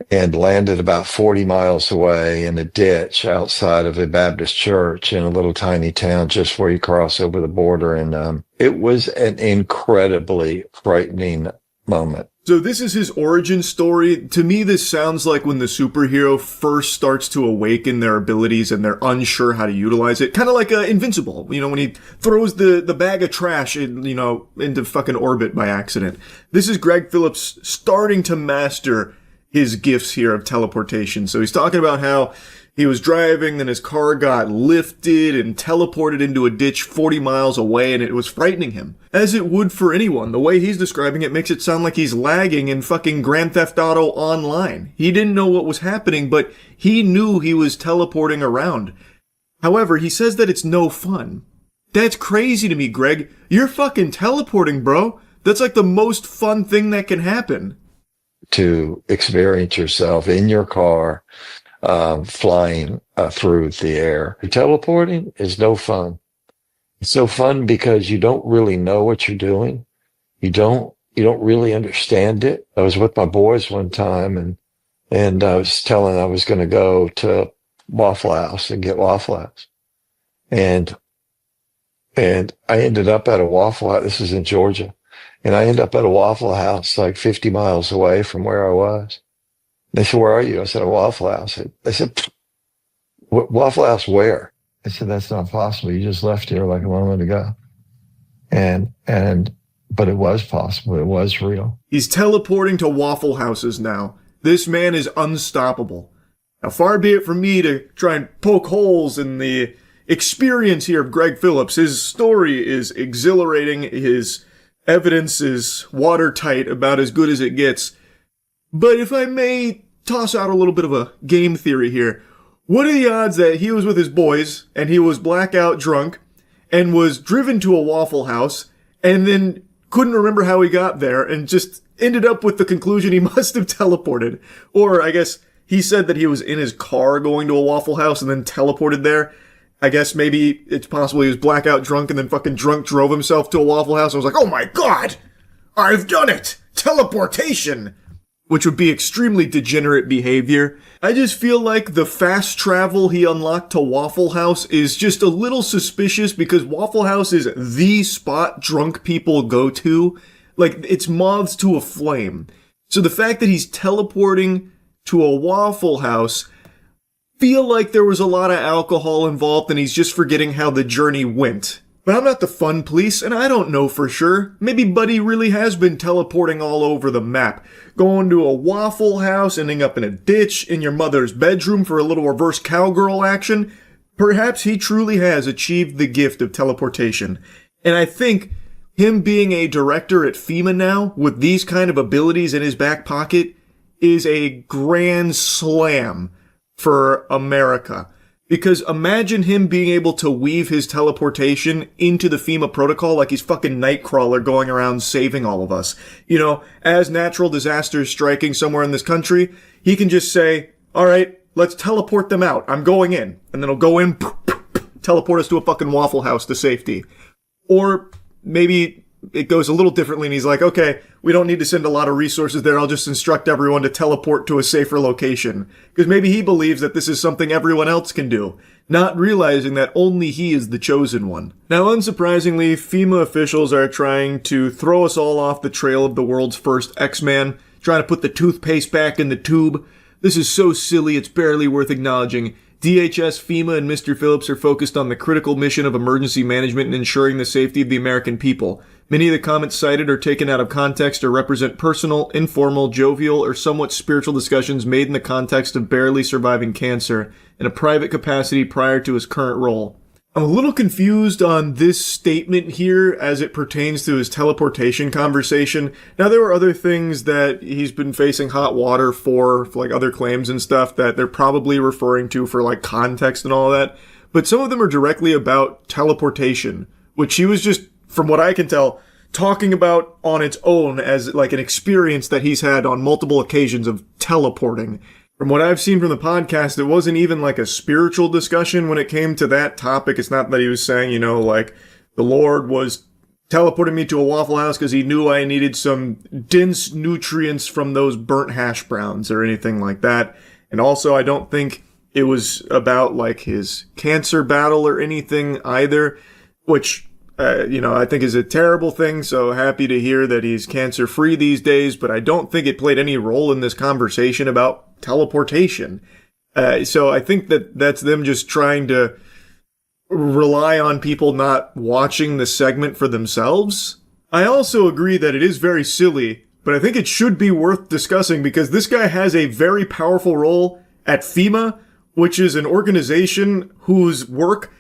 and landed about 40 miles away in a ditch outside of a Baptist church in a little tiny town just where you cross over the border. And it was an incredibly frightening moment. So this is his origin story. To me, this sounds like when the superhero first starts to awaken their abilities and they're unsure how to utilize it. Kind of like Invincible, when he throws the bag of trash into fucking orbit by accident. This is Greg Phillips starting to master his gifts here of teleportation. So he's talking about how he was driving, then his car got lifted and teleported into a ditch 40 miles away, and it was frightening him. As it would for anyone. The way he's describing it makes it sound like he's lagging in fucking Grand Theft Auto Online. He didn't know what was happening, but he knew he was teleporting around. However, he says that it's no fun. That's crazy to me, Greg. You're fucking teleporting, bro. That's like the most fun thing that can happen. To experience yourself in your car, flying through the air. Teleporting is no fun. It's no fun because you don't really know what you're doing. You don't really understand it. I was with my boys one time and I was telling I was going to go to Waffle House and get Waffle House. And I ended up at a Waffle House. This is in Georgia. And I ended up at a Waffle House like 50 miles away from where I was. They said, "Where are you?" I said, "A Waffle House." They said, "Waffle House where?" I said, "That's not possible. You just left here like a moment ago." But it was possible. It was real. He's teleporting to Waffle Houses now. This man is unstoppable. Now, far be it from me to try and poke holes in the experience here of Greg Phillips. His story is exhilarating. His evidence is watertight, about as good as it gets. But if I may toss out a little bit of a game theory here, what are the odds that he was with his boys and he was blackout drunk and was driven to a Waffle House and then couldn't remember how he got there and just ended up with the conclusion he must have teleported? Or I guess he said that he was in his car going to a Waffle House and then teleported there. I guess maybe it's possible he was blackout drunk and then fucking drunk drove himself to a Waffle House. I was like, oh my God, I've done it! Teleportation! Which would be extremely degenerate behavior. I just feel like the fast travel he unlocked to Waffle House is just a little suspicious because Waffle House is the spot drunk people go to. Like, it's moths to a flame. So the fact that he's teleporting to a Waffle House, feel like there was a lot of alcohol involved and he's just forgetting how the journey went. But I'm not the fun police, and I don't know for sure. Maybe Buddy really has been teleporting all over the map. Going to a Waffle House, ending up in a ditch, in your mother's bedroom for a little reverse cowgirl action. Perhaps he truly has achieved the gift of teleportation. And I think him being a director at FEMA now, with these kind of abilities in his back pocket, is a grand slam for America. Because imagine him being able to weave his teleportation into the FEMA protocol like he's fucking Nightcrawler going around saving all of us. As natural disasters striking somewhere in this country, he can just say, all right, let's teleport them out. I'm going in. And then he'll go in, teleport us to a fucking Waffle House to safety. Or maybe it goes a little differently and he's like, okay, we don't need to send a lot of resources there. I'll just instruct everyone to teleport to a safer location. Because maybe he believes that this is something everyone else can do, not realizing that only he is the chosen one. Now, unsurprisingly, FEMA officials are trying to throw us all off the trail of the world's first X-Man, trying to put the toothpaste back in the tube. This is so silly, it's barely worth acknowledging. DHS, FEMA, and Mr. Phillips are focused on the critical mission of emergency management and ensuring the safety of the American people. Many of the comments cited are taken out of context or represent personal, informal, jovial, or somewhat spiritual discussions made in the context of barely surviving cancer in a private capacity prior to his current role. I'm a little confused on this statement here as it pertains to his teleportation conversation. Now, there were other things that he's been facing hot water for like other claims and stuff that they're probably referring to for like context and all that. But some of them are directly about teleportation, which he was just, from what I can tell, talking about on its own as like an experience that he's had on multiple occasions of teleporting. From what I've seen from the podcast, it wasn't even like a spiritual discussion when it came to that topic. It's not that he was saying, like the Lord was teleporting me to a Waffle House because he knew I needed some dense nutrients from those burnt hash browns or anything like that. And also, I don't think it was about like his cancer battle or anything either, which, I think is a terrible thing. So happy to hear that he's cancer free these days, but I don't think it played any role in this conversation about teleportation. So I think that's them just trying to rely on people not watching the segment for themselves. I also agree that it is very silly, but I think it should be worth discussing because this guy has a very powerful role at FEMA, which is an organization whose work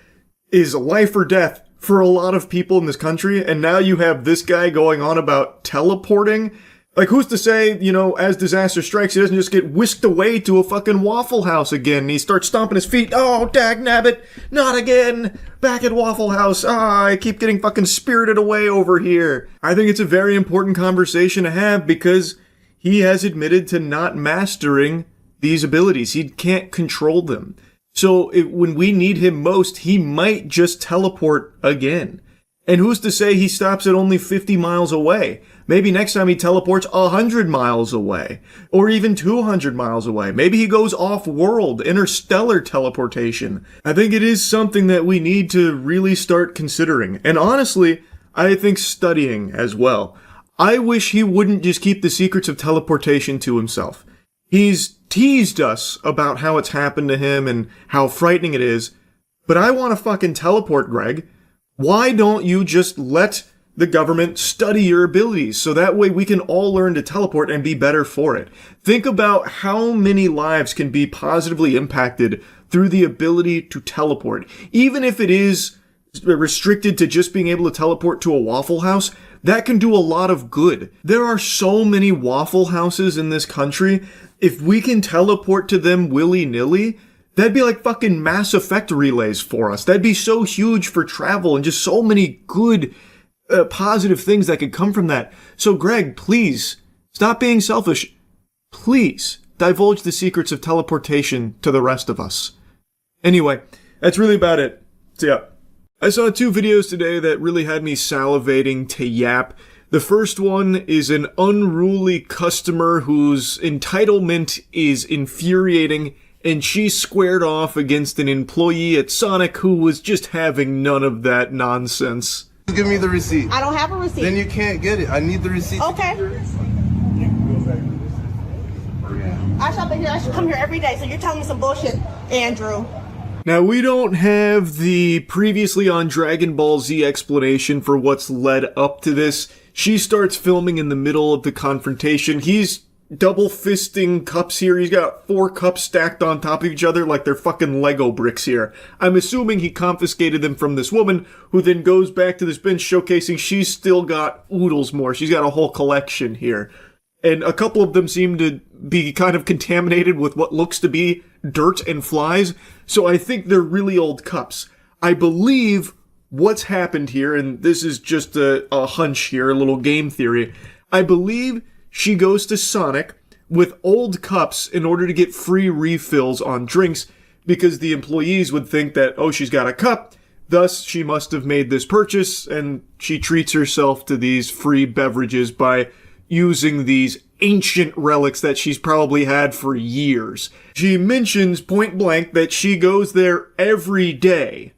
is life or death for a lot of people in this country. And now you have this guy going on about teleporting. Like, who's to say, as disaster strikes, he doesn't just get whisked away to a fucking Waffle House again. And he starts stomping his feet. Oh, dagnabbit, not again. Back at Waffle House. I keep getting fucking spirited away over here. I think it's a very important conversation to have because he has admitted to not mastering these abilities. He can't control them. So when we need him most, he might just teleport again. And who's to say he stops at only 50 miles away? Maybe next time he teleports 100 miles away, or even 200 miles away. Maybe he goes off-world, interstellar teleportation. I think it is something that we need to really start considering. And honestly, I think studying as well. I wish he wouldn't just keep the secrets of teleportation to himself. He's teased us about how it's happened to him and how frightening it is, but I want to fucking teleport, Greg. Why don't you just let the government study your abilities so that way we can all learn to teleport and be better for it? Think about how many lives can be positively impacted through the ability to teleport. Even if it is restricted to just being able to teleport to a Waffle House, that can do a lot of good. There are so many Waffle Houses in this country. If we can teleport to them willy-nilly, that'd be like fucking Mass Effect relays for us. That'd be so huge for travel and just so many good, positive things that could come from that. So Greg, please, stop being selfish. Please, divulge the secrets of teleportation to the rest of us. Anyway, that's really about it. So yeah. I saw 2 videos today that really had me salivating to yap. The first one is an unruly customer whose entitlement is infuriating, and she squared off against an employee at Sonic who was just having none of that nonsense. Give me the receipt. I don't have a receipt. Then you can't get it. I need the receipt. Okay. I shop in here. I should come here every day. So you're telling me some bullshit, Andrew. Now, we don't have the previously on Dragon Ball Z explanation for what's led up to this. She starts filming in the middle of the confrontation. He's double fisting cups here. He's got 4 cups stacked on top of each other like they're fucking Lego bricks here. I'm assuming he confiscated them from this woman, who then goes back to this bench showcasing she's still got oodles more. She's got a whole collection here. And a couple of them seem to be kind of contaminated with what looks to be dirt and flies. So I think they're really old cups. I believe what's happened here, and this is just a hunch here, a little game theory. I believe she goes to Sonic with old cups in order to get free refills on drinks because the employees would think that, oh, she's got a cup, thus she must have made this purchase, and she treats herself to these free beverages by using these ancient relics that she's probably had for years. She mentions point blank that she goes there every day.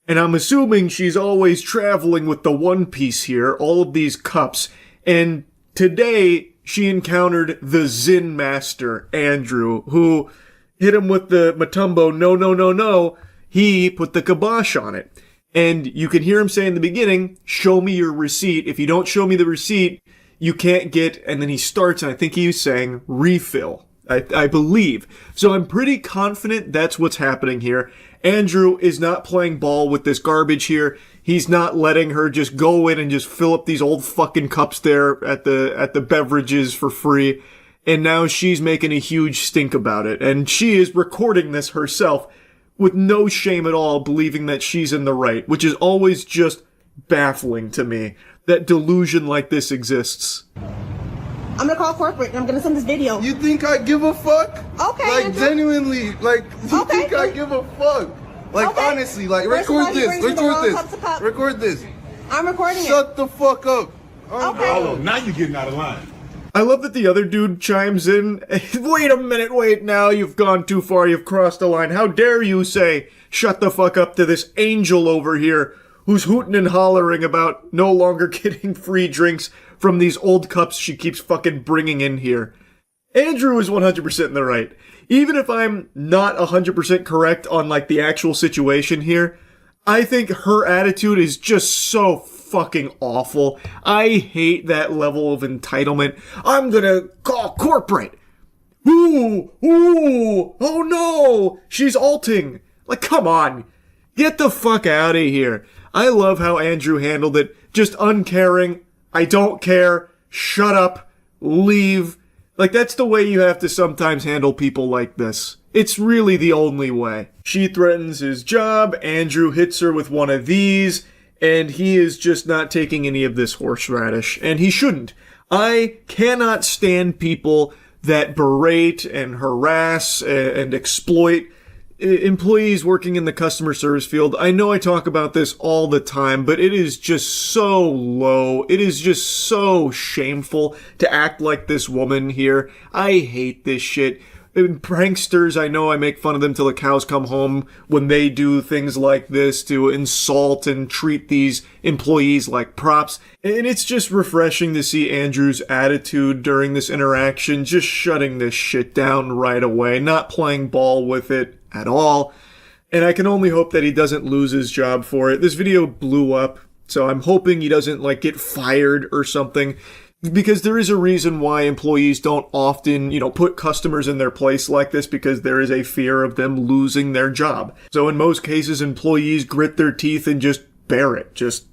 And I'm assuming she's always traveling with the One Piece here, all of these cups. And today, she encountered the Zen master, Andrew, who hit him with the Matumbo, no, no, no, no. He put the kibosh on it. And you can hear him say in the beginning, show me your receipt. If you don't show me the receipt, you can't get, and then he starts, and I think he was saying refill, I believe. So I'm pretty confident that's what's happening here. Andrew is not playing ball with this garbage here. He's not letting her just go in and just fill up these old fucking cups there at the beverages for free. And now she's making a huge stink about it. And she is recording this herself with no shame at all, believing that she's in the right, which is always just baffling to me that delusion like this exists. I'm gonna call corporate and I'm gonna send this video. You think I give a fuck? Okay. Like, Andrew. genuinely, like, you think I give a fuck? Like, Okay. honestly, like, First of all, record he this, brings me the wrong cups of record cup. this, record this. I'm recording it. Shut the fuck up. Okay. Now you're getting out of line. I love that the other dude chimes in. Wait a minute, wait now, you've gone too far, you've crossed the line. How dare you say, shut the fuck up to this angel over here who's hooting and hollering about no longer getting free drinks from these old cups she keeps fucking bringing in here. Andrew is 100% in the right. Even if I'm not 100% correct on, like, the actual situation here, I think her attitude is just so fucking awful. I hate that level of entitlement. I'm gonna call corporate. Ooh, oh no, she's alting. Like, come on, get the fuck out of here. I love how Andrew handled it. Just uncaring. I don't care. Shut up. Leave. Like, that's the way you have to sometimes handle people like this. It's really the only way. She threatens his job. Andrew hits her with one of these. And he is just not taking any of this horseradish. And he shouldn't. I cannot stand people that berate and harass and exploit employees working in the customer service field. I know I talk about this all the time, but it is just so low. It is just so shameful to act like this woman here. I hate this shit. Pranksters, I know I make fun of them till the cows come home when they do things like this to insult and treat these employees like props. And it's just refreshing to see Andrew's attitude during this interaction, just shutting this shit down right away, not playing ball with it at all. And I can only hope that he doesn't lose his job for it. This video blew up, so I'm hoping he doesn't, like, get fired or something. Because there is a reason why employees don't often, put customers in their place like this, because there is a fear of them losing their job. So in most cases, employees grit their teeth and just bear it. Just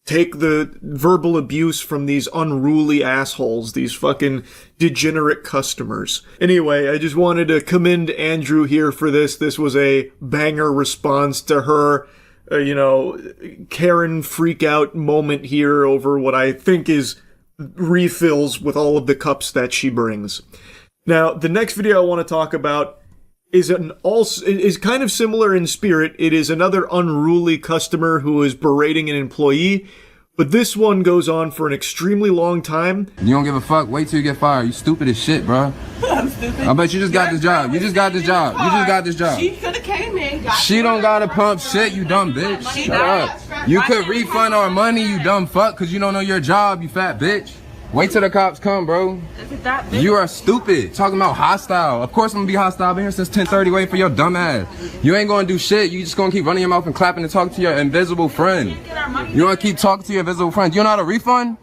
take the verbal abuse from these unruly assholes, these fucking degenerate customers. Anyway, I just wanted to commend Andrew here for this. This was a banger response to her, Karen freak out moment here over what I think is refills with all of the cups that she brings. Now, the next video I want to talk about is kind of similar in spirit. It is another unruly customer who is berating an employee, but this one goes on for an extremely long time. You don't give a fuck. Wait till you get fired. You stupid as shit, bro. I'm stupid. I bet you just got this job. You just got this job. You just got this job. She could have came in. She don't gotta pump shit, you dumb bitch. Shut up. You could refund our money, you dumb fuck, because you don't know your job, you fat bitch. Wait till the cops come, bro. You are stupid. Talking about hostile. Of course I'm gonna be hostile. I've been here since 10:30 waiting for your dumb ass. You ain't gonna do shit. You just gonna keep running your mouth and clapping and talking to your invisible friend. You wanna keep talking to your invisible friend. You know how to refund?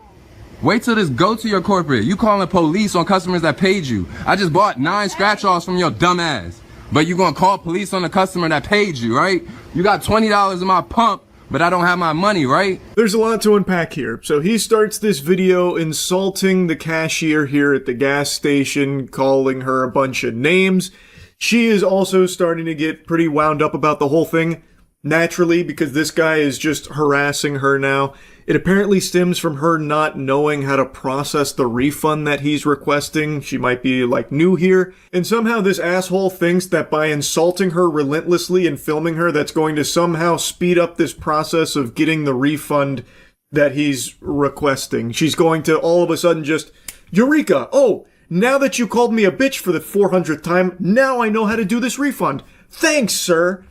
Wait till this go to your corporate. You calling police on customers that paid you. I just bought 9 scratch-offs from your dumb ass. But you gonna call police on the customer that paid you, right? You got $20 in my pump, but I don't have my money, right? There's a lot to unpack here. So he starts this video insulting the cashier here at the gas station, calling her a bunch of names. She is also starting to get pretty wound up about the whole thing, naturally, because this guy is just harassing her now. It apparently stems from her not knowing how to process the refund that he's requesting. She might be, new here. And somehow this asshole thinks that by insulting her relentlessly and filming her, that's going to somehow speed up this process of getting the refund that he's requesting. She's going to all of a sudden just, Eureka! Oh, now that you called me a bitch for the 400th time, now I know how to do this refund. Thanks, sir!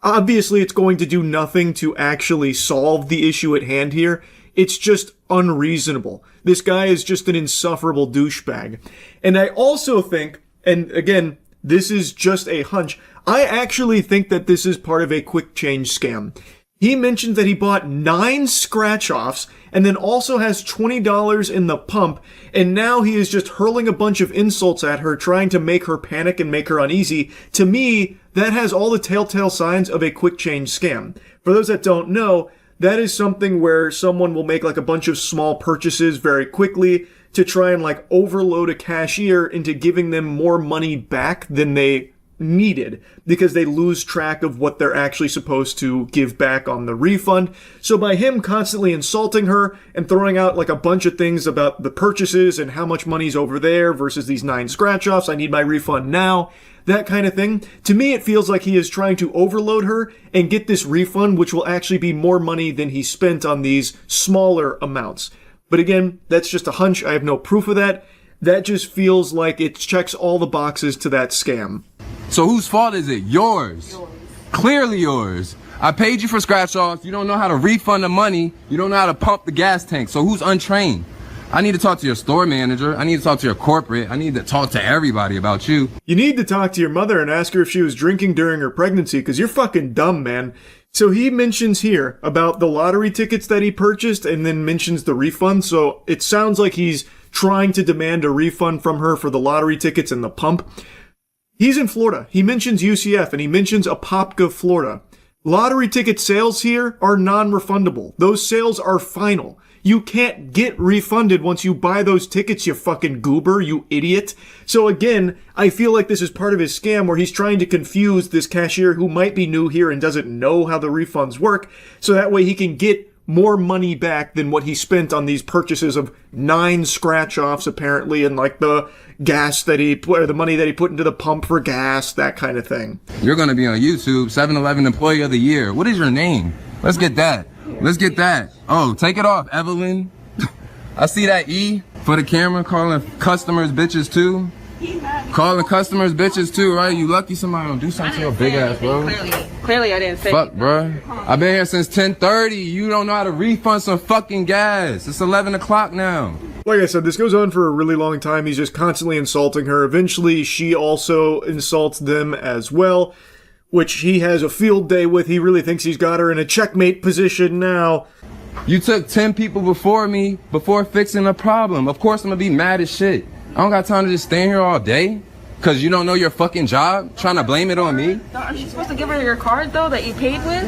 Obviously, it's going to do nothing to actually solve the issue at hand here. It's just unreasonable. This guy is just an insufferable douchebag. And I also think, and again, this is just a hunch, I actually think that this is part of a quick change scam. He mentioned that he bought 9 scratch-offs and then also has $20 in the pump, and now he is just hurling a bunch of insults at her, trying to make her panic and make her uneasy. To me, that has all the telltale signs of a quick change scam. For those that don't know, that is something where someone will make like a bunch of small purchases very quickly to try and like overload a cashier into giving them more money back than they needed, because they lose track of what they're actually supposed to give back on the refund. So by him constantly insulting her and throwing out like a bunch of things about the purchases and how much money's over there versus these 9 scratch-offs, I need my refund now, that kind of thing, to me it feels like he is trying to overload her and get this refund, which will actually be more money than he spent on these smaller amounts. But again, that's just a hunch. I have no proof of that. That just feels like it checks all the boxes to that scam. So whose fault is it? Yours. Clearly yours. I paid you for scratch-offs. You don't know how to refund the money. You don't know how to pump the gas tank. So who's untrained? I need to talk to your store manager. I need to talk to your corporate. I need to talk to everybody about you. You need to talk to your mother and ask her if she was drinking during her pregnancy, because you're fucking dumb, man. So he mentions here about the lottery tickets that he purchased and then mentions the refund. So it sounds like he's trying to demand a refund from her for the lottery tickets and the pump. He's in Florida. He mentions UCF and he mentions Apopka, Florida. Lottery ticket sales here are non-refundable. Those sales are final. You can't get refunded once you buy those tickets, you fucking goober, you idiot. So again, I feel like this is part of his scam where he's trying to confuse this cashier who might be new here and doesn't know how the refunds work, so that way he can get more money back than what he spent on these purchases of 9 scratch-offs apparently, and like the gas that he put, or the money that he put into the pump for gas, that kind of thing. You're gonna be on YouTube, 7-Eleven Employee of the Year. What is your name? Let's get that. Let's get that. Oh, take it off, Evelyn. I see that E for the camera, calling customers bitches too. Calling customers bitches too, right? You lucky somebody don't do something to your big ass, bro. Clearly I didn't say Fuck, bro. I've been here since 10:30. You don't know how to refund some fucking gas. It's 11 o'clock now. Like I said, this goes on for a really long time. He's just constantly insulting her. Eventually, she also insults them as well, which he has a field day with. He really thinks he's got her in a checkmate position now. You took 10 people before me before fixing a problem. Of course I'm gonna be mad as shit. I don't got time to just stand here all day because you don't know your fucking job, trying to blame it on me. Aren't you supposed to give her your card though that you paid with?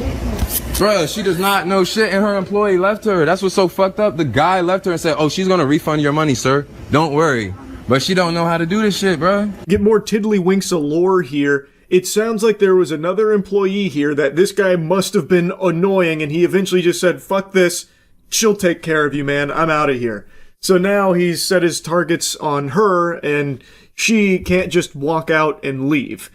Bruh, she does not know shit and her employee left her. That's what's so fucked up. The guy left her and said, oh, she's gonna refund your money, sir. Don't worry. But she don't know how to do this shit, bruh. Get more tiddlywinks of lore here. It sounds like there was another employee here that this guy must have been annoying, and he eventually just said, fuck this, she'll take care of you, man, I'm out of here. So now he's set his targets on her, and she can't just walk out and leave.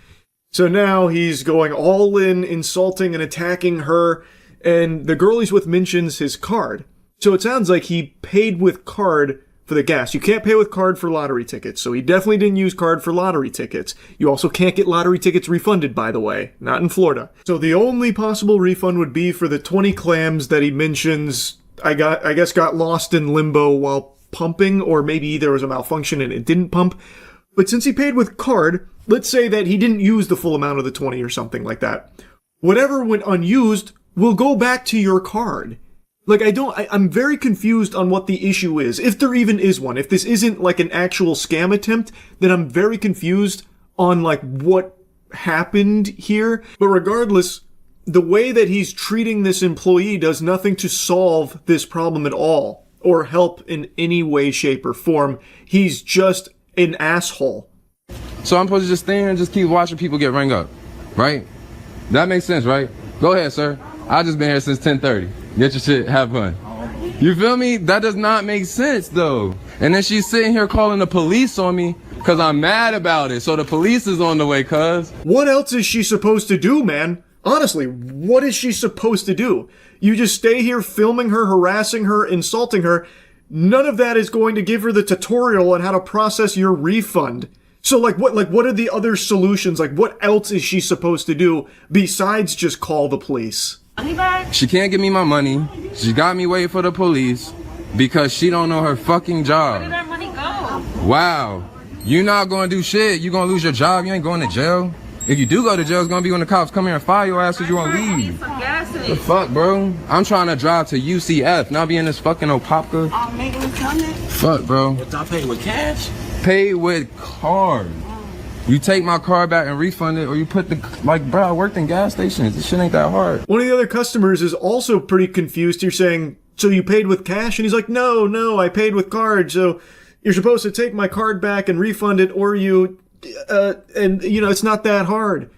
So now he's going all in, insulting and attacking her, and the girl he's with mentions his card. So it sounds like he paid with card for the gas. You can't pay with card for lottery tickets, so he definitely didn't use card for lottery tickets. You also can't get lottery tickets refunded, by the way. Not in Florida. So the only possible refund would be for the 20 clams that he mentions I guess got lost in limbo while pumping, or maybe there was a malfunction and it didn't pump. But since he paid with card, let's say that he didn't use the full amount of the 20 or something like that. Whatever went unused will go back to your card. Like, I'm very confused on what the issue is, if there even is one. If this isn't like an actual scam attempt, then I'm very confused on like what happened here. But regardless, the way that he's treating this employee does nothing to solve this problem at all, or help in any way, shape, or form. He's just an asshole. So I'm supposed to just stand and just keep watching people get rang up, right? That makes sense, right? Go ahead, sir. I just been here since 10:30. Get your shit, have fun. You feel me? That does not make sense, though. And then she's sitting here calling the police on me because I'm mad about it. So the police is on the way, cuz. What else is she supposed to do, man? Honestly, what is she supposed to do? You just stay here filming her, harassing her, insulting her. None of that is going to give her the tutorial on how to process your refund. So what are the other solutions? Like, what else is she supposed to do besides just call the police? She can't give me my money. She got me waiting for the police because she don't know her fucking job. Where did that money go? Wow. You not gonna do shit. You gonna lose your job. You ain't going to jail. If you do go to jail, it's gonna be when the cops come here and fire your ass because you wanna leave. The fuck, bro? I'm trying to drive to UCF, not be in this fucking Opapka. Fuck, bro. What, I pay with cash? Pay with card. You take my car back and refund it, or you put the, like, bro, I worked in gas stations. This shit ain't that hard. One of the other customers is also pretty confused. You're saying, so you paid with cash? And he's like, no, I paid with card. So you're supposed to take my card back and refund it, or you, and you know, it's not that hard.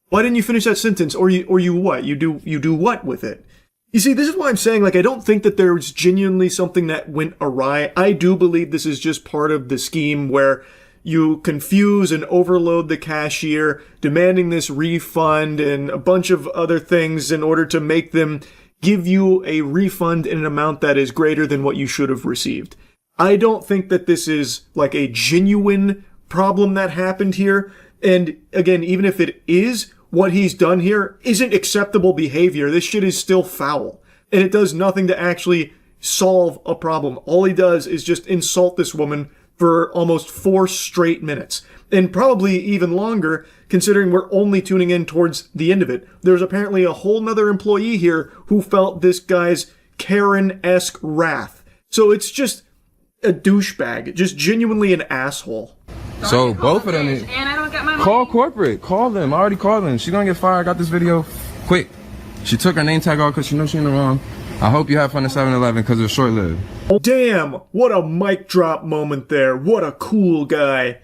Why didn't you finish that sentence? Or you what? You do what with it? You see, this is why I'm saying, like, I don't think that there's genuinely something that went awry. I do believe this is just part of the scheme where you confuse and overload the cashier, demanding this refund and a bunch of other things in order to make them give you a refund in an amount that is greater than what you should have received. I don't think that this is like a genuine problem that happened here. And again, even if it is, what he's done here isn't acceptable behavior. This shit is still foul. And it does nothing to actually solve a problem. All he does is just insult this woman for almost 4 straight minutes. And probably even longer, considering we're only tuning in towards the end of it. There's apparently a whole nother employee here who felt this guy's Karen-esque wrath. So it's just a douchebag, just genuinely an asshole. So both of them, And I don't get my money. call corporate, call them. I already called them. She's gonna get fired. I got this video quick. She took her name tag off because she knows she's in the wrong. I hope you have fun at 7-Eleven because it was short-lived. Damn, what a mic drop moment there. What a cool guy.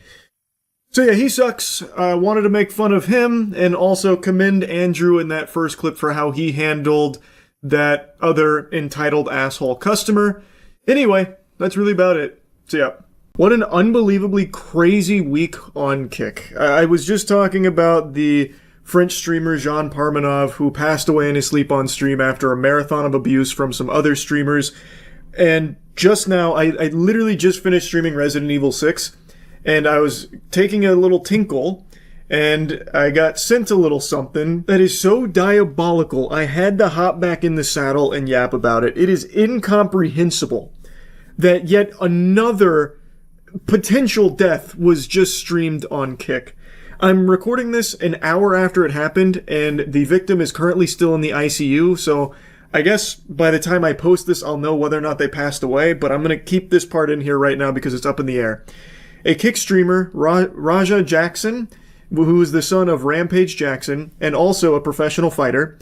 So yeah, he sucks. I wanted to make fun of him and also commend Andrew in that first clip for how he handled that other entitled asshole customer. Anyway, that's really about it. So yeah. What an unbelievably crazy week on Kick. I was just talking about the French streamer Jean Parmenov, who passed away in his sleep on stream after a marathon of abuse from some other streamers. And just now, I literally just finished streaming Resident Evil 6, and I was taking a little tinkle, and I got sent a little something that is so diabolical, I had to hop back in the saddle and yap about it. It is incomprehensible that yet another potential death was just streamed on Kick. I'm recording this an hour after it happened, and the victim is currently still in the ICU, so I guess by the time I post this, I'll know whether or not they passed away, but I'm going to keep this part in here right now because it's up in the air. A Kick streamer, Raja Jackson, who is the son of Rampage Jackson, and also a professional fighter,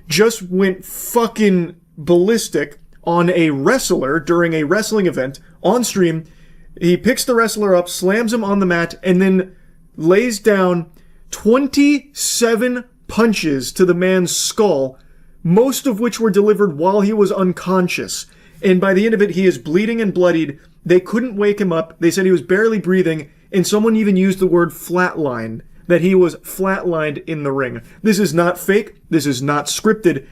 just went fucking ballistic on a wrestler during a wrestling event on stream. He picks the wrestler up, slams him on the mat, and then lays down 27 punches to the man's skull, most of which were delivered while he was unconscious. And by the end of it, he is bleeding and bloodied. They couldn't wake him up. They said he was barely breathing, and someone even used the word flatline, that he was flatlined in the ring. This is not fake. This is not scripted.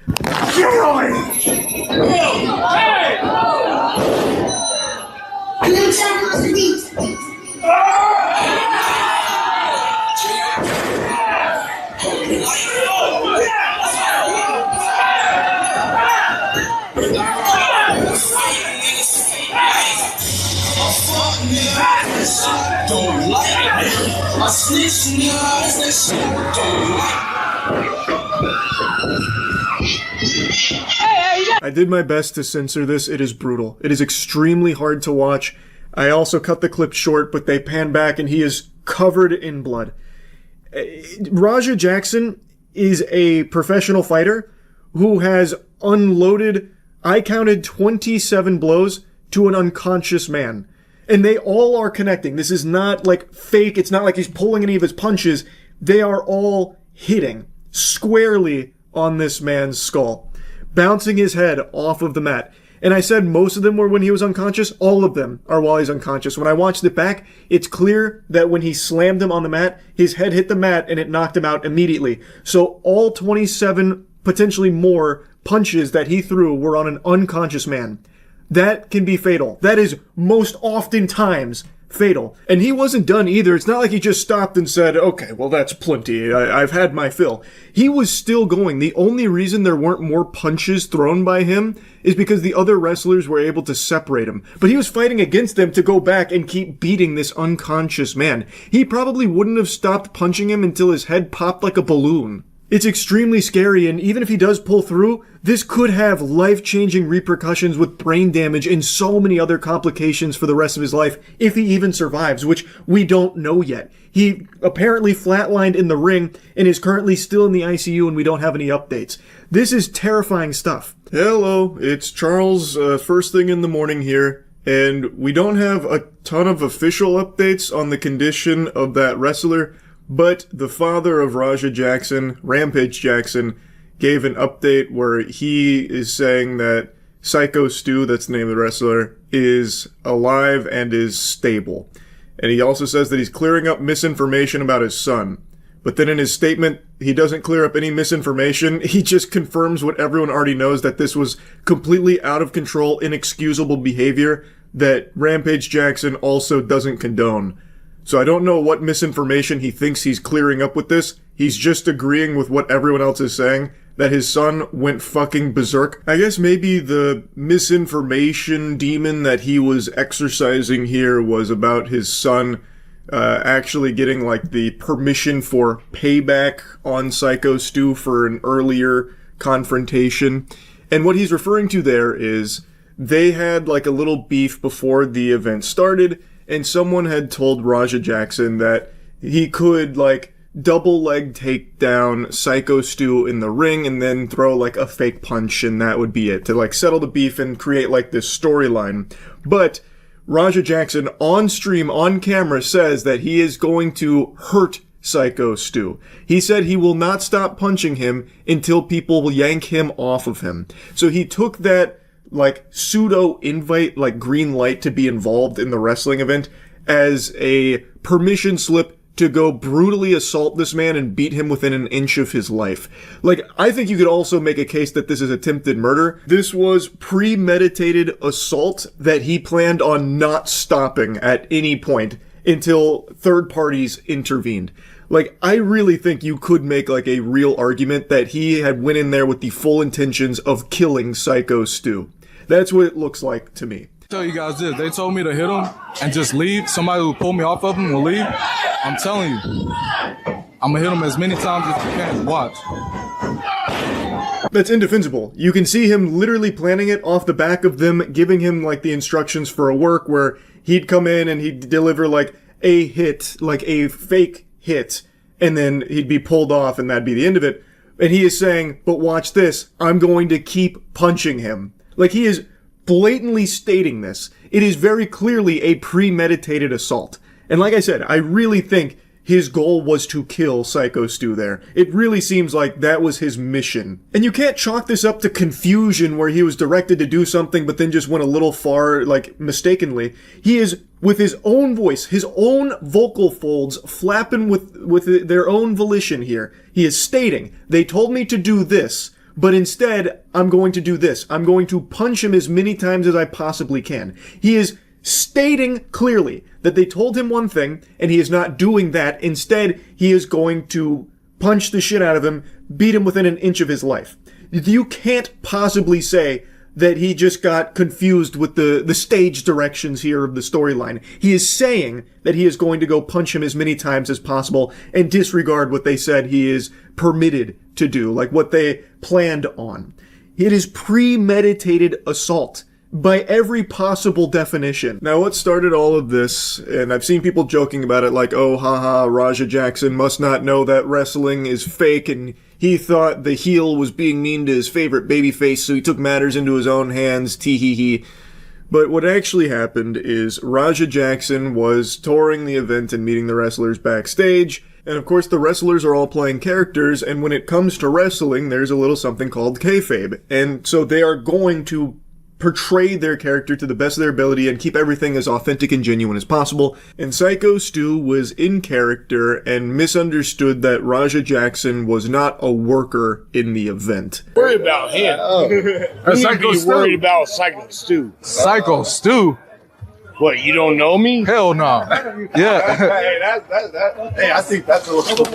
I did my best to censor this. It is brutal. It is extremely hard to watch. I also cut the clip short, but they pan back and he is covered in blood. Raja Jackson is a professional fighter who has unloaded, I counted 27 blows to an unconscious man. And they all are connecting. This is not like fake. It's not like he's pulling any of his punches. They are all hitting squarely on this man's skull, bouncing his head off of the mat. And I said most of them were when he was unconscious. All of them are while he's unconscious. When I watched it back, it's clear that when he slammed him on the mat, his head hit the mat and it knocked him out immediately. So all 27, potentially more, punches that he threw were on an unconscious man. That can be fatal. That is most oftentimes fatal. And he wasn't done either. It's not like he just stopped and said, okay, well, that's plenty. I've had my fill. He was still going. The only reason there weren't more punches thrown by him is because the other wrestlers were able to separate him. But he was fighting against them to go back and keep beating this unconscious man. He probably wouldn't have stopped punching him until his head popped like a balloon. It's extremely scary, and even if he does pull through, this could have life-changing repercussions with brain damage and so many other complications for the rest of his life, if he even survives, which we don't know yet. He apparently flatlined in the ring and is currently still in the ICU, and we don't have any updates. This is terrifying stuff. Hello, it's Charles, first thing in the morning here, and we don't have a ton of official updates on the condition of that wrestler, but the father of Raja Jackson, Rampage Jackson, gave an update where he is saying that Psycho Stu, that's the name of the wrestler, is alive and is stable. And he also says that he's clearing up misinformation about his son. But then in his statement, he doesn't clear up any misinformation. He just confirms what everyone already knows, that this was completely out of control, inexcusable behavior that Rampage Jackson also doesn't condone. So I don't know what misinformation he thinks he's clearing up with this. He's just agreeing with what everyone else is saying, that his son went fucking berserk. I guess maybe the misinformation demon that he was exercising here was about his son actually getting like the permission for payback on Psycho Stu for an earlier confrontation. And what he's referring to there is they had like a little beef before the event started, and someone had told Raja Jackson that he could, like, double leg take down Psycho Stu in the ring and then throw, like, a fake punch, and that would be it, to, like, settle the beef and create, like, this storyline. But Raja Jackson, on stream, on camera, says that he is going to hurt Psycho Stu. He said he will not stop punching him until people will yank him off of him. So he took that, like, pseudo-invite, like, green light to be involved in the wrestling event as a permission slip to go brutally assault this man and beat him within an inch of his life. Like, I think you could also make a case that this is attempted murder. This was premeditated assault that he planned on not stopping at any point until third parties intervened. Like, I really think you could make, like, a real argument that he had went in there with the full intentions of killing Psycho Stu. That's what it looks like to me. Tell you guys this, they told me to hit him and just leave. Somebody who pull me off of him will leave. I'm telling you, I'm gonna hit him as many times as you can. Watch. That's indefensible. You can see him literally planning it off the back of them giving him, like, the instructions for a work where he'd come in and he'd deliver, like, a hit, like a fake hit, and then he'd be pulled off and that'd be the end of it. And he is saying, but watch this, I'm going to keep punching him. Like, he is blatantly stating this. It is very clearly a premeditated assault. And like I said, I really think his goal was to kill Psycho Stu there. It really seems like that was his mission. And you can't chalk this up to confusion where he was directed to do something but then just went a little far, like, mistakenly. He is, with his own voice, his own vocal folds flapping with their own volition here. He is stating, they told me to do this, but instead, I'm going to do this. I'm going to punch him as many times as I possibly can. He is stating clearly that they told him one thing, and he is not doing that. Instead, he is going to punch the shit out of him, beat him within an inch of his life. You can't possibly say that he just got confused with the stage directions here of the storyline. He is saying that he is going to go punch him as many times as possible and disregard what they said he is permitted to do, like what they planned on. It is premeditated assault by every possible definition. Now, what started all of this, and I've seen people joking about it like, oh, haha, Raja Jackson must not know that wrestling is fake, and he thought the heel was being mean to his favorite babyface, so he took matters into his own hands, tee-hee-hee. But what actually happened is Raja Jackson was touring the event and meeting the wrestlers backstage, and of course the wrestlers are all playing characters, and when it comes to wrestling, there's a little something called kayfabe. And so they are going to portray their character to the best of their ability and keep everything as authentic and genuine as possible. And Psycho Stu was in character and misunderstood that Raja Jackson was not a worker in the event. Worry about him. You need to be worried about Psycho Stu. Psycho Stu? What, you don't know me? Hell no. Yeah. Hey, hey, I think that's a little.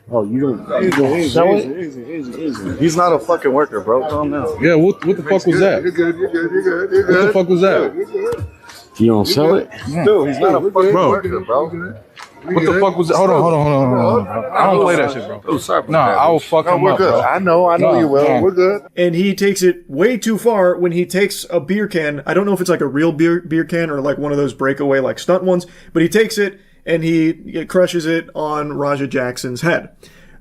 Oh, you don't sell it? Easy. He's not a fucking worker, bro. Calm down. Yeah, what the fuck was that? You're good. What the fuck was that? You don't sell it? Dude, he's not a fucking worker, bro. What the fuck was that? Hold on. I don't play that shit, bro. Oh, sorry. Nah, I will fuck him we're up, good. bro. I know you will. No. We're good. And he takes it way too far when he takes a beer can. I don't know if it's like a real beer can or like one of those breakaway like stunt ones, but he takes it and he crushes it on Raja Jackson's head.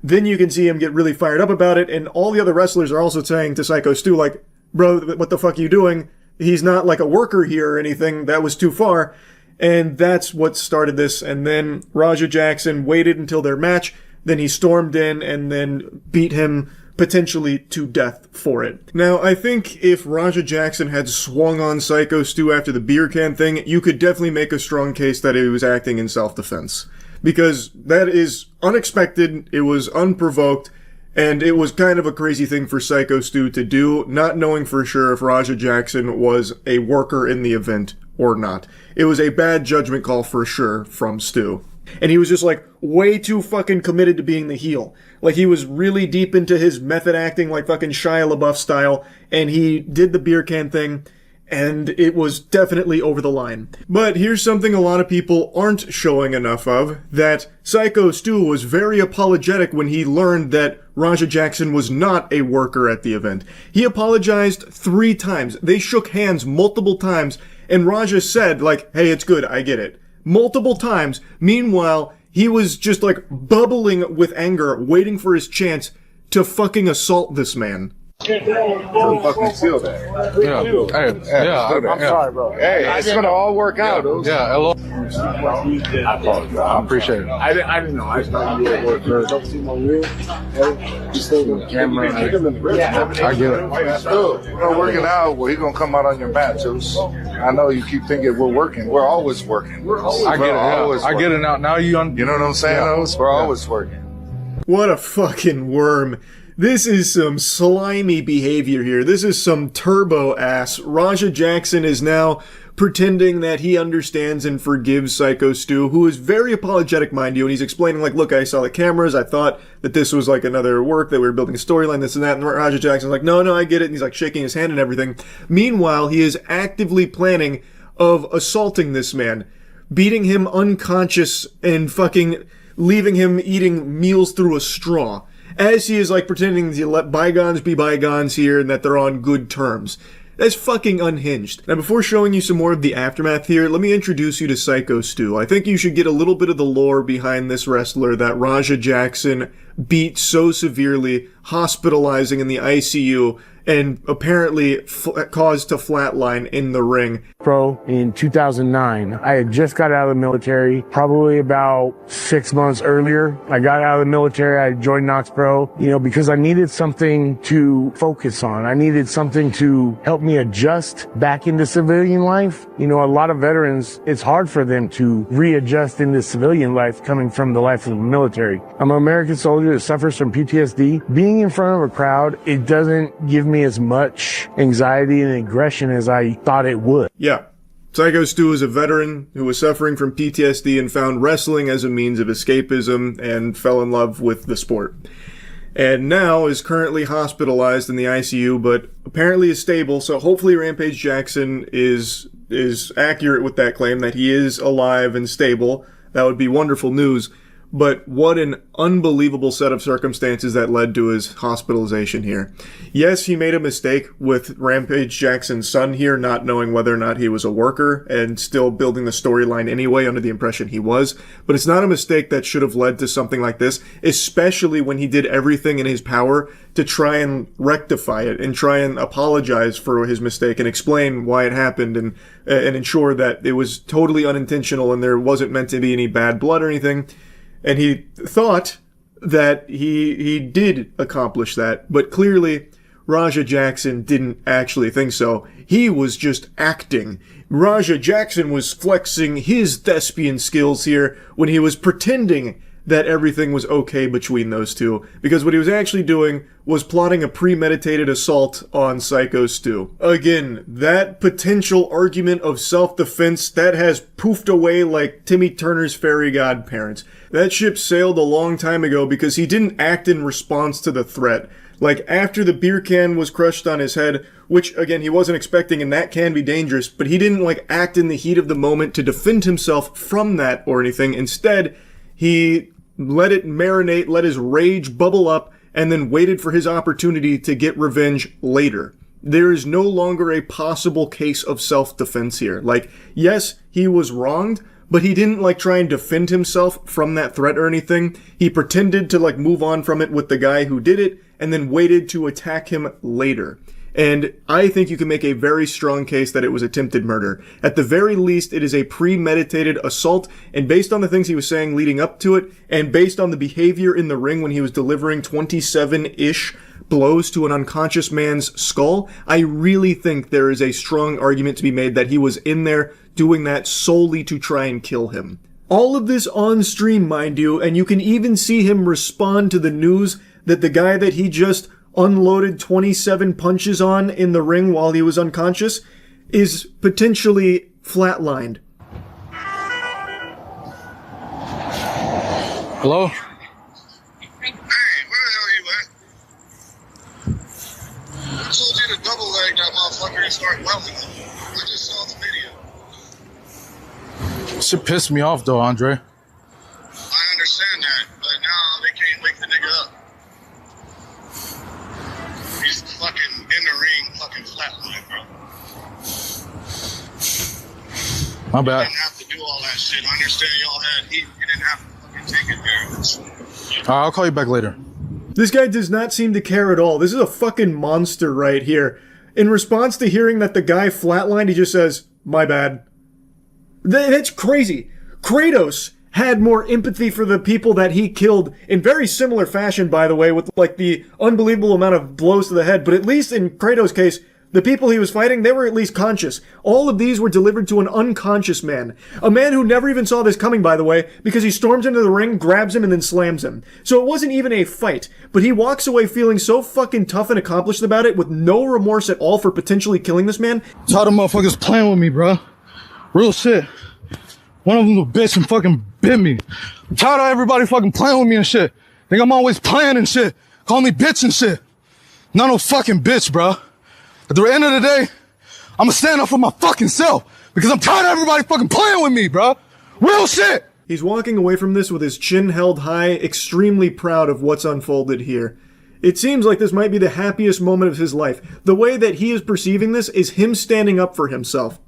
Then you can see him get really fired up about it, and all the other wrestlers are also saying to Psycho Stu, like, bro, what the fuck are you doing? He's not like a worker here or anything. That was too far. And that's what started this. And then Raja Jackson waited until their match. Then he stormed in and then beat him potentially to death for it. Now, I think if Raja Jackson had swung on Psycho Stu after the beer can thing, you could definitely make a strong case that he was acting in self-defense. Because that is unexpected, it was unprovoked, and it was kind of a crazy thing for Psycho Stu to do, not knowing for sure if Raja Jackson was a worker in the event or not. It was a bad judgment call for sure from Stu. And he was just like way too fucking committed to being the heel. Like he was really deep into his method acting like fucking Shia LaBeouf style, and he did the beer can thing, and it was definitely over the line. But here's something a lot of people aren't showing enough of, that Psycho Stu was very apologetic when he learned that Raja Jackson was not a worker at the event. He apologized 3 times. They shook hands multiple times, and Raja said, like, hey, it's good, I get it. Multiple times. Meanwhile, he was just like bubbling with anger, waiting for his chance to fucking assault this man. So fucking seal that. Yeah. Hey, I'm sorry, bro. Hey, it's gonna all work out. Yeah, hello. I apologize. I appreciate it. I didn't know. I just thought you were a worker. Don't see my wheel. You still in the camera. I get it. Still, we're working out. Well, he's gonna come out on your mat, Juice. I know you keep thinking we're working. We're always working. I get it. Yeah. I get it now. Now you know what I'm saying? Yeah. We're always working. What a fucking worm. This is some slimy behavior here. This is some turbo ass. Raja Jackson is now pretending that he understands and forgives Psycho Stu, who is very apologetic, mind you, and he's explaining, like, look, I saw the cameras, I thought that this was like another work, that we were building a storyline, this and that, and Raja Jackson's like, no, I get it, and he's like shaking his hand and everything. Meanwhile, he is actively planning of assaulting this man, beating him unconscious and fucking leaving him eating meals through a straw, as he is like pretending to let bygones be bygones here and that they're on good terms. That's fucking unhinged. Now, before showing you some more of the aftermath here, let me introduce you to Psycho Stu. I think you should get a little bit of the lore behind this wrestler that Raja Jackson beat so severely, hospitalizing in the ICU, and apparently caused to flatline in the ring. Pro in 2009. I had just got out of the military, probably about 6 months earlier. I got out of the military, I joined Knox Pro, because I needed something to focus on. I needed something to help me adjust back into civilian life. A lot of veterans, it's hard for them to readjust into civilian life coming from the life of the military. I'm an American soldier that suffers from PTSD. Being in front of a crowd, it doesn't give me as much anxiety and aggression as I thought it would. Yeah. Psycho Stu is a veteran who was suffering from PTSD and found wrestling as a means of escapism and fell in love with the sport. And now is currently hospitalized in the ICU, but apparently is stable, so hopefully Rampage Jackson is accurate with that claim that he is alive and stable. That would be wonderful news. But what an unbelievable set of circumstances that led to his hospitalization here. Yes, he made a mistake with Rampage Jackson's son here, not knowing whether or not he was a worker and still building the storyline anyway under the impression he was. But it's not a mistake that should have led to something like this, especially when he did everything in his power to try and rectify it and try and apologize for his mistake and explain why it happened and ensure that it was totally unintentional and there wasn't meant to be any bad blood or anything. And he thought that he did accomplish that, but clearly Raja Jackson didn't actually think so. He was just acting. Raja Jackson was flexing his thespian skills here when he was pretending that everything was okay between those two, because what he was actually doing was plotting a premeditated assault on Psycho Stu. Again, that potential argument of self-defense, that has poofed away like Timmy Turner's fairy godparents. That ship sailed a long time ago because he didn't act in response to the threat. Like, after the beer can was crushed on his head, which, again, he wasn't expecting, and that can be dangerous, but he didn't, like, act in the heat of the moment to defend himself from that or anything. Instead, he let it marinate, let his rage bubble up, and then waited for his opportunity to get revenge later. There is no longer a possible case of self-defense here. Like, yes, he was wronged, but he didn't, like, try and defend himself from that threat or anything. He pretended to, like, move on from it with the guy who did it, and then waited to attack him later. And I think you can make a very strong case that it was attempted murder. At the very least, it is a premeditated assault, and based on the things he was saying leading up to it, and based on the behavior in the ring when he was delivering 27-ish blows to an unconscious man's skull, I really think there is a strong argument to be made that he was in there doing that solely to try and kill him. All of this on stream, mind you, and you can even see him respond to the news that the guy that he just unloaded 27 punches on in the ring while he was unconscious is potentially flatlined. Hello? Hey, where the hell are you at? I told you to double leg that motherfucker and start welding him. I just saw the video. Shit pissed me off though, Andre. I understand that, but now they can't wake the nigga up. He's fucking in the ring, fucking flatline, bro. My bad. You didn't have to do all that shit. I understand y'all had heat. You didn't have to fucking take advantage. Alright, I'll call you back later. This guy does not seem to care at all. This is a fucking monster right here. In response to hearing that the guy flatlined, he just says, "My bad." That's crazy. Kratos had more empathy for the people that he killed in very similar fashion, by the way, with like the unbelievable amount of blows to the head. But at least in Kratos' case, the people he was fighting, they were at least conscious. All of these were delivered to an unconscious man. A man who never even saw this coming, by the way, because he storms into the ring, grabs him, and then slams him. So it wasn't even a fight. But he walks away feeling so fucking tough and accomplished about it with no remorse at all for potentially killing this man. Tired of motherfuckers playing with me, bro. Real shit. One of them a bitch and fucking bit me. I'm tired of everybody fucking playing with me and shit. Think I'm always playing and shit. Call me bitch and shit. Not no fucking bitch, bro. At the end of the day, I'ma stand up for my fucking self. Because I'm tired of everybody fucking playing with me, bro. Real shit. He's walking away from this with his chin held high, extremely proud of what's unfolded here. It seems like this might be the happiest moment of his life. The way that he is perceiving this is him standing up for himself.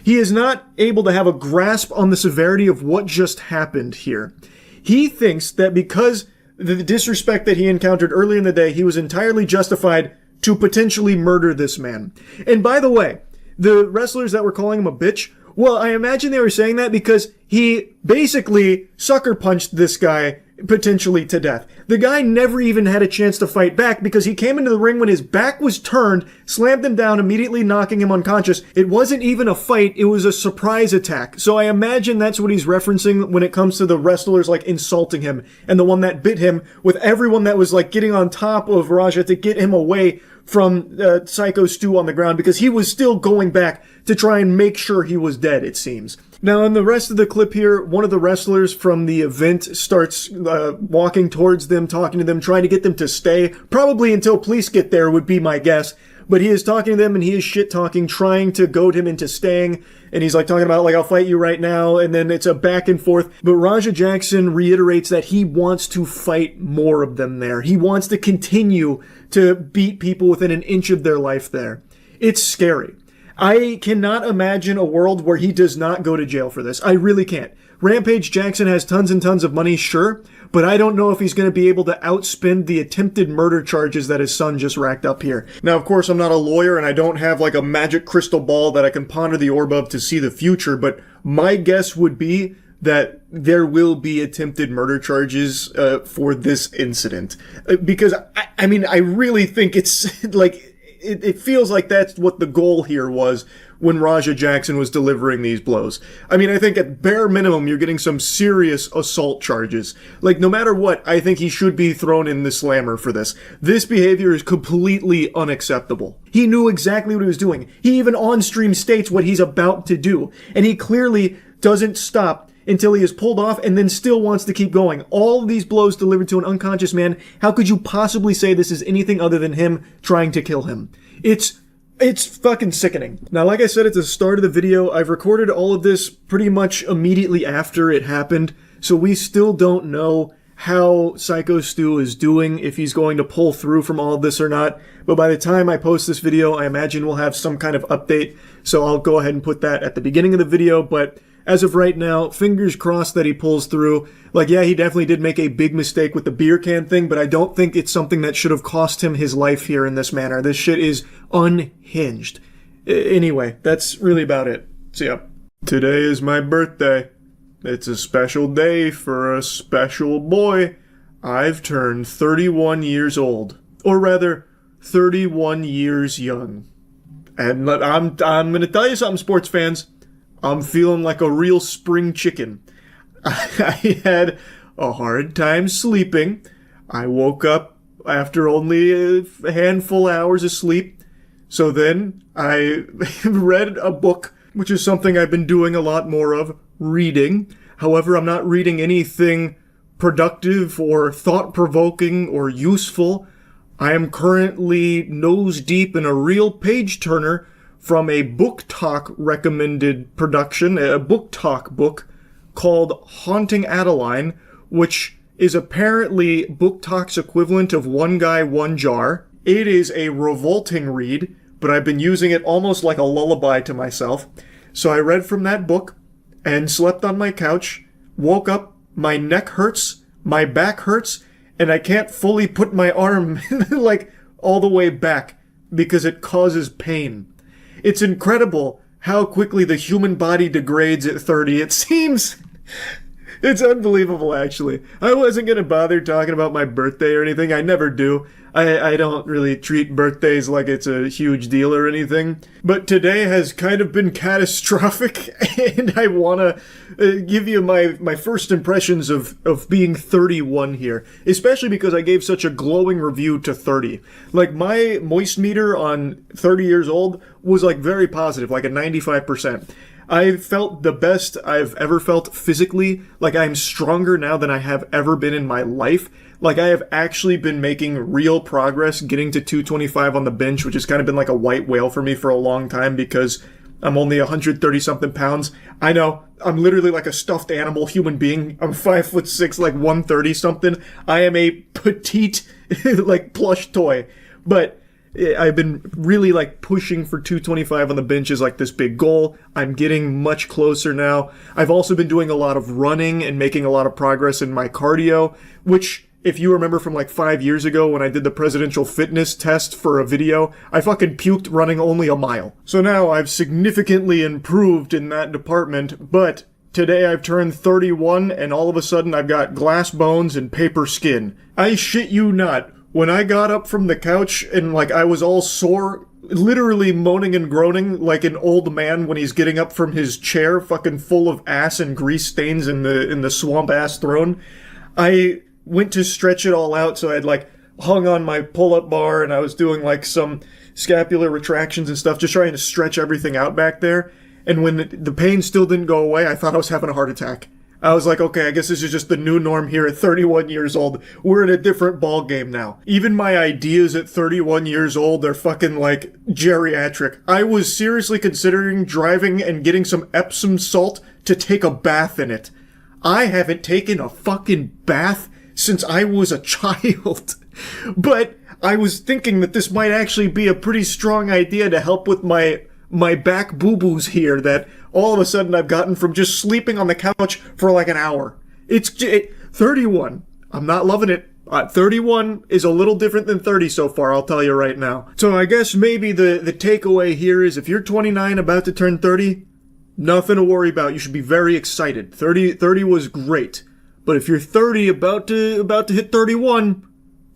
He is not able to have a grasp on the severity of what just happened here. He thinks that because the disrespect that he encountered earlier in the day, he was entirely justified to potentially murder this man. And by the way, the wrestlers that were calling him a bitch, well, I imagine they were saying that because he basically sucker punched this guy potentially to death. The guy never even had a chance to fight back because he came into the ring when his back was turned, slammed him down, immediately knocking him unconscious. It wasn't even a fight, it was a surprise attack. So I imagine that's what he's referencing when it comes to the wrestlers like insulting him and the one that bit him, with everyone that was like getting on top of Raja to get him away from Psycho Stu on the ground, because he was still going back to try and make sure he was dead, it seems. Now, in the rest of the clip here, one of the wrestlers from the event starts walking towards them, talking to them, trying to get them to stay, probably until police get there would be my guess. But he is talking to them and he is shit-talking, trying to goad him into staying. And he's like talking about like, I'll fight you right now. And then it's a back and forth. But Raja Jackson reiterates that he wants to fight more of them there. He wants to continue to beat people within an inch of their life there. It's scary. I cannot imagine a world where he does not go to jail for this. I really can't. Rampage Jackson has tons and tons of money, sure, but I don't know if he's going to be able to outspend the attempted murder charges that his son just racked up here. Now, of course, I'm not a lawyer and I don't have like a magic crystal ball that I can ponder the orb of to see the future, but my guess would be that there will be attempted murder charges for this incident. Because, I mean, I really think it's like... It feels like that's what the goal here was when Raja Jackson was delivering these blows. I mean, I think at bare minimum, you're getting some serious assault charges. Like, no matter what, I think he should be thrown in the slammer for this. This behavior is completely unacceptable. He knew exactly what he was doing. He even on stream states what he's about to do. And he clearly doesn't stop until he is pulled off and then still wants to keep going. All of these blows delivered to an unconscious man. How could you possibly say this is anything other than him trying to kill him? It's fucking sickening. Now, like I said at the start of the video, I've recorded all of this pretty much immediately after it happened, so we still don't know how Psycho Stu is doing, if he's going to pull through from all of this or not. But by the time I post this video, I imagine we'll have some kind of update, so I'll go ahead and put that at the beginning of the video. But as of right now, fingers crossed that he pulls through. Like, yeah, he definitely did make a big mistake with the beer can thing, but I don't think it's something that should have cost him his life here in this manner. This shit is unhinged. Anyway, that's really about it. So yeah. Today is my birthday. It's a special day for a special boy. I've turned 31 years old. Or rather, 31 years young. And I'm gonna tell you something, sports fans. I'm feeling like a real spring chicken. I had a hard time sleeping. I woke up after only a handful of hours of sleep. So then I read a book, which is something I've been doing a lot more of, reading. However, I'm not reading anything productive or thought-provoking or useful. I am currently nose deep in a real page-turner from a Book Talk recommended production, a Book Talk book called Haunting Adeline, which is apparently Book Talk's equivalent of One Guy, One Jar. It is a revolting read, but I've been using it almost like a lullaby to myself. So I read from that book and slept on my couch, woke up, my neck hurts, my back hurts, and I can't fully put my arm like all the way back because it causes pain. It's incredible how quickly the human body degrades at 30. It seems... It's unbelievable, actually. I wasn't going to bother talking about my birthday or anything. I never do. I don't really treat birthdays like it's a huge deal or anything. But today has kind of been catastrophic, and I want to give you my first impressions of being 31 here. Especially because I gave such a glowing review to 30. Like, my moist meter on 30 years old was, like, very positive, like a 95%. I felt the best I've ever felt physically. Like, I'm stronger now than I have ever been in my life. Like, I have actually been making real progress getting to 225 on the bench, which has kind of been like a white whale for me for a long time because I'm only 130 something pounds. I know, I'm literally like a stuffed animal human being. I'm 5'6", like 130 something. I am a petite, like, plush toy. But I've been really like pushing for 225 on the bench is like this big goal. I'm getting much closer now. I've also been doing a lot of running and making a lot of progress in my cardio, which, if you remember from like 5 years ago when I did the presidential fitness test for a video, I fucking puked running only a mile. So now I've significantly improved in that department, but today I've turned 31 and all of a sudden I've got glass bones and paper skin. I shit you not. When I got up from the couch and, like, I was all sore, literally moaning and groaning like an old man when he's getting up from his chair, fucking full of ass and grease stains in the swamp-ass throne, I went to stretch it all out, so I'd, like, hung on my pull-up bar and I was doing, like, some scapular retractions and stuff, just trying to stretch everything out back there. And when the pain still didn't go away, I thought I was having a heart attack. I was like, okay, I guess this is just the new norm here at 31 years old. We're in a different ball game now. Even my ideas at 31 years old are fucking, like, geriatric. I was seriously considering driving and getting some Epsom salt to take a bath in it. I haven't taken a fucking bath since I was a child. But I was thinking that this might actually be a pretty strong idea to help with my back boo-boos here that all of a sudden I've gotten from just sleeping on the couch for like an hour. It's 31. I'm not loving it. 31 is a little different than 30 so far, I'll tell you right now. So I guess maybe the takeaway here is if you're 29 about to turn 30, nothing to worry about. You should be very excited. 30 was great. But if you're 30 about to hit 31,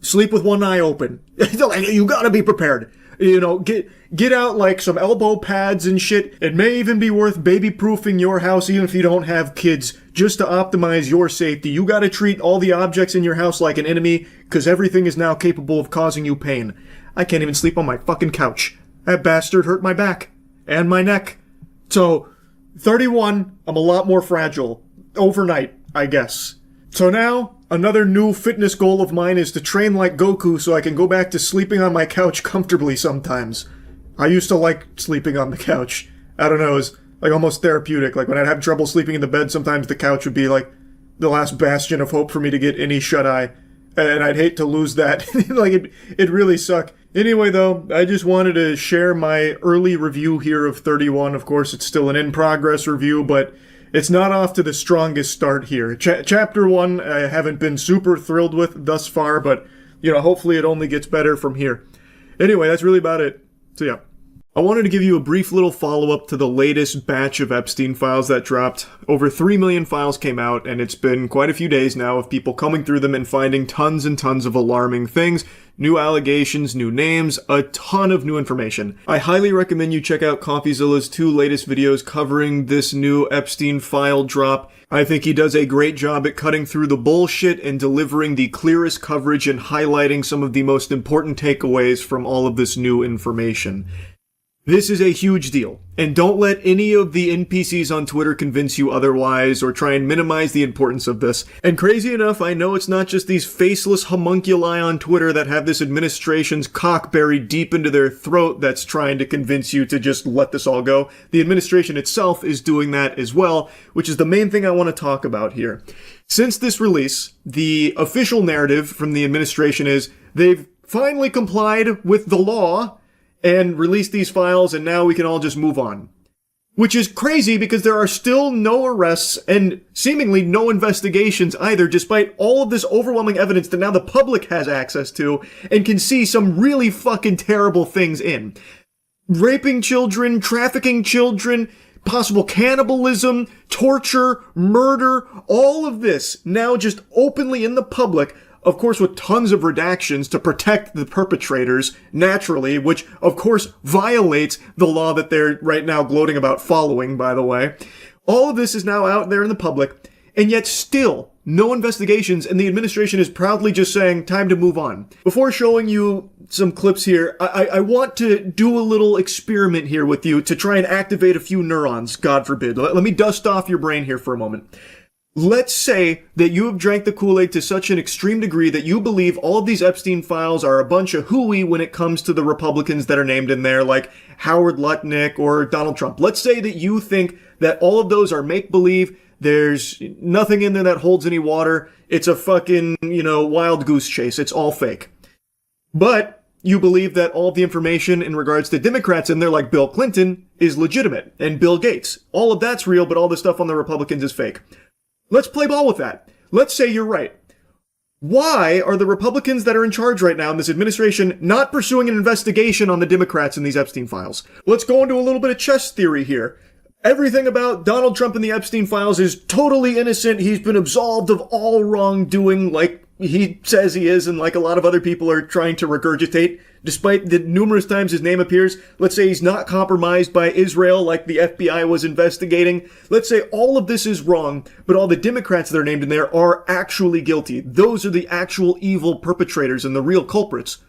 sleep with one eye open. You gotta be prepared. You know, get out like some elbow pads and shit. It may even be worth baby-proofing your house even if you don't have kids, just to optimize your safety. You gotta treat all the objects in your house like an enemy, because everything is now capable of causing you pain. I can't even sleep on my fucking couch. That bastard hurt my back. And my neck. So, 31, I'm a lot more fragile. Overnight, I guess. So now, another new fitness goal of mine is to train like Goku so I can go back to sleeping on my couch comfortably sometimes. I used to like sleeping on the couch. I don't know, it was like almost therapeutic. Like when I'd have trouble sleeping in the bed, sometimes the couch would be like the last bastion of hope for me to get any shut-eye. And I'd hate to lose that. Like, it'd really suck. Anyway, though, I just wanted to share my early review here of 31. Of course, it's still an in-progress review, but it's not off to the strongest start here. Chapter 1, I haven't been super thrilled with thus far, but, you know, hopefully it only gets better from here. Anyway, that's really about it. So, yeah. I wanted to give you a brief little follow-up to the latest batch of Epstein files that dropped. Over 3 million files came out, and it's been quite a few days now of people coming through them and finding tons and tons of alarming things. New allegations, new names, a ton of new information. I highly recommend you check out CoffeeZilla's 2 latest videos covering this new Epstein file drop. I think he does a great job at cutting through the bullshit and delivering the clearest coverage and highlighting some of the most important takeaways from all of this new information. This is a huge deal, and don't let any of the NPCs on Twitter convince you otherwise or try and minimize the importance of this. And crazy enough, I know it's not just these faceless homunculi on Twitter that have this administration's cock buried deep into their throat that's trying to convince you to just let this all go. The administration itself is doing that as well, which is the main thing I want to talk about here. Since this release, the official narrative from the administration is they've finally complied with the law and release these files, and now we can all just move on. Which is crazy because there are still no arrests and seemingly no investigations either, despite all of this overwhelming evidence that now the public has access to and can see some really fucking terrible things in. Raping children, trafficking children, possible cannibalism, torture, murder, all of this now just openly in the public. Of course, with tons of redactions to protect the perpetrators, naturally, which, of course, violates the law that they're right now gloating about following, by the way. All of this is now out there in the public, and yet still, no investigations, and the administration is proudly just saying, time to move on. Before showing you some clips here, I want to do a little experiment here with you to try and activate a few neurons, God forbid. Let me dust off your brain here for a moment. Let's say that you have drank the Kool-Aid to such an extreme degree that you believe all of these Epstein files are a bunch of hooey when it comes to the Republicans that are named in there, like Howard Lutnick or Donald Trump. Let's say that you think that all of those are make-believe, there's nothing in there that holds any water, it's a fucking, wild goose chase, it's all fake. But you believe that all of the information in regards to Democrats in there, like Bill Clinton, is legitimate, and Bill Gates. All of that's real, but all the stuff on the Republicans is fake. Let's play ball with that. Let's say you're right. Why are the Republicans that are in charge right now in this administration not pursuing an investigation on the Democrats in these Epstein files? Let's go into a little bit of chess theory here. Everything about Donald Trump and the Epstein files is totally innocent. He's been absolved of all wrongdoing like he says he is and like a lot of other people are trying to regurgitate. Despite the numerous times his name appears, let's say he's not compromised by Israel like the FBI was investigating. Let's say all of this is wrong, but all the Democrats that are named in there are actually guilty. Those are the actual evil perpetrators and the real culprits.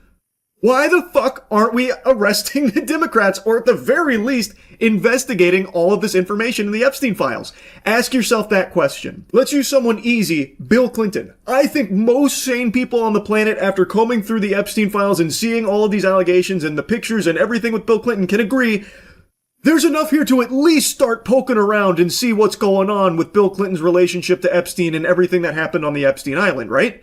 Why the fuck aren't we arresting the Democrats, or at the very least, investigating all of this information in the Epstein files? Ask yourself that question. Let's use someone easy, Bill Clinton. I think most sane people on the planet, after combing through the Epstein files and seeing all of these allegations and the pictures and everything with Bill Clinton, can agree there's enough here to at least start poking around and see what's going on with Bill Clinton's relationship to Epstein and everything that happened on the Epstein Island, right?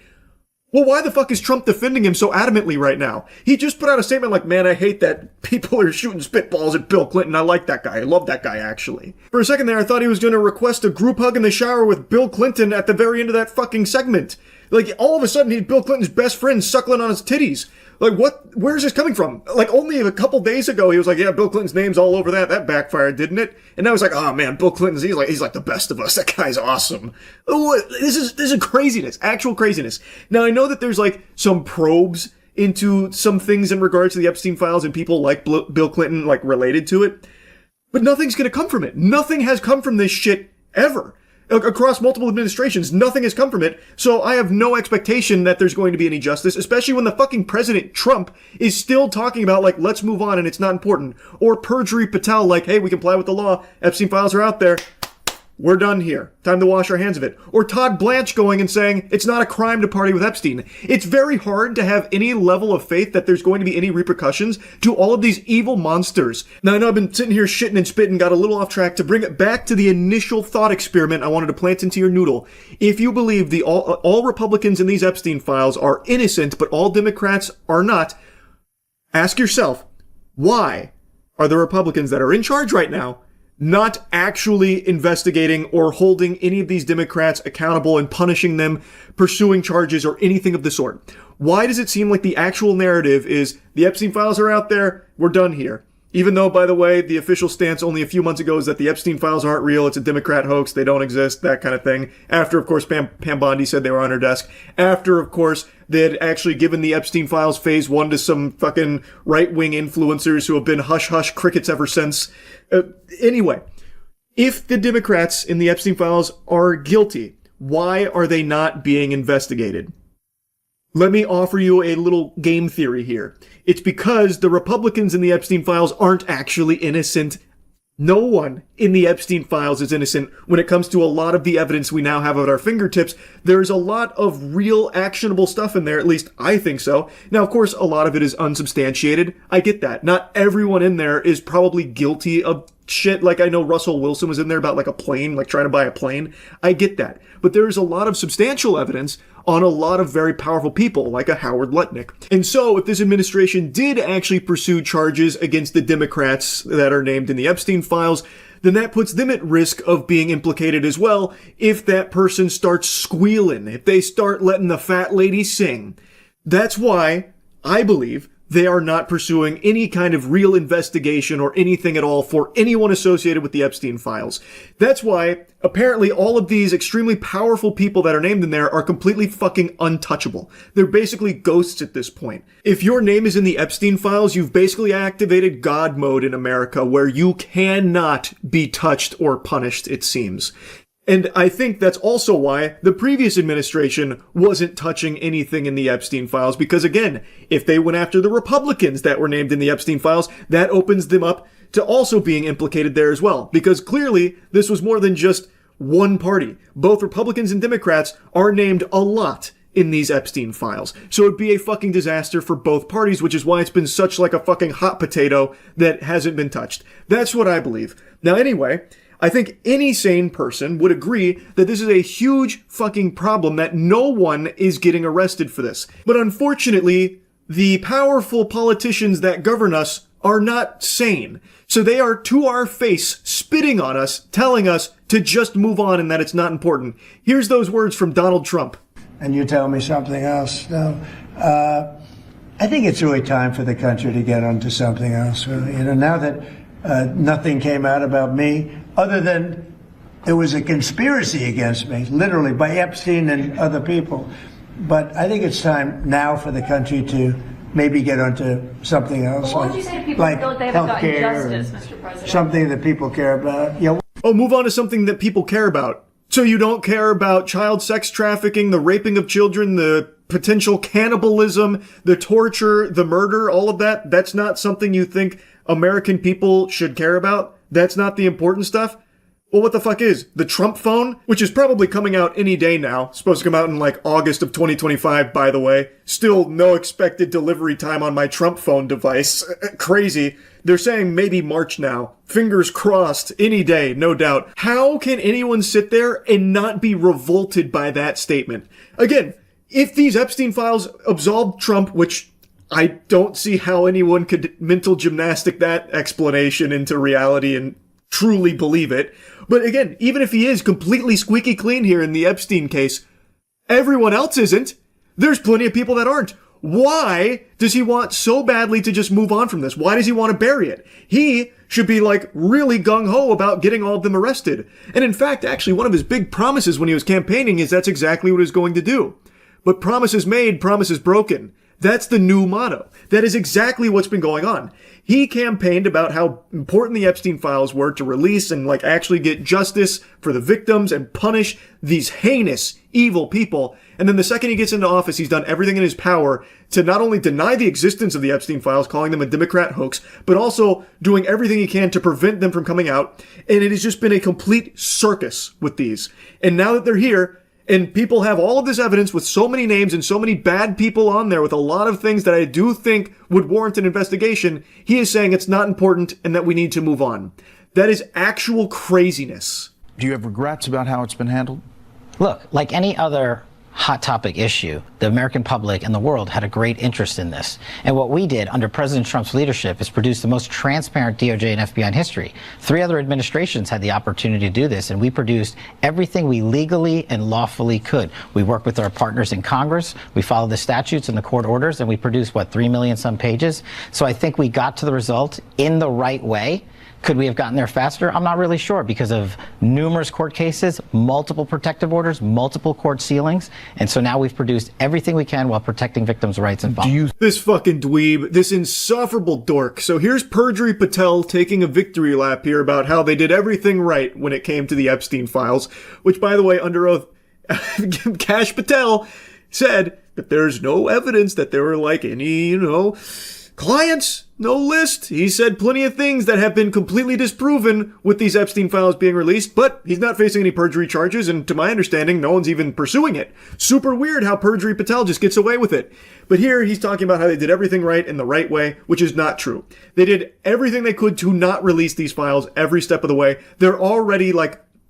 Well, why the fuck is Trump defending him so adamantly right now? He just put out a statement like, man, I hate that people are shooting spitballs at Bill Clinton. I like that guy. I love that guy, actually. For a second there, I thought he was going to request a group hug in the shower with Bill Clinton at the very end of that fucking segment. Like, all of a sudden, he's Bill Clinton's best friend suckling on his titties. Like, what? Where's this coming from? Like, only a couple days ago, he was like, yeah, Bill Clinton's name's all over that. That backfired, didn't it? And now he's like, oh man, Bill Clinton's, he's like the best of us. That guy's awesome. Oh, this is craziness. Actual craziness. Now, I know that there's like some probes into some things in regards to the Epstein files and people like Bill Clinton, like related to it. But nothing's going to come from it. Nothing has come from this shit ever. Across multiple administrations, nothing has come from it, so I have no expectation that there's going to be any justice, especially when the fucking President Trump is still talking about, like, let's move on and it's not important. Or Perjury Patel, like, hey, we comply with the law, Epstein files are out there, we're done here, time to wash our hands of it. Or Todd Blanche going and saying, it's not a crime to party with Epstein. It's very hard to have any level of faith that there's going to be any repercussions to all of these evil monsters. Now, I know I've been sitting here shitting and spitting, got a little off track. To bring it back to the initial thought experiment I wanted to plant into your noodle. If you believe all Republicans in these Epstein files are innocent, but all Democrats are not, ask yourself, why are the Republicans that are in charge right now not actually investigating or holding any of these Democrats accountable and punishing them, pursuing charges, or anything of the sort? Why does it seem like the actual narrative is the Epstein files are out there, we're done here? Even though, by the way, the official stance only a few months ago is that the Epstein files aren't real, it's a Democrat hoax, they don't exist, that kind of thing. After, of course, Pam Bondi said they were on her desk. After, of course, they had actually given the Epstein files phase 1 to some fucking right-wing influencers who have been hush-hush crickets ever since. Anyway, if the Democrats in the Epstein files are guilty, why are they not being investigated? Let me offer you a little game theory here. It's because the Republicans in the Epstein files aren't actually innocent. No one in the Epstein files is innocent when it comes to a lot of the evidence we now have at our fingertips. There's a lot of real actionable stuff in there, at least I think so. Now, of course, a lot of it is unsubstantiated. I get that. Not everyone in there is probably guilty of shit. Like, I know Russell Wilson was in there about like a plane, like trying to buy a plane. I get that. But there's a lot of substantial evidence on a lot of very powerful people, like a Howard Lutnick. And so, if this administration did actually pursue charges against the Democrats that are named in the Epstein files, then that puts them at risk of being implicated as well if that person starts squealing, if they start letting the fat lady sing. That's why I believe they are not pursuing any kind of real investigation or anything at all for anyone associated with the Epstein files. That's why, apparently, all of these extremely powerful people that are named in there are completely fucking untouchable. They're basically ghosts at this point. If your name is in the Epstein files, you've basically activated God mode in America, where you cannot be touched or punished, it seems. And I think that's also why the previous administration wasn't touching anything in the Epstein files, because again, if they went after the Republicans that were named in the Epstein files, that opens them up to also being implicated there as well. Because clearly, this was more than just one party. Both Republicans and Democrats are named a lot in these Epstein files. So it'd be a fucking disaster for both parties, which is why it's been such like a fucking hot potato that hasn't been touched. That's what I believe. Now anyway, I think any sane person would agree that this is a huge fucking problem, that no one is getting arrested for this. But unfortunately, the powerful politicians that govern us are not sane. So they are to our face spitting on us, telling us to just move on and that it's not important. Here's those words from Donald Trump. And you tell me something else. No, I think it's really time for the country to get onto something else. Really. You know, now that nothing came out about me, other than there was a conspiracy against me, literally, by Epstein and other people. But I think it's time now for the country to maybe get onto something else. What would you say to people who feel like they haven't gotten justice, Mr. President? Something that people care about. Yeah. Oh, move on to something that people care about. So you don't care about child sex trafficking, the raping of children, the potential cannibalism, the torture, the murder, all of that? That's not something you think American people should care about? That's not the important stuff? Well, what the fuck is? The Trump phone? Which is probably coming out any day now. Supposed to come out in like August of 2025, by the way. Still no expected delivery time on my Trump phone device. Crazy. They're saying maybe March now. Fingers crossed. Any day, no doubt. How can anyone sit there and not be revolted by that statement? Again, if these Epstein files absolved Trump, which I don't see how anyone could mental gymnastic that explanation into reality and truly believe it. But again, even if he is completely squeaky clean here in the Epstein case, everyone else isn't. There's plenty of people that aren't. Why does he want so badly to just move on from this? Why does he want to bury it? He should be like really gung-ho about getting all of them arrested. And in fact, actually, one of his big promises when he was campaigning is that's exactly what he's going to do. But promises made, promises broken. That's the new motto. That is exactly what's been going on. He campaigned about how important the Epstein files were to release and actually get justice for the victims and punish these heinous, evil people. And then the second he gets into office, he's done everything in his power to not only deny the existence of the Epstein files, calling them a Democrat hoax, but also doing everything he can to prevent them from coming out. And it has just been a complete circus with these. And now that they're here, and people have all of this evidence with so many names and so many bad people on there with a lot of things that I do think would warrant an investigation, he is saying it's not important and that we need to move on. That is actual craziness. Do you have regrets about how it's been handled? Look, like any other hot topic issue, the American public and the world had a great interest in this. And what we did under President Trump's leadership is produce the most transparent DOJ and FBI in history. 3 other administrations had the opportunity to do this, and we produced everything we legally and lawfully could. We worked with our partners in Congress, we followed the statutes and the court orders, and we produced, 3 million some pages? So I think we got to the result in the right way. Could we have gotten there faster? I'm not really sure because of numerous court cases, multiple protective orders, multiple court sealings. And so now we've produced everything we can while protecting victims' rights and This fucking dweeb, this insufferable dork. So here's Perjury Patel taking a victory lap here about how they did everything right when it came to the Epstein files, which, by the way, under oath, Kash Patel said that there's no evidence that there were any, clients, no list. He said plenty of things that have been completely disproven with these Epstein files being released, but he's not facing any perjury charges, and to my understanding, no one's even pursuing it. Super weird how Perjury Patel just gets away with it. But here, he's talking about how they did everything right in the right way, which is not true. They did everything they could to not release these files every step of the way. They're already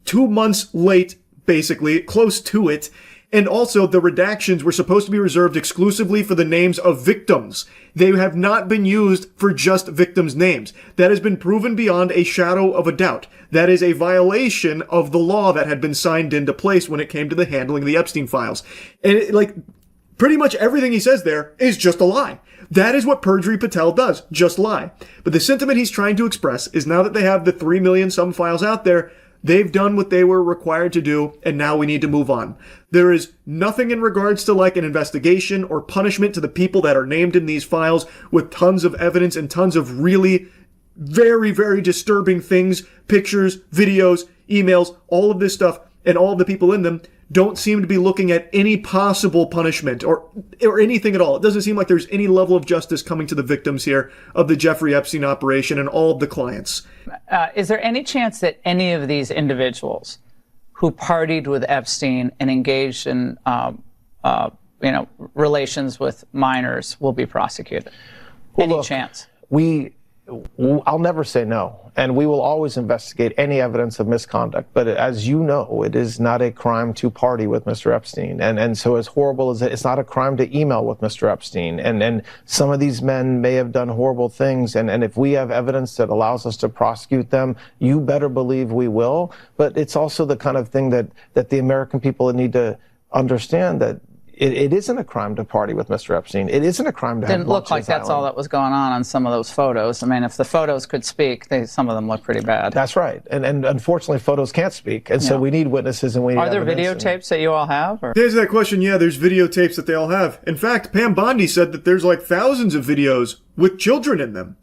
2 months late, basically, close to it. And also, the redactions were supposed to be reserved exclusively for the names of victims. They have not been used for just victims' names. That has been proven beyond a shadow of a doubt. That is a violation of the law that had been signed into place when it came to the handling of the Epstein files. And pretty much everything he says there is just a lie. That is what Perjury Patel does, just lie. But the sentiment he's trying to express is now that they have the 3 million some files out there, they've done what they were required to do, and now we need to move on. There is nothing in regards to an investigation or punishment to the people that are named in these files with tons of evidence and tons of really very, very disturbing things, pictures, videos, emails, all of this stuff, and all of the people in them don't seem to be looking at any possible punishment or anything at all. It doesn't seem like there's any level of justice coming to the victims here of the Jeffrey Epstein operation and all of the clients. Is there any chance that any of these individuals who partied with Epstein and engaged in, relations with minors will be prosecuted? Any chance? I'll never say no, and we will always investigate any evidence of misconduct. But as you know, it is not a crime to party with Mr. Epstein, and so as horrible as it's not a crime to email with Mr. Epstein. And some of these men may have done horrible things, and if we have evidence that allows us to prosecute them, you better believe we will. But it's also the kind of thing that the American people need to understand that. It isn't a crime to party with Mr. Epstein. It isn't a crime to have Didn't look like that's all that was going on some of those photos. I mean, if the photos could speak, some of them look pretty bad. That's right. And unfortunately, photos can't speak. And so we need witnesses and we need Are there evidence videotapes that you all have? Or? To answer that question, yeah, there's videotapes that they all have. In fact, Pam Bondi said that there's thousands of videos with children in them.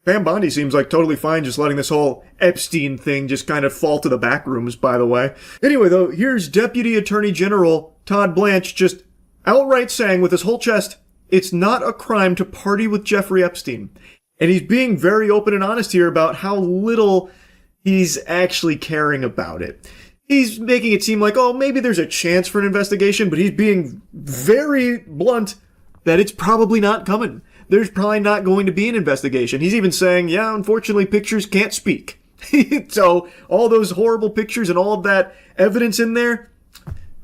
Pam Bondi seems totally fine just letting this whole Epstein thing just kind of fall to the back rooms, by the way. Anyway, though, here's Deputy Attorney General Todd Blanche just outright saying with his whole chest, it's not a crime to party with Jeffrey Epstein. And he's being very open and honest here about how little he's actually caring about it. He's making it seem maybe there's a chance for an investigation, but he's being very blunt that it's probably not coming. There's probably not going to be an investigation. He's even saying, yeah, unfortunately, pictures can't speak. So all those horrible pictures and all of that evidence in there,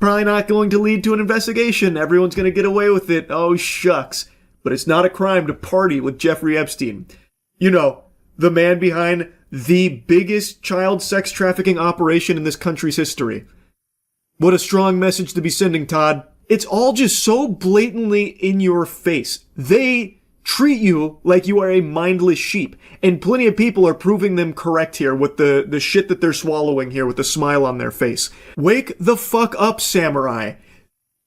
probably not going to lead to an investigation. Everyone's going to get away with it. Oh, shucks. But it's not a crime to party with Jeffrey Epstein. The man behind the biggest child sex trafficking operation in this country's history. What a strong message to be sending, Todd. It's all just so blatantly in your face. They treat you like you are a mindless sheep. And plenty of people are proving them correct here with the shit that they're swallowing here with the smile on their face. Wake the fuck up, samurai.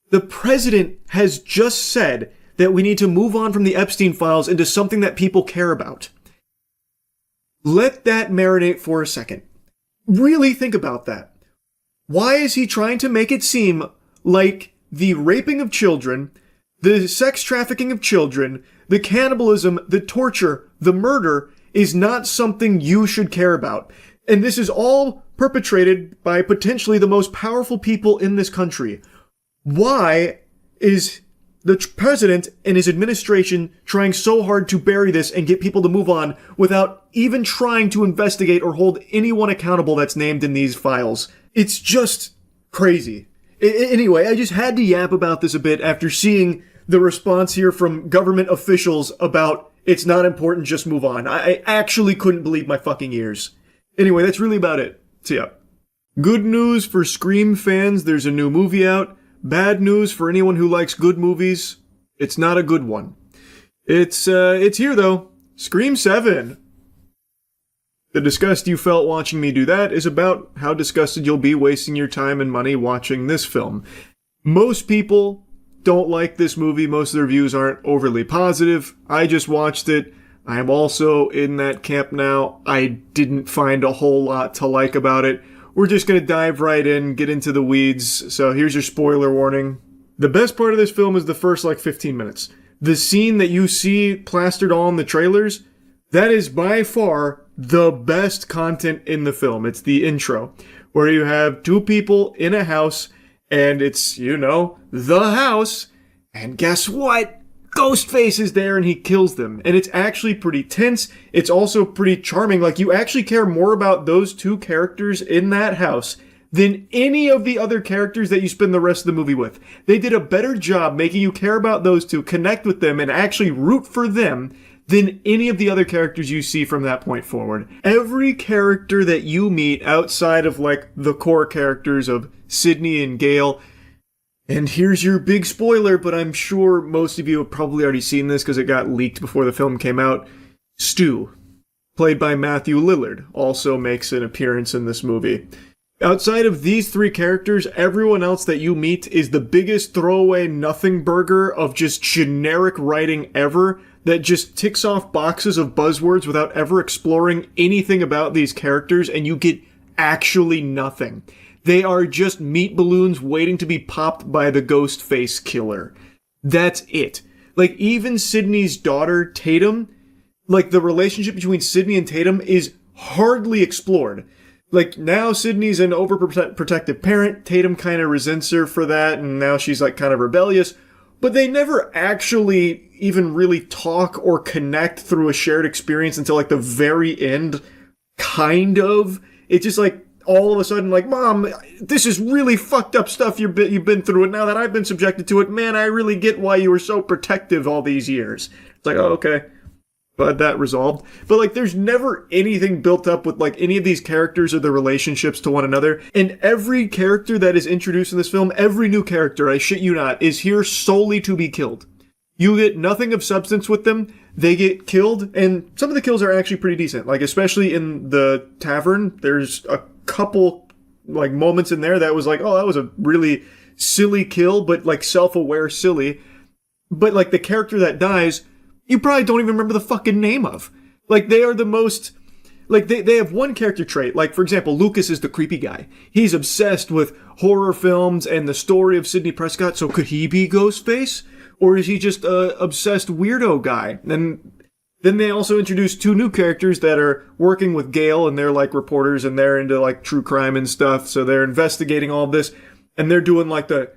The president has just said that we need to move on from the Epstein files into something that people care about. Let that marinate for a second. Really think about that. Why is he trying to make it seem like the raping of children, the sex trafficking of children, the cannibalism, the torture, the murder is not something you should care about? And this is all perpetrated by potentially the most powerful people in this country. Why is the president and his administration trying so hard to bury this and get people to move on without even trying to investigate or hold anyone accountable that's named in these files? It's just crazy. Anyway, I just had to yap about this a bit after seeing the response here from government officials about it's not important, just move on. I actually couldn't believe my fucking ears. Anyway, that's really about it. So yeah. Good news for Scream fans, there's a new movie out. Bad news for anyone who likes good movies, it's not a good one. It's here though. Scream 7. The disgust you felt watching me do that is about how disgusted you'll be wasting your time and money watching this film. Most people don't like this movie. Most of the reviews aren't overly positive. I just watched it. I am also in that camp now. I didn't find a whole lot to like about it. We're just going to dive right in, get into the weeds. So here's your spoiler warning. The best part of this film is the first 15 minutes. The scene that you see plastered on the trailers, that is by far the best content in the film. It's the intro, where you have two people in a house, and it's, the house. And guess what? Ghostface is there and he kills them. And it's actually pretty tense. It's also pretty charming. You actually care more about those two characters in that house than any of the other characters that you spend the rest of the movie with. They did a better job making you care about those two, connect with them, and actually root for them than any of the other characters you see from that point forward. Every character that you meet outside of the core characters of Sydney and Gale. And here's your big spoiler, but I'm sure most of you have probably already seen this because it got leaked before the film came out. Stu, played by Matthew Lillard, also makes an appearance in this movie. Outside of these three characters, everyone else that you meet is the biggest throwaway nothing burger of just generic writing ever that just ticks off boxes of buzzwords without ever exploring anything about these characters, and you get actually nothing. They are just meat balloons waiting to be popped by the ghost face killer. That's it. Even Sydney's daughter, Tatum, the relationship between Sydney and Tatum is hardly explored. Now Sydney's an overprotective parent. Tatum kind of resents her for that, and now she's kind of rebellious. But they never actually even really talk or connect through a shared experience until the very end. Kind of. It's just all of a sudden, Mom, this is really fucked up stuff you've been through, and now that I've been subjected to it, man, I really get why you were so protective all these years. It's oh, okay. Glad that resolved. But, there's never anything built up with, any of these characters or their relationships to one another. And every character that is introduced in this film, every new character, I shit you not, is here solely to be killed. You get nothing of substance with them. They get killed, and some of the kills are actually pretty decent. Especially in the tavern, there's a couple moments in there that was oh, that was a really silly kill, but self-aware silly. But the character that dies, you probably don't even remember the fucking name of. They are the most they have one character trait. For example, Lucas is the creepy guy. He's obsessed with horror films and the story of Sidney Prescott, so could he be Ghostface? Or is he just a obsessed weirdo guy? And then they also introduce two new characters that are working with Gale, and they're reporters, and they're into true crime and stuff, so they're investigating all of this, and they're doing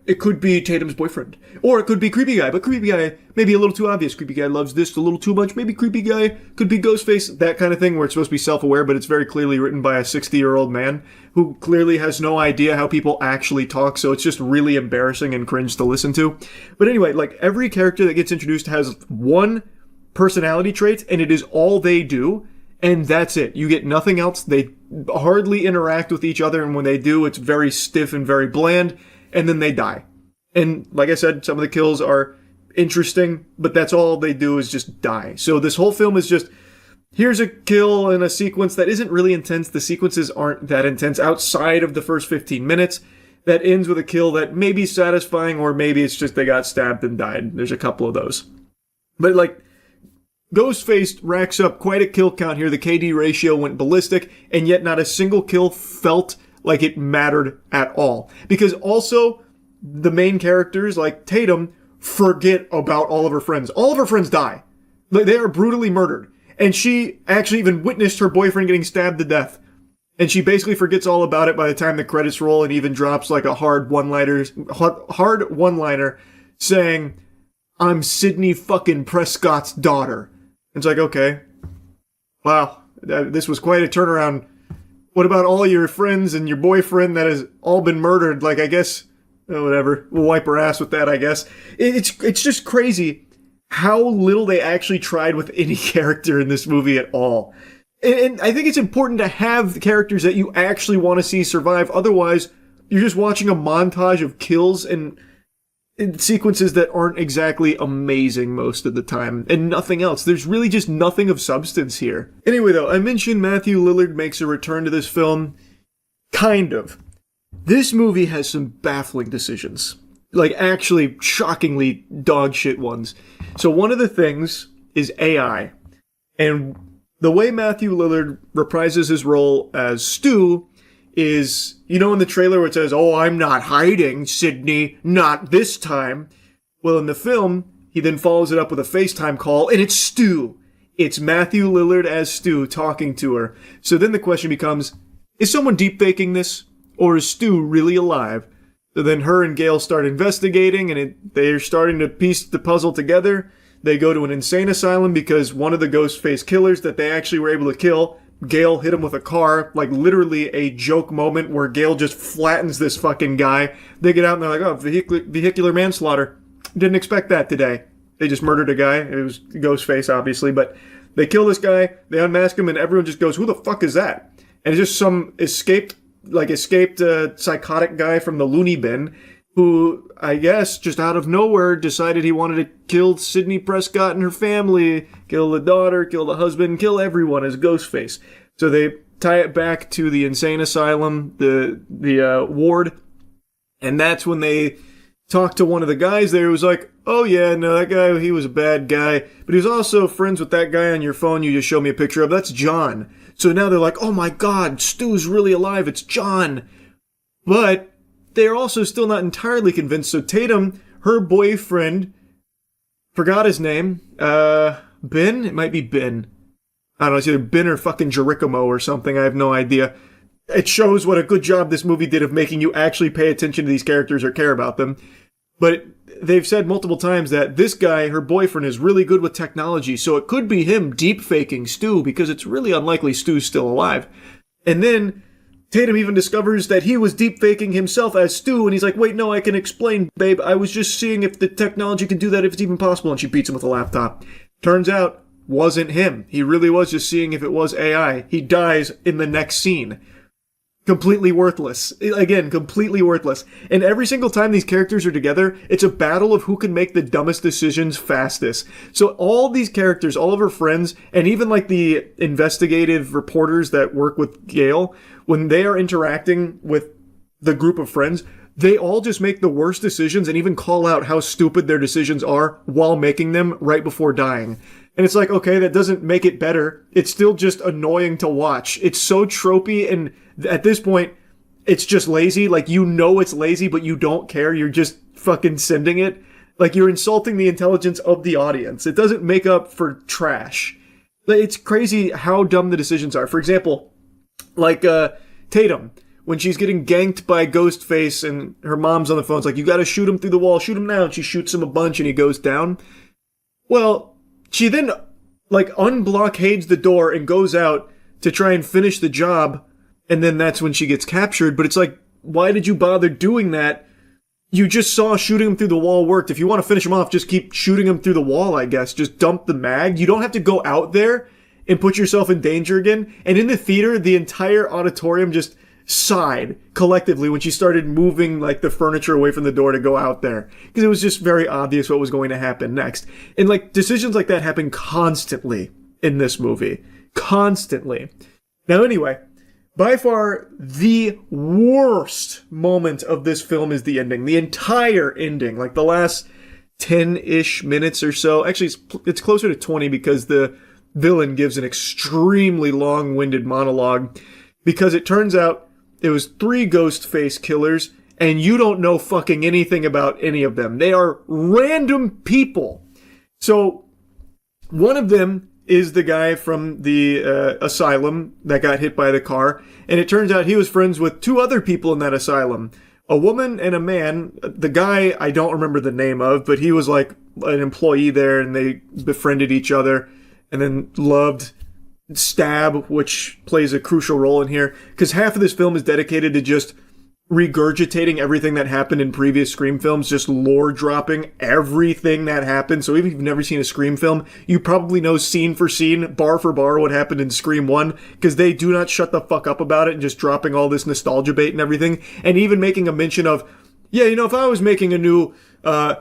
it could be Tatum's boyfriend, or it could be creepy guy, but creepy guy maybe a little too obvious, creepy guy loves this a little too much, maybe creepy guy could be Ghostface, that kind of thing, where it's supposed to be self-aware, but it's very clearly written by a 60-year-old man who clearly has no idea how people actually talk, so it's just really embarrassing and cringe to listen to. But anyway, every character that gets introduced has one personality traits, and it is all they do, and that's it. You get nothing else. They hardly interact with each other, and when they do, it's very stiff and very bland, and then they die. And like I said, some of the kills are interesting, but that's all they do is just die. So this whole film is just, here's a kill and a sequence that isn't really intense. The sequences aren't that intense outside of the first 15 minutes. that ends with a kill that may be satisfying, or maybe it's just they got stabbed and died. There's a couple of those. But like, Ghostface racks up quite a kill count here. The KD ratio went ballistic, and yet not a single kill felt like it mattered at all. Because also, the main characters, like Tatum, forget about all of her friends. All of her friends die. They are brutally murdered. And she actually even witnessed her boyfriend getting stabbed to death. And she basically forgets all about it by the time the credits roll, and even drops like a hard one-liner saying, "I'm Sydney fucking Prescott's daughter." It's like, okay, wow, this was quite a turnaround. What about all your friends and your boyfriend that has all been murdered? Like, I guess, whatever, we'll wipe her ass with that, I guess. It's just crazy how little they actually tried with any character in this movie at all. And I think it's important to have characters that you actually want to see survive. Otherwise, you're just watching a montage of kills and sequences that aren't exactly amazing most of the time, and nothing else. There's really just nothing of substance here. Anyway, though, I mentioned Matthew Lillard makes a return to this film. Kind of. This movie has some baffling decisions. Like, actually shockingly dog shit ones. So one of the things is AI. And the way Matthew Lillard reprises his role as Stu is, you know, in the trailer where it says, "Oh, I'm not hiding, Sydney, not this time." Well, in the film, he then follows it up with a FaceTime call, and it's Stu. It's Matthew Lillard as Stu talking to her. So then the question becomes, is someone deep-faking this? Or is Stu really alive? So then her and Gail start investigating, and they're starting to piece the puzzle together. They go to an insane asylum because one of the Ghostface killers that they actually were able to kill, Gail hit him with a car, like literally a joke moment where Gail just flattens this fucking guy. They get out and they're like, "Oh, vehicular manslaughter. Didn't expect that today." They just murdered a guy. It was Ghostface, obviously, but they kill this guy, they unmask him, and everyone just goes, "Who the fuck is that?" And it's just some escaped psychotic guy from the loony bin who, I guess, just out of nowhere decided he wanted to kill Sydney Prescott and her family, kill the daughter, kill the husband, kill everyone as Ghostface. So they tie it back to the insane asylum, the ward, and that's when they talk to one of the guys there who's like, "Oh yeah, no, that guy, he was a bad guy, but he was also friends with that guy on your phone you just showed me a picture of. That's John." So now they're like, "Oh my god, Stu's really alive, it's John." But they're also still not entirely convinced. So Tatum, her boyfriend, forgot his name, Ben? It might be Ben. I don't know, it's either Ben or fucking Jerichomo or something, I have no idea. It shows what a good job this movie did of making you actually pay attention to these characters or care about them. But they've said multiple times that this guy, her boyfriend, is really good with technology, so it could be him deep-faking Stu, because it's really unlikely Stu's still alive. And then Tatum even discovers that he was deep-faking himself as Stu, and he's like, "Wait, no, I can explain, babe. I was just seeing if the technology can do that, if it's even possible," and she beats him with a laptop. Turns out, wasn't him. He really was just seeing if it was AI. He dies in the next scene. Completely worthless. Again, completely worthless. And every single time these characters are together, it's a battle of who can make the dumbest decisions fastest. So all these characters, all of her friends, and even like the investigative reporters that work with Gail, when they are interacting with the group of friends, they all just make the worst decisions and even call out how stupid their decisions are while making them right before dying. And it's like, okay, that doesn't make it better. It's still just annoying to watch. It's so tropey, and at this point, it's just lazy. Like, you know it's lazy, but you don't care. You're just fucking sending it. Like, you're insulting the intelligence of the audience. It doesn't make up for trash. It's crazy how dumb the decisions are. For example, like Tatum, when she's getting ganked by Ghostface and her mom's on the phone, it's like, "You gotta shoot him through the wall. Shoot him now." And she shoots him a bunch and he goes down. Well, she then, like, unblockades the door and goes out to try and finish the job, and then that's when she gets captured. But it's like, why did you bother doing that? You just saw shooting him through the wall worked. If you want to finish him off, just keep shooting him through the wall, I guess. Just dump the mag. You don't have to go out there and put yourself in danger again. And in the theater, the entire auditorium just sighed collectively when she started moving like the furniture away from the door to go out there, because it was just very obvious what was going to happen next. And like decisions like that happen constantly in this movie. Constantly. Now anyway, By far, the worst moment of this film is the ending. The entire ending, like the last 10-ish minutes or so. Actually, it's closer to 20 because the villain gives an extremely long-winded monologue. Because it turns out it was 3 ghost face killers, and you don't know fucking anything about any of them. They are random people. So, one of them is the guy from the asylum that got hit by the car, and it turns out he was friends with 2 other people in that asylum. A woman and a man. The guy I don't remember the name of, but he was like an employee there, and they befriended each other, and then loved Stab, which plays a crucial role in here, because half of this film is dedicated to just regurgitating everything that happened in previous Scream films, just lore dropping everything that happened. So even if you've never seen a Scream film, you probably know scene for scene, bar for bar, what happened in Scream 1, because they do not shut the fuck up about it and just dropping all this nostalgia bait and everything, and even making a mention of, yeah, you know, if I was making a new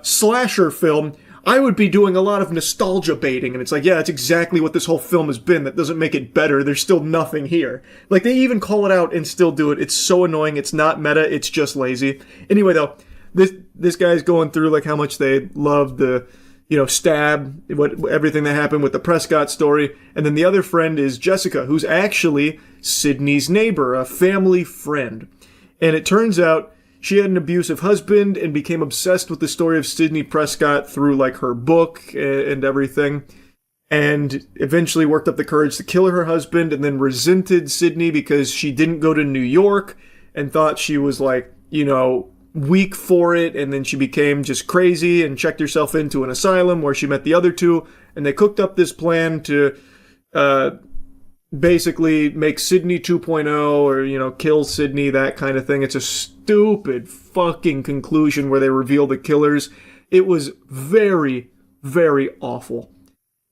slasher film, I would be doing a lot of nostalgia baiting. And it's like, yeah, that's exactly what this whole film has been. That doesn't make it better. There's still nothing here. Like, they even call it out and still do it. It's so annoying. It's not meta. It's just lazy. Anyway, though, this guy's going through, like, how much they love the, you know, Stab, everything that happened with the Prescott story. And then the other friend is Jessica, who's actually Sydney's neighbor, a family friend. And it turns out she had an abusive husband and became obsessed with the story of Sidney Prescott through, like, her book and everything. And eventually worked up the courage to kill her husband, and then resented Sidney because she didn't go to New York and thought she was, like, you know, weak for it. And then she became just crazy and checked herself into an asylum where she met the other 2. And they cooked up this plan to basically make Sydney 2.0, or, you know, kill Sydney, that kind of thing. It's a stupid fucking conclusion where they reveal the killers. It was very, very awful.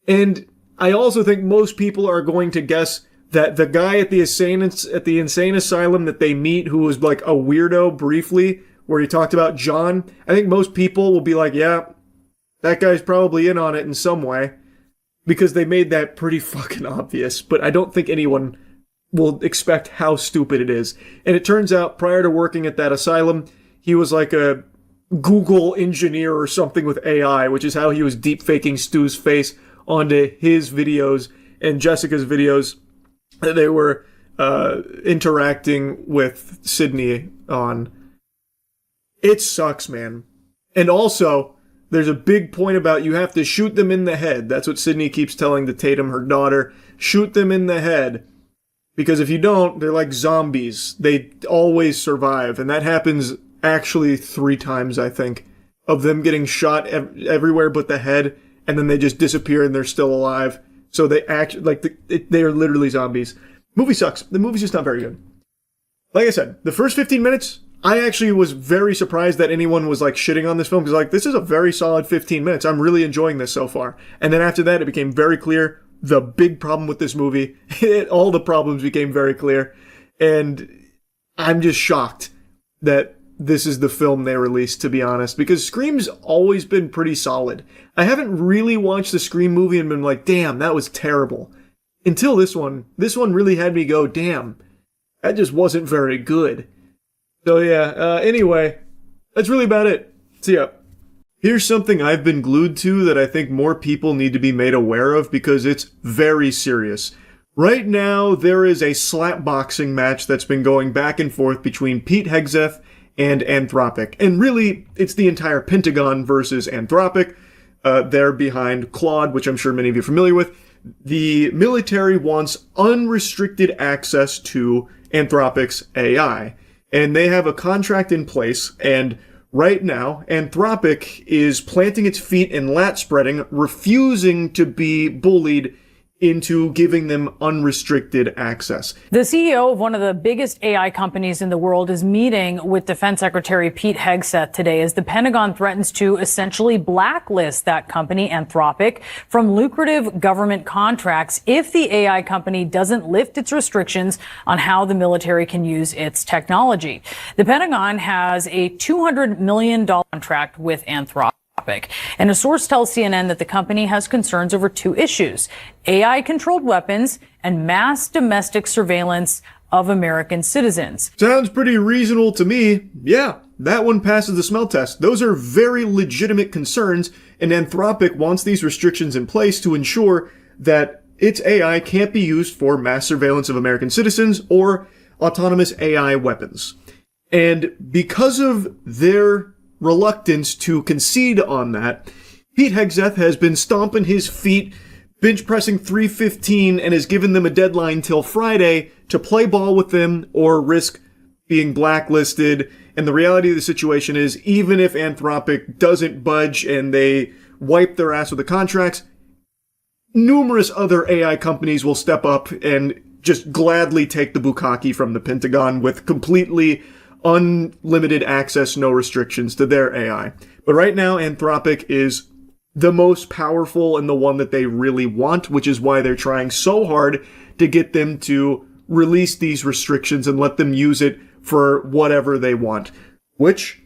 And I also think most people are going to guess that the guy at the insane asylum that they meet, who was like a weirdo briefly, where he talked about John, I think most people will be like, yeah, that guy's probably in on it in some way. Because they made that pretty fucking obvious, but I don't think anyone will expect how stupid it is. And it turns out, prior to working at that asylum, he was like a Google engineer or something with AI, which is how he was deep-faking Stu's face onto his videos and Jessica's videos that they were interacting with Sydney on. It sucks, man. And also, there's a big point about you have to shoot them in the head. That's what Sydney keeps telling the Tatum, her daughter. Shoot them in the head. Because if you don't, they're like zombies. They always survive. And that happens actually 3 times, I think, of them getting shot everywhere but the head, and then they just disappear and they're still alive. So they act like they are literally zombies. Movie sucks. The movie's just not very good. Like I said, the first 15 minutes, I actually was very surprised that anyone was like shitting on this film, because like, this is a very solid 15 minutes. I'm really enjoying this so far. And then after that, it became very clear the big problem with this movie. All the problems became very clear. And I'm just shocked that this is the film they released, to be honest, because Scream's always been pretty solid. I haven't really watched the Scream movie and been like, damn, that was terrible. Until this one. This one really had me go, damn, that just wasn't very good. So yeah, anyway, that's really about it. See ya. Here's something I've been glued to that I think more people need to be made aware of, because it's very serious. Right now, there is a slapboxing match that's been going back and forth between Pete Hegseth and Anthropic. And really, it's the entire Pentagon versus Anthropic. They're behind Claude, which I'm sure many of you are familiar with. The military wants unrestricted access to Anthropic's AI. And they have a contract in place, and right now, Anthropic is planting its feet and lat spreading, refusing to be bullied into giving them unrestricted access. The CEO of one of the biggest AI companies in the world is meeting with Defense Secretary Pete Hegseth today as the Pentagon threatens to essentially blacklist that company, Anthropic, from lucrative government contracts if the AI company doesn't lift its restrictions on how the military can use its technology. The Pentagon has a $200 million contract with Anthropic. And a source tells CNN that the company has concerns over 2 issues: AI-controlled weapons and mass domestic surveillance of American citizens. Sounds pretty reasonable to me. Yeah, that one passes the smell test. Those are very legitimate concerns, and Anthropic wants these restrictions in place to ensure that its AI can't be used for mass surveillance of American citizens or autonomous AI weapons. And because of their reluctance to concede on that, Pete Hegseth has been stomping his feet, bench pressing 315, and has given them a deadline till Friday to play ball with them or risk being blacklisted. And the reality of the situation is, even if Anthropic doesn't budge and they wipe their ass with the contracts, numerous other AI companies will step up and just gladly take the bukkake from the Pentagon with completely unlimited access, no restrictions to their AI. But right now, Anthropic is the most powerful and the one that they really want, which is why they're trying so hard to get them to release these restrictions and let them use it for whatever they want. Which,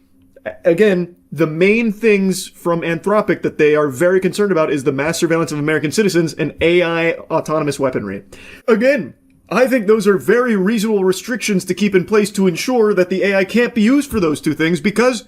again, the main things from Anthropic that they are very concerned about is the mass surveillance of American citizens and AI autonomous weaponry. Again, I think those are very reasonable restrictions to keep in place to ensure that the AI can't be used for those two things, because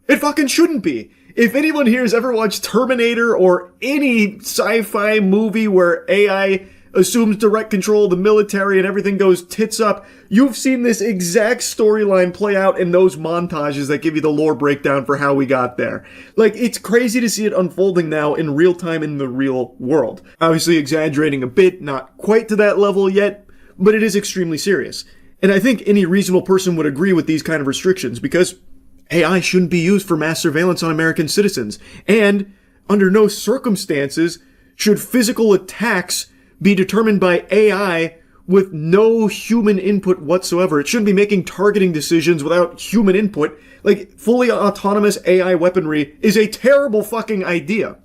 it fucking shouldn't be. If anyone here has ever watched Terminator or any sci-fi movie where AI assumes direct control of the military and everything goes tits up, you've seen this exact storyline play out in those montages that give you the lore breakdown for how we got there. Like, it's crazy to see it unfolding now in real time in the real world. Obviously exaggerating a bit, not quite to that level yet, but it is extremely serious. And I think any reasonable person would agree with these kind of restrictions, because AI shouldn't be used for mass surveillance on American citizens. And under no circumstances should physical attacks be determined by AI with no human input whatsoever. It shouldn't be making targeting decisions without human input. Like, fully autonomous AI weaponry is a terrible fucking idea.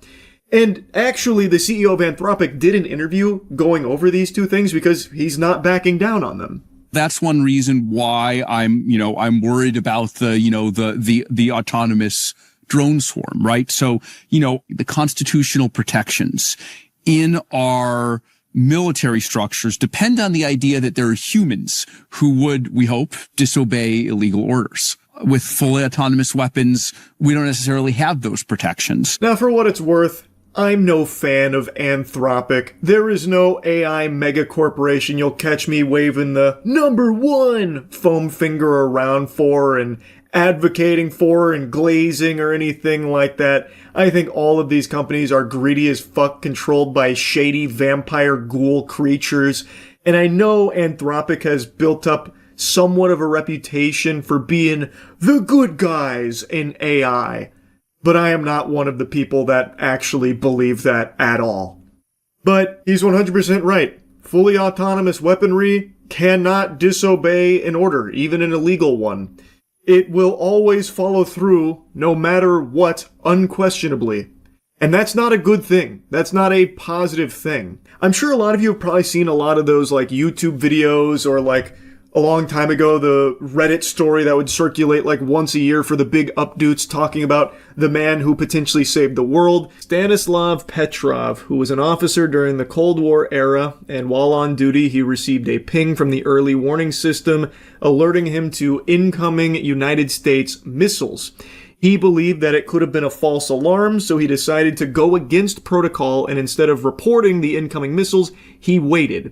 And actually, the CEO of Anthropic did an interview going over these two things because he's not backing down on them. That's one reason why I'm worried about the autonomous drone swarm, right? So, the constitutional protections in our military structures depend on the idea that there are humans who would, we hope, disobey illegal orders. With fully autonomous weapons, we don't necessarily have those protections. Now, for what it's worth, I'm no fan of Anthropic. There is no AI mega corporation you'll catch me waving the #1 foam finger around for and advocating for and glazing or anything like that. I think all of these companies are greedy as fuck, controlled by shady vampire ghoul creatures. And I know Anthropic has built up somewhat of a reputation for being the good guys in AI. But I am not one of the people that actually believe that at all. But he's 100% right. Fully autonomous weaponry cannot disobey an order, even an illegal one. It will always follow through, no matter what, unquestionably. And that's not a good thing. That's not a positive thing. I'm sure a lot of you have probably seen a lot of those like YouTube videos, or like a long time ago, the Reddit story that would circulate like once a year for the big updoots talking about the man who potentially saved the world, Stanislav Petrov, who was an officer during the Cold War era, and while on duty, he received a ping from the early warning system alerting him to incoming United States missiles. He believed that it could have been a false alarm, so he decided to go against protocol, and instead of reporting the incoming missiles, he waited.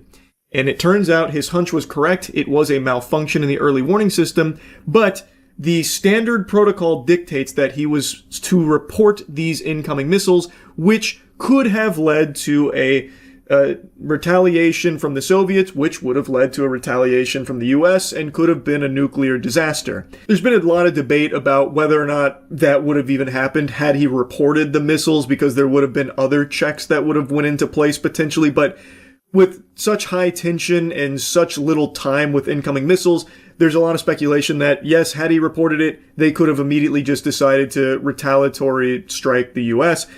And it turns out his hunch was correct. It was a malfunction in the early warning system, but the standard protocol dictates that he was to report these incoming missiles, which could have led to a retaliation from the Soviets, which would have led to a retaliation from the US, and could have been a nuclear disaster. There's been a lot of debate about whether or not that would have even happened had he reported the missiles, because there would have been other checks that would have went into place potentially, but with such high tension and such little time with incoming missiles, there's a lot of speculation that, yes, had he reported it, they could have immediately just decided to retaliatory strike the US.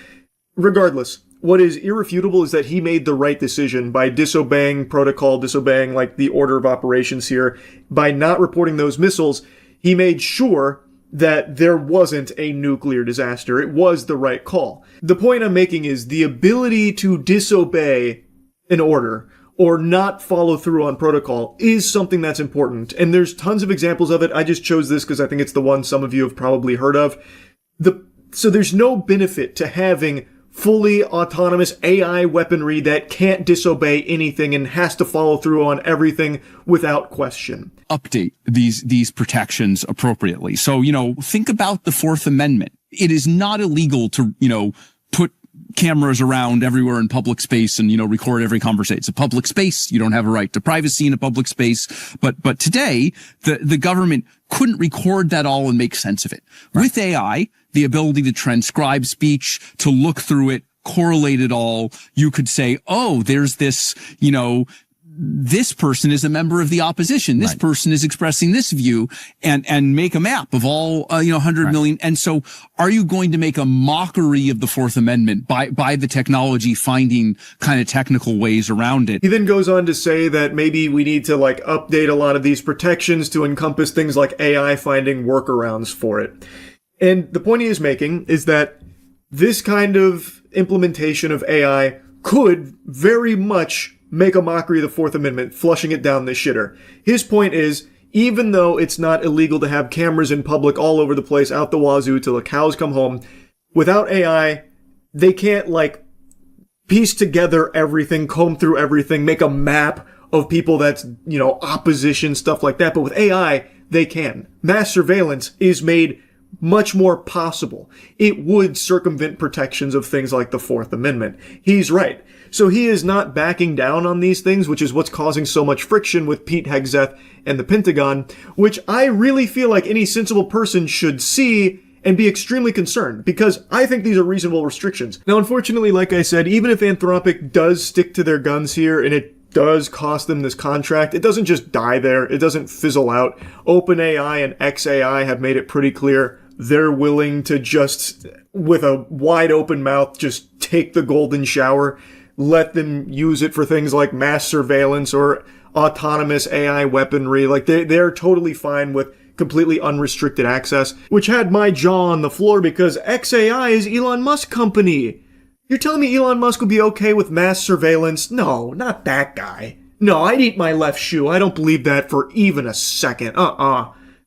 Regardless, what is irrefutable is that he made the right decision by disobeying protocol, disobeying like the order of operations here. By not reporting those missiles, he made sure that there wasn't a nuclear disaster. It was the right call. The point I'm making is the ability to disobey an order or not follow through on protocol is something that's important. And there's tons of examples of it. I just chose this because I think it's the one some of you have probably heard of. So there's no benefit to having fully autonomous AI weaponry that can't disobey anything and has to follow through on everything without question. Update these protections appropriately. So, think about the Fourth Amendment. It is not illegal to, put cameras around everywhere in public space and, record every conversation. It's a public space. You don't have a right to privacy in a public space. But today, the government couldn't record that all and make sense of it. Right. With AI, the ability to transcribe speech, to look through it, correlate it all, you could say, oh, there's this, this person is a member of the opposition. This person is expressing this view, and make a map of all, 100 million. And so are you going to make a mockery of the Fourth Amendment by the technology finding kind of technical ways around it? He then goes on to say that maybe we need to update a lot of these protections to encompass things like AI finding workarounds for it. And the point he is making is that this kind of implementation of AI could very much make a mockery of the Fourth Amendment, flushing it down the shitter. His point is, even though it's not illegal to have cameras in public all over the place, out the wazoo till the cows come home, without AI, they can't, piece together everything, comb through everything, make a map of people that's, opposition, stuff like that. But with AI, they can. Mass surveillance is made much more possible. It would circumvent protections of things like the Fourth Amendment. He's right. So he is not backing down on these things, which is what's causing so much friction with Pete Hegseth and the Pentagon, which I really feel like any sensible person should see and be extremely concerned, because I think these are reasonable restrictions. Now, unfortunately, like I said, even if Anthropic does stick to their guns here and it does cost them this contract, it doesn't just die there. It doesn't fizzle out. OpenAI and xAI have made it pretty clear they're willing to just, with a wide open mouth, just take the golden shower, let them use it for things like mass surveillance or autonomous AI weaponry. They're totally fine with completely unrestricted access, which had my jaw on the floor because xAI is Elon Musk's company. You're telling me Elon Musk would be okay with mass surveillance? No, not that guy. No, I'd eat my left shoe. I don't believe that for even a second.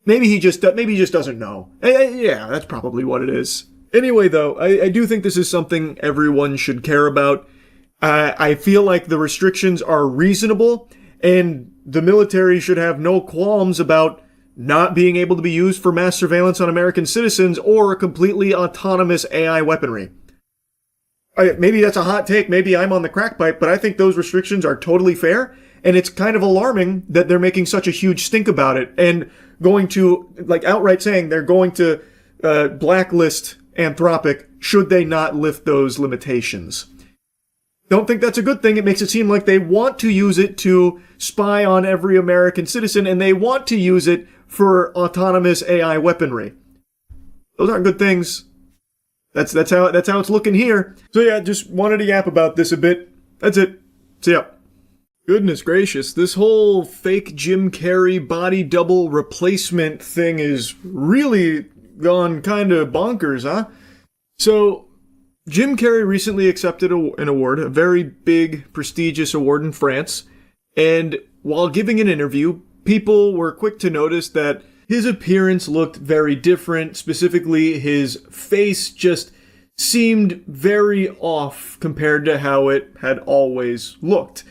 Maybe he just doesn't know. Yeah, that's probably what it is. Anyway, though, I do think this is something everyone should care about. I feel like the restrictions are reasonable, and the military should have no qualms about not being able to be used for mass surveillance on American citizens or completely autonomous AI weaponry. Maybe that's a hot take, maybe I'm on the crack pipe, but I think those restrictions are totally fair, and it's kind of alarming that they're making such a huge stink about it, and going to, outright saying they're going to blacklist Anthropic should they not lift those limitations. Don't think that's a good thing. It makes it seem like they want to use it to spy on every American citizen, and they want to use it for autonomous AI weaponry. Those aren't good things. That's how it's looking here. So yeah, just wanted to yap about this a bit. That's it. See ya. Goodness gracious, this whole fake Jim Carrey body double replacement thing is really gone kind of bonkers, huh? So, Jim Carrey recently accepted an award, a very big, prestigious award in France, and while giving an interview, people were quick to notice that his appearance looked very different. Specifically, his face just seemed very off compared to how it had always looked.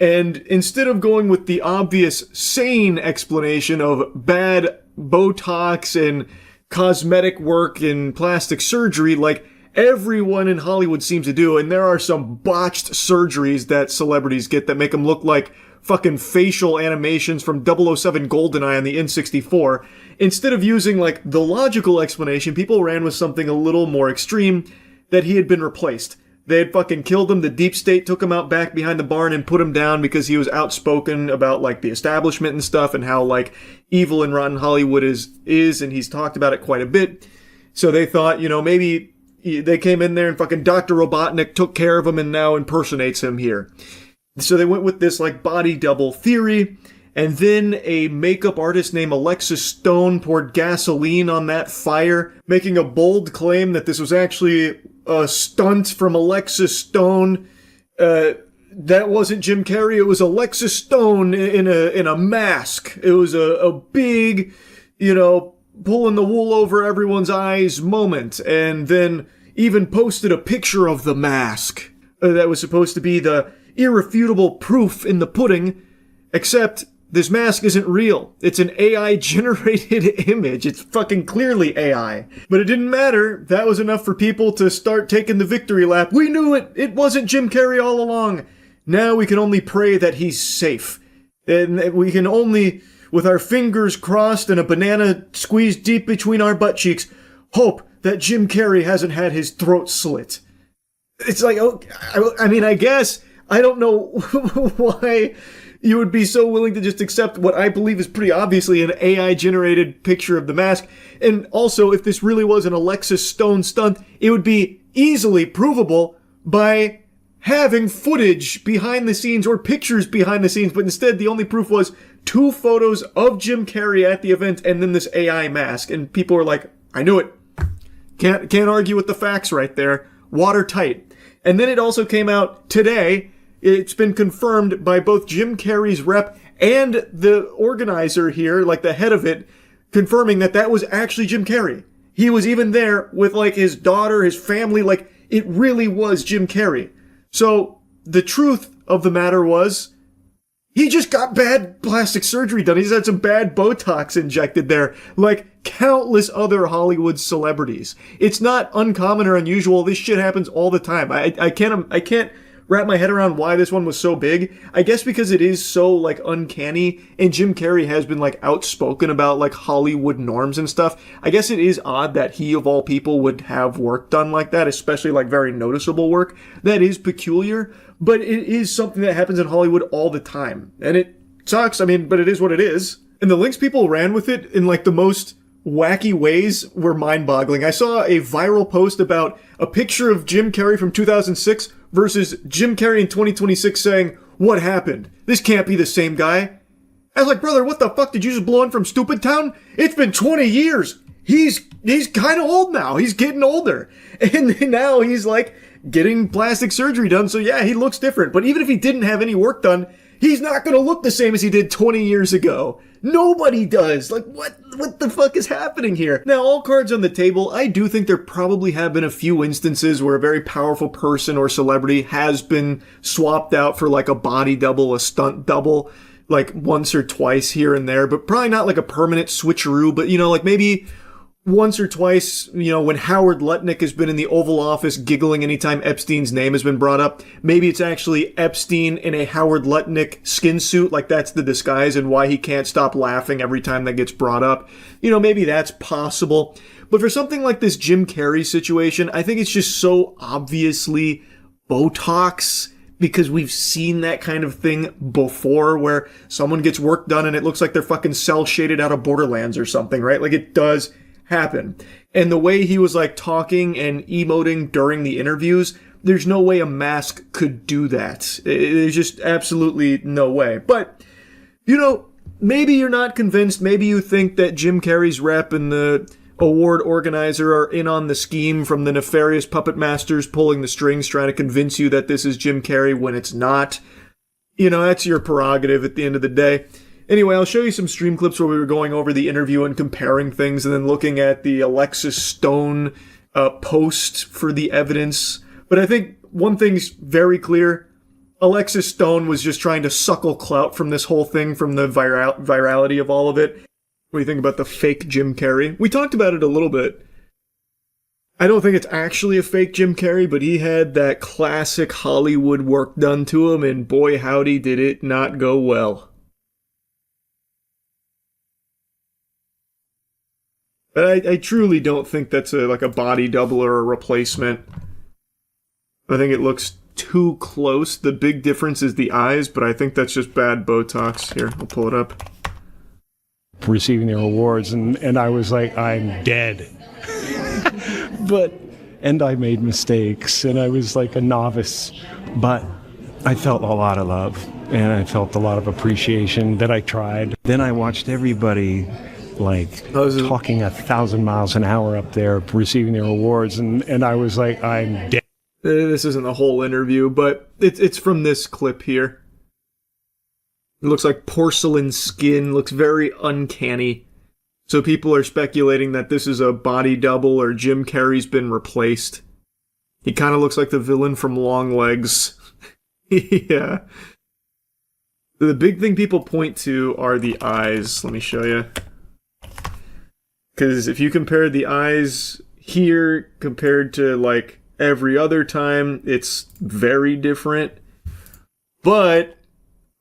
And instead of going with the obvious sane explanation of bad Botox and cosmetic work and plastic surgery like everyone in Hollywood seems to do, and there are some botched surgeries that celebrities get that make them look like fucking facial animations from 007 GoldenEye on the N64. Instead of using the logical explanation, people ran with something a little more extreme, that he had been replaced. They had fucking killed him. The deep state took him out back behind the barn and put him down because he was outspoken about the establishment and stuff and how evil and rotten Hollywood is, and he's talked about it quite a bit. So they thought, maybe they came in there and fucking Dr. Robotnik took care of him and now impersonates him here. So they went with this body double theory, and then a makeup artist named Alexis Stone poured gasoline on that fire, making a bold claim that this was actually a stunt from Alexis Stone. that wasn't Jim Carrey. It was Alexis Stone in a mask. It was a big, pulling the wool over everyone's eyes moment. And then even posted a picture of the mask that was supposed to be the irrefutable proof in the pudding, except this mask isn't real. It's an AI-generated image. It's fucking clearly AI. But it didn't matter. That was enough for people to start taking the victory lap. We knew it. It wasn't Jim Carrey all along. Now we can only pray that he's safe. And we can only, with our fingers crossed and a banana squeezed deep between our butt cheeks, hope that Jim Carrey hasn't had his throat slit. It's like, I mean, I guess, I don't know why you would be so willing to just accept what I believe is pretty obviously an AI-generated picture of the mask. And also, if this really was an Alexis Stone stunt, it would be easily provable by having footage behind the scenes or pictures behind the scenes, but instead the only proof was 2 photos of Jim Carrey at the event and then this AI mask. And people were like, I knew it. Can't argue with the facts right there. Watertight. And then it also came out today. It's been confirmed by both Jim Carrey's rep and the organizer here, like the head of it, confirming that that was actually Jim Carrey. He was even there with like his daughter, his family, like it really was Jim Carrey. So the truth of the matter was he just got bad plastic surgery done. He's had some bad Botox injected there, like countless other Hollywood celebrities. It's not uncommon or unusual. This shit happens all the time. I can't wrap my head around why this one was so big. I guess because it is so like uncanny, and Jim Carrey has been like outspoken about like Hollywood norms and stuff. I guess it is odd that he of all people would have work done like that, especially like very noticeable work. That is peculiar, but it is something that happens in Hollywood all the time. And it sucks, I mean, but it is what it is. And the links people ran with it in like the most wacky ways were mind-boggling. I saw a viral post about a picture of Jim Carrey from 2006 versus Jim Carrey in 2026 saying, what happened? This can't be the same guy. I was like, brother, what the fuck did you just blow in from Stupid Town? It's been 20 years. He's kind of old now. He's getting older. And now he's like getting plastic surgery done. So yeah, he looks different. But even if he didn't have any work done, he's not going to look the same as he did 20 years ago. Nobody does. Like, what the fuck is happening here? Now, all cards on the table, I do think there probably have been a few instances where a very powerful person or celebrity has been swapped out for like a body double, a stunt double, like once or twice here and there, but probably not like a permanent switcheroo, but like maybe once or twice, when Howard Lutnick has been in the Oval Office giggling anytime Epstein's name has been brought up. Maybe it's actually Epstein in a Howard Lutnick skin suit, like that's the disguise and why he can't stop laughing every time that gets brought up. Maybe that's possible. But for something like this Jim Carrey situation, I think it's just so obviously Botox, because we've seen that kind of thing before where someone gets work done and it looks like they're fucking cell shaded out of Borderlands or something, right? Like it does happen. And the way he was like talking and emoting during the interviews, there's no way a mask could do that. There's just absolutely no way. But, maybe you're not convinced. Maybe you think that Jim Carrey's rep and the award organizer are in on the scheme from the nefarious puppet masters pulling the strings trying to convince you that this is Jim Carrey when it's not. That's your prerogative at the end of the day. Anyway, I'll show you some stream clips where we were going over the interview and comparing things and then looking at the Alexis Stone post for the evidence. But I think one thing's very clear. Alexis Stone was just trying to suckle clout from this whole thing, from the virality of all of it. What do you think about the fake Jim Carrey? We talked about it a little bit. I don't think it's actually a fake Jim Carrey, but he had that classic Hollywood work done to him, and boy howdy did it not go well. But I truly don't think that's like a body double or a replacement. I think it looks too close. The big difference is the eyes, but I think that's just bad Botox. Here, I'll pull it up. Receiving their awards, and I was like, I'm dead. And I made mistakes, and I was like a novice, but I felt a lot of love, and I felt a lot of appreciation that I tried. Then I watched everybody talking 1,000 miles an hour up there, receiving their awards, and I was like, I'm dead. This isn't the whole interview, but it's from this clip here. It looks like porcelain skin, looks very uncanny. So people are speculating that this is a body double or Jim Carrey's been replaced. He kind of looks like the villain from Long Legs. Yeah. The big thing people point to are the eyes. Let me show you. Because if you compare the eyes here compared to like every other time, it's very different. But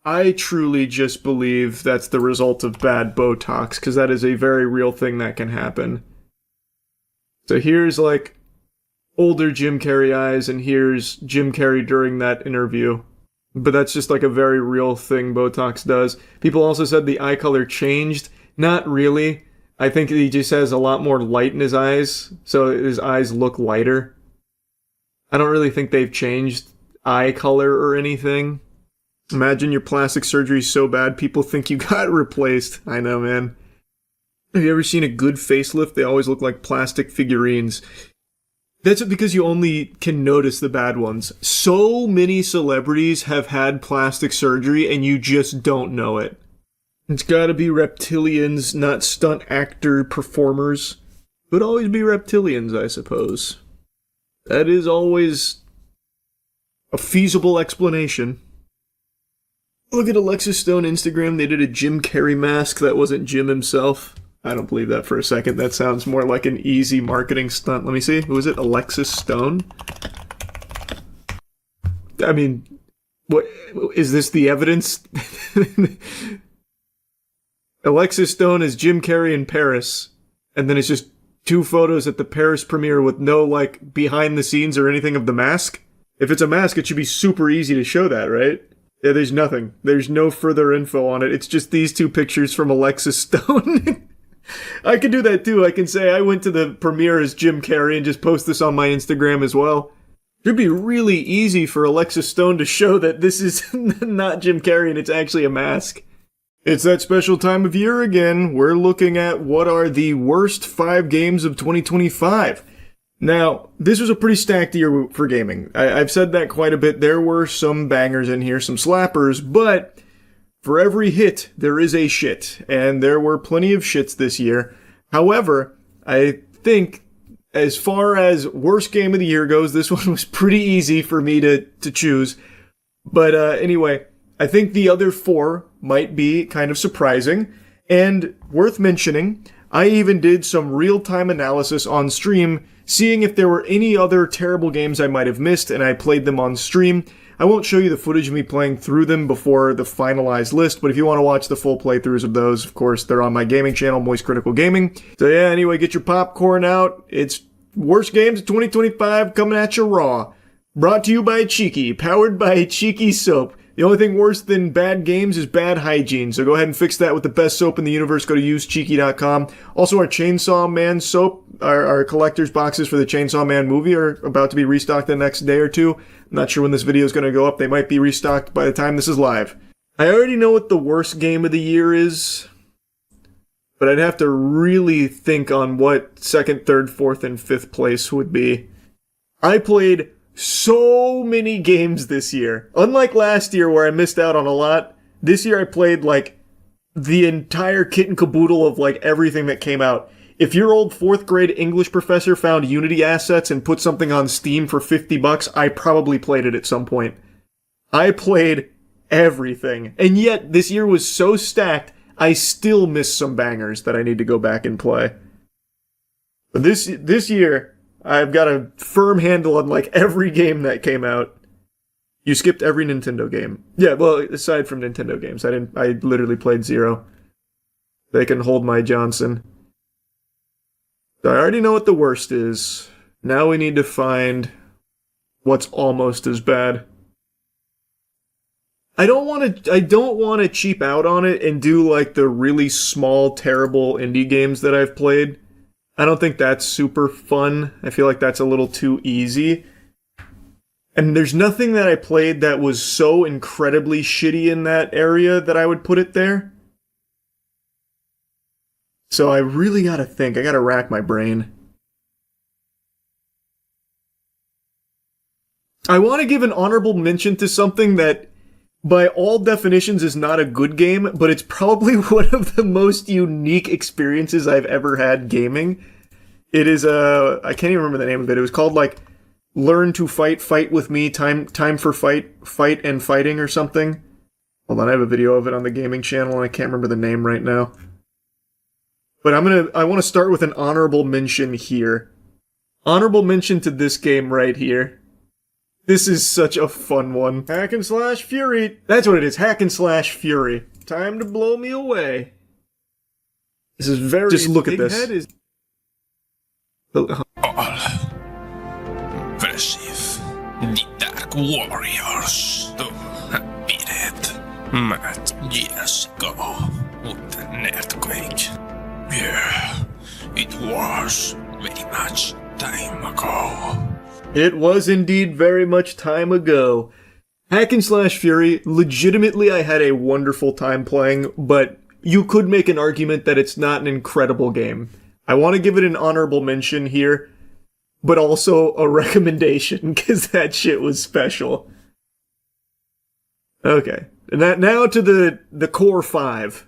I truly just believe that's the result of bad Botox, because that is a very real thing that can happen. So here's like older Jim Carrey eyes, and here's Jim Carrey during that interview. But that's just like a very real thing Botox does. People also said the eye color changed. Not really. I think he just has a lot more light in his eyes, so his eyes look lighter. I don't really think they've changed eye color or anything. Imagine your plastic surgery so bad people think you got replaced. I know, man. Have you ever seen a good facelift? They always look like plastic figurines. That's because you only can notice the bad ones. So many celebrities have had plastic surgery and you just don't know it. It's gotta be reptilians, not stunt actor performers. It would always be reptilians, I suppose. That is always a feasible explanation. Look at Alexis Stone Instagram. They did a Jim Carrey mask that wasn't Jim himself. I don't believe that for a second. That sounds more like an easy marketing stunt. Let me see. Who is it? Alexis Stone? I mean, what is this the evidence? Alexis Stone is Jim Carrey in Paris. And then it's just 2 photos at the Paris premiere with no, like, behind the scenes or anything of the mask. If it's a mask, it should be super easy to show that, right? Yeah, there's nothing. There's no further info on it. It's just these 2 pictures from Alexis Stone. I could do that too. I can say I went to the premiere as Jim Carrey and just post this on my Instagram as well. It would be really easy for Alexis Stone to show that this is not Jim Carrey and it's actually a mask. It's that special time of year again. We're looking at what are the worst 5 games of 2025. Now, this was a pretty stacked year for gaming. I've said that quite a bit. There were some bangers in here, some slappers, but for every hit, there is a shit. And there were plenty of shits this year. However, I think as far as worst game of the year goes, this one was pretty easy for me to choose. But anyway, I think the other 4 might be kind of surprising and worth mentioning. I even did some real-time analysis on stream, seeing if there were any other terrible games I might have missed, and I played them on stream. I won't show you the footage of me playing through them before the finalized list, but if you want to watch the full playthroughs of those, of course, they're on my gaming channel, Moist Critical Gaming. So yeah, anyway, get your popcorn out. It's Worst Games of 2025 coming at you raw. Brought to you by Cheeky, powered by Cheeky Soap. The only thing worse than bad games is bad hygiene, so go ahead and fix that with the best soap in the universe. Go to usecheeky.com. Also, our Chainsaw Man soap, our collector's boxes for the Chainsaw Man movie are about to be restocked the next day or 2. I'm not sure when this video is going to go up. They might be restocked by the time this is live. I already know what the worst game of the year is, but I'd have to really think on what 2nd, 3rd, 4th, and 5th place would be. I played so many games this year. Unlike last year where I missed out on a lot, this year I played like the entire kit and caboodle of like everything that came out. If your old 4th grade English professor found Unity assets and put something on Steam for $50, I probably played it at some point. I played everything. And yet this year was so stacked, I still missed some bangers that I need to go back and play. But this year, I've got a firm handle on like every game that came out. You skipped every Nintendo game. Yeah, well, aside from Nintendo games, I literally played 0. They can hold my Johnson. So I already know what the worst is. Now we need to find what's almost as bad. I don't want to cheap out on it and do like the really small, terrible indie games that I've played. I don't think that's super fun. I feel like that's a little too easy. And there's nothing that I played that was so incredibly shitty in that area that I would put it there. So I really gotta think. I gotta rack my brain. I want to give an honorable mention to something that, by all definitions, is not a good game, but it's probably one of the most unique experiences I've ever had gaming. It is I can't even remember the name of it. It was called like Learn to Fight, Fight with Me, Time for Fight and Fighting or something. Hold on, I have a video of it on the gaming channel and I can't remember the name right now. But I want to start with an honorable mention here. Honorable mention to this game right here. This is such a fun one. Hack and Slash Fury. That's what it is. Hack and Slash Fury. Time to blow me away. This is very... Just look at this. All. Impressive. The Dark Warriors. To have beat it much years ago with an earthquake. Yeah, it was very much time ago. It was indeed very much time ago. Hack and Slash Fury, legitimately I had a wonderful time playing, but you could make an argument that it's not an incredible game. I want to give it an honorable mention here, but also a recommendation, because that shit was special. Okay, and that now to the core 5.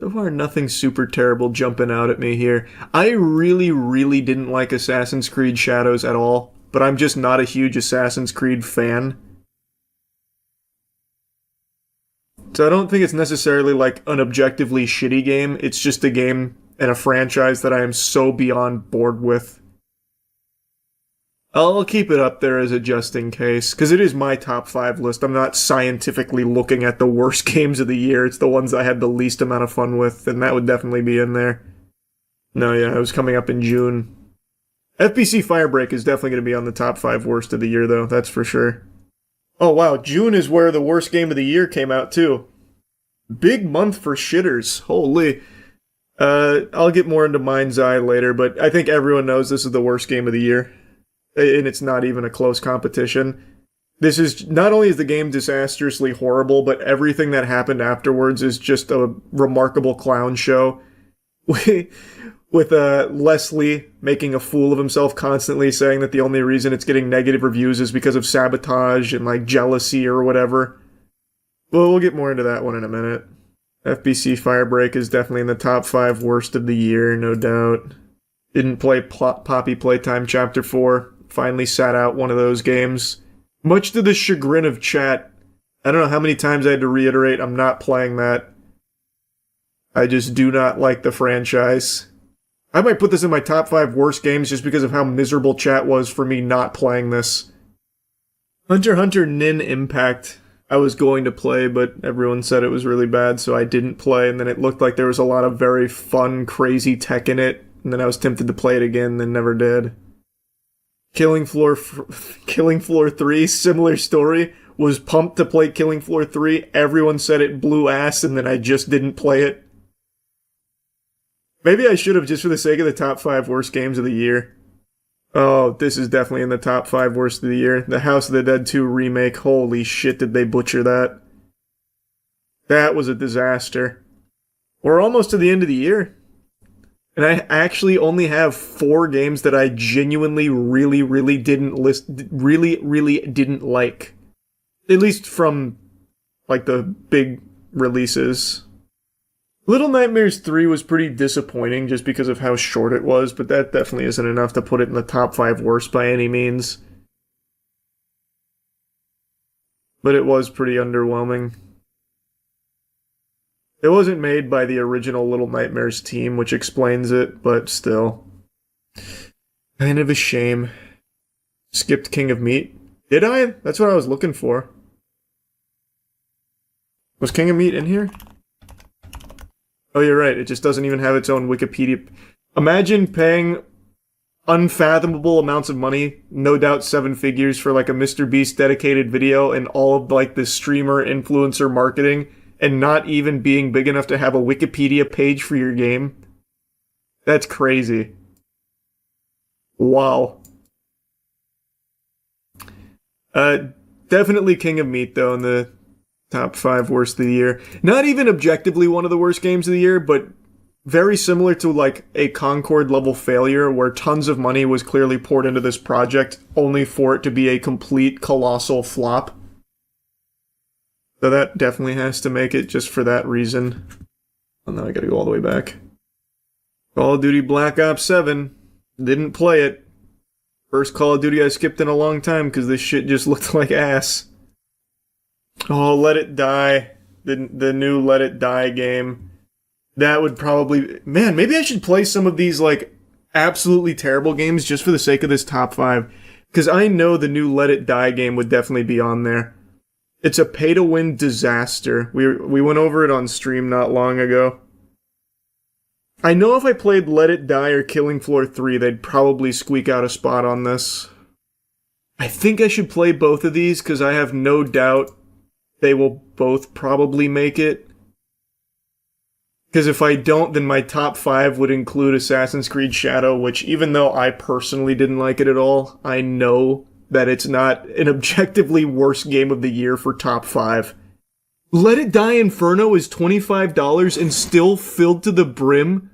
So far, nothing super terrible jumping out at me here. I really, really didn't like Assassin's Creed Shadows at all, but I'm just not a huge Assassin's Creed fan. So I don't think it's necessarily like an objectively shitty game. It's just a game and a franchise that I am so beyond bored with. I'll keep it up there as a just in case, because it is my top 5 list. I'm not scientifically looking at the worst games of the year. It's the ones I had the least amount of fun with, and that would definitely be in there. No, yeah, it was coming up in June. FBC Firebreak is definitely going to be on the top 5 worst of the year, though, that's for sure. Oh, wow, June is where the worst game of the year came out, too. Big month for shitters. Holy. I'll get more into Mind's Eye later, but I think everyone knows this is the worst game of the year. And it's not even a close competition. This is, not only is the game disastrously horrible, but everything that happened afterwards is just a remarkable clown show. With Leslie making a fool of himself constantly, saying that the only reason it's getting negative reviews is because of sabotage and like jealousy or whatever. Well, we'll get more into that one in a minute. FBC Firebreak is definitely in the top 5 worst of the year, no doubt. Didn't play Poppy Playtime Chapter 4. Finally sat out one of those games. Much to the chagrin of chat. I don't know how many times I had to reiterate, I'm not playing that. I just do not like the franchise. I might put this in my top 5 worst games just because of how miserable chat was for me not playing this. Hunter x Hunter Nin Impact I was going to play, but everyone said it was really bad, so I didn't play, and then it looked like there was a lot of very fun, crazy tech in it, and then I was tempted to play it again, then never did. Killing Floor 3, similar story. Was pumped to play Killing Floor 3. Everyone said it blew ass, and then I just didn't play it. Maybe I should have, just for the sake of the top 5 worst games of the year. Oh, this is definitely in the top 5 worst of the year. The House of the Dead 2 remake. Holy shit, did they butcher that. That was a disaster. We're almost to the end of the year. And I actually only have 4 games that I genuinely really didn't didn't like. At least from, like, the big releases. Little Nightmares 3 was pretty disappointing just because of how short it was, but that definitely isn't enough to put it in the top 5 worst by any means. But it was pretty underwhelming. It wasn't made by the original Little Nightmares team, which explains it, but still. Kind of a shame. Skipped King of Meat. Did I? That's what I was looking for. Was King of Meat in here? Oh, you're right. It just doesn't even have its own Wikipedia. Imagine paying unfathomable amounts of money, no doubt 7 figures, for like a Mr. Beast dedicated video and all of like the streamer influencer marketing, and not even being big enough to have a Wikipedia page for your game. That's crazy. Wow. Definitely King of Meat, though, in the top 5 worst of the year. Not even objectively one of the worst games of the year, but very similar to like a Concord level failure where tons of money was clearly poured into this project only for it to be a complete colossal flop. So that definitely has to make it just for that reason. Oh, now I gotta go all the way back. Call of Duty Black Ops 7. Didn't play it. First Call of Duty I skipped in a long time because this shit just looked like ass. Oh, Let It Die. The new Let It Die game. That would probably... Man, maybe I should play some of these, like, absolutely terrible games just for the sake of this top 5. Because I know the new Let It Die game would definitely be on there. It's a pay-to-win disaster. We went over it on stream not long ago. I know if I played Let It Die or Killing Floor 3, they'd probably squeak out a spot on this. I think I should play both of these, because I have no doubt they will both probably make it. Because if I don't, then my top 5 would include Assassin's Creed Shadow, which even though I personally didn't like it at all, I know that it's not an objectively worst game of the year for top 5. Let It Die Inferno is $25 and still filled to the brim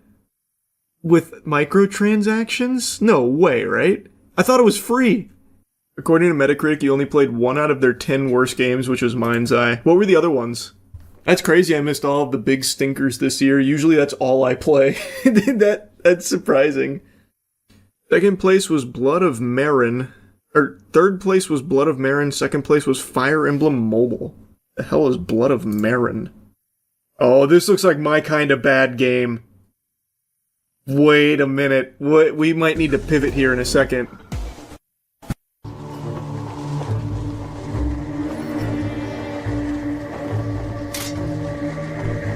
with microtransactions? No way, right? I thought it was free. According to Metacritic, you only played 1 out of their 10 worst games, which was Mind's Eye. What were the other ones? That's crazy, I missed all of the big stinkers this year. Usually that's all I play. That's surprising. Second place was Blood of Marin. Or third place was Blood of Marin, second place was Fire Emblem Mobile. The hell is Blood of Marin? Oh, this looks like my kind of bad game. Wait a minute. We might need to pivot here in a second.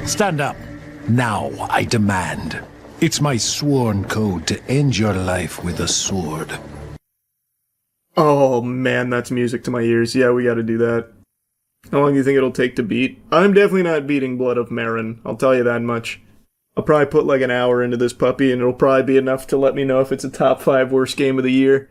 Stand up. Now, I demand. It's my sworn code to end your life with a sword. Oh man, that's music to my ears. Yeah, we gotta do that. How long do you think it'll take to beat? I'm definitely not beating Blood of Marin, I'll tell you that much. I'll probably put like an hour into this puppy and it'll probably be enough to let me know if it's a top 5 worst game of the year.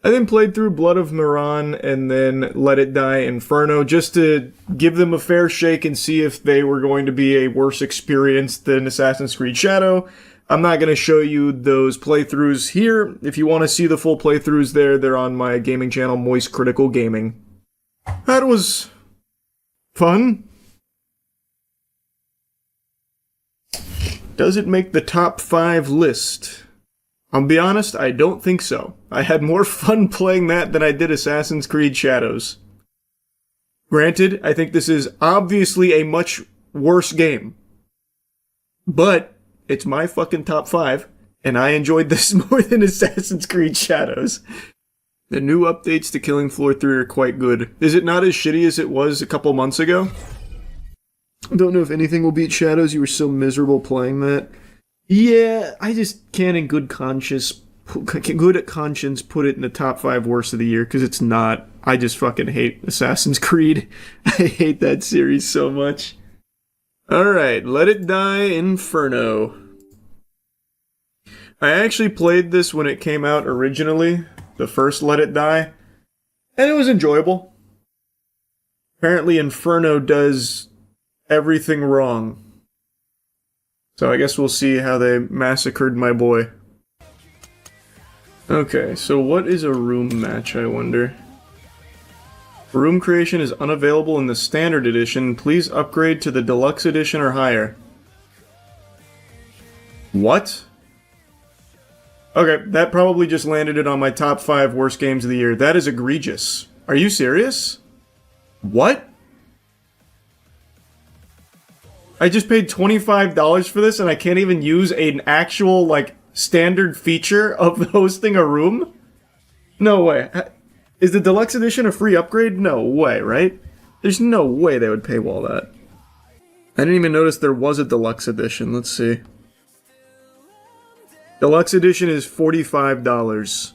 I then played through Blood of Marin and then Let It Die Inferno just to give them a fair shake and see if they were going to be a worse experience than Assassin's Creed Shadow. I'm not going to show you those playthroughs here. If you want to see the full playthroughs they're on my gaming channel, Moist Critical Gaming. That was fun. Does it make the top 5 list? I'll be honest, I don't think so. I had more fun playing that than I did Assassin's Creed Shadows. Granted, I think this is obviously a much worse game. But it's my fucking top 5, and I enjoyed this more than Assassin's Creed Shadows. The new updates to Killing Floor 3 are quite good. Is it not as shitty as it was a couple months ago? I don't know if anything will beat Shadows. You were so miserable playing that. Yeah, I just can't in good conscience put it in the top 5 worst of the year, because it's not. I just fucking hate Assassin's Creed. I hate that series so much. Alright, Let It Die Inferno. I actually played this when it came out originally, the first Let It Die, and it was enjoyable. Apparently Inferno does everything wrong. So I guess we'll see how they massacred my boy. Okay, so what is a room match, I wonder? Room creation is unavailable in the standard edition. Please upgrade to the deluxe edition or higher. What? Okay, that probably just landed it on my top 5 worst games of the year. That is egregious. Are you serious? What? I just paid $25 for this and I can't even use an actual, like, standard feature of hosting a room? No way. Is the deluxe edition a free upgrade? No way, right? There's no way they would paywall that. I didn't even notice there was a deluxe edition. Let's see. Deluxe edition is $45.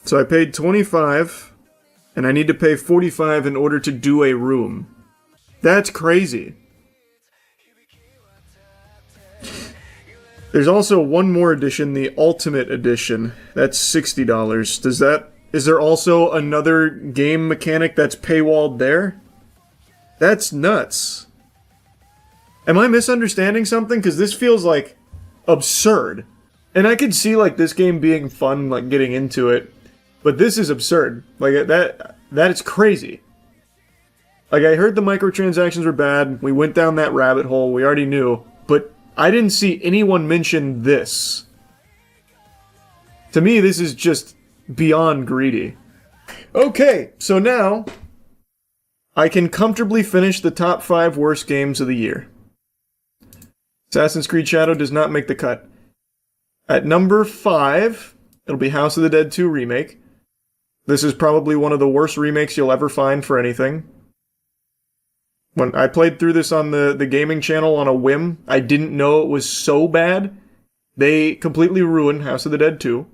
So I paid $25, and I need to pay $45 in order to do a room. That's crazy. There's also one more edition, the Ultimate Edition. That's $60. Is there also another game mechanic that's paywalled there? That's nuts. Am I misunderstanding something? Because this feels like absurd. And I could see like this game being fun, like getting into it, but this is absurd. Like that is crazy. Like I heard the microtransactions were bad. We went down that rabbit hole. We already knew, but I didn't see anyone mention this. To me, this is just beyond greedy. Okay, so now I can comfortably finish the top 5 worst games of the year. Assassin's Creed Shadow does not make the cut. At number 5, it'll be House of the Dead 2 Remake. This is probably one of the worst remakes you'll ever find for anything. When I played through this on the gaming channel on a whim, I didn't know it was so bad. They completely ruined House of the Dead 2.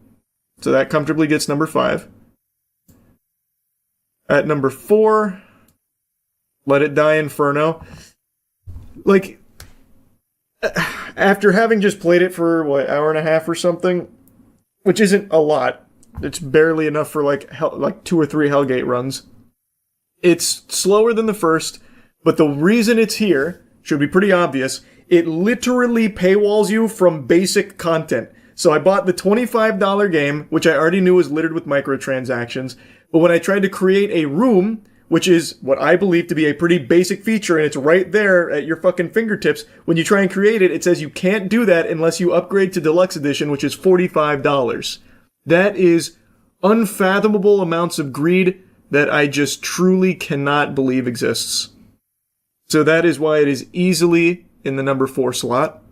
So that comfortably gets number 5. At number 4, Let It Die Inferno. Like, after having just played it for, what, hour and a half or something, which isn't a lot. It's barely enough for, like 2 or 3 Hellgate runs. It's slower than the first, but the reason it's here should be pretty obvious. It literally paywalls you from basic content. So I bought the $25 game, which I already knew was littered with microtransactions, but when I tried to create a room, which is what I believe to be a pretty basic feature, and it's right there at your fucking fingertips, when you try and create it, it says you can't do that unless you upgrade to Deluxe Edition, which is $45. That is unfathomable amounts of greed that I just truly cannot believe exists. So that is why it is easily in the number 4 slot.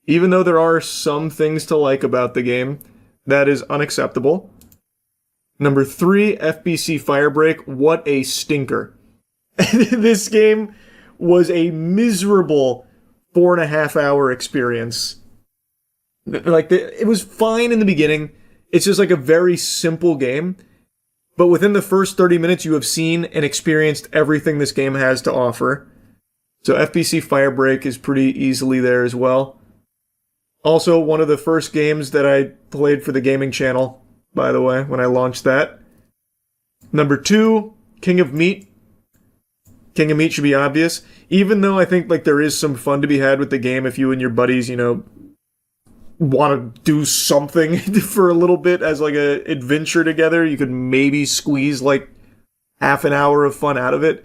Even though there are some things to like about the game, that is unacceptable. Number 3, FBC Firebreak. What a stinker. This game was a miserable 4.5 hour experience. Like, it was fine in the beginning. It's just like a very simple game. But within the first 30 minutes, you have seen and experienced everything this game has to offer. So FBC Firebreak is pretty easily there as well. Also, one of the first games that I played for the gaming channel, by the way, when I launched that. Number 2, King of Meat. King of Meat should be obvious. Even though I think like there is some fun to be had with the game if you and your buddies, you know, want to do something for a little bit as like a adventure together, you could maybe squeeze like half an hour of fun out of it.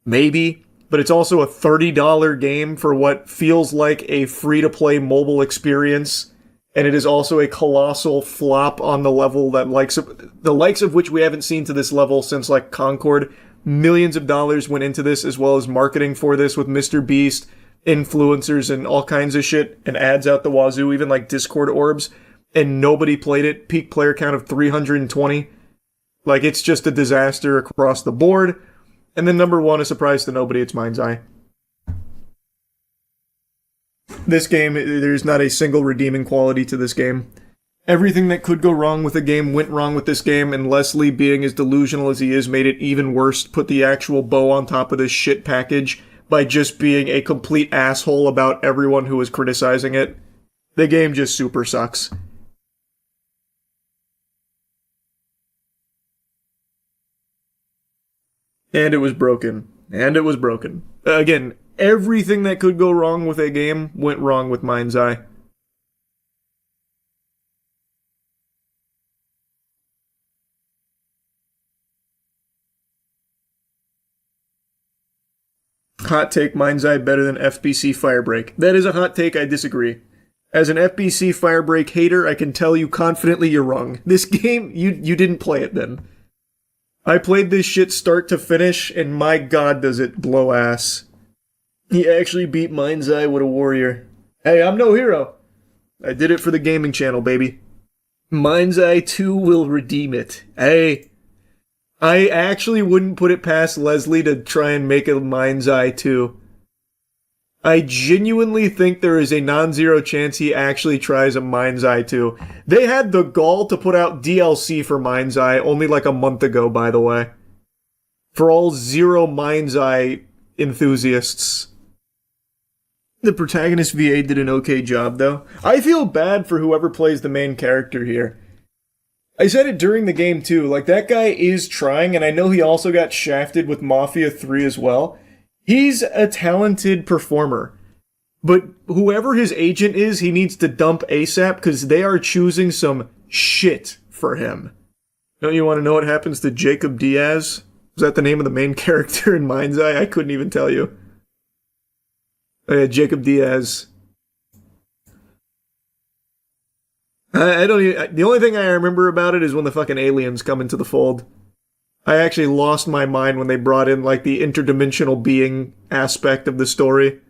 Maybe. But it's also a $30 game for what feels like a free-to-play mobile experience. And it is also a colossal flop on the level that the likes of which we haven't seen to this level since like Concord. Millions of dollars went into this, as well as marketing for this with Mr. Beast, influencers, and all kinds of shit, and ads out the wazoo, even like Discord orbs. And nobody played it. Peak player count of 320. Like, it's just a disaster across the board. And then number 1, a surprise to nobody, it's Mind's Eye. This game, there's not a single redeeming quality to this game. Everything that could go wrong with the game went wrong with this game, and Leslie, being as delusional as he is, made it even worse, put the actual bow on top of this shit package by just being a complete asshole about everyone who was criticizing it. The game just super sucks. And it was broken. And it was broken. Again, everything that could go wrong with a game went wrong with Mind's Eye. Hot take, Mind's Eye better than FBC Firebreak. That is a hot take, I disagree. As an FBC Firebreak hater, I can tell you confidently you're wrong. This game, you didn't play it then. I played this shit start to finish, and my god does it blow ass. He actually beat Mind's Eye, what a warrior. Hey, I'm no hero. I did it for the gaming channel, baby. Mind's Eye 2 will redeem it. Hey, I actually wouldn't put it past Leslie to try and make a Mind's Eye 2. I genuinely think there is a non-zero chance he actually tries a Mind's Eye 2. They had the gall to put out DLC for Mind's Eye only like a month ago, by the way. For all zero Mind's Eye enthusiasts. The protagonist VA did an okay job, though. I feel bad for whoever plays the main character here. I said it during the game, too. Like, that guy is trying, and I know he also got shafted with Mafia 3 as well. He's a talented performer. But whoever his agent is, he needs to dump ASAP because they are choosing some shit for him. Don't you want to know what happens to Jacob Diaz? Is that the name of the main character in Mind's Eye? I couldn't even tell you. Oh yeah, Jacob Diaz. I don't even, the only thing I remember about it is when the fucking aliens come into the fold. I actually lost my mind when they brought in, like, the interdimensional being aspect of the story.